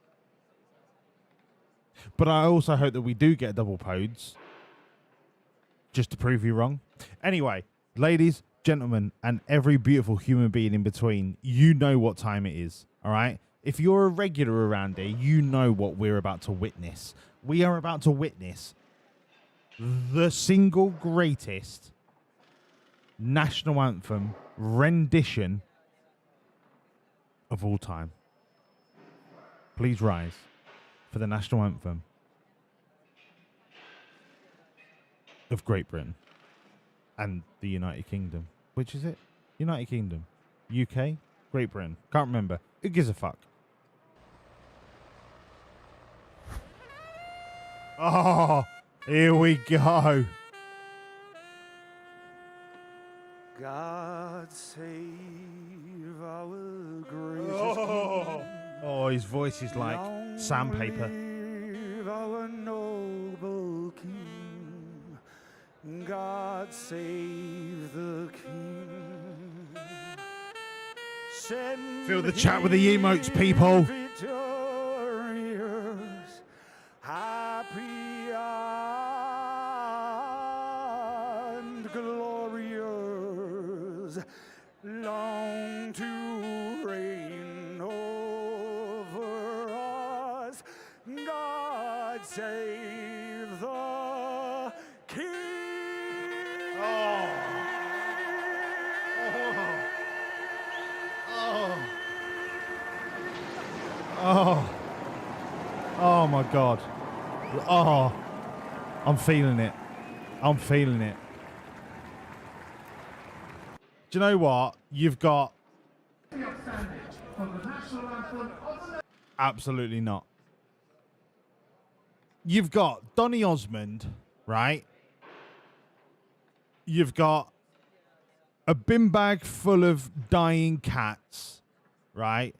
But I also hope that we do get a double pods. Just to prove you wrong. Anyway, ladies, gentlemen, and every beautiful human being in between, you know what time it is, all right? If you're a regular around here, you know what we're about to witness. We are about to witness the single greatest national anthem rendition of all time. Please rise for the national anthem of Great Britain and the United Kingdom. Which is it? United Kingdom. UK? Great Britain. Can't remember. Who gives a fuck? Oh, here we go. God save our gracious King. Oh, his voice is like sandpaper. Live our noble King. God save the King. Send Feel the chat with the emotes, people. victorious, happy and glorious, long to reign over us. God save the King. Oh my God. Oh, I'm feeling it. I'm feeling it. Do you know what? You've got... Absolutely not. You've got Donny Osmond, right? You've got a bin bag full of dying cats, right?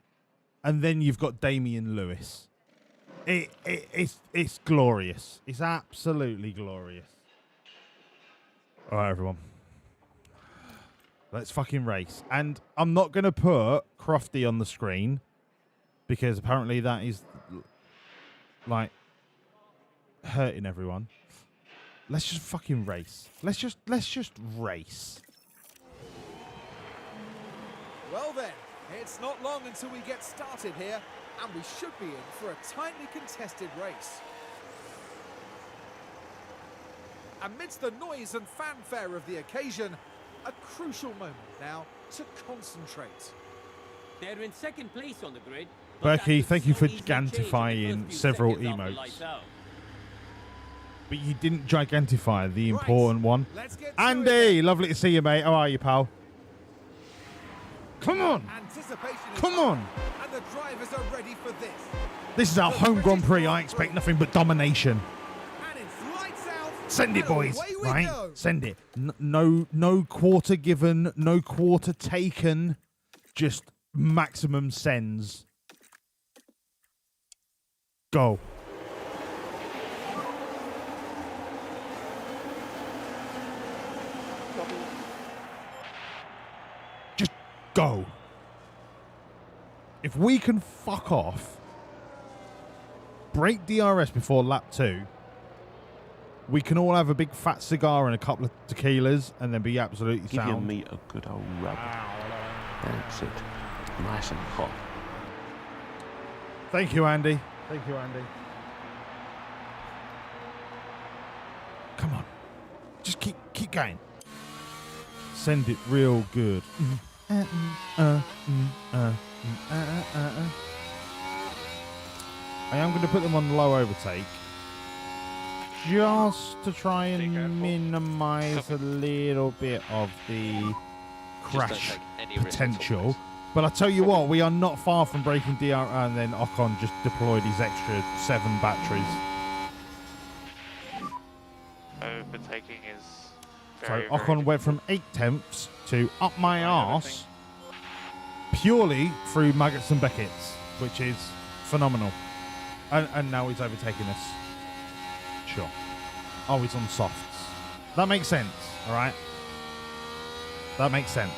And then you've got Damian Lewis. It's glorious. It's absolutely glorious. All right, everyone. Let's fucking race. And I'm not going to put Crofty on the screen because apparently that is like hurting everyone. Let's just fucking race. Let's just race. Well then, it's not long until we get started here, and we should be in for a tightly contested race. Amidst the noise and fanfare of the occasion, a crucial moment now to concentrate. They're in second place on the grid. Berkey, thank you for gigantifying several emotes. But you didn't gigantify the important one. Andy, lovely to see you, mate. How are you, pal? Come on. Come on. And the drivers are ready for this. This is our home Grand Prix. I expect nothing but domination. And it's lights out. Send it, boys. Away we Right? go. Send it. No quarter given. No quarter taken. Just maximum sends. Go. Just go. If we can fuck off, break DRS before lap 2, we can all have a big fat cigar and a couple of tequilas and then be absolutely Give sound. your meat a good old rub. That's it. Nice and hot. Thank you, Andy. Thank you, Andy. Come on. Just keep going. Send it real good. I am going to put them on low overtake just to try and minimize a little bit of the crash potential. But I tell you what, we are not far from breaking DR, and then Ocon just deployed his extra 7 batteries. Overtaking is So very, Ocon went from 8 tenths to up my arse purely through Maggots and Beckett's, which is phenomenal. And now he's overtaking us. Sure. Oh, he's on softs. That makes sense, all right? That makes sense.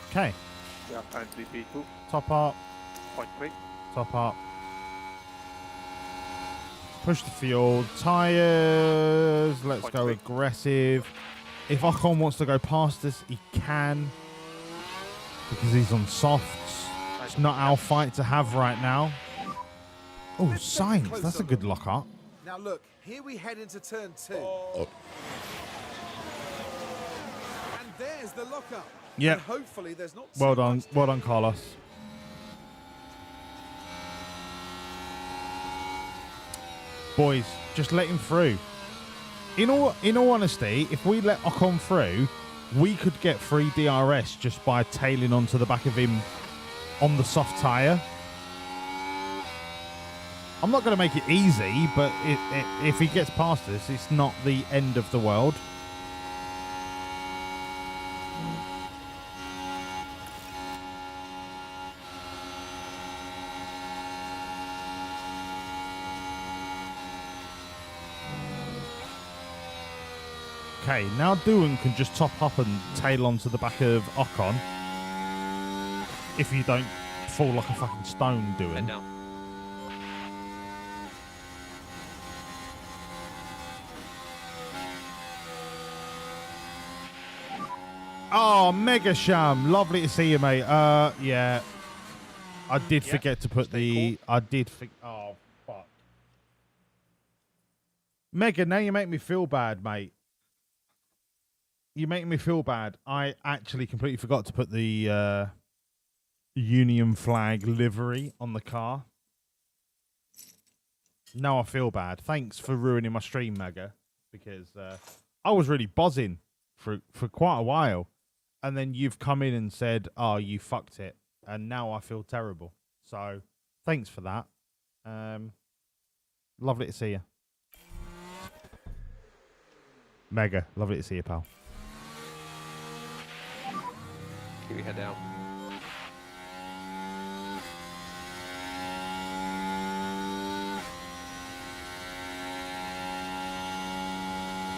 Okay. Yeah, entry P2. Top up. Point 3. Top up. Push the fuel. Tires. Let's go aggressive. If Ocon wants to go past us, he can. Because he's on softs. It's not our fight to have right now. Oh, Sainz. That's a good lock up. Now look, here we head into turn 2. And there's the lockup. Yeah. And hopefully there's not Well done. Well done, Carlos. Boys, just let him through. In all honesty, if we let Ocon through, we could get free DRS just by tailing onto the back of him on the soft tyre. I'm not going to make it easy, but if he gets past us, it's not the end of the world. Okay, now Doohan can just top up and tail onto the back of Ocon. If you don't fall like a fucking stone, Doohan. Head down. Oh, Mega Sham. Lovely to see you, mate. Yeah. I did forget to put the... Cool. I did... Oh, fuck. Mega, now you make me feel bad, mate. You make me feel bad. I actually completely forgot to put the Union flag livery on the car. Now I feel bad. Thanks for ruining my stream, Mega, because I was really buzzing for quite a while, and then you've come in and said, "Oh, you fucked it," and now I feel terrible. So, thanks for that. Lovely to see you, Mega. Lovely to see you, pal. Keep your head down.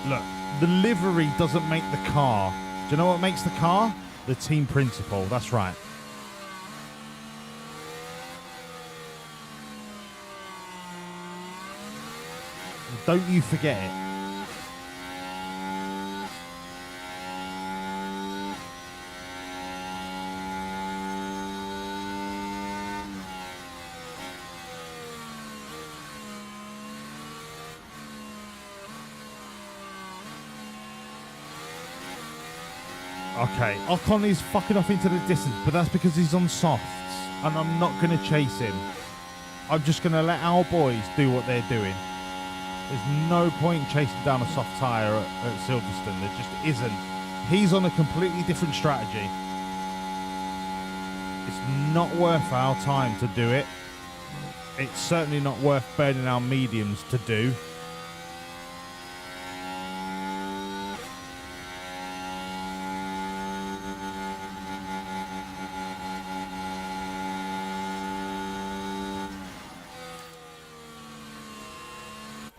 Look, the livery doesn't make the car. Do you know what makes the car? The team principle. That's right. Don't you forget it. Okay, Ocon is fucking off into the distance, but that's because he's on softs, and I'm not going to chase him. I'm just going to let our boys do what they're doing. There's no point chasing down a soft tyre at Silverstone. There just isn't. He's on a completely different strategy. It's not worth our time to do it. It's certainly not worth burning our mediums to do.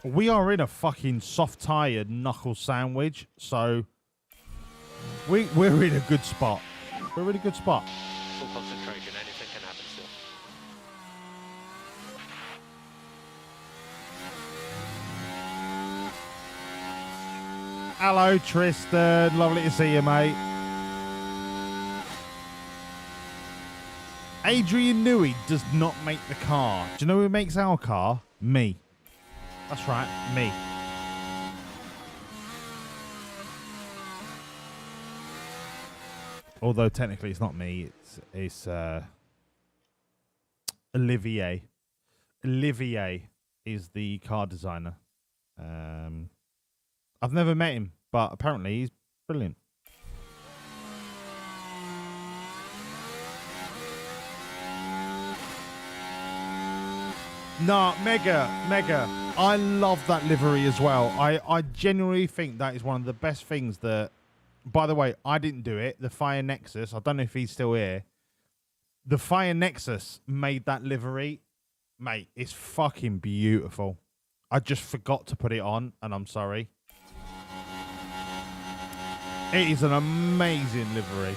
We are in a fucking soft-tired knuckle sandwich, so we're in a good spot. We're in a good spot. Full concentration, anything can happen still. Hello, Tristan. Lovely to see you, mate. Adrian Newey does not make the car. Do you know who makes our car? Me. That's right, me. Although technically it's not me, it's Olivier. Olivier is the car designer. I've never met him, but apparently he's brilliant. Nah, mega. I love that livery as well. I genuinely think that is one of the best things that, by the way, I didn't do it. The Fire Nexus, I don't know if he's still here. The Fire Nexus made that livery. Mate, it's fucking beautiful. I just forgot to put it on, and I'm sorry. It is an amazing livery.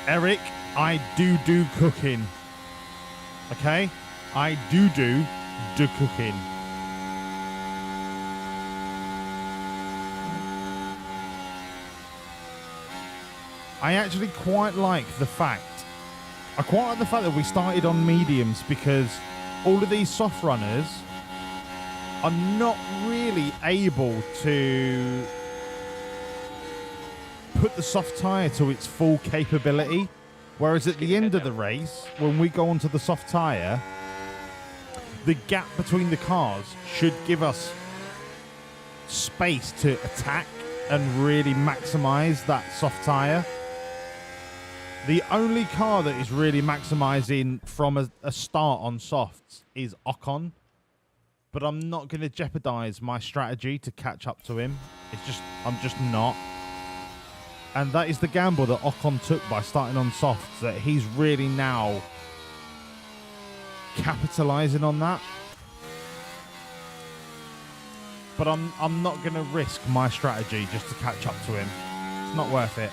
Eric, I do cooking. Okay? I do cooking. I actually quite like the fact. I quite like the fact that we started on mediums because all of these soft runners are not really able to put the soft tyre to its full capability. Whereas at the end of the race, when we go onto the soft tyre, the gap between the cars should give us space to attack and really maximize that soft tyre. The only car that is really maximizing from a start on softs is Ocon. But I'm not going to jeopardize my strategy to catch up to him. I'm just not. And that is the gamble that Ocon took by starting on softs, that he's really now capitalizing on that. But I'm not going to risk my strategy just to catch up to him. It's not worth it.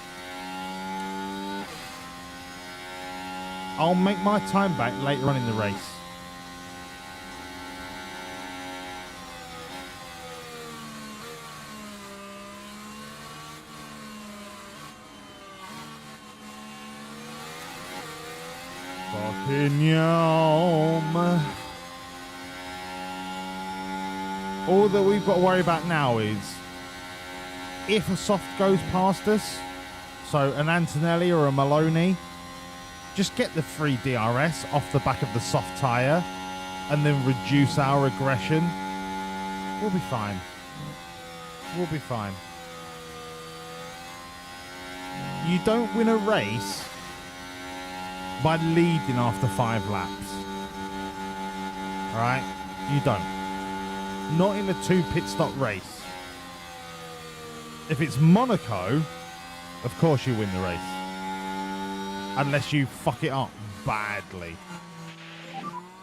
I'll make my time back later on in the race. Fucking yum. All that we've got to worry about now is if a soft goes past us, so an Antonelli or a Maloney, just get the free DRS off the back of the soft tyre and then reduce our aggression. We'll be fine. We'll be fine. You don't win a race by leading after 5 laps. Alright? You don't. Not in a 2 pit stop race. If it's Monaco, of course you win the race. Unless you fuck it up badly.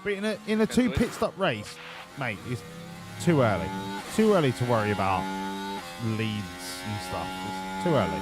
But in a 2 pit stop race, mate, it's too early. Too early to worry about leads and stuff. It's too early.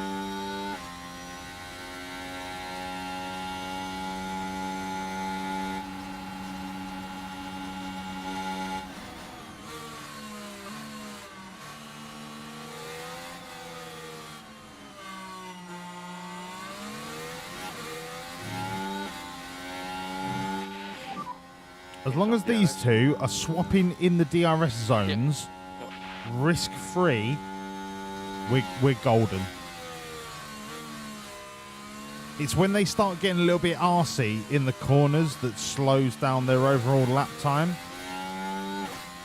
As long as these two are swapping in the DRS zones, risk-free, we're golden. It's when they start getting a little bit arsey in the corners that slows down their overall lap time.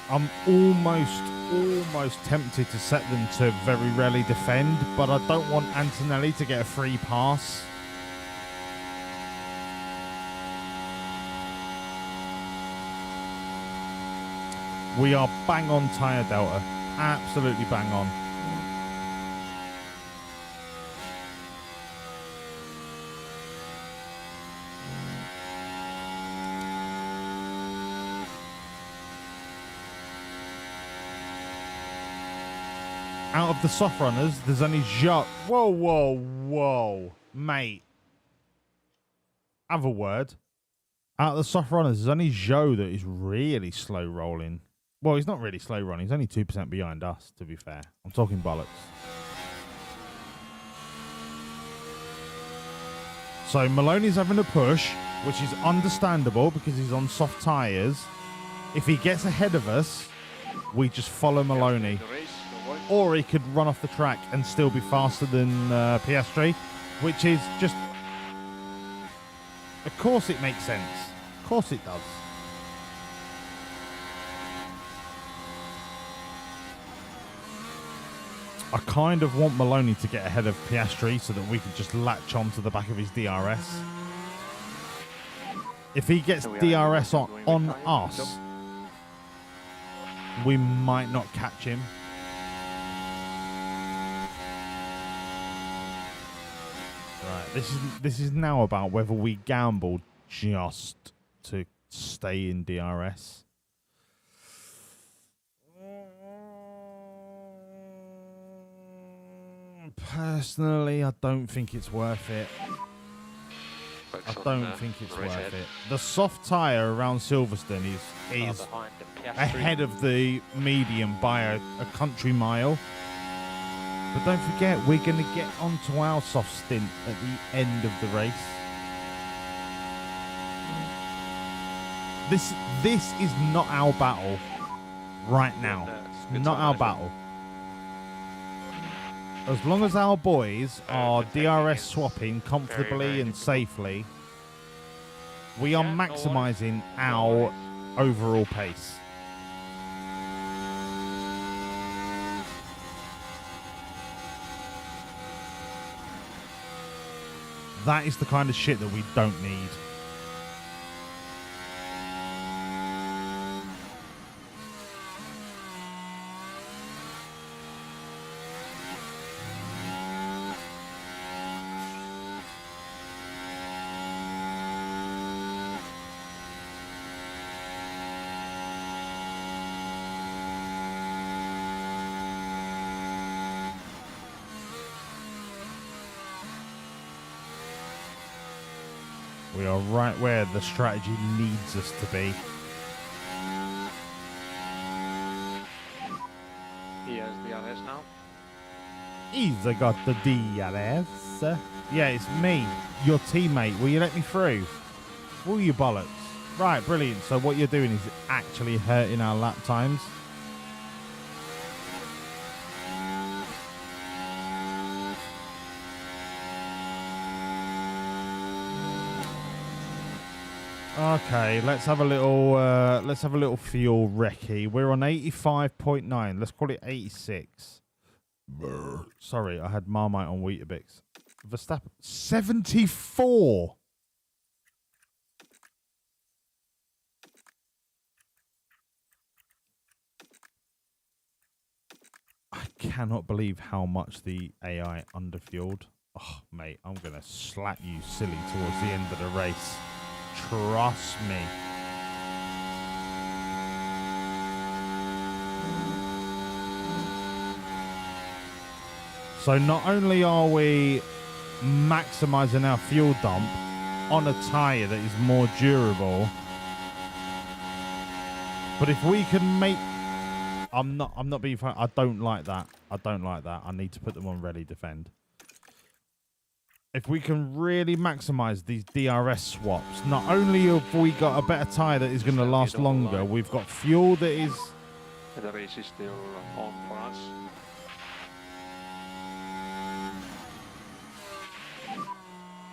I'm almost tempted to set them to very rarely defend, but I don't want Antonelli to get a free pass. We are bang on tyre delta. Absolutely bang on. Out of the soft runners, there's only Jacques. Whoa. Mate. Have a word. Out of the soft runners, there's only Joe that is really slow rolling. Well, he's not really slow running. He's only 2% behind us, to be fair. I'm talking bollocks. So Maloney's having a push, which is understandable because he's on soft tyres. If he gets ahead of us, we just follow Maloney. Or he could run off the track and still be faster than Piastri, which is just... Of course it makes sense. Of Of course it does. I kind of want Maloney to get ahead of Piastri so that we can just latch on to the back of his DRS. If he gets DRS on us, we might not catch him. Right, this is now about whether we gamble just to stay in DRS. Personally, I don't think it's worth it. I don't think it's worth it. The soft tyre around Silverstone is ahead of the medium by a country mile. But don't forget, we're going to get onto our soft stint at the end of the race. This is not our battle right now. Not our battle. As long as our boys are DRS swapping comfortably and safely, we are maximising our overall pace. That is the kind of shit that we don't need. We are right where the strategy needs us to be. He has DRS now. He's got the DRS. Yeah, it's me, your teammate. Will you let me through? Will you bollocks? Right, brilliant. So what you're doing is actually hurting our lap times. Okay, let's have a little fuel recce. We're on 85.9. Let's call it 86. Sorry, I had Marmite on Weetabix. Verstappen 74. I cannot believe how much the AI underfueled. Oh, mate, I'm gonna slap you silly towards the end of the race. Trust me. So not only are we maximizing our fuel dump on a tire that is more durable, but if we can make, I'm not being funny. I don't like that. I don't like that. I need to put them on ready defend. If we can really maximize these DRS swaps, not only have we got a better tyre that is going to last longer, we've got fuel that is... The race is still on for us.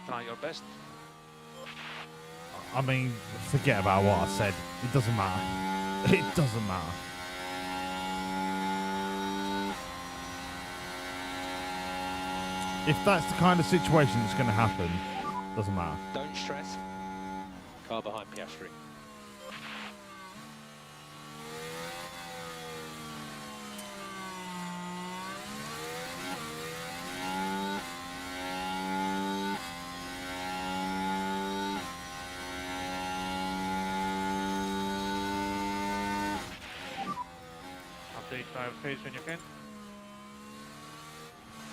Try your best. I mean, forget about what I said. It doesn't matter. It doesn't matter. If that's the kind of situation that's going to happen, doesn't matter. Don't stress. Car behind Piastri. Update drive phase when you can.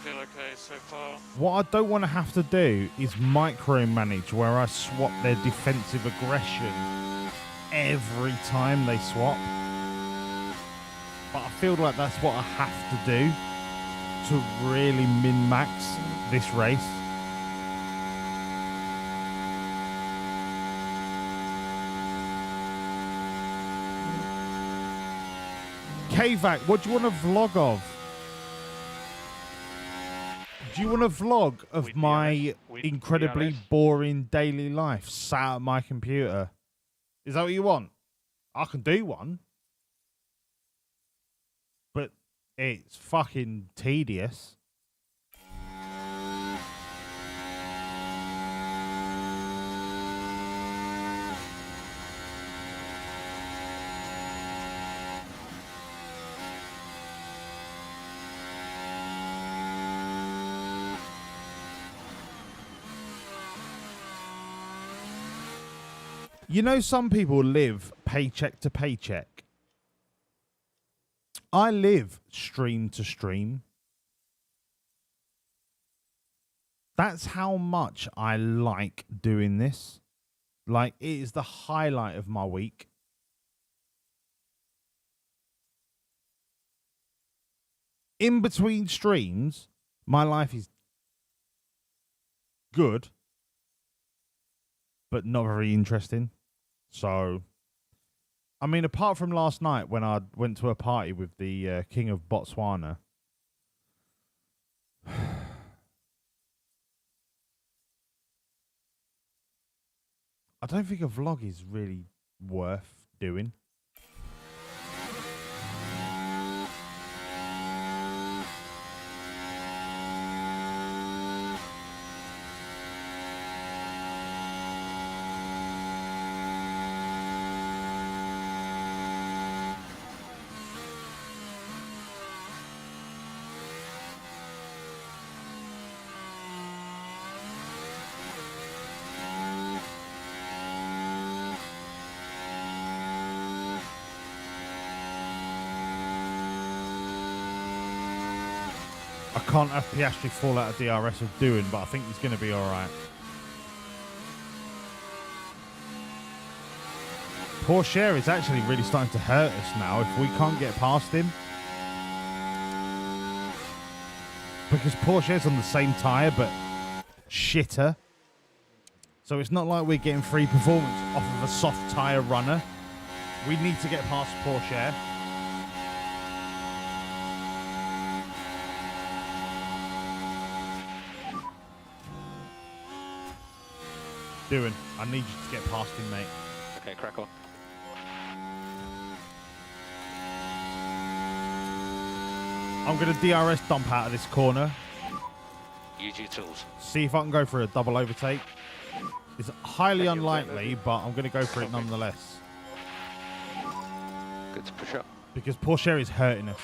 Feel okay so far. What I don't want to have to do is micromanage where I swap their defensive aggression every time they swap. But I feel like that's what I have to do to really min-max this race. Kvac, what do you want a vlog of? Do you want a vlog of my incredibly boring daily life sat at my computer? Is that what you want? I can do one. But it's fucking tedious. You know, some people live paycheck to paycheck. I live stream to stream. That's how much I like doing this. Like, it is the highlight of my week. In between streams, my life is good, but not very interesting. So, I mean, apart from last night when I went to a party with the King of Botswana, I don't think a vlog is really worth doing. I can't have Piastri fall out of DRS of doing, but I think he's going to be all right. Porsche is actually really starting to hurt us now if we can't get past him. Because Porsche's on the same tyre, but shitter. So it's not like we're getting free performance off of a soft tyre runner. We need to get past Porsche. Doing. I need you to get past him, mate. Okay, crack on. I'm going to DRS dump out of this corner. Use your tools. See if I can go for a double overtake. It's highly unlikely, but I'm going to go for it nonetheless. Good to push up. Because Porsche is hurting us.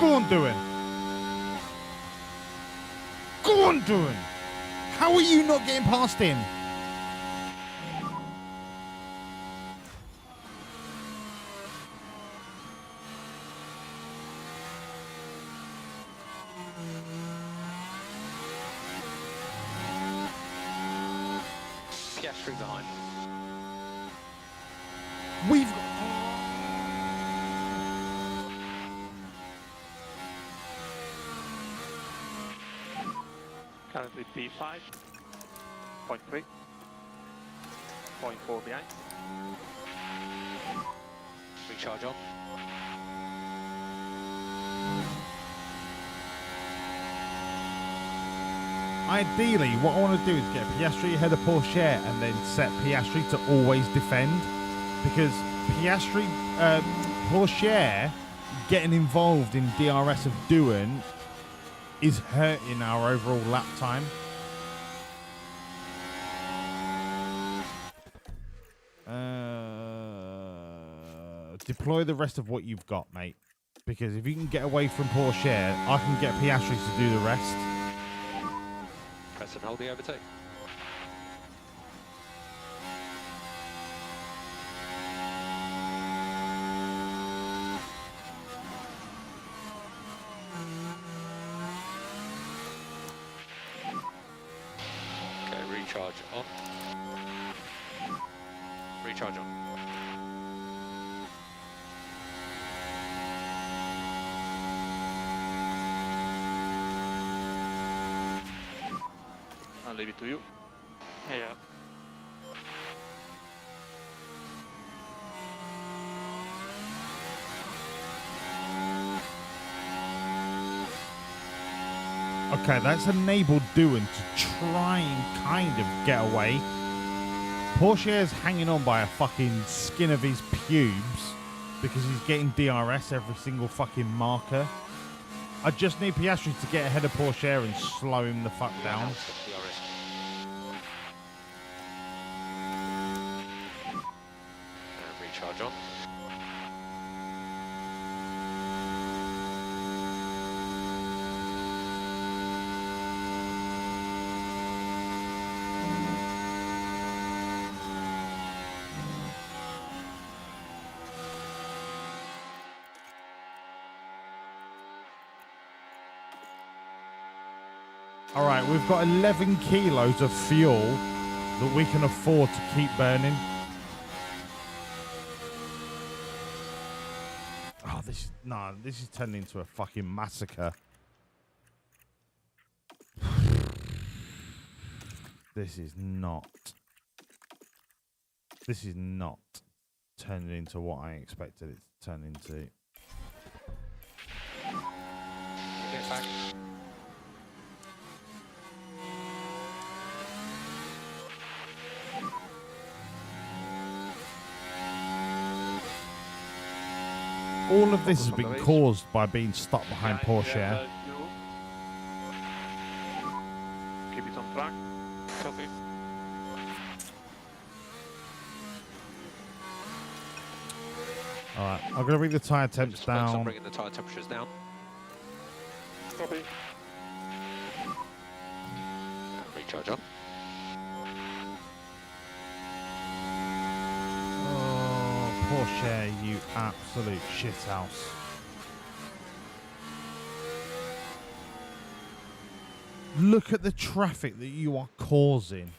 Go on, doing. Go on, doing. How are you not getting past him? Piastri behind. We've... Currently P5, 0.3, 0.4 behind. Recharge on. Ideally, what I want to do is get Piastri ahead of Porsche and then set Piastri to always defend. Because Piastri, Porsche getting involved in DRS of doing is hurting our overall lap time. Deploy the rest of what you've got, mate. Because if you can get away from Porsche, I can get Piastri to do the rest. Press and hold the overtake. Okay, recharge on. Recharge on. I'll leave it to you. Yeah. Okay, that's enabled Doohan to try and kind of get away. Pourchaire's hanging on by a fucking skin of his pubes because he's getting DRS every single fucking marker. I just need Piastri to get ahead of Pourchaire and slow him the fuck down. And recharge on. All right, we've got 11 kilos of fuel that we can afford to keep burning. Oh, this is turning into a fucking massacre. This is not turning into what I expected it to turn into. Get back. All of this has been caused by being stuck behind Pourchaire. Keep it on track. Copy. All right, I'm going to bring the tyre temps Just focus on down. bringing the tyre temperatures down. Copy. And recharge on. Oh, Pourchaire, you absolute shithouse. Look at the traffic that you are causing.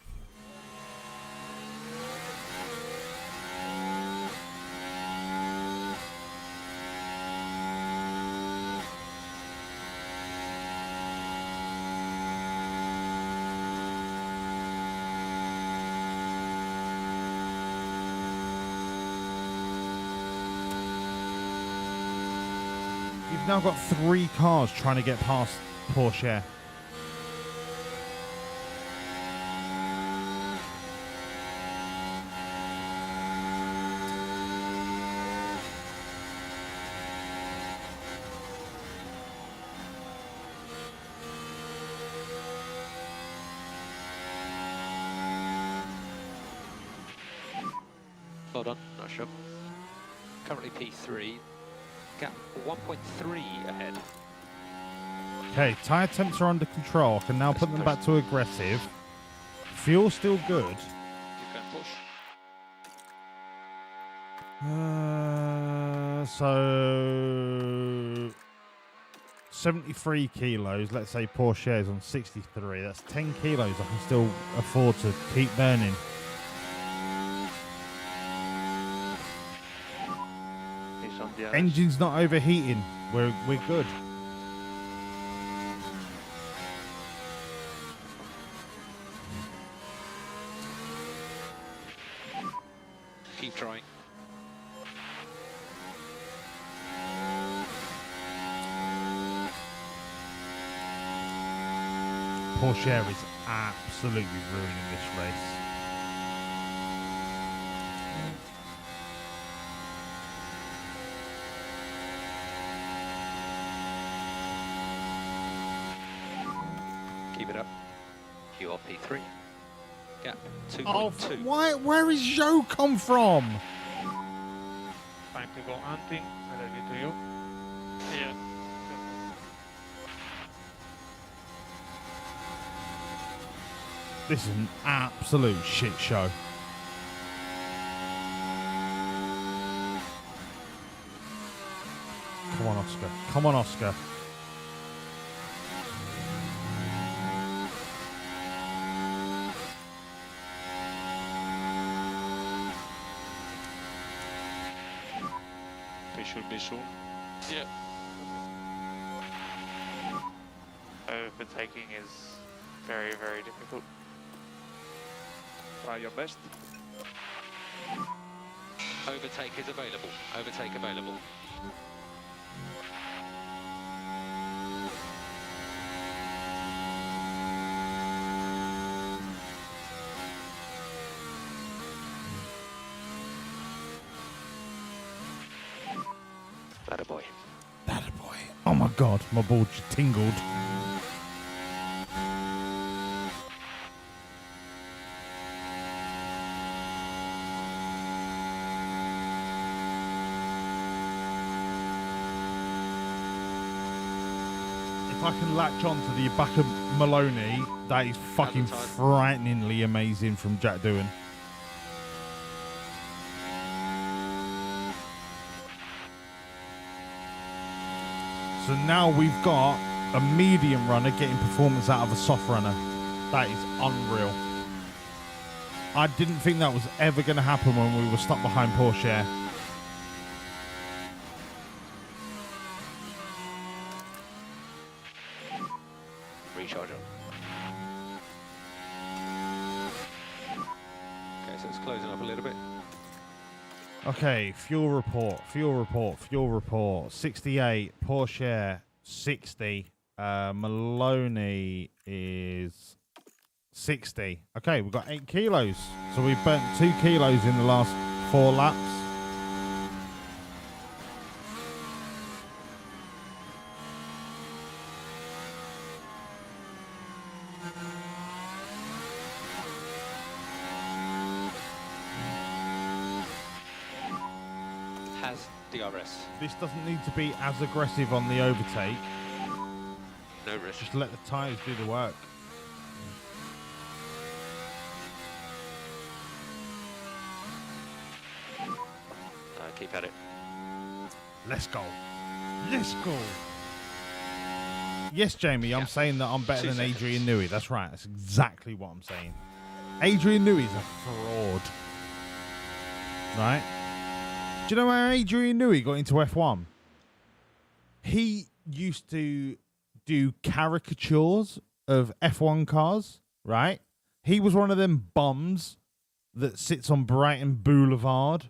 You've now got 3 cars trying to get past Pourchaire. Hold on, not sure. Currently P3. Gap 1.3 ahead. Okay, tyre temps are under control. I can now put them back to aggressive. Fuel's still good. You can push. So 73 kilos. Let's say Pourchaire's on 63. That's 10 kilos I can still afford to keep burning. He's on the Engine's not overheating. We're good. Keep trying. Pourchaire is absolutely ruining this race. Keep it up. You're P3. Gap 2.2. Oh, where is Joe come from? Time to go hunting. I leave it to you. Yeah. This is an absolute shit show. Come on, Oscar. Come on, Oscar. They should be soon. Yeah. Overtaking is very, very difficult. Try your best. Overtake is available. Overtake available. That a boy. That a boy. Oh my god, my ball just tingled. If I can latch on to the back of Maloney, that is fucking frighteningly amazing from Jack Doohan. So now we've got a medium runner getting performance out of a soft runner. That is unreal. I didn't think that was ever going to happen when we were stuck behind Porsche. Recharge up. Okay, so it's closing up a little bit. Okay, fuel report. 68, Porsche 60. Maloney is 60. Okay, we've got 8 kilos. So we've burnt 2 kilos in the last 4 laps. Has DRS. This doesn't need to be as aggressive on the overtake. No risk. Just let the tyres do the work. Keep at it. Let's go. Let's go. Yes, Jamie, I'm saying that I'm better than Adrian Newey. That's right. That's exactly what I'm saying. Adrian Newey's a fraud. Right? Do you know how Adrian Newey got into F1? He used to do caricatures of F1 cars, right? He was one of them bums that sits on Brighton Boulevard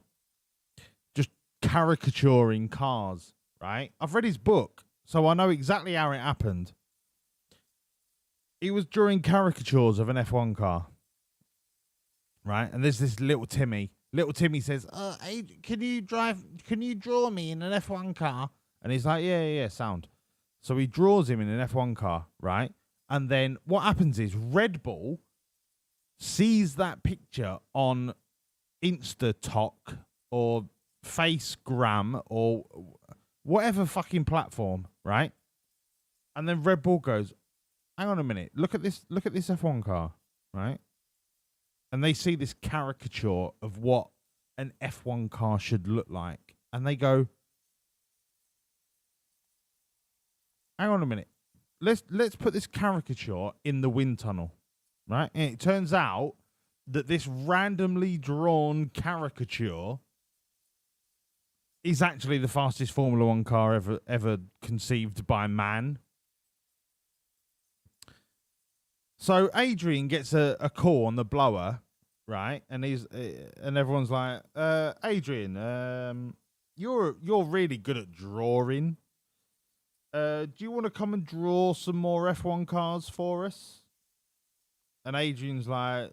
just caricaturing cars, right? I've read his book, so I know exactly how it happened. He was drawing caricatures of an F1 car, right? And there's this little Timmy. Little Timmy says, can you draw me in an F1 car? And he's like, yeah, sound. So he draws him in an F1 car, right? And then what happens is Red sees that picture on Instatalk or Facegram or whatever fucking platform, right? And then Red Bull goes, hang on a minute, look at this F1 car, right? And they see this caricature of what an F1 car should look like. And they go, hang on a minute. Let's put this caricature in the wind tunnel, right? And it turns out that this randomly drawn caricature is actually the fastest Formula One car ever conceived by man. So Adrian gets a call on the blower, right? And everyone's like, Adrian, you're really good at drawing. Do you want to come and draw some more F1 cars for us? And Adrian's like,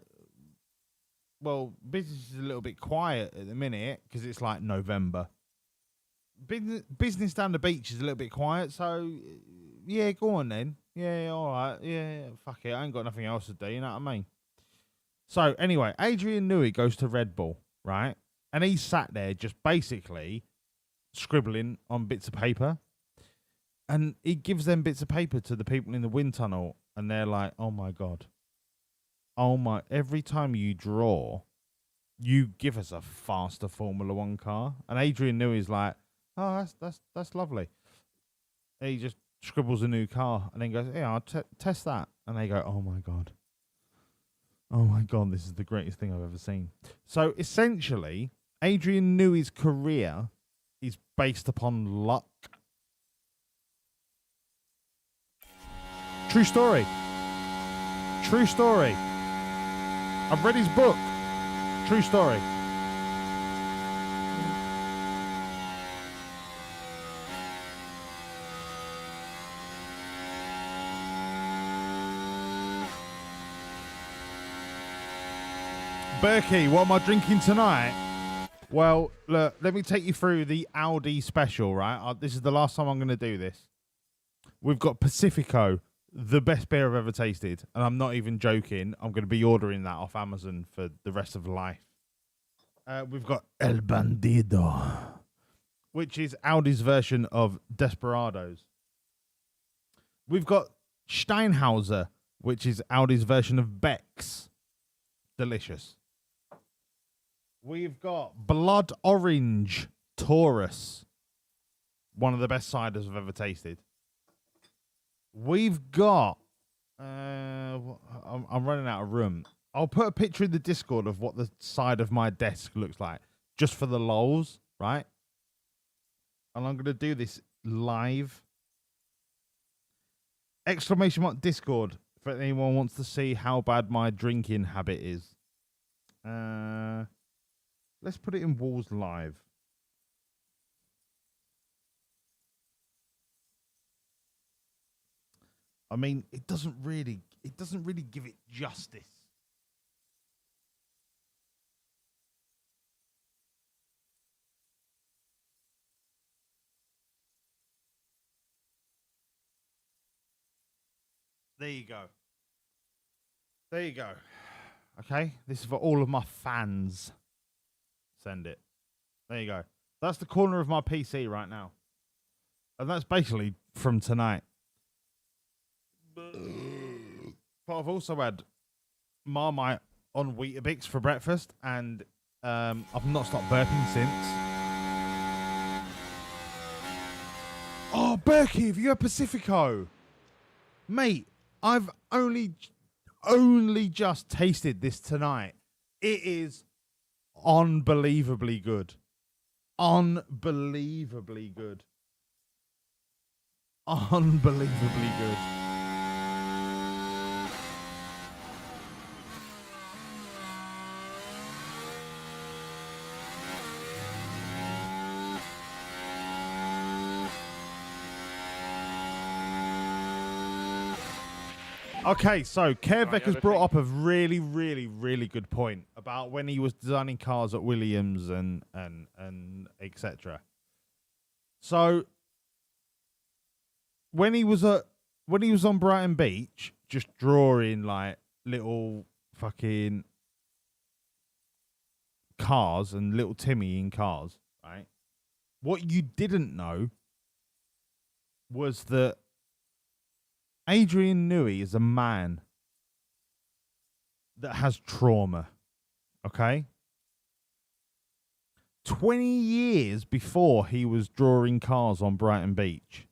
well, business is a little bit quiet at the minute because it's like November. Business down the beach is a little bit quiet, so yeah, go on then. Yeah, all right. Yeah, fuck it. I ain't got nothing else to do, you know what I mean? So anyway, Adrian Newey goes to Red Bull, right? And he's sat there just basically scribbling on bits of paper. And he gives them bits of paper to the people in the wind tunnel, and they're like, oh my God. Every time you draw, you give us a faster Formula One car. And Adrian Newey's like, oh, that's lovely. And he just scribbles a new car and then goes, yeah, I'll test that. And they go, oh my God, this is the greatest thing I've ever seen. So essentially, Adrian Newey's career is based upon luck. True story. I've read his book. True story. Berkey, what am I drinking tonight? Well, look, let me take you through the Audi special, right? This is the last time I'm going to do this. We've got Pacifico, the best beer I've ever tasted. And I'm not even joking. I'm going to be ordering that off Amazon for the rest of life. We've got El Bandido, which is Audi's version of Desperados. We've got Steinhauser, which is Audi's version of Beck's. Delicious. We've got Blood Orange Taurus, one of the best ciders I've ever tasted. We've got, I'm running out of room. I'll put a picture in the Discord of what the side of my desk looks like, just for the lols, right? And I'm going to do this live. Exclamation mark Discord if anyone wants to see how bad my drinking habit is. Let's put it in Walls Live. I mean, it doesn't really give it justice. There you go. There you go. Okay, this is for all of my fans. Send it. There you go. That's the corner of my PC right now. And that's basically from tonight. But I've also had Marmite on Weetabix for breakfast, and I've not stopped burping since. Oh, Berkey, have you had Pacifico? Mate, I've only just tasted this tonight. It is unbelievably good. Unbelievably good. Unbelievably good. Okay, so Kevek has brought up a really, really, really good point about when he was designing cars at Wawlliamz and etc. So when he was on Brighton Beach, just drawing like little fucking cars and little Timmy in cars, right? What you didn't know was that Adrian Newey is a man that has trauma, okay? 20 years before he was drawing cars on Brighton Beach,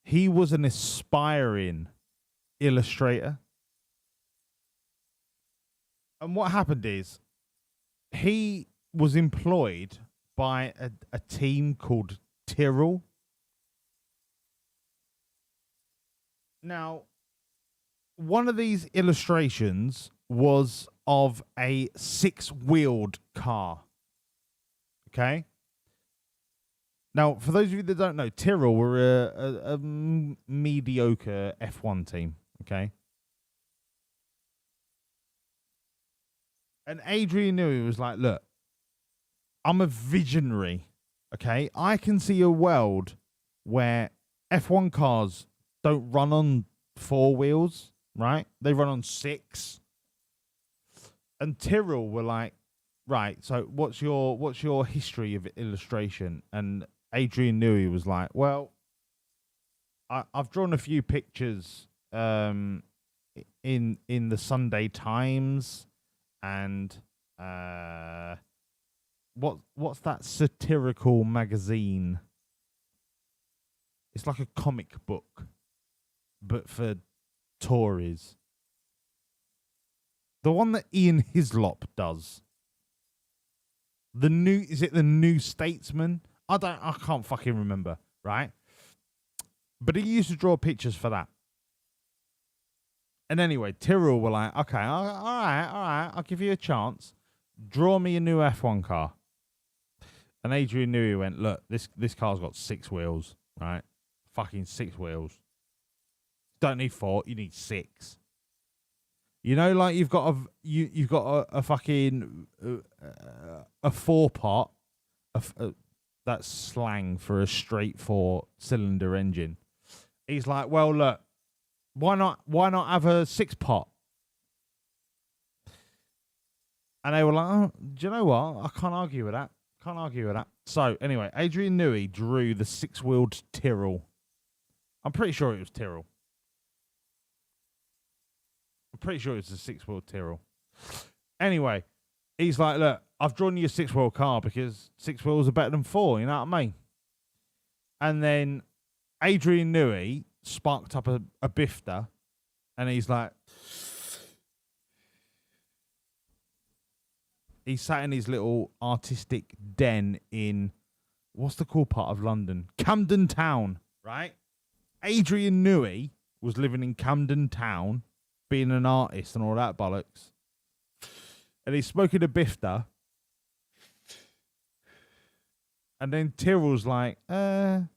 he was an aspiring illustrator. And what happened is he was employed by a team called Tyrrell. Now, one of these illustrations was of a 6-wheeled car. Okay? Now, for those of you that don't know, Tyrrell were a mediocre F1 team. Okay? And Adrian Newey was like, look, I'm a visionary. Okay? I can see a world where F1 cars don't run on 4 wheels, right? They run on 6. And Tyrrell were like, right, so what's your history of illustration? And Adrian Newey was like, well, I've drawn a few pictures in the Sunday Times, and what's that satirical magazine? It's like a comic book, but for Tories. The one that Ian Hislop does. Is it the New Statesman? I can't fucking remember, right? But he used to draw pictures for that. And anyway, Tyrrell were like, okay, all right, I'll give you a chance. Draw me a new F1 car. And Adrian Newey went, look, this car's got 6 wheels, right? Fucking 6 wheels. Don't need 4, you need 6. You know, like you've got a fucking a 4-pot. That's slang for a straight 4-cylinder engine. He's like, well, look, why not have a 6-pot? And they were like, oh, do you know what? I can't argue with that. Can't argue with that. So anyway, Adrian Newey drew the 6-wheeled Tyrrell. I'm pretty sure it was Tyrrell. I'm pretty sure it's a 6-wheeled Tyrrell. Anyway, he's like, look, I've drawn you a 6-wheel car because 6 wheels are better than 4, you know what I mean? And then Adrian Newey sparked up a bifter, and he's like, he sat in his little artistic den in, what's the cool part of London? Camden Town, right? Adrian Newey was living in Camden Town, being an artist and all that bollocks. And he's smoking a bifter. And then Tyrrell's like, by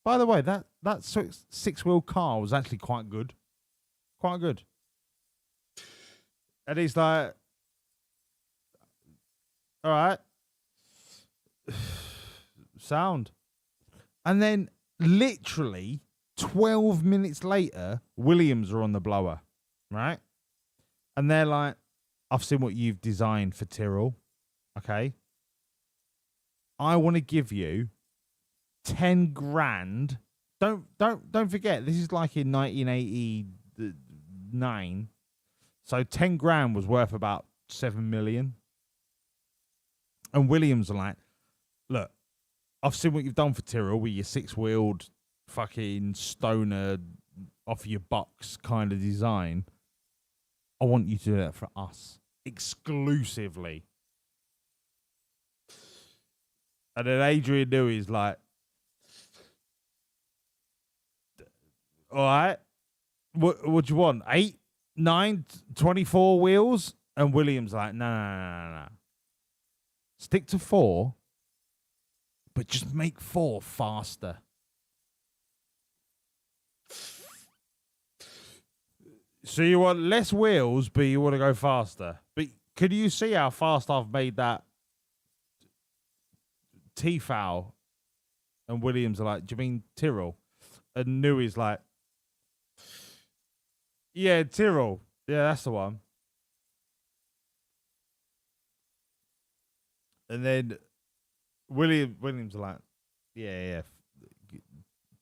the way, that 6-wheel car was actually quite good. Quite good. And he's like, all right. Sound. And then literally 12 minutes later, Wawlliamz are on the blower, right? And they're like, I've seen what you've designed for Tyrrell. Okay. I want to give you 10 grand. Don't forget, this is like in 1989. So 10 grand was worth about 7 million. And Wawlliamz are like, look, I've seen what you've done for Tyrrell with your 6-wheeled fucking stoner off your box kind of design. I want you to do that for us exclusively. And then Adrian Newey's like, all right, what do you want? 8, 9, 24 wheels? And Wawlliamz like, no. Stick to 4, but just make 4 faster. So you want less wheels, but you want to go faster. But could you see how fast I've made that T-foul? And Wawlliamz are like, do you mean Tyrrell? And Newey's like, yeah, Tyrrell. Yeah, that's the one. And then Wawlliamz are like, yeah,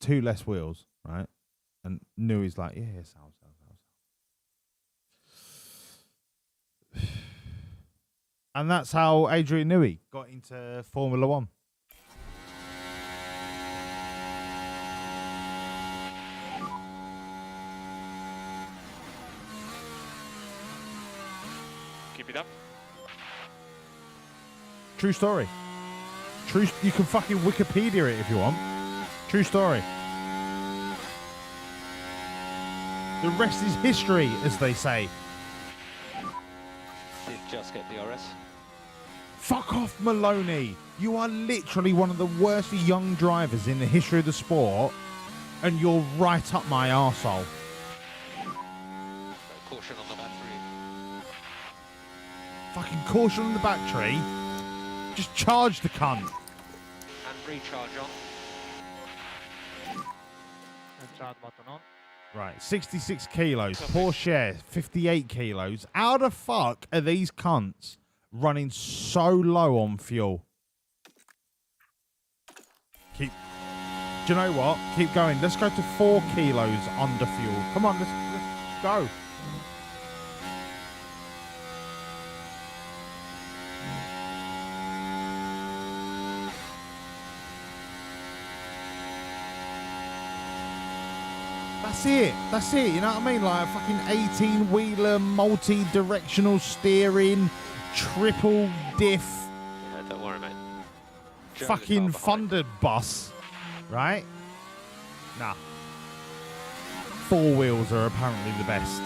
2 less wheels, right? And Newey's like, yeah, sounds. And that's how Adrian Newey got into Formula 1. Keep it up. True story. True. You can fucking Wikipedia it if you want. True story. The rest is history, as they say. Did just get the RS. Fuck off, Maloney. You are literally one of the worst young drivers in the history of the sport, and you're right up my arsehole. Caution on the battery. Fucking caution on the battery. Just charge the cunt. And recharge on. And charge button on. Right, 66 kilos. Porsche, 58 kilos. How the fuck are these cunts running so low on fuel? Do you know what? Keep going. Let's go to 4 kilos under fuel. Come on, let's go. That's it, you know what I mean? Like a fucking 18-wheeler, multi-directional steering, triple diff. Yeah, don't worry, mate. Fucking thundered bus, right? Nah. 4 wheels are apparently the best.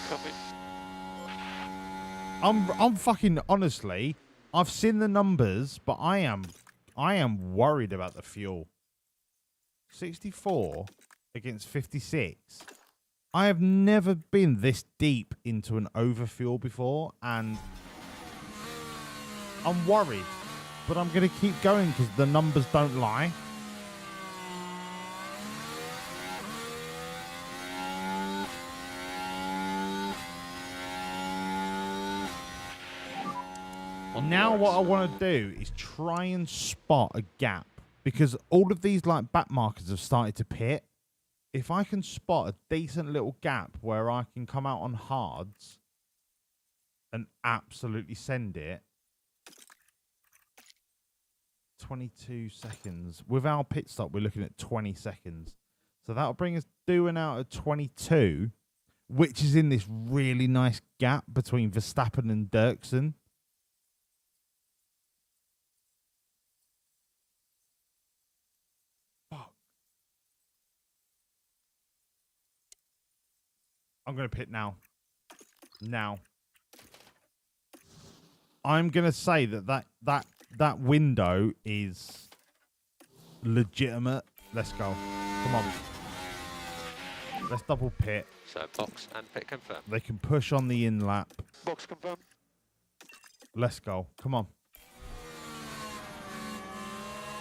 Copy. I'm fucking honestly, I've seen the numbers, but I am I am worried about the fuel. 64 against 56. I have never been this deep into an overfuel before, and I'm worried. But I'm going to keep going because the numbers don't lie. Now what I want to do is try and spot a gap, because all of these like back markers have started to pit. If I can spot a decent little gap where I can come out on hards and absolutely send it. 22 seconds. With our pit stop, we're looking at 20 seconds. So that'll bring us doing out at 22, which is in this really nice gap between Verstappen and Dirksen. I'm going to pit now. Now. I'm going to say that window is legitimate. Let's go. Come on. Let's double pit. So box and pit confirm. They can push on the in lap. Box confirm. Let's go. Come on.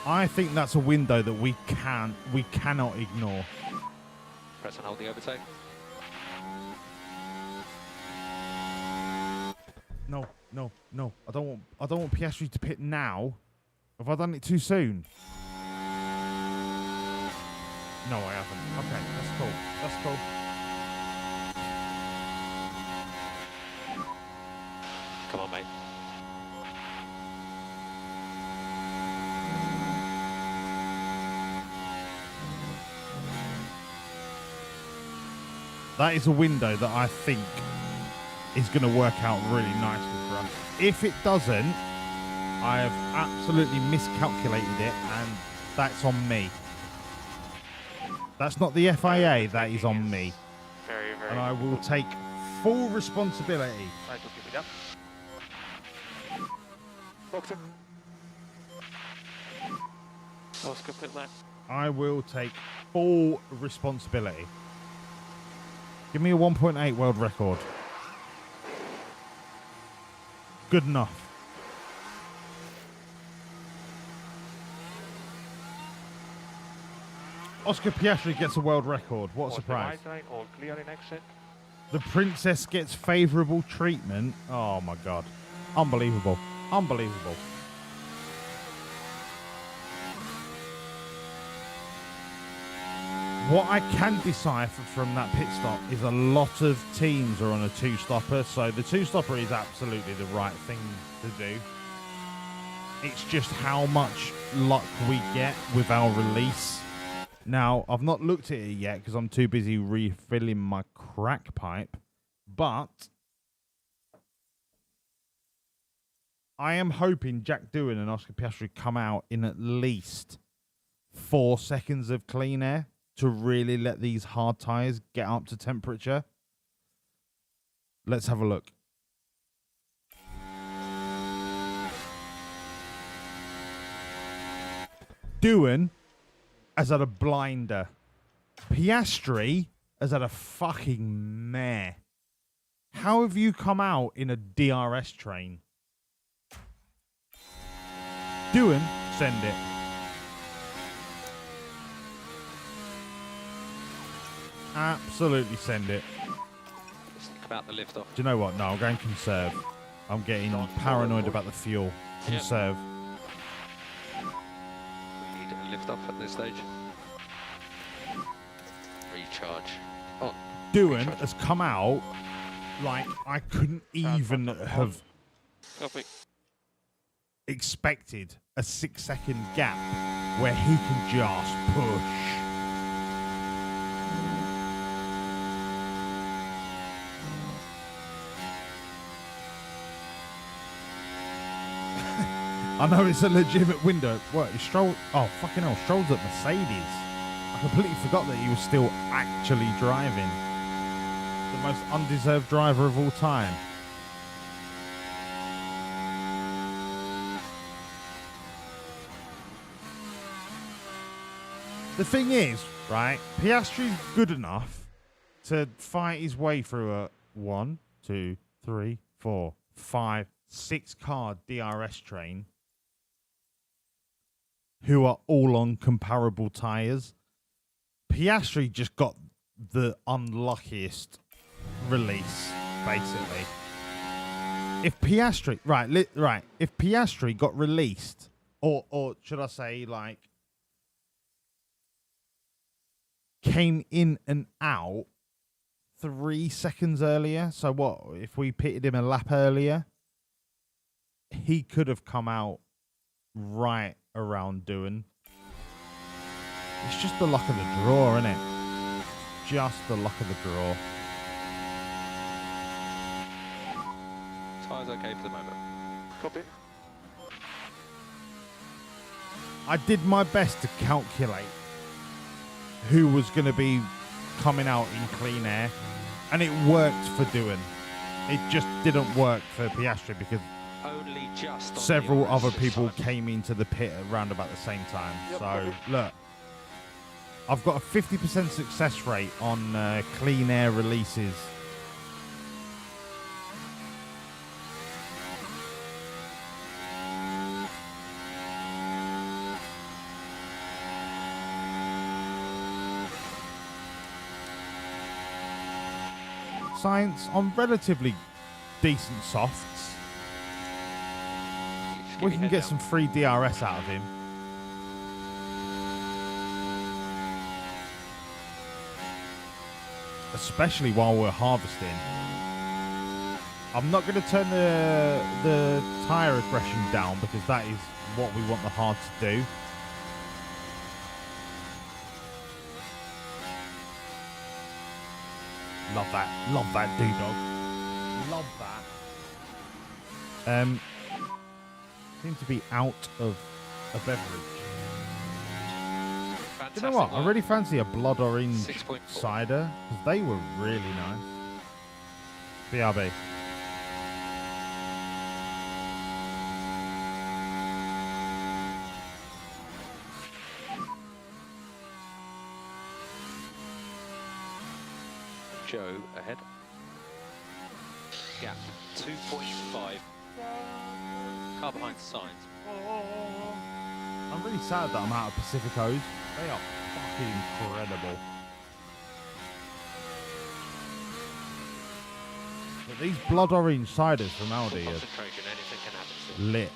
I think that's a window that we cannot ignore. Press and hold the overtake. No, no, no. I don't want Piastri to pit now. Have I done it too soon? No, I haven't. Okay, that's cool. That's cool. Come on, mate. That is a window that I think is going to work out really nicely for us. If it doesn't, I have absolutely miscalculated it, and that's on me. That's not the FIA, that is on me. Very, very. And I will take full responsibility. Right, to keep it up. Boxer. Oscar pit left. I will take full responsibility. Give me a 1.8 world record. Good enough. Oscar Piastri gets a world record. What a surprise. All clear in exit. The princess gets favourable treatment. Oh my god. Unbelievable. Unbelievable. What I can decipher from that pit stop is a lot of teams are on a two-stopper, so the two-stopper is absolutely the right thing to do. It's just how much luck we get with our release. Now, I've not looked at it yet because I'm too busy refilling my crack pipe, but I am hoping Jack Doohan and Oscar Piastri come out in at least 4 seconds of clean air to really let these hard tyres get up to temperature. Let's have a look. Doohan has had a blinder. Piastri has had a fucking mare. How have you come out in a DRS train? Doohan, send it. Absolutely send it. Just think about the lift off. Do you know what? No, I'm going conserve. I'm getting paranoid about the fuel. Conserve. We need a lift off at this stage. Recharge. Oh, Doohan has come out like I couldn't even have expected a 6-second gap where he can just push. I know it's a legitimate window. What? He strolled? Oh, fucking hell. Stroll's at Mercedes. I completely forgot that he was still actually driving. The most undeserved driver of all time. The thing is, right, Piastri's good enough to fight his way through a 1, 2, 3, 4, 5, 6 car DRS train who are all on comparable tyres. Piastri just got the unluckiest release, basically. If Piastri, right, if Piastri got released, or should I say, like, came in and out 3 seconds earlier, so what, if we pitted him a lap earlier, he could have come out right around doing. It's just the luck of the draw, isn't it? Just the luck of the draw. Tyres okay for the moment. Copy. I did my best to calculate who was going to be coming out in clean air, and it worked for doing. It just didn't work for Piastri because Only just on several the other this people time. came into the pit around about the same time. Yep, So, copy. look, I've got a 50% success rate on clean air releases. Science on relatively decent softs. Just We keep can your get head some free DRS out of him. Especially while we're harvesting. I'm not going to turn the tyre aggression down because that is what we want the hard to do. Love that dog. Love that. Seem to be out of a beverage. down. You know what? I Fantastic really fancy a blood orange 6.4. cider because they were really nice. BRB. Joe ahead. Gap 2.5. Car behind signs. I'm really sad that I'm out of Pacificos. They are fucking incredible. But these blood orange ciders from Audi are Concentration, anything can happen still. lit.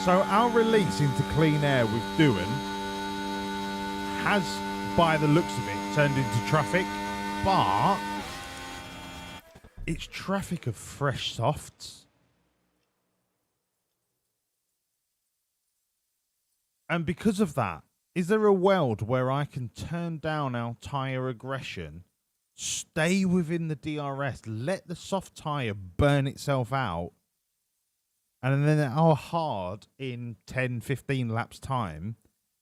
So our release into clean air with Doohan has, by the looks of it, turned into traffic, but it's traffic of fresh softs. And because of that, is there a world where I can turn down our tyre aggression, stay within the DRS, let the soft tyre burn itself out, and then at our hard in 10, 15 laps time,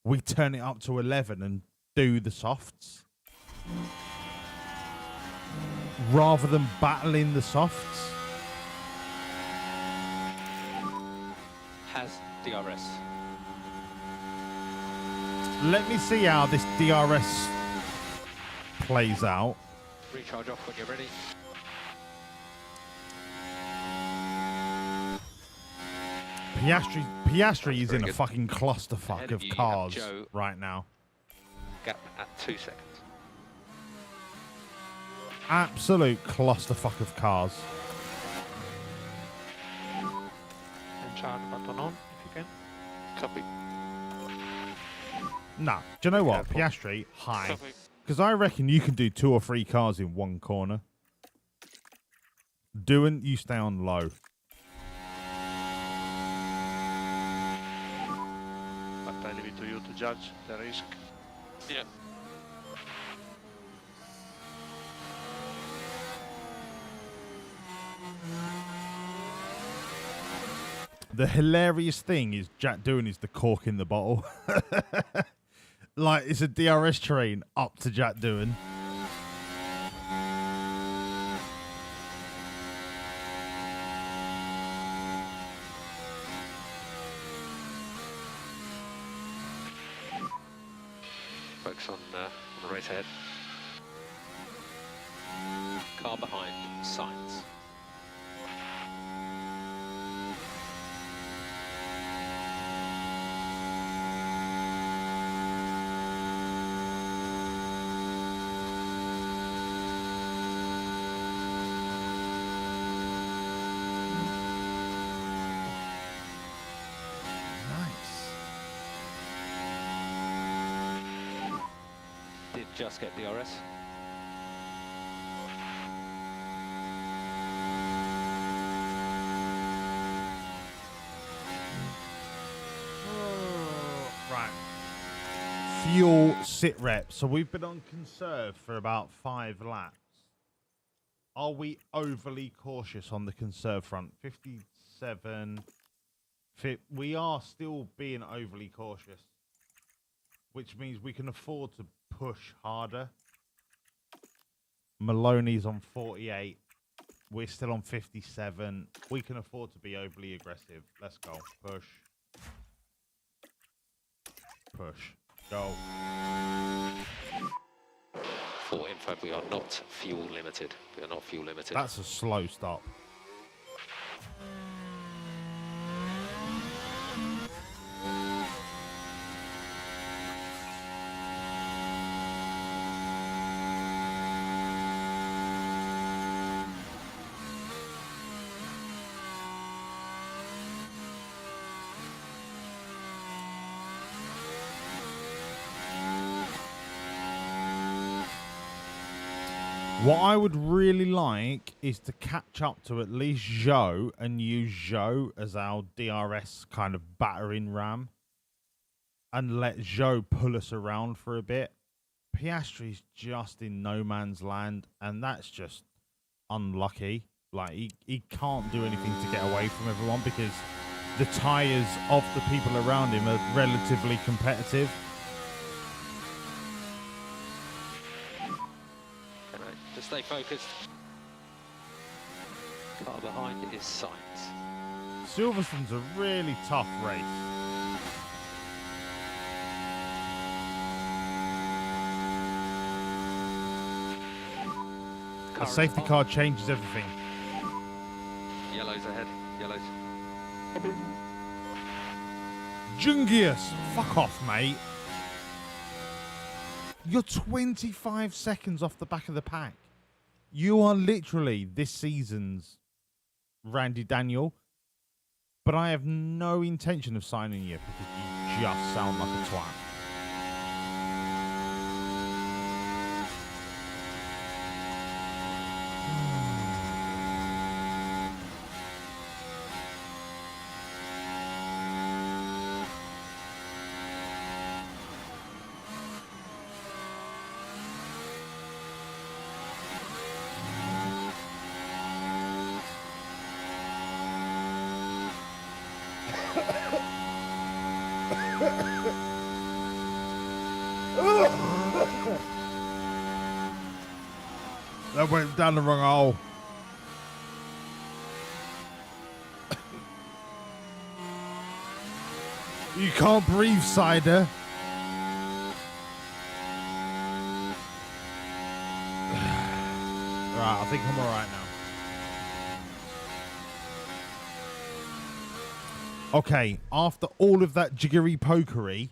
we turn it up to 11 and do the softs? Rather than battling the softs? Has DRS. Let me see how this DRS plays out. Recharge off when you're ready. Piastri is Very in a good. fucking clusterfuck Ahead of of you, you have cars Joe. right now. Gap at 2 seconds. Absolute clusterfuck of cars. And charge button on if you can. Copy. Nah, do you know what? Careful. Piastri, high. Copy. Because I reckon you can do 2 or 3 cars in one corner. Doing, you stay on low. But I leave it to you to judge the risk. Yeah. The hilarious thing is Jack Doohan is the cork in the bottle. Like, it's a DRS train up to Jack Doohan. focus on the race ahead. Car behind, signs. Just get DRS. Right. Fuel sit rep. So we've been on conserve for about 5 laps. Are we overly cautious on the conserve front? 57. We are still being overly cautious, which means we can afford to push harder. Maloney's on 48. We're still on 57. We can afford to be overly aggressive. Let's go. Push. Push. Go. For info, we are not fuel limited. We are not fuel limited. That's a slow stop. What I would really like is to catch up to at least Zhou and use Zhou as our DRS kind of battering ram and let Zhou pull us around for a bit. Piastri's just in no man's land, and that's just unlucky. Like, he can't do anything to get away from everyone because the tyres of the people around him are relatively competitive. Just stay focused. Car behind is Sainz. Silverstone's a really tough race. A safety car changes everything. Yellows ahead. Yellows. Jungius, fuck off, mate. You're 25 seconds off the back of the pack. You are literally this season's Randy Daniel, but I have no intention of signing you because you just sound like a twat. That went down the wrong hole. You can't breathe, Cider. Right, I think I'm alright now. Okay, after all of that jiggery pokery,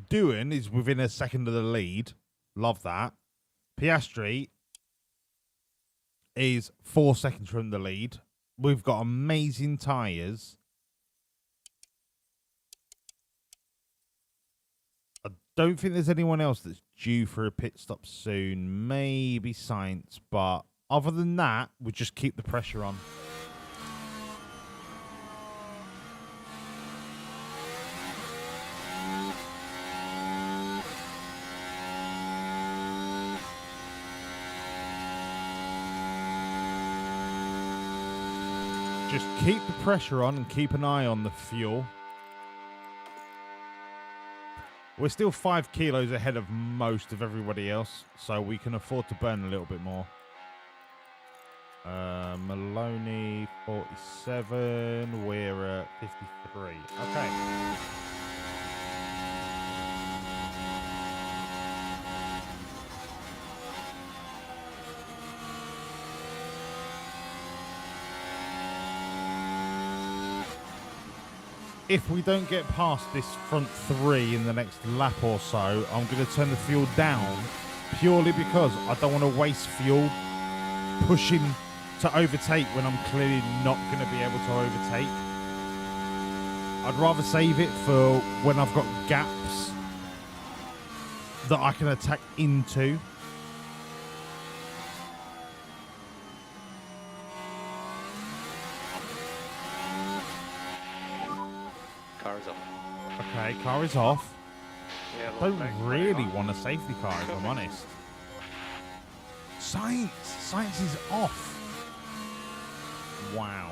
Doohan is within a second of the lead. Love that. Piastri is 4 seconds from the lead. We've got amazing tyres. I don't think there's anyone else that's due for a pit stop soon. Maybe Sainz, but other than that, we just keep the pressure on. Just keep the pressure on and keep an eye on the fuel. We're still 5 kilos ahead of most of everybody else, so we can afford to burn a little bit more. Maloney, 47. We're at 53. Okay. if we don't get past this front three in the next lap or so, I'm going to turn the fuel down purely because I don't want to waste fuel pushing to overtake when I'm clearly not going to be able to overtake. I'd rather save it for when I've got gaps that I can attack into. Car is off. Okay, car is off. Yeah, I don't really want a safety car, if I'm honest. Science is off. Wow.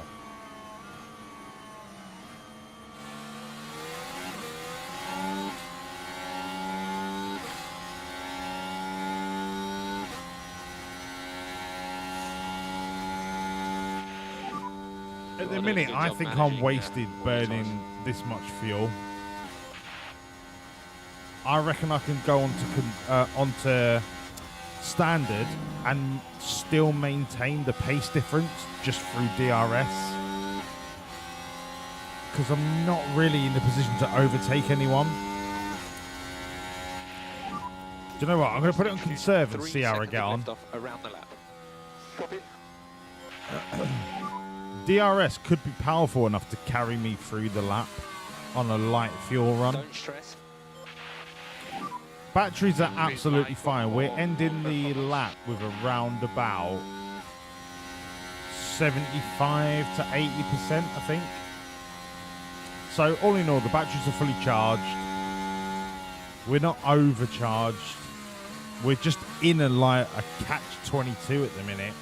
At the minute, I think I'm wasted burning this much fuel. I reckon I can go onto standard and still maintain the pace difference just through DRS. Because I'm not really in the position to overtake anyone. Do you know what? I'm going to put it on conserve and see how I get on. Around the lap. DRS could be powerful enough to carry me through the lap on a light fuel run. Don't stress. Batteries are absolutely fine. We're ending the lap with around about 75 to 80%, I think. So all in all, the batteries are fully charged. We're not overcharged. We're just in a catch-22 at the minute.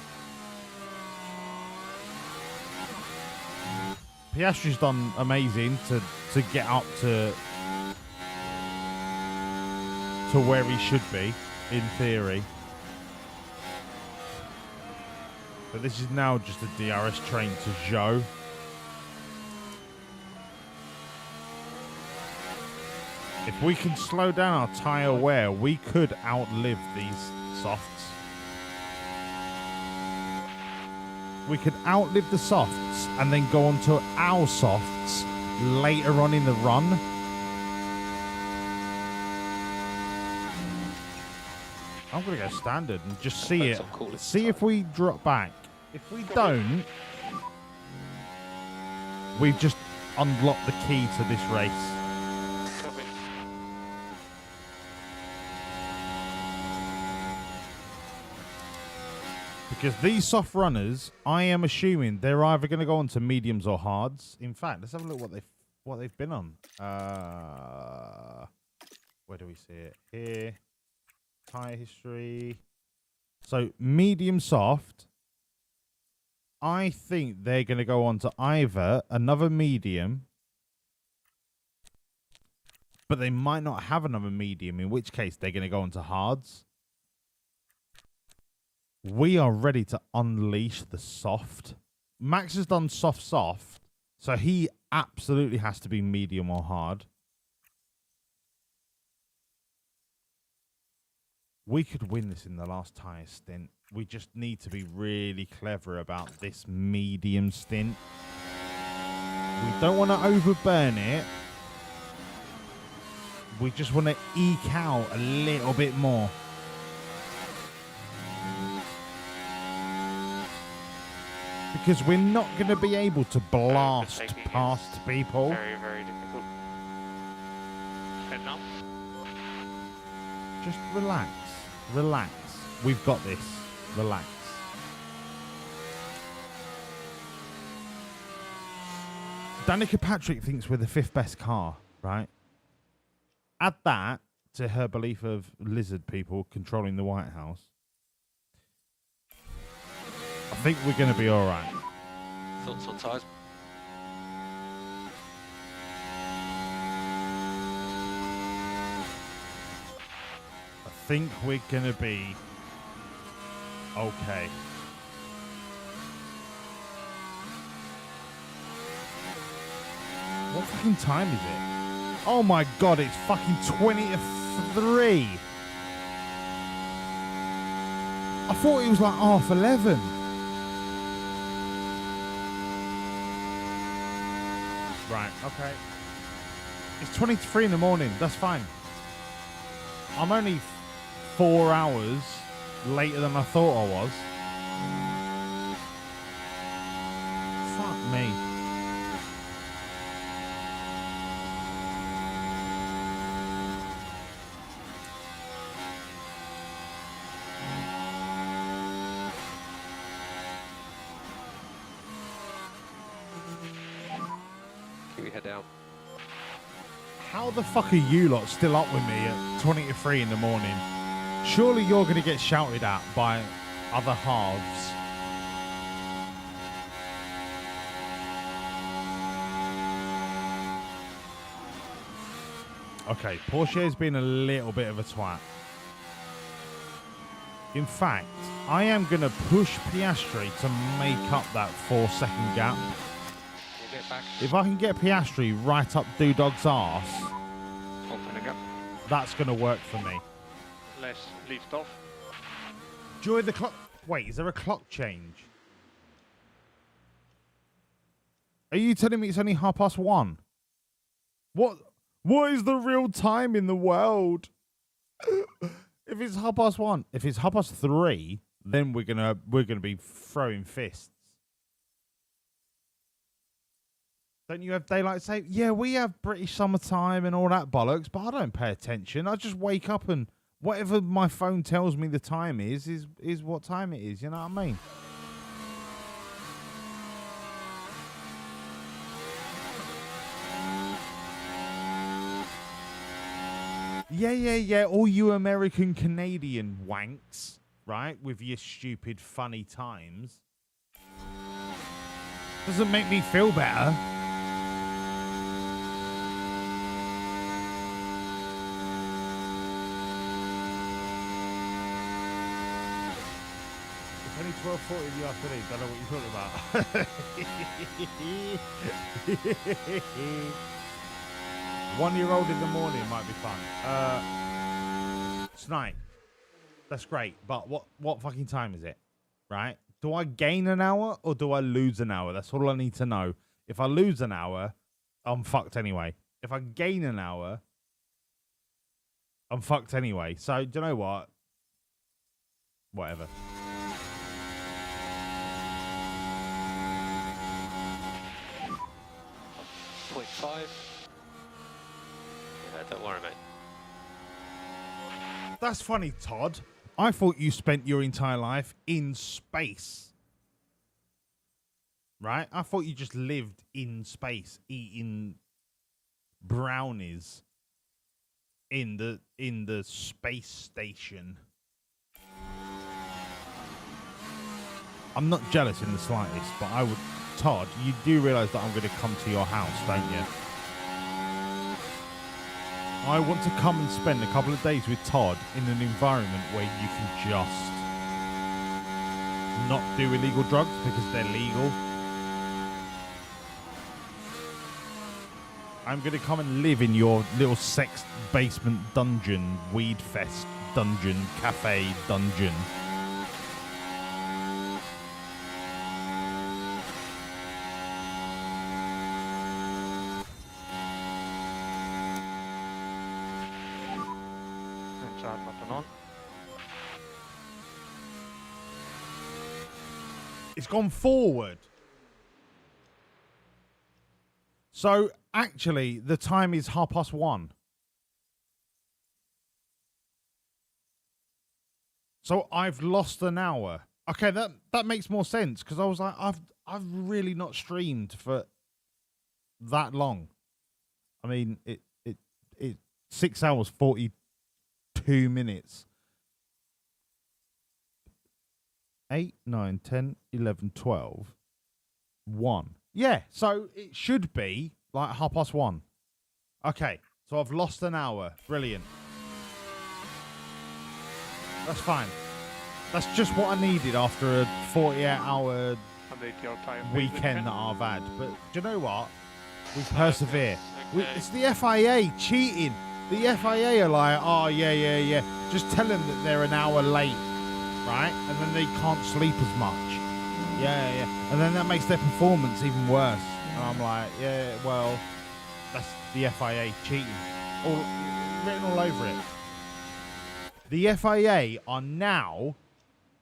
Piastri's done amazing to get up to where he should be, in theory. But this is now just a DRS train to Zhou. If we can slow down our tyre wear, we could outlive these softs. We could outlive the softs and then go on to our softs later on in the run. I'm going to go standard and just see it. See if we drop back. If we don't, we've just unlocked the key to this race. Because these soft runners, I am assuming they're either going to go on to mediums or hards. In fact, let's have a look what they've been on. Where do we see it? Here. Tyre history. So medium soft. I think they're going to go on to either another medium, but they might not have another medium, in which case they're going to go on to hards. We are ready to unleash the soft. Max has done soft, so he absolutely has to be medium or hard. We could win this in the last tyre stint. We just need to be really clever about this medium stint. We don't want to overburn it. We just want to eke out a little bit more. Because we're not going to be able to blast past people. Very, very difficult. And now? Just relax. Relax. We've got this. Relax. Danica Patrick thinks we're the 5th best car, right? Add that to her belief of lizard people controlling the White House. I think we're going to be all right. Thoughts on tyres? I think we're going to be okay. What fucking time is it? Oh my god, it's fucking 20 to 3. I thought it was like 11:30. Right, okay. It's 20 to 3 in the morning. That's fine. I'm only 4 hours later than I thought I was. Fuck me. Keep your head down. How the fuck are you lot still up with me at 20 to 3 in the morning? Surely you're going to get shouted at by other halves. Okay, Porsche's been a little bit of a twat. In fact, I am going to push Piastri to make up that 4-second gap. We'll get back. If I can get Piastri right up Doodog's arse, Opening up. that's going to work for me. Less lift off. Join the clock. Wait, is there a clock change? Are you telling me it's only 1:30? What is the real time in the world? If it's 1:30, if it's 3:30, then we're gonna be throwing fists. Don't you have daylight saving? Yeah, we have British summertime and all that bollocks, but I don't pay attention. I just wake up and whatever my phone tells me the time is what time it is. You know what I mean? Yeah. All you American Canadian wanks, right? With your stupid funny times. Doesn't make me feel better. It's only 12:40 in the afternoon. Don't know what you're talking about. 1-year-old in the morning might be fun. Snipe. That's great. But what fucking time is it? Right? Do I gain an hour or do I lose an hour? That's all I need to know. If I lose an hour, I'm fucked anyway. If I gain an hour, I'm fucked anyway. So, do you know what? Whatever. .5. Yeah, don't worry, mate. That's funny, Todd. I thought you spent your entire life in space. Right? I thought you just lived in space, eating brownies in the space station. I'm not jealous in the slightest, but I would... Todd, you do realise that I'm going to come to your house, don't you? I want to come and spend a couple of days with Todd in an environment where you can just not do illegal drugs because they're legal. I'm going to come and live in your little sex basement dungeon, weed fest dungeon, cafe dungeon. It's gone forward. So, actually, the time is 1:30. So, I've lost an hour. Okay, that makes more sense, because I was like, I've really not streamed for that long. I mean, it 6 hours, 42 minutes. 8, 9, 10, 11, 12, 1. Yeah, so it should be like 1:30. Okay, so I've lost an hour. Brilliant. That's fine. That's just what I needed after a 48-hour weekend that I've had. But do you know what? We persevere. It's the FIA cheating. The FIA are like, oh, yeah. Just tell them that they're an hour late. Right? And then they can't sleep as much. Yeah. And then that makes their performance even worse. And I'm like, yeah, well, That's the FIA cheating. All written all over it. The FIA are now,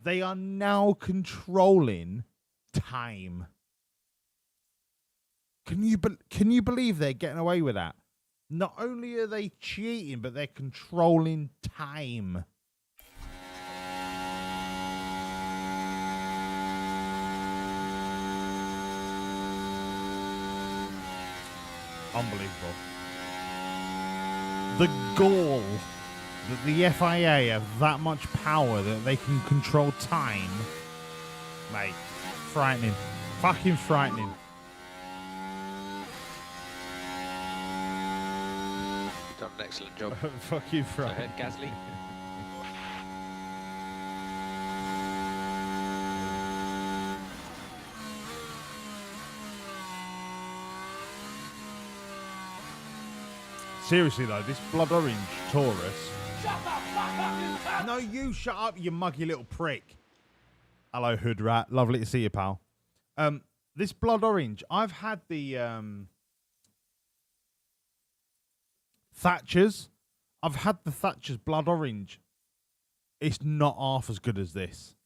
they are now controlling time. Can you believe they're getting away with that? Not only are they cheating, but they're controlling time. Unbelievable. The gall that the FIA have that much power that they can control time. Mate, frightening. Fucking frightening. Done an excellent job. Fucking frightening. So, Gasly. Seriously though, this blood orange Taurus. No, you shut up, you muggy little prick. Hello, Hood Rat. Lovely to see you, pal. This blood orange, I've had the Thatcher's. I've had the Thatcher's blood orange. It's not half as good as this.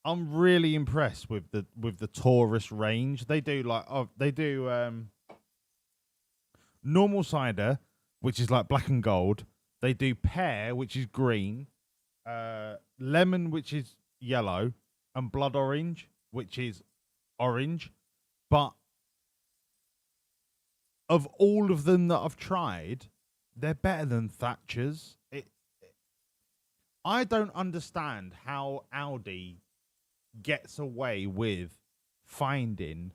I'm really impressed with the Taurus range. They do normal cider, which is like black and gold. They do pear, which is green, lemon, which is yellow, and blood orange, which is orange. But of all of them that I've tried, they're better than Thatcher's. I don't understand how Audi gets away with finding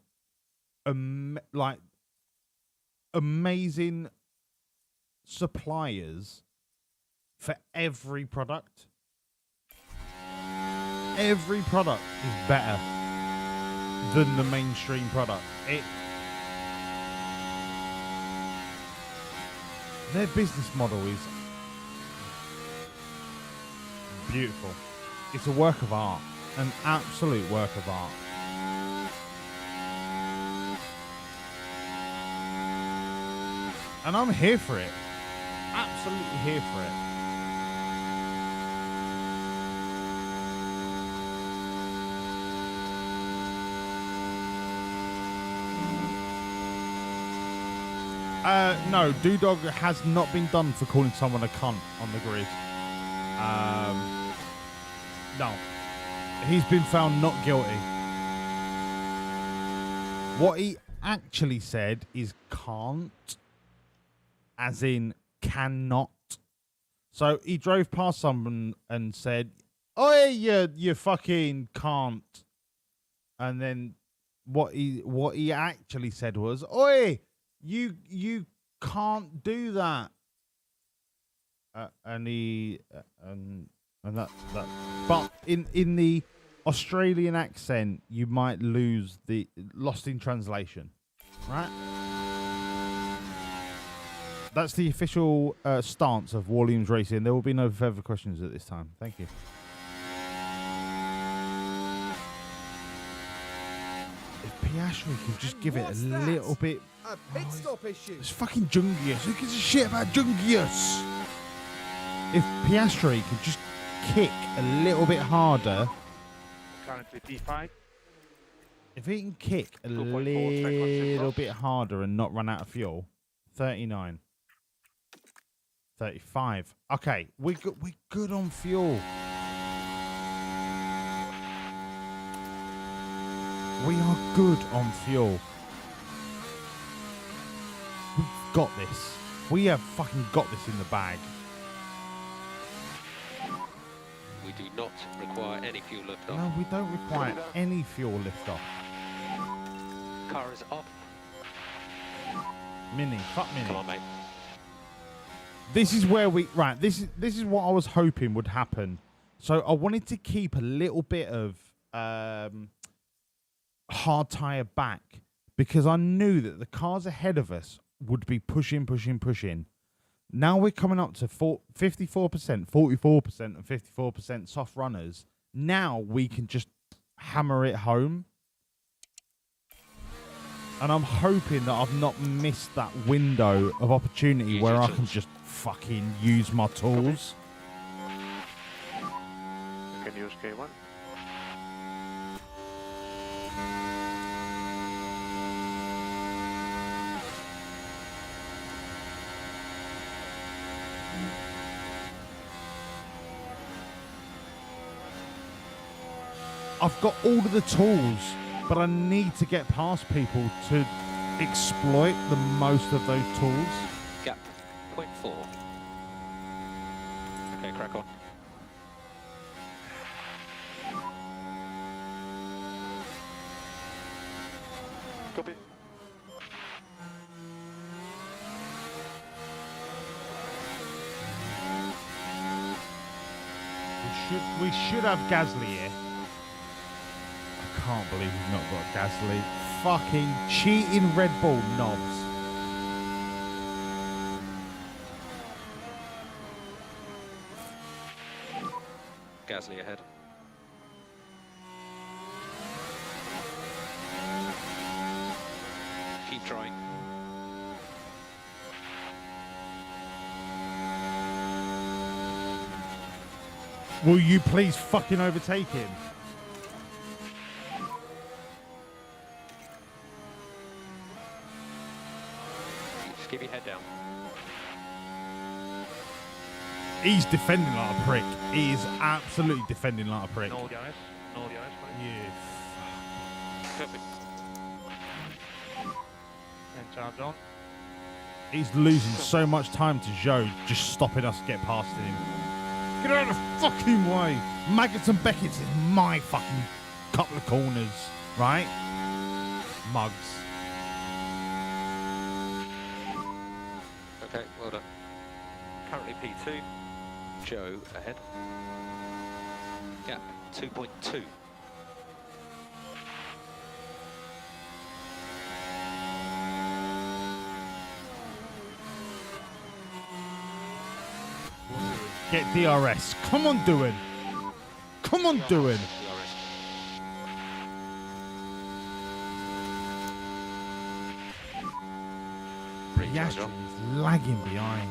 amazing suppliers for every product. Every product is better than the mainstream product. Their business model is beautiful. It's a work of art, an absolute work of art. And I'm here for it. Absolutely here for it. No, Doodog has not been done for calling someone a cunt on the grid. No. He's been found not guilty. What he actually said is can't, as in cannot. So he drove past someone and said, "Oi, you fucking can't." And then what he actually said was, "Oi, you can't do that." And that. But in the Australian accent, you might lose the lost in translation, right? That's the official stance of Wawlliamz Racing. There will be no further questions at this time. Thank you. If Piastri could just give it a little bit. A pit stop issue. It's fucking Jungius. Who gives a shit about Jungius? If Piastri could just kick a little bit harder. Currently P5. If he can kick a little bit harder and not run out of fuel. 39. 35. Okay, we're good on fuel. We are good on fuel. We've got this. We have fucking got this in the bag. We do not require any fuel lift off. No, we don't require any fuel lift off. Car is off. Mini, fuck Mini. Come on, mate. This is where this is what I was hoping would happen. So I wanted to keep a little bit of hard tyre back because I knew that the cars ahead of us would be pushing. Now we're coming up to 54%, 44% and 54% soft runners. Now we can just hammer it home. And I'm hoping that I've not missed that window of opportunity where I can just fucking use my tools. You can use K1. I've got all of the tools, but I need to get past people to exploit the most of those tools. Gap 0.4. Okay, crack on. Copy. We should have Gasly here. I can't believe we've not got Gasly. Fucking cheating Red Bull knobs. Gasly ahead. Keep trying. Will you please fucking overtake him? Just keep your head down. He's defending like a prick. He is absolutely defending like a prick. No guys. No guys. Yeah. Copy. And charge on. He's losing so much time to Zhou, just stopping us to get past him. Get out of the fucking way. Maggots and Beckett's is my fucking couple of corners, right? Mugs. Okay, well done. Currently P2. Joe ahead. Gap 2.2. Get DRS. Come on, doing. Come on, doing. Piastri is lagging behind.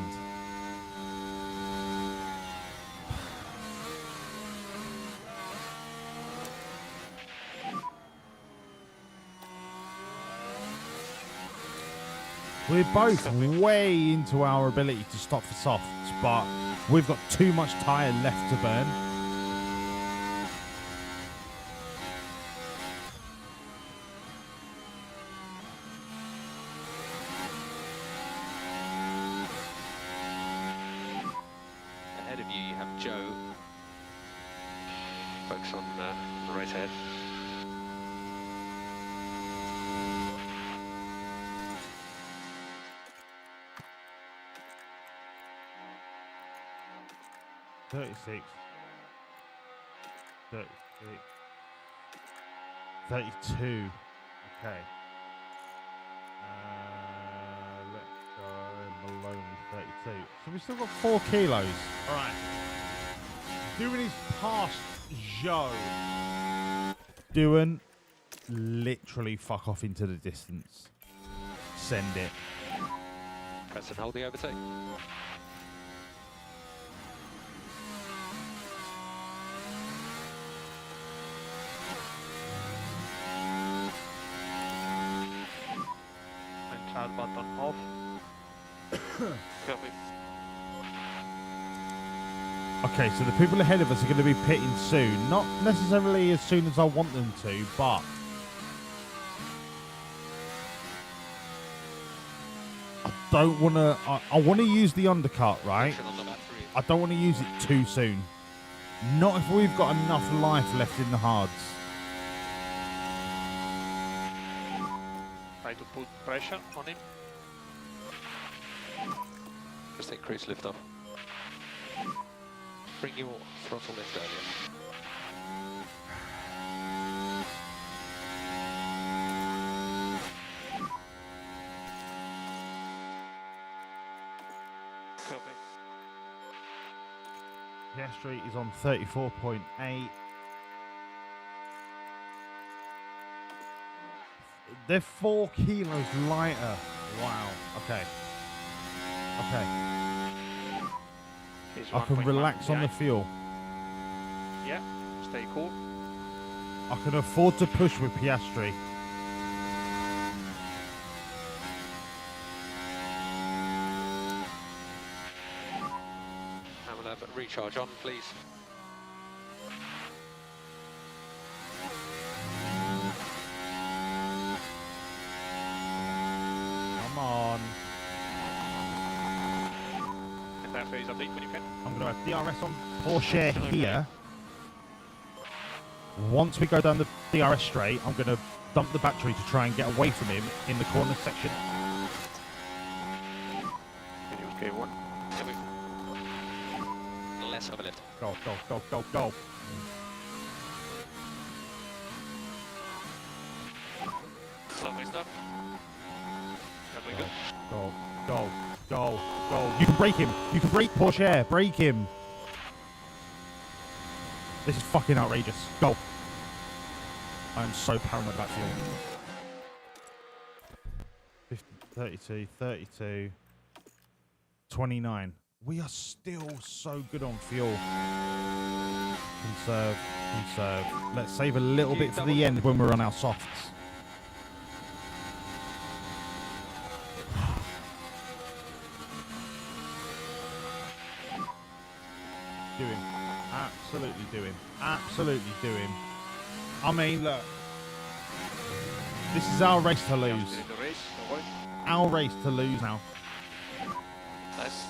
We're both way into our ability to stop for softs, but we've got too much tyre left to burn. Ahead of you, you have Joe. Focus on the race ahead. 36. 36. 32. Okay. Let's go Maloney 32. So we've still got 4 kilos. All right. Doing his past Joe. Doing literally fuck off into the distance. Send it. Press and hold the overtake. Start button off. Copy. Okay, so the people ahead of us are going to be pitting soon. Not necessarily as soon as I want them to, but I don't want to. I want to use the undercut, right? I don't want to use it too soon. Not if we've got enough life left in the hards. Try to put pressure on him. Just take cruise lift off. Bring your throttle lift earlier. Copy. Piastri is on 34.8. They're 4 kilos lighter. Wow. Okay. Okay. He's I can 1.1 relax on the behind. fuel. Yeah, stay cool. I can afford to push with Piastri. I'm gonna have a recharge on, please. Come on. Get that phase update when you can. I'm going to have DRS on Porsche here. Once we go down the DRS straight, I'm going to dump the battery to try and get away from him in the corner section. Can you use K1? Less of a lift. Go, go, go, go, go. Lovely stuff. Lovely good. Go, go, go, go. You can break him. You can break Porsche. Break him. This is fucking outrageous. Go. I'm so paranoid about fuel. 50, 32, 32, 29. We are still so good on fuel. Conserve, conserve. Let's save a little bit for the end when we're on our softs. Do him. Absolutely do him. Absolutely do him. I mean, look. This is our race to lose. Our race to lose now. Nice.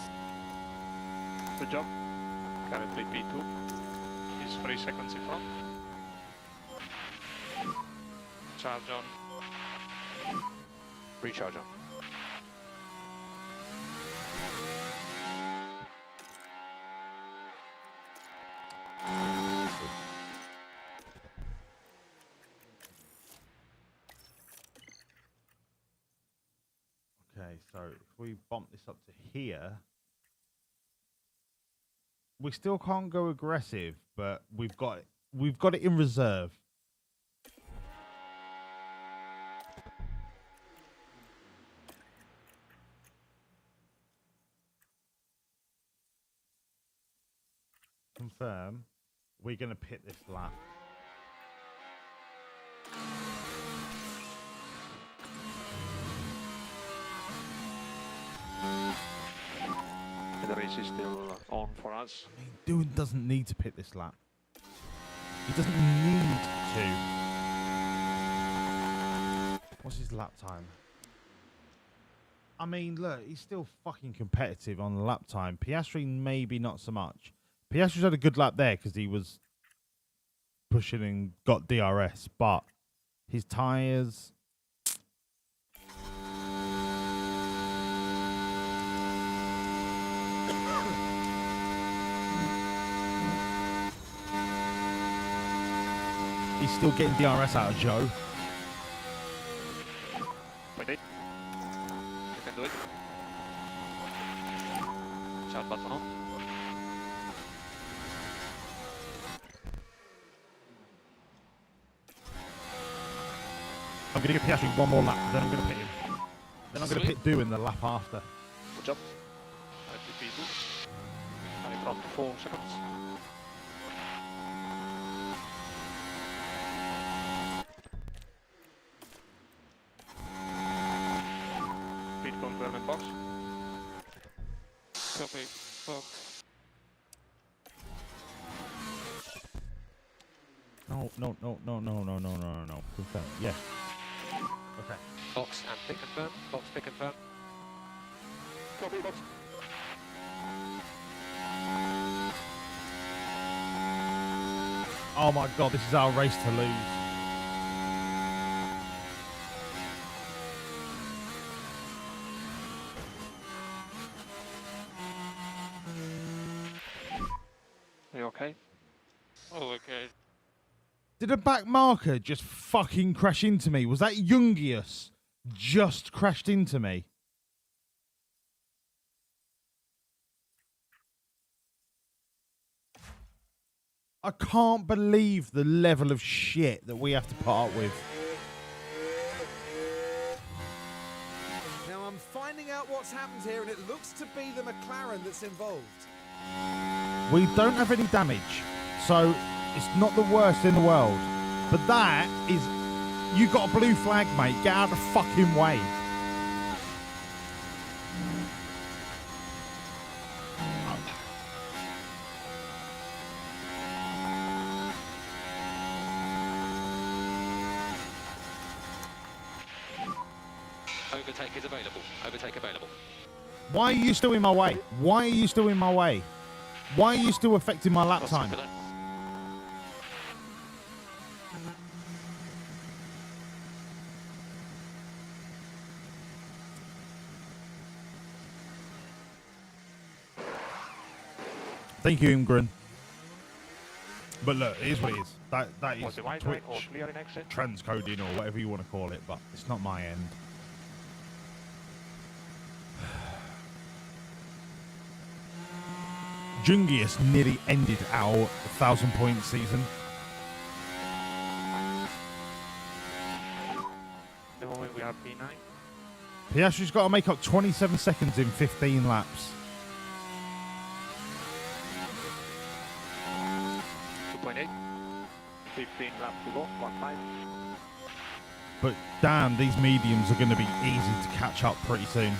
Good job. Currently P2. He's 3 seconds in front. Charge on. Recharge on. Okay, so if we bump this up to here, we still can't go aggressive, but we've got it in reserve. Confirm. We're gonna pit this lap. The race is still on for us. I mean, Doohan doesn't need to pit this lap. He doesn't need to. What's his lap time? I mean, look, he's still fucking competitive on the lap time. Piastri maybe not so much. Piastri's had a good lap there because he was pushing and got DRS, but his tyres... He's still getting DRS out of Joe. Wait, you can do it. Shout button on. I'm going to give Piastri one more lap, then I'm going to pit him. Then I'm going to pit Doohan the lap after. Good job. P2. And in front 4 seconds. Speed confirming box. Copy. Box. No. Confirm. Yes. Okay. Box and pick confirm. Box pick confirm. Copy box. Oh my god, this is our race to lose. Are you okay? Oh, okay. Did a back marker just fucking crash into me? Was that Jungius just crashed into me? I can't believe the level of shit that we have to put up with. what's happened here, and it looks to be the McLaren that's involved. We don't have any damage, so it's not the worst in the world. But that is... You got a blue flag, mate. Get out of the fucking way. Overtake is available. Overtake available. Why are you still in my way? Why are you still in my way? Why are you still affecting my lap time? Thank you, Ingrid. But look, it is what it is. That is Twitch transcoding or whatever you want to call it, but it's not my end. Jungius nearly ended our 1,000-point season. The moment we are P9. Piastri's got to make up 27 seconds in 15 laps. 2.8. 15 laps to go. 1.5. But damn, these mediums are going to be easy to catch up pretty soon.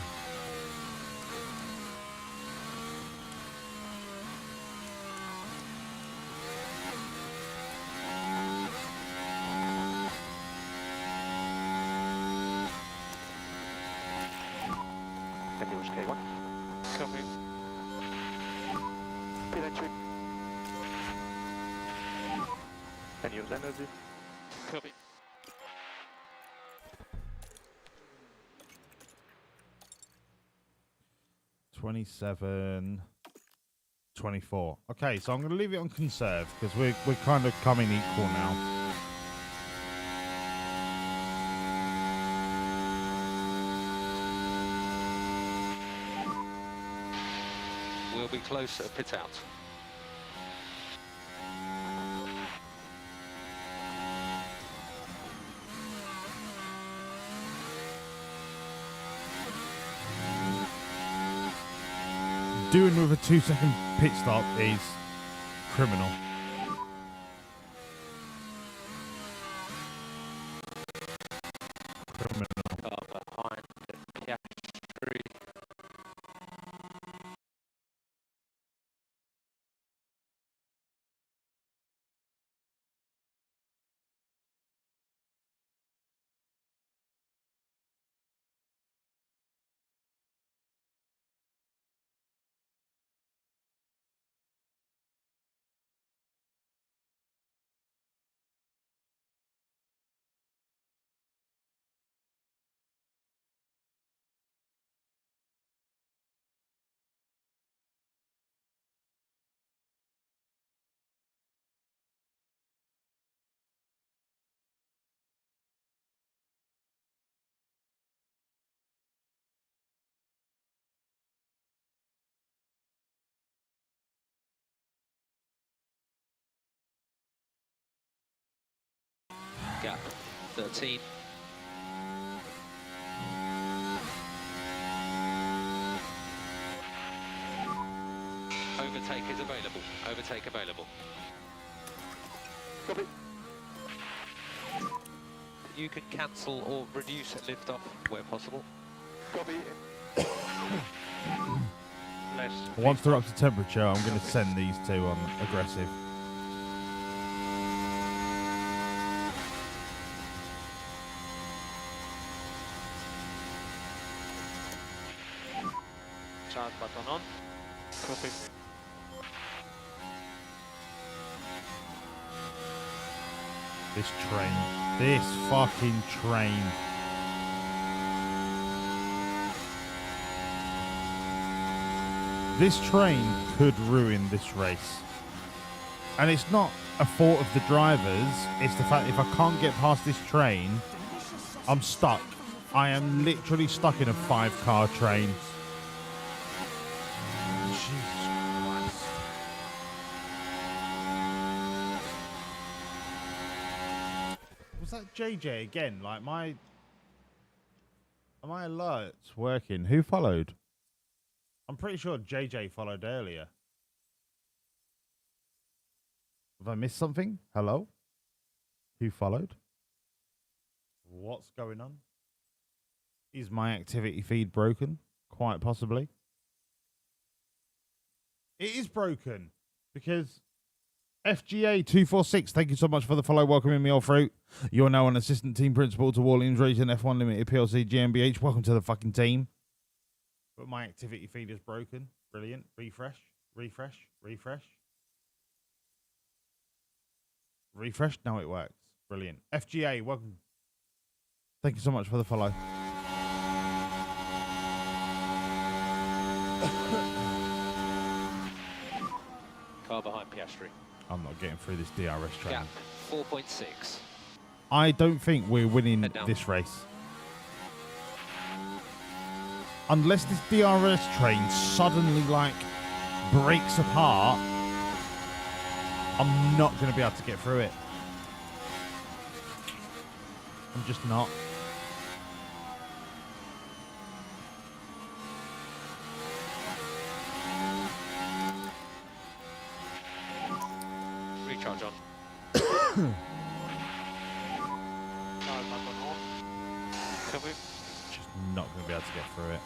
K1. Copy. P-entry. Can use energy. Copy. $27, $24. Okay, so I'm going to leave it on conserve because we're kind of coming equal now. We'll be close at pit out. Doing with a 2-second pit stop is criminal. Behind Piastri. Gap 13. Overtake is available. Overtake available. Copy. You can cancel or reduce lift-off where possible. Copy. Less. Once they're up to temperature, I'm going to send these two on aggressive. Start button on. Copy. This train. This fucking train. This train could ruin this race. And it's not a fault of the drivers. It's the fact if I can't get past this train, I'm stuck. I am literally stuck in a 5-car train. Jesus Christ. Was that JJ again? Like my... Are my alerts working? Who followed? I'm pretty sure JJ followed earlier. Have I missed something? Hello? Who followed? What's going on? Is my activity feed broken? Quite possibly. It is broken because FGA246, thank you so much for the follow. Welcome me, old fruit. You're now an assistant team principal to Wawlliamz Racing F1 Limited PLC GmbH. Welcome to the fucking team. But my activity feed is broken. Brilliant. Refresh. Refresh. Refresh. Refresh. Now it works. Brilliant. FGA, welcome. Thank you so much for the follow. Car behind Piastri. I'm not getting through this DRS train. Gap 4.6. I don't think we're winning this race. Unless this DRS train suddenly, like, breaks apart, I'm not going to be able to get through it. I'm just not. Recharge on. Copy. Just not going to be able to get through it.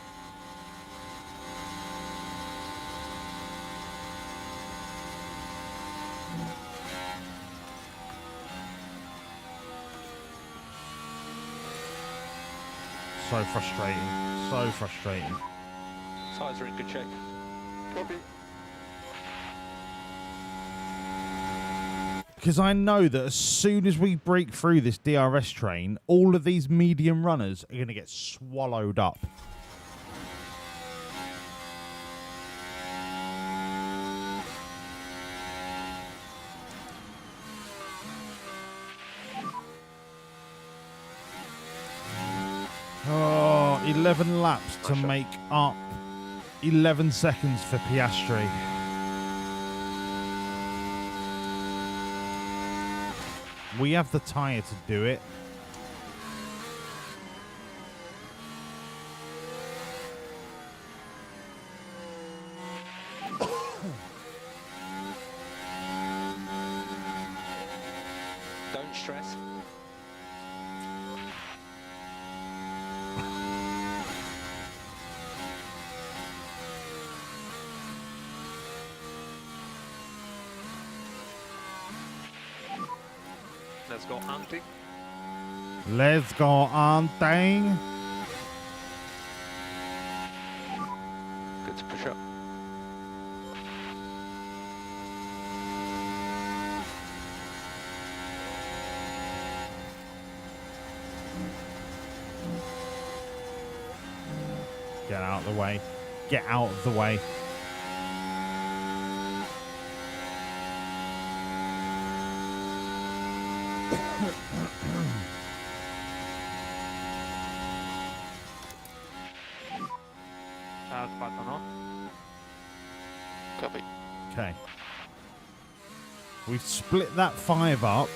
So frustrating. So frustrating. Tyres are in good shape. Copy. Because I know that as soon as we break through this DRS train, all of these medium runners are going to get swallowed up. Oh, 11 laps to make up 11 seconds for Piastri. We have the tyre to do it. Don't stress. Let's go hunting. Let's go hunting. Good to push up. Get out of the way. Get out of the way. Button on. Copy. Okay. We've split that 5 up.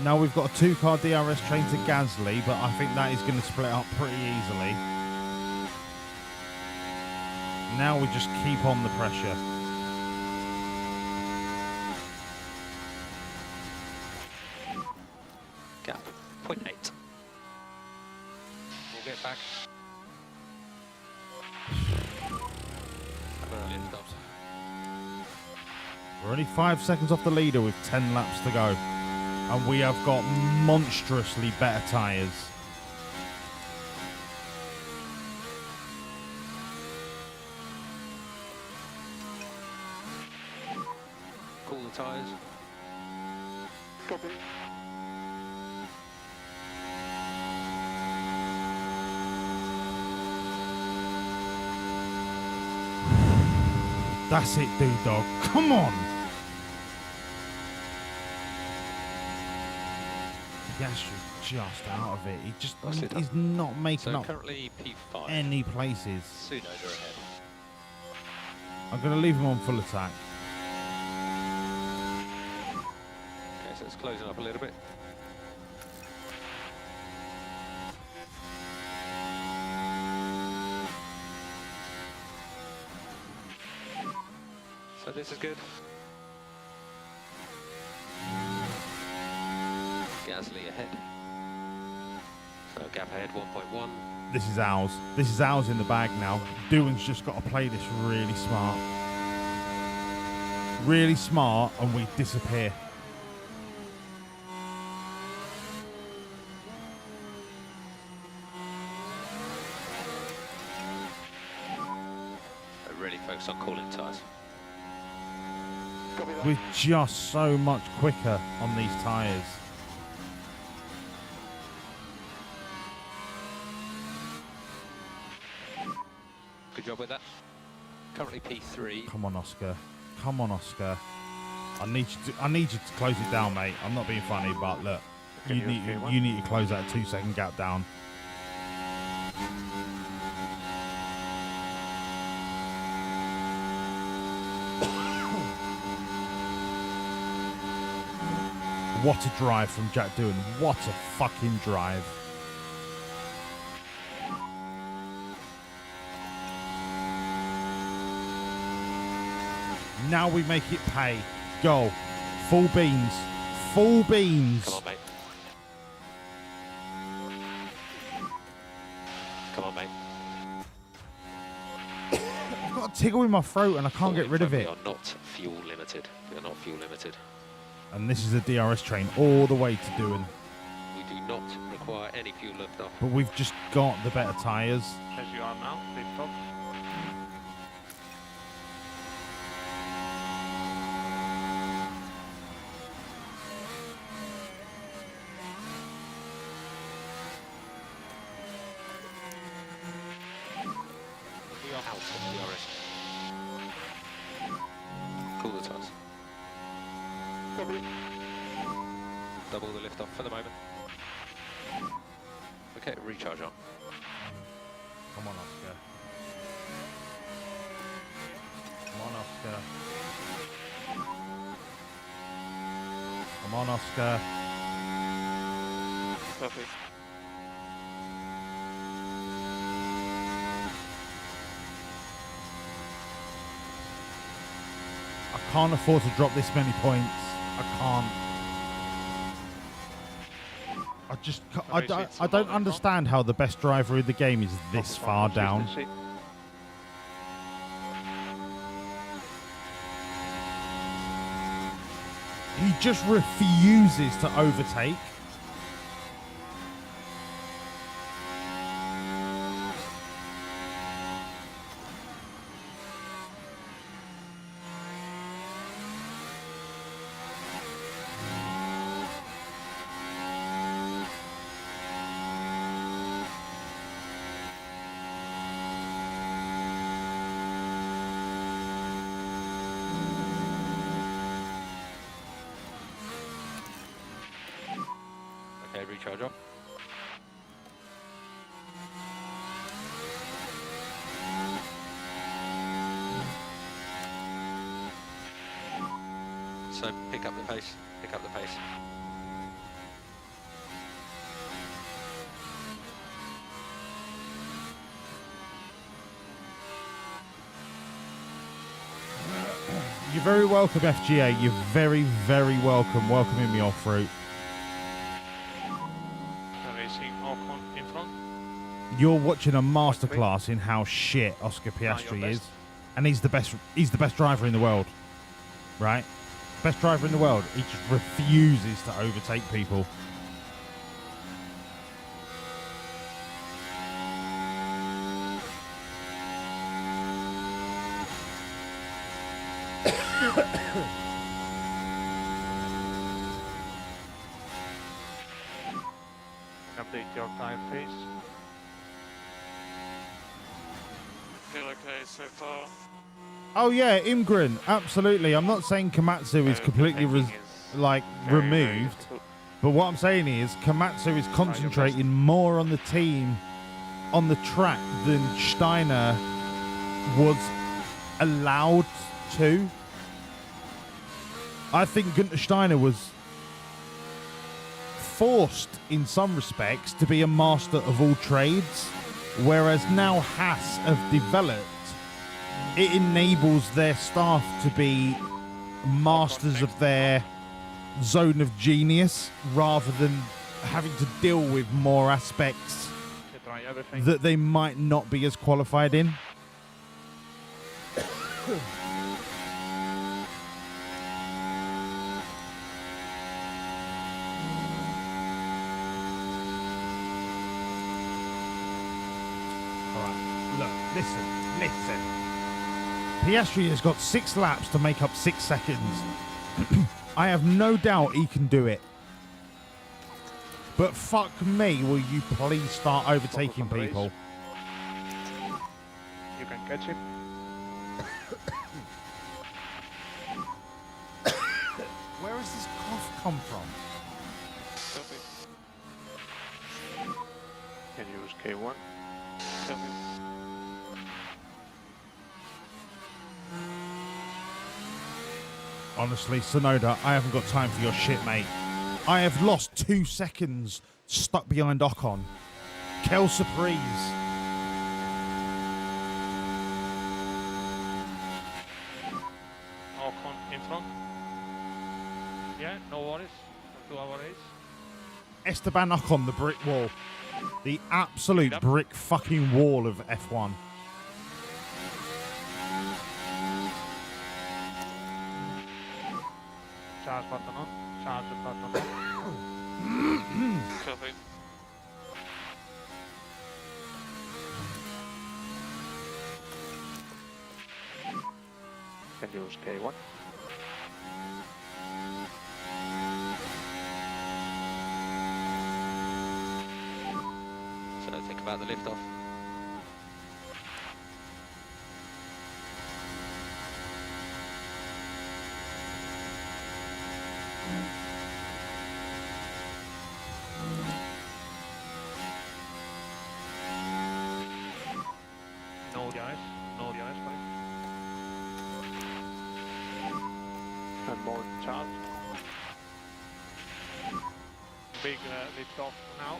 Now we've got a 2-car DRS train to Gasly, but I think that is going to split up pretty easily. Now we just keep on the pressure. Gap 0.8. We'll get back. We're only 5 seconds off the leader with 10 laps to go. And we have got monstrously better tyres. Cool the tyres. Copy. That's it, dude, dog. Come on. Piastri's just out of it. He's not making So up currently P5. any places. Tsunoda ahead. I'm going to leave him on full attack. Okay, so it's closing up a little bit. So this is good. Gasly ahead. So gap ahead 1.1. This is ours. This is ours in the bag now. Doohan's just got to play this really smart. Really smart, and we disappear. Really focus on cooling tyres. We're just so much quicker on these tyres. Good job with that. Currently P3. Come on, Oscar. Come on, Oscar. I need you to close it down, mate. I'm not being funny, but look, you need to close that 2-second gap down. What a drive from Jack Doohan. What a fucking drive. Now we make it pay. Go. Full beans. Full beans. Come on, mate. Come on, mate. I've got a tickle in my throat and I can't get rid of it. We are not fuel limited. We are not fuel limited. And this is a DRS train all the way to Doohan. We do not require any fuel lift off. But we've just got the better tyres. As you are now, lift off. We are out of DRS. Cool the tyres. Double the lift off for the moment. Okay, recharge on. Come on, Oscar. Come on, Oscar. Come on, Oscar. Perfect. I can't afford to drop this many points. I can't. I don't understand how the best driver in the game is this far down. He just refuses to overtake. Okay, recharge off. So pick up the pace, pick up the pace. You're very welcome, FGA. You're very, very welcome. Welcoming me off route. Racing Ocon in front. You're watching a masterclass in how shit Oscar Piastri is, and he's the best. He's the best driver in the world, right? Best driver in the world. He just refuses to overtake people. Update your tire phase. Feel okay so far. Oh yeah, Imgren, absolutely. I'm not saying Komatsu is completely removed, but what I'm saying is Komatsu is concentrating more on the team, on the track than Steiner was allowed to. I think Günther Steiner was forced in some respects to be a master of all trades, whereas now Haas have developed it enables their staff to be masters of their zone of genius rather than having to deal with more aspects that they might not be as qualified in. Listen. Piastri has got 6 laps to make up 6 seconds. I have no doubt he can do it. But fuck me, will you please start overtaking people? You can catch him. Where has this cough come from? Can use K1. Honestly, Sonoda, I haven't got time for your shit, mate. I have lost 2 seconds stuck behind Ocon. Quelle surprise. Ocon in front. Yeah, no worries. 2 hour race. Esteban Ocon, the brick wall. The absolute brick fucking wall of F1. Charge button on. Charge the button on. Copy. Can use K1. So think about the lift off. No DRS. No DRS, buddy. And more charge. Big lift off now.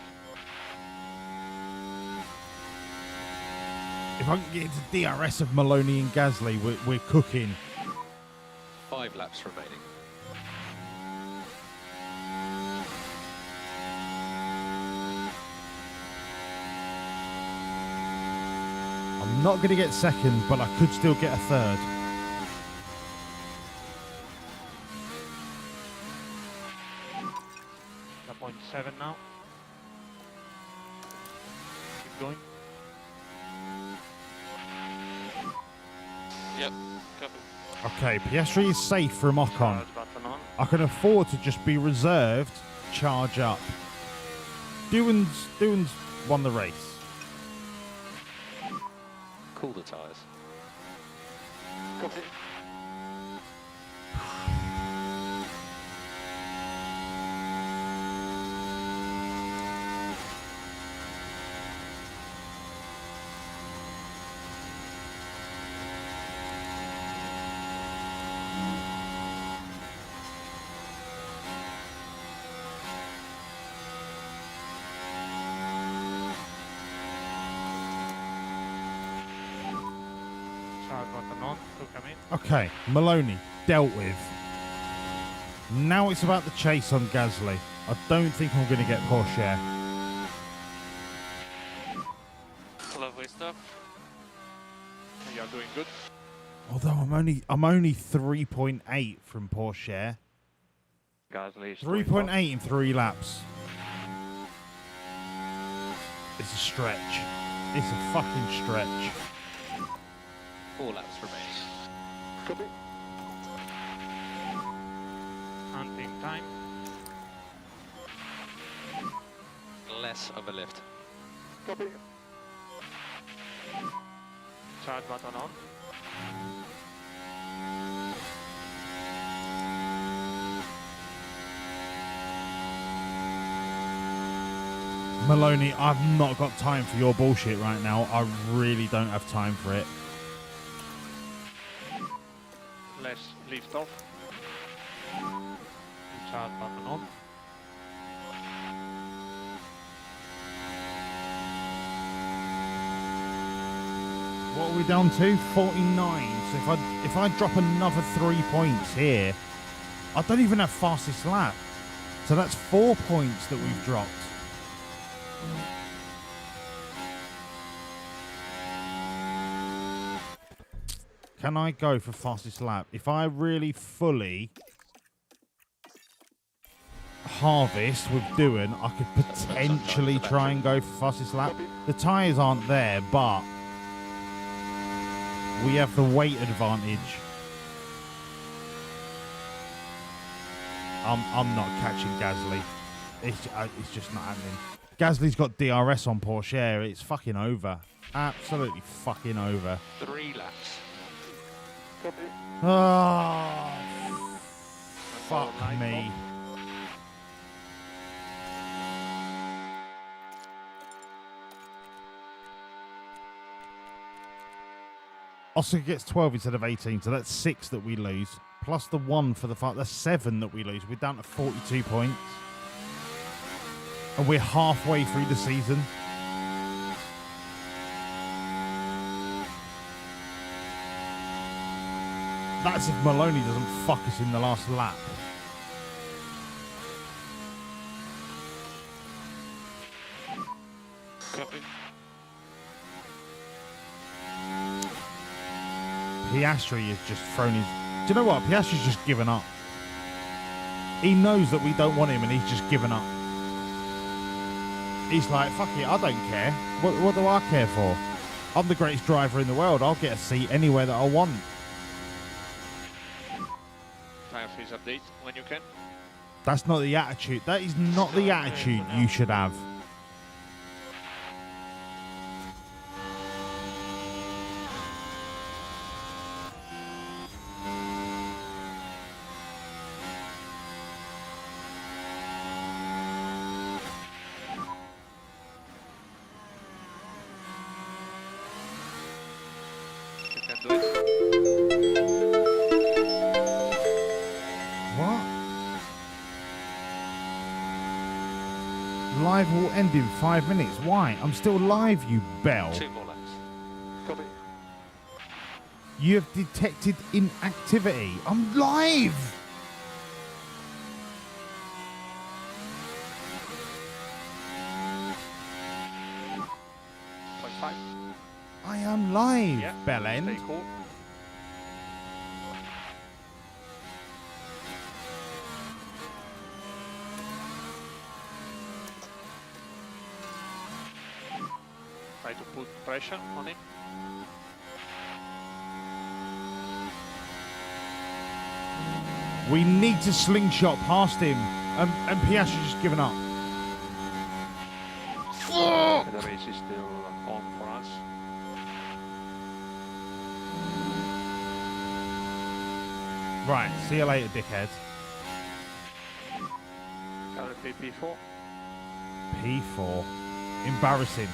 If I can get into DRS of Maloney and Gasly, we're cooking. 5 laps remaining. I'm not going to get second, but I could still get a third. At 0.7 now. Keep going. Yep, copy. Okay, Piastri is safe from Ocon. Charge button on. I can afford to just be reserved, charge up. Doohan's won the race. Cool the tyres. Copy. Charge button on. To come in. Okay, Maloney, dealt with. Now it's about the chase on Gasly. I don't think I'm going to get Porsche. Lovely stuff. You are doing good. Although I'm only 3.8 from Porsche. Gasly is 3.8 in 3 laps. It's a stretch. It's a fucking stretch. 4 laps remaining. Copy. Hunting time. Less of a lift. Copy. Charge button on. Maloney, I've not got time for your bullshit right now. I really don't have time for it. Less lift off. Charge button on. What are we down to? 49. So if I drop another 3 points here, I don't even have fastest lap. So that's 4 points that we've dropped. Can I go for fastest lap? If I really fully harvest with doing, I could potentially try and go for fastest lap. The tyres aren't there, but we have the weight advantage. I'm not catching Gasly. It's just not happening. Gasly's got DRS on Porsche. It's fucking over. Absolutely fucking over. 3 laps. Oh, fuck me. Oscar gets 12 instead of 18, so that's 6 that we lose. Plus the 1 for the fight, that's 7 that we lose. We're down to 42 points. And we're halfway through the season. That's if Maloney doesn't fuck us in the last lap. Copy. Piastri has just thrown his... Do you know what? Piastri's just given up. He knows that we don't want him and he's just given up. He's like, fuck it, I don't care. What do I care for? I'm the greatest driver in the world. I'll get a seat anywhere that I want. Tire freeze update when you can. That's not the attitude. That is not the attitude you should have. Live will end in 5 minutes. Why? I'm still live, you bell. 2 more laps. Copy. You have detected inactivity. I'm live. I am live, Yeah. bell end. Stay cool. Try to put pressure on him. We need to slingshot past him. And Piastri's just given up. The race is still on for us. Right, see you later, dickhead. Currently P4. P4. Embarrassing.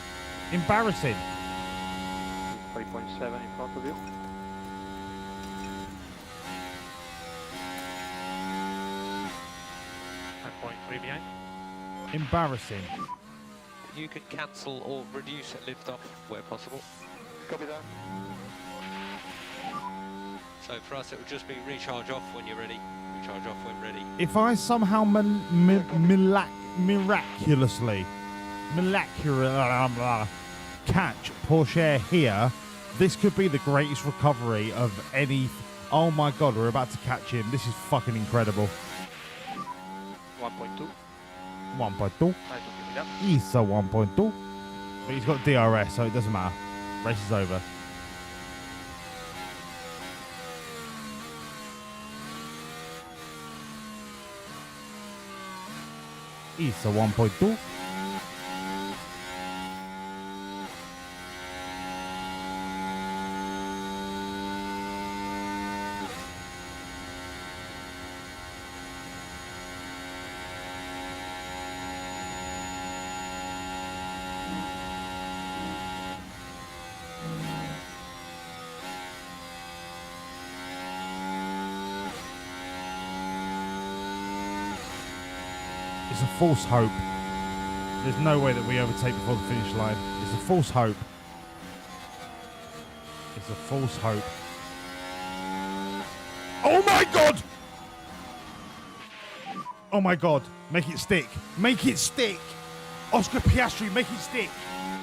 Embarrassing. 3.7 in front of you. Behind. Embarrassing. You can cancel or reduce at lift off where possible. Copy that. So for us it will just be recharge off when you're ready, recharge off when ready. If I somehow miraculously catch Porsche here, this could be the greatest recovery of any... Oh my god, we're about to catch him. This is fucking incredible. 1.2. 1.2. Try to keep it up. He's a 1.2. But he's got DRS, so it doesn't matter. Race is over. He's a 1.2. It's a false hope. There's no way that we overtake before the finish line. It's a false hope. It's a false hope. Oh my God! Oh my God. Make it stick. Make it stick. Oscar Piastri, make it stick.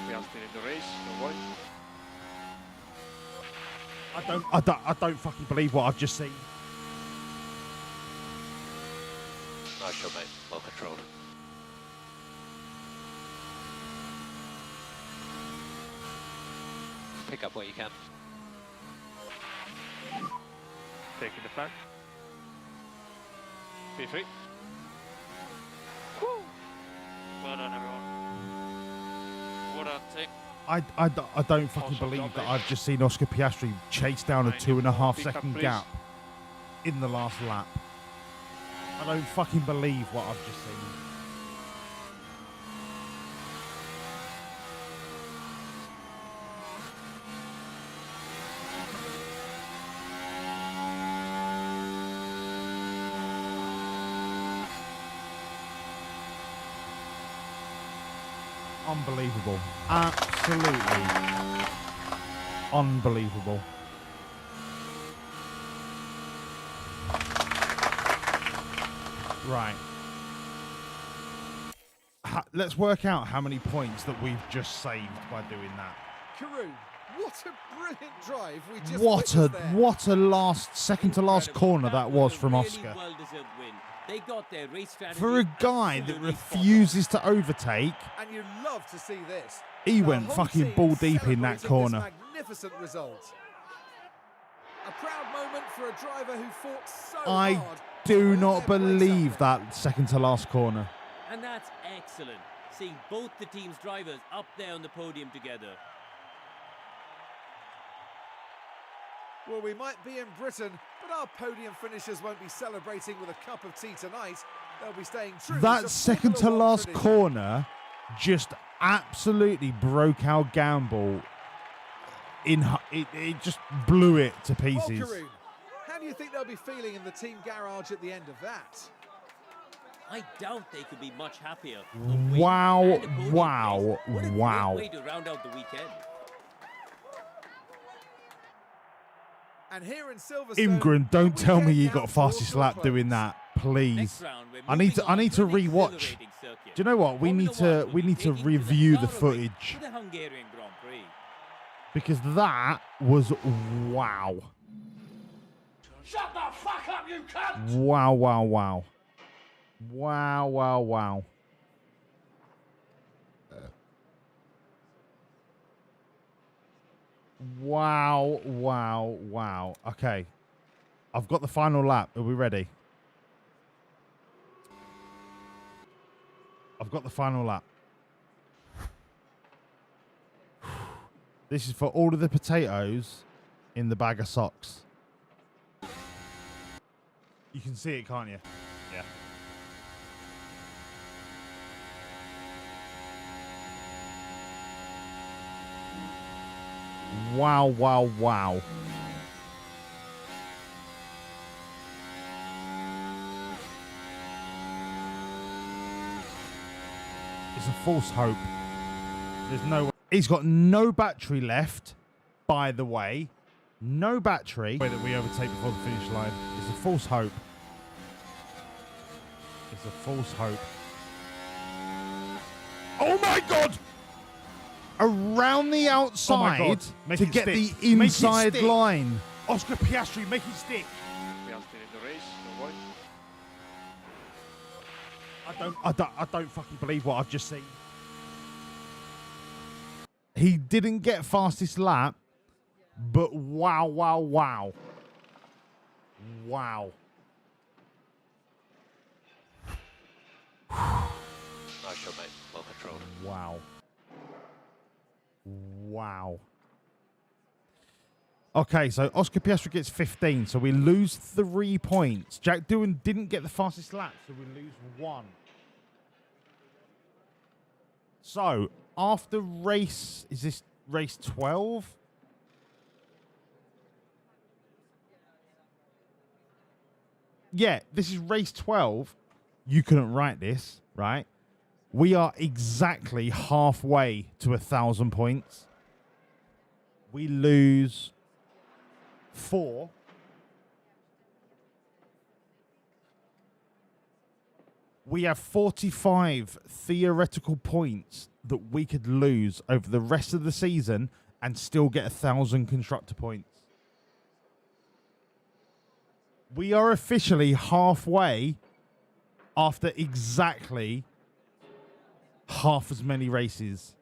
Piastri in the race, don't worry. I don't fucking believe what I've just seen. Nice shot, mate. Well controlled. Pick up what you can. Taking the flag. P3. Woo! Well done, everyone. What a take. I don't fucking believe that I've just seen Oscar Piastri chase down a 2.5 second gap in the last lap. I don't fucking believe what I've just seen. Unbelievable. Absolutely unbelievable. Right. Let's work out how many points that we've just saved by doing that. Karun, what a brilliant drive we just witnessed there. What a last second to last corner that was from Oscar. Well-deserved win. They got their race strategy For a guy that refuses to overtake, and you love to see this. he went fucking ball deep in that corner. Magnificent result. A proud moment for a driver who fought so I hard. do not believe that second to last corner. And that's excellent, seeing both the team's drivers up there on the podium together. Well, we might be in Britain, but our podium finishers won't be celebrating with a cup of tea tonight. They'll be staying true. That second to last corner just absolutely broke our gamble. It just blew it to pieces. Well, Karun, how do you think they'll be feeling in the team garage at the end of that? I doubt they could be much happier. Wow, What a wow. great way to round out the weekend. And here in Silverstone, Imgren, don't tell me you got fastest lap doing that, please. I need to rewatch. Do you know what? We need to review the footage. The Hungarian Grand Prix. Because that was wow. Shut the fuck up, you cunt! Wow, wow, wow. Wow, wow, wow. Wow, wow, wow. Okay. I've got the final lap. Are we ready? I've got the final lap. This is for all of the potatoes in the bag of socks. You can see it, can't you? Yeah. Wow, wow, wow. It's a false hope. There's no way. He's got no battery left, by the way. No battery. Way that we overtake before the finish line. It's a false hope. It's a false hope. Oh my God! Around the outside to get the inside line. Oscar Piastri, make it stick. Piastri in the race, don't worry. I don't fucking believe what I've just seen. He didn't get fastest lap, but wow, wow, wow. Wow. Nice shot, mate. Well controlled. Wow. Wow. Okay, so Oscar Piastri gets 15, so we lose 3 points. Jack Doohan didn't get the fastest lap, so we lose 1. So, after race, is this race 12? Yeah, this is race 12. You couldn't write this, right? We are exactly halfway to 1,000 points. We lose 4. We have 45 theoretical points that we could lose over the rest of the season and still get 1,000 constructor points. We are officially halfway after exactly half as many races.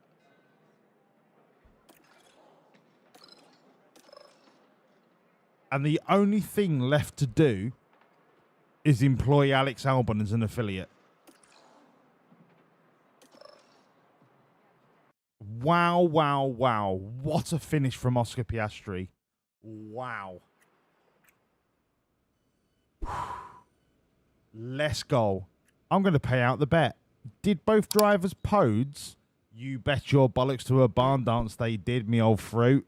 And the only thing left to do is employ Alex Albon as an affiliate. Wow, wow, wow. What a finish from Oscar Piastri. Wow. Let's go. I'm going to pay out the bet. Did both drivers podes? You bet your bollocks to a barn dance they did, me old fruit.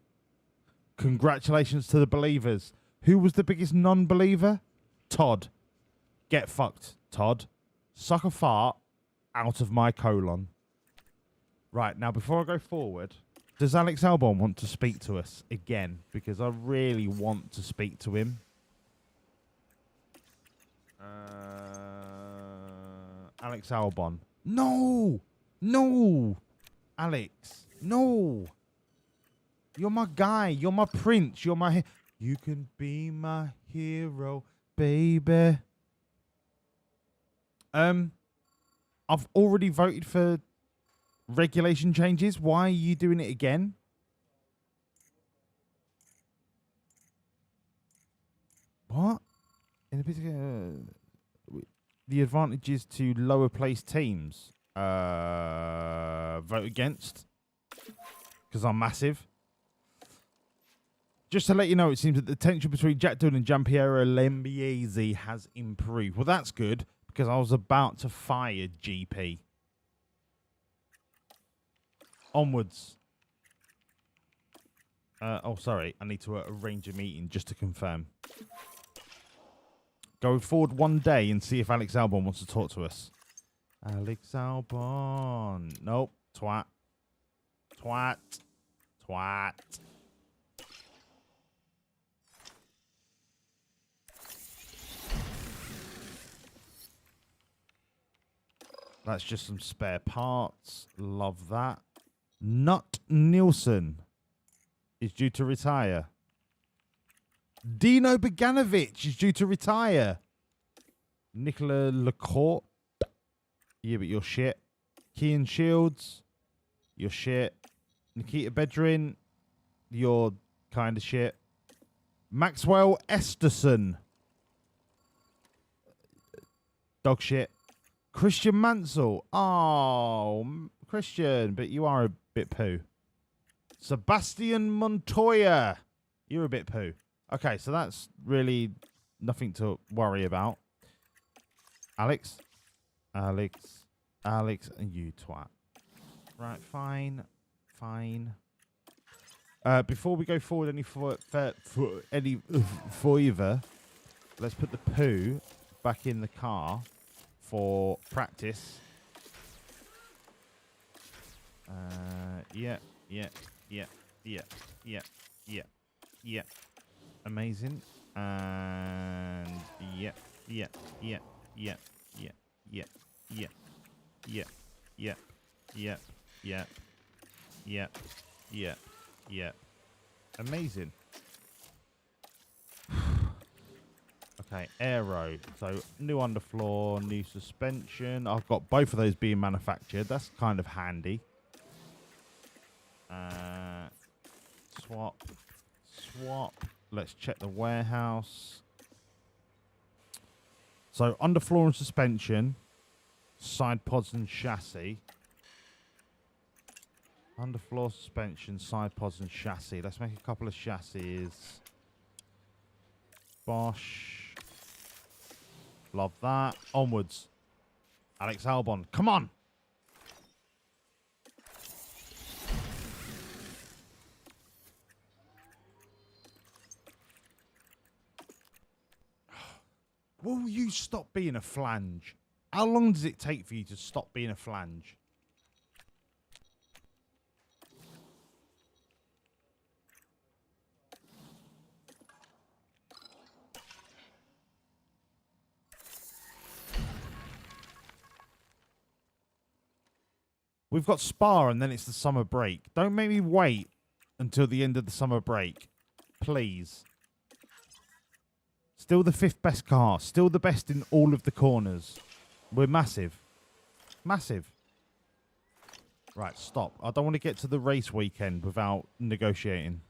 Congratulations to the believers. Who was the biggest non-believer? Todd. Get fucked, Todd. Suck a fart out of my colon. Right, now before I go forward, does Alex Albon want to speak to us again? Because I really want to speak to him. Alex Albon. No! No! Alex. No! You're my guy. You're my prince. You're my... You can be my hero, baby. I've already voted for regulation changes. Why are you doing it again? What? In a particular, the advantages to lower placed teams. Vote against. Because I'm massive. Just to let you know, it seems that the tension between Jack Doohan and Giampiero Lambiase has improved. Well, that's good, because I was about to fire GP. Onwards. Oh, sorry. I need to arrange a meeting just to confirm. Go forward one day and see if Alex Albon wants to talk to us. Alex Albon. Nope. Twat. Twat. Twat. That's just some spare parts. Love that. Nut Nielsen is due to retire. Dino Beganovic is due to retire. Nicola Lecourt. Yeah, but you're shit. Kean Shields. You're shit. Nikita Bedrin. You're kind of shit. Maxwell Esterson. Dog shit. Christian Mansell. Oh, Christian, but you are a bit poo. Sebastian Montoya. You're a bit poo. Okay, so that's really nothing to worry about. Alex. Alex. Alex, and you twat. Right, fine. Fine. Before we go forward any further, let's put the poo back in the car for practice. Yeah. Amazing. And yeah. Amazing. Okay, aero. So new underfloor, new suspension. I've got both of those being manufactured. That's kind of handy. Swap. Let's check the warehouse. So underfloor and suspension, side pods and chassis. Underfloor suspension, side pods and chassis. Let's make a couple of chassis. Bosch. Love that. Onwards. Alex Albon. Come on. Will you stop being a flange? How long does it take for you to stop being a flange? We've got Spa and then it's the summer break. Don't make me wait until the end of the summer break. Please. Still the 5th best car. Still the best in all of the corners. We're massive. Massive. Right, stop. I don't want to get to the race weekend without negotiating.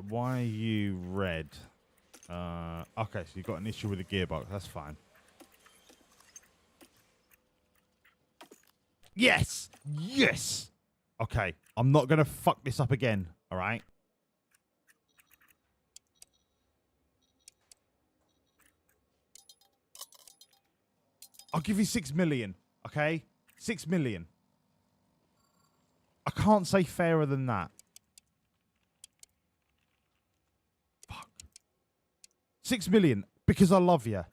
Why are you red? Okay, so you've got an issue with the gearbox. That's fine. Yes! Yes! Okay, I'm not going to fuck this up again, all right? I'll give you 6 million, okay? 6 million. I can't say fairer than that. Fuck. 6 million, because I love you.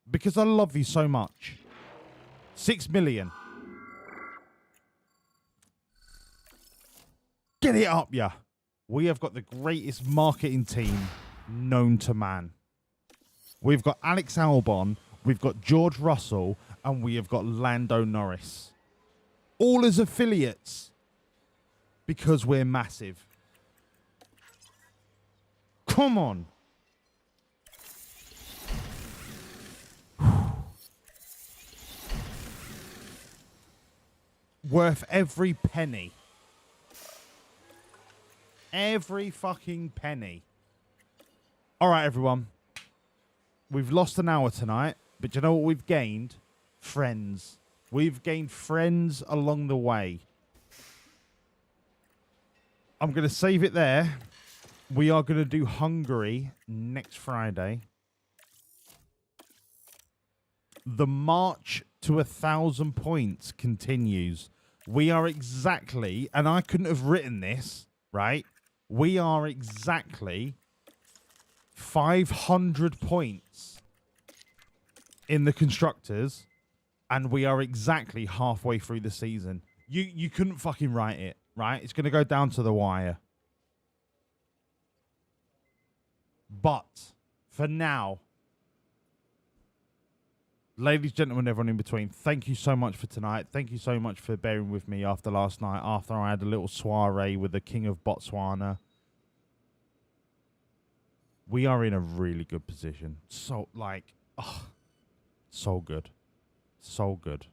Because I love you so much. 6 million. Get it up, yeah. We have got the greatest marketing team known to man. We've got Alex Albon, we've got George Russell, and we have got Lando Norris. All as affiliates. Because we're massive. Come on. Worth every penny. Every fucking penny. All right, everyone. We've lost an hour tonight, but you know what we've gained? Friends. We've gained friends along the way. I'm going to save it there. We are going to do Hungary next Friday. The march to 1,000 points continues. We are exactly, and I couldn't have written this, right? We are exactly 500 points in the constructors, and we are exactly halfway through the season. You couldn't fucking write it, right? It's going to go down to the wire. But for now, ladies, gentlemen, everyone in between, thank you so much for tonight. Thank you so much for bearing with me after last night, after I had a little soiree with the King of Botswana. We are in a really good position. So, like, oh, so good. So good.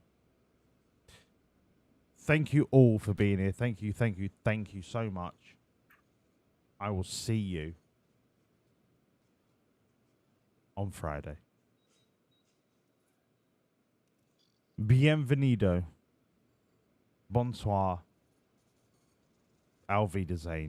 Thank you all for being here. Thank you, thank you, thank you so much. I will see you on Friday. Bienvenido. Bonsoir. Auf Wiedersehen.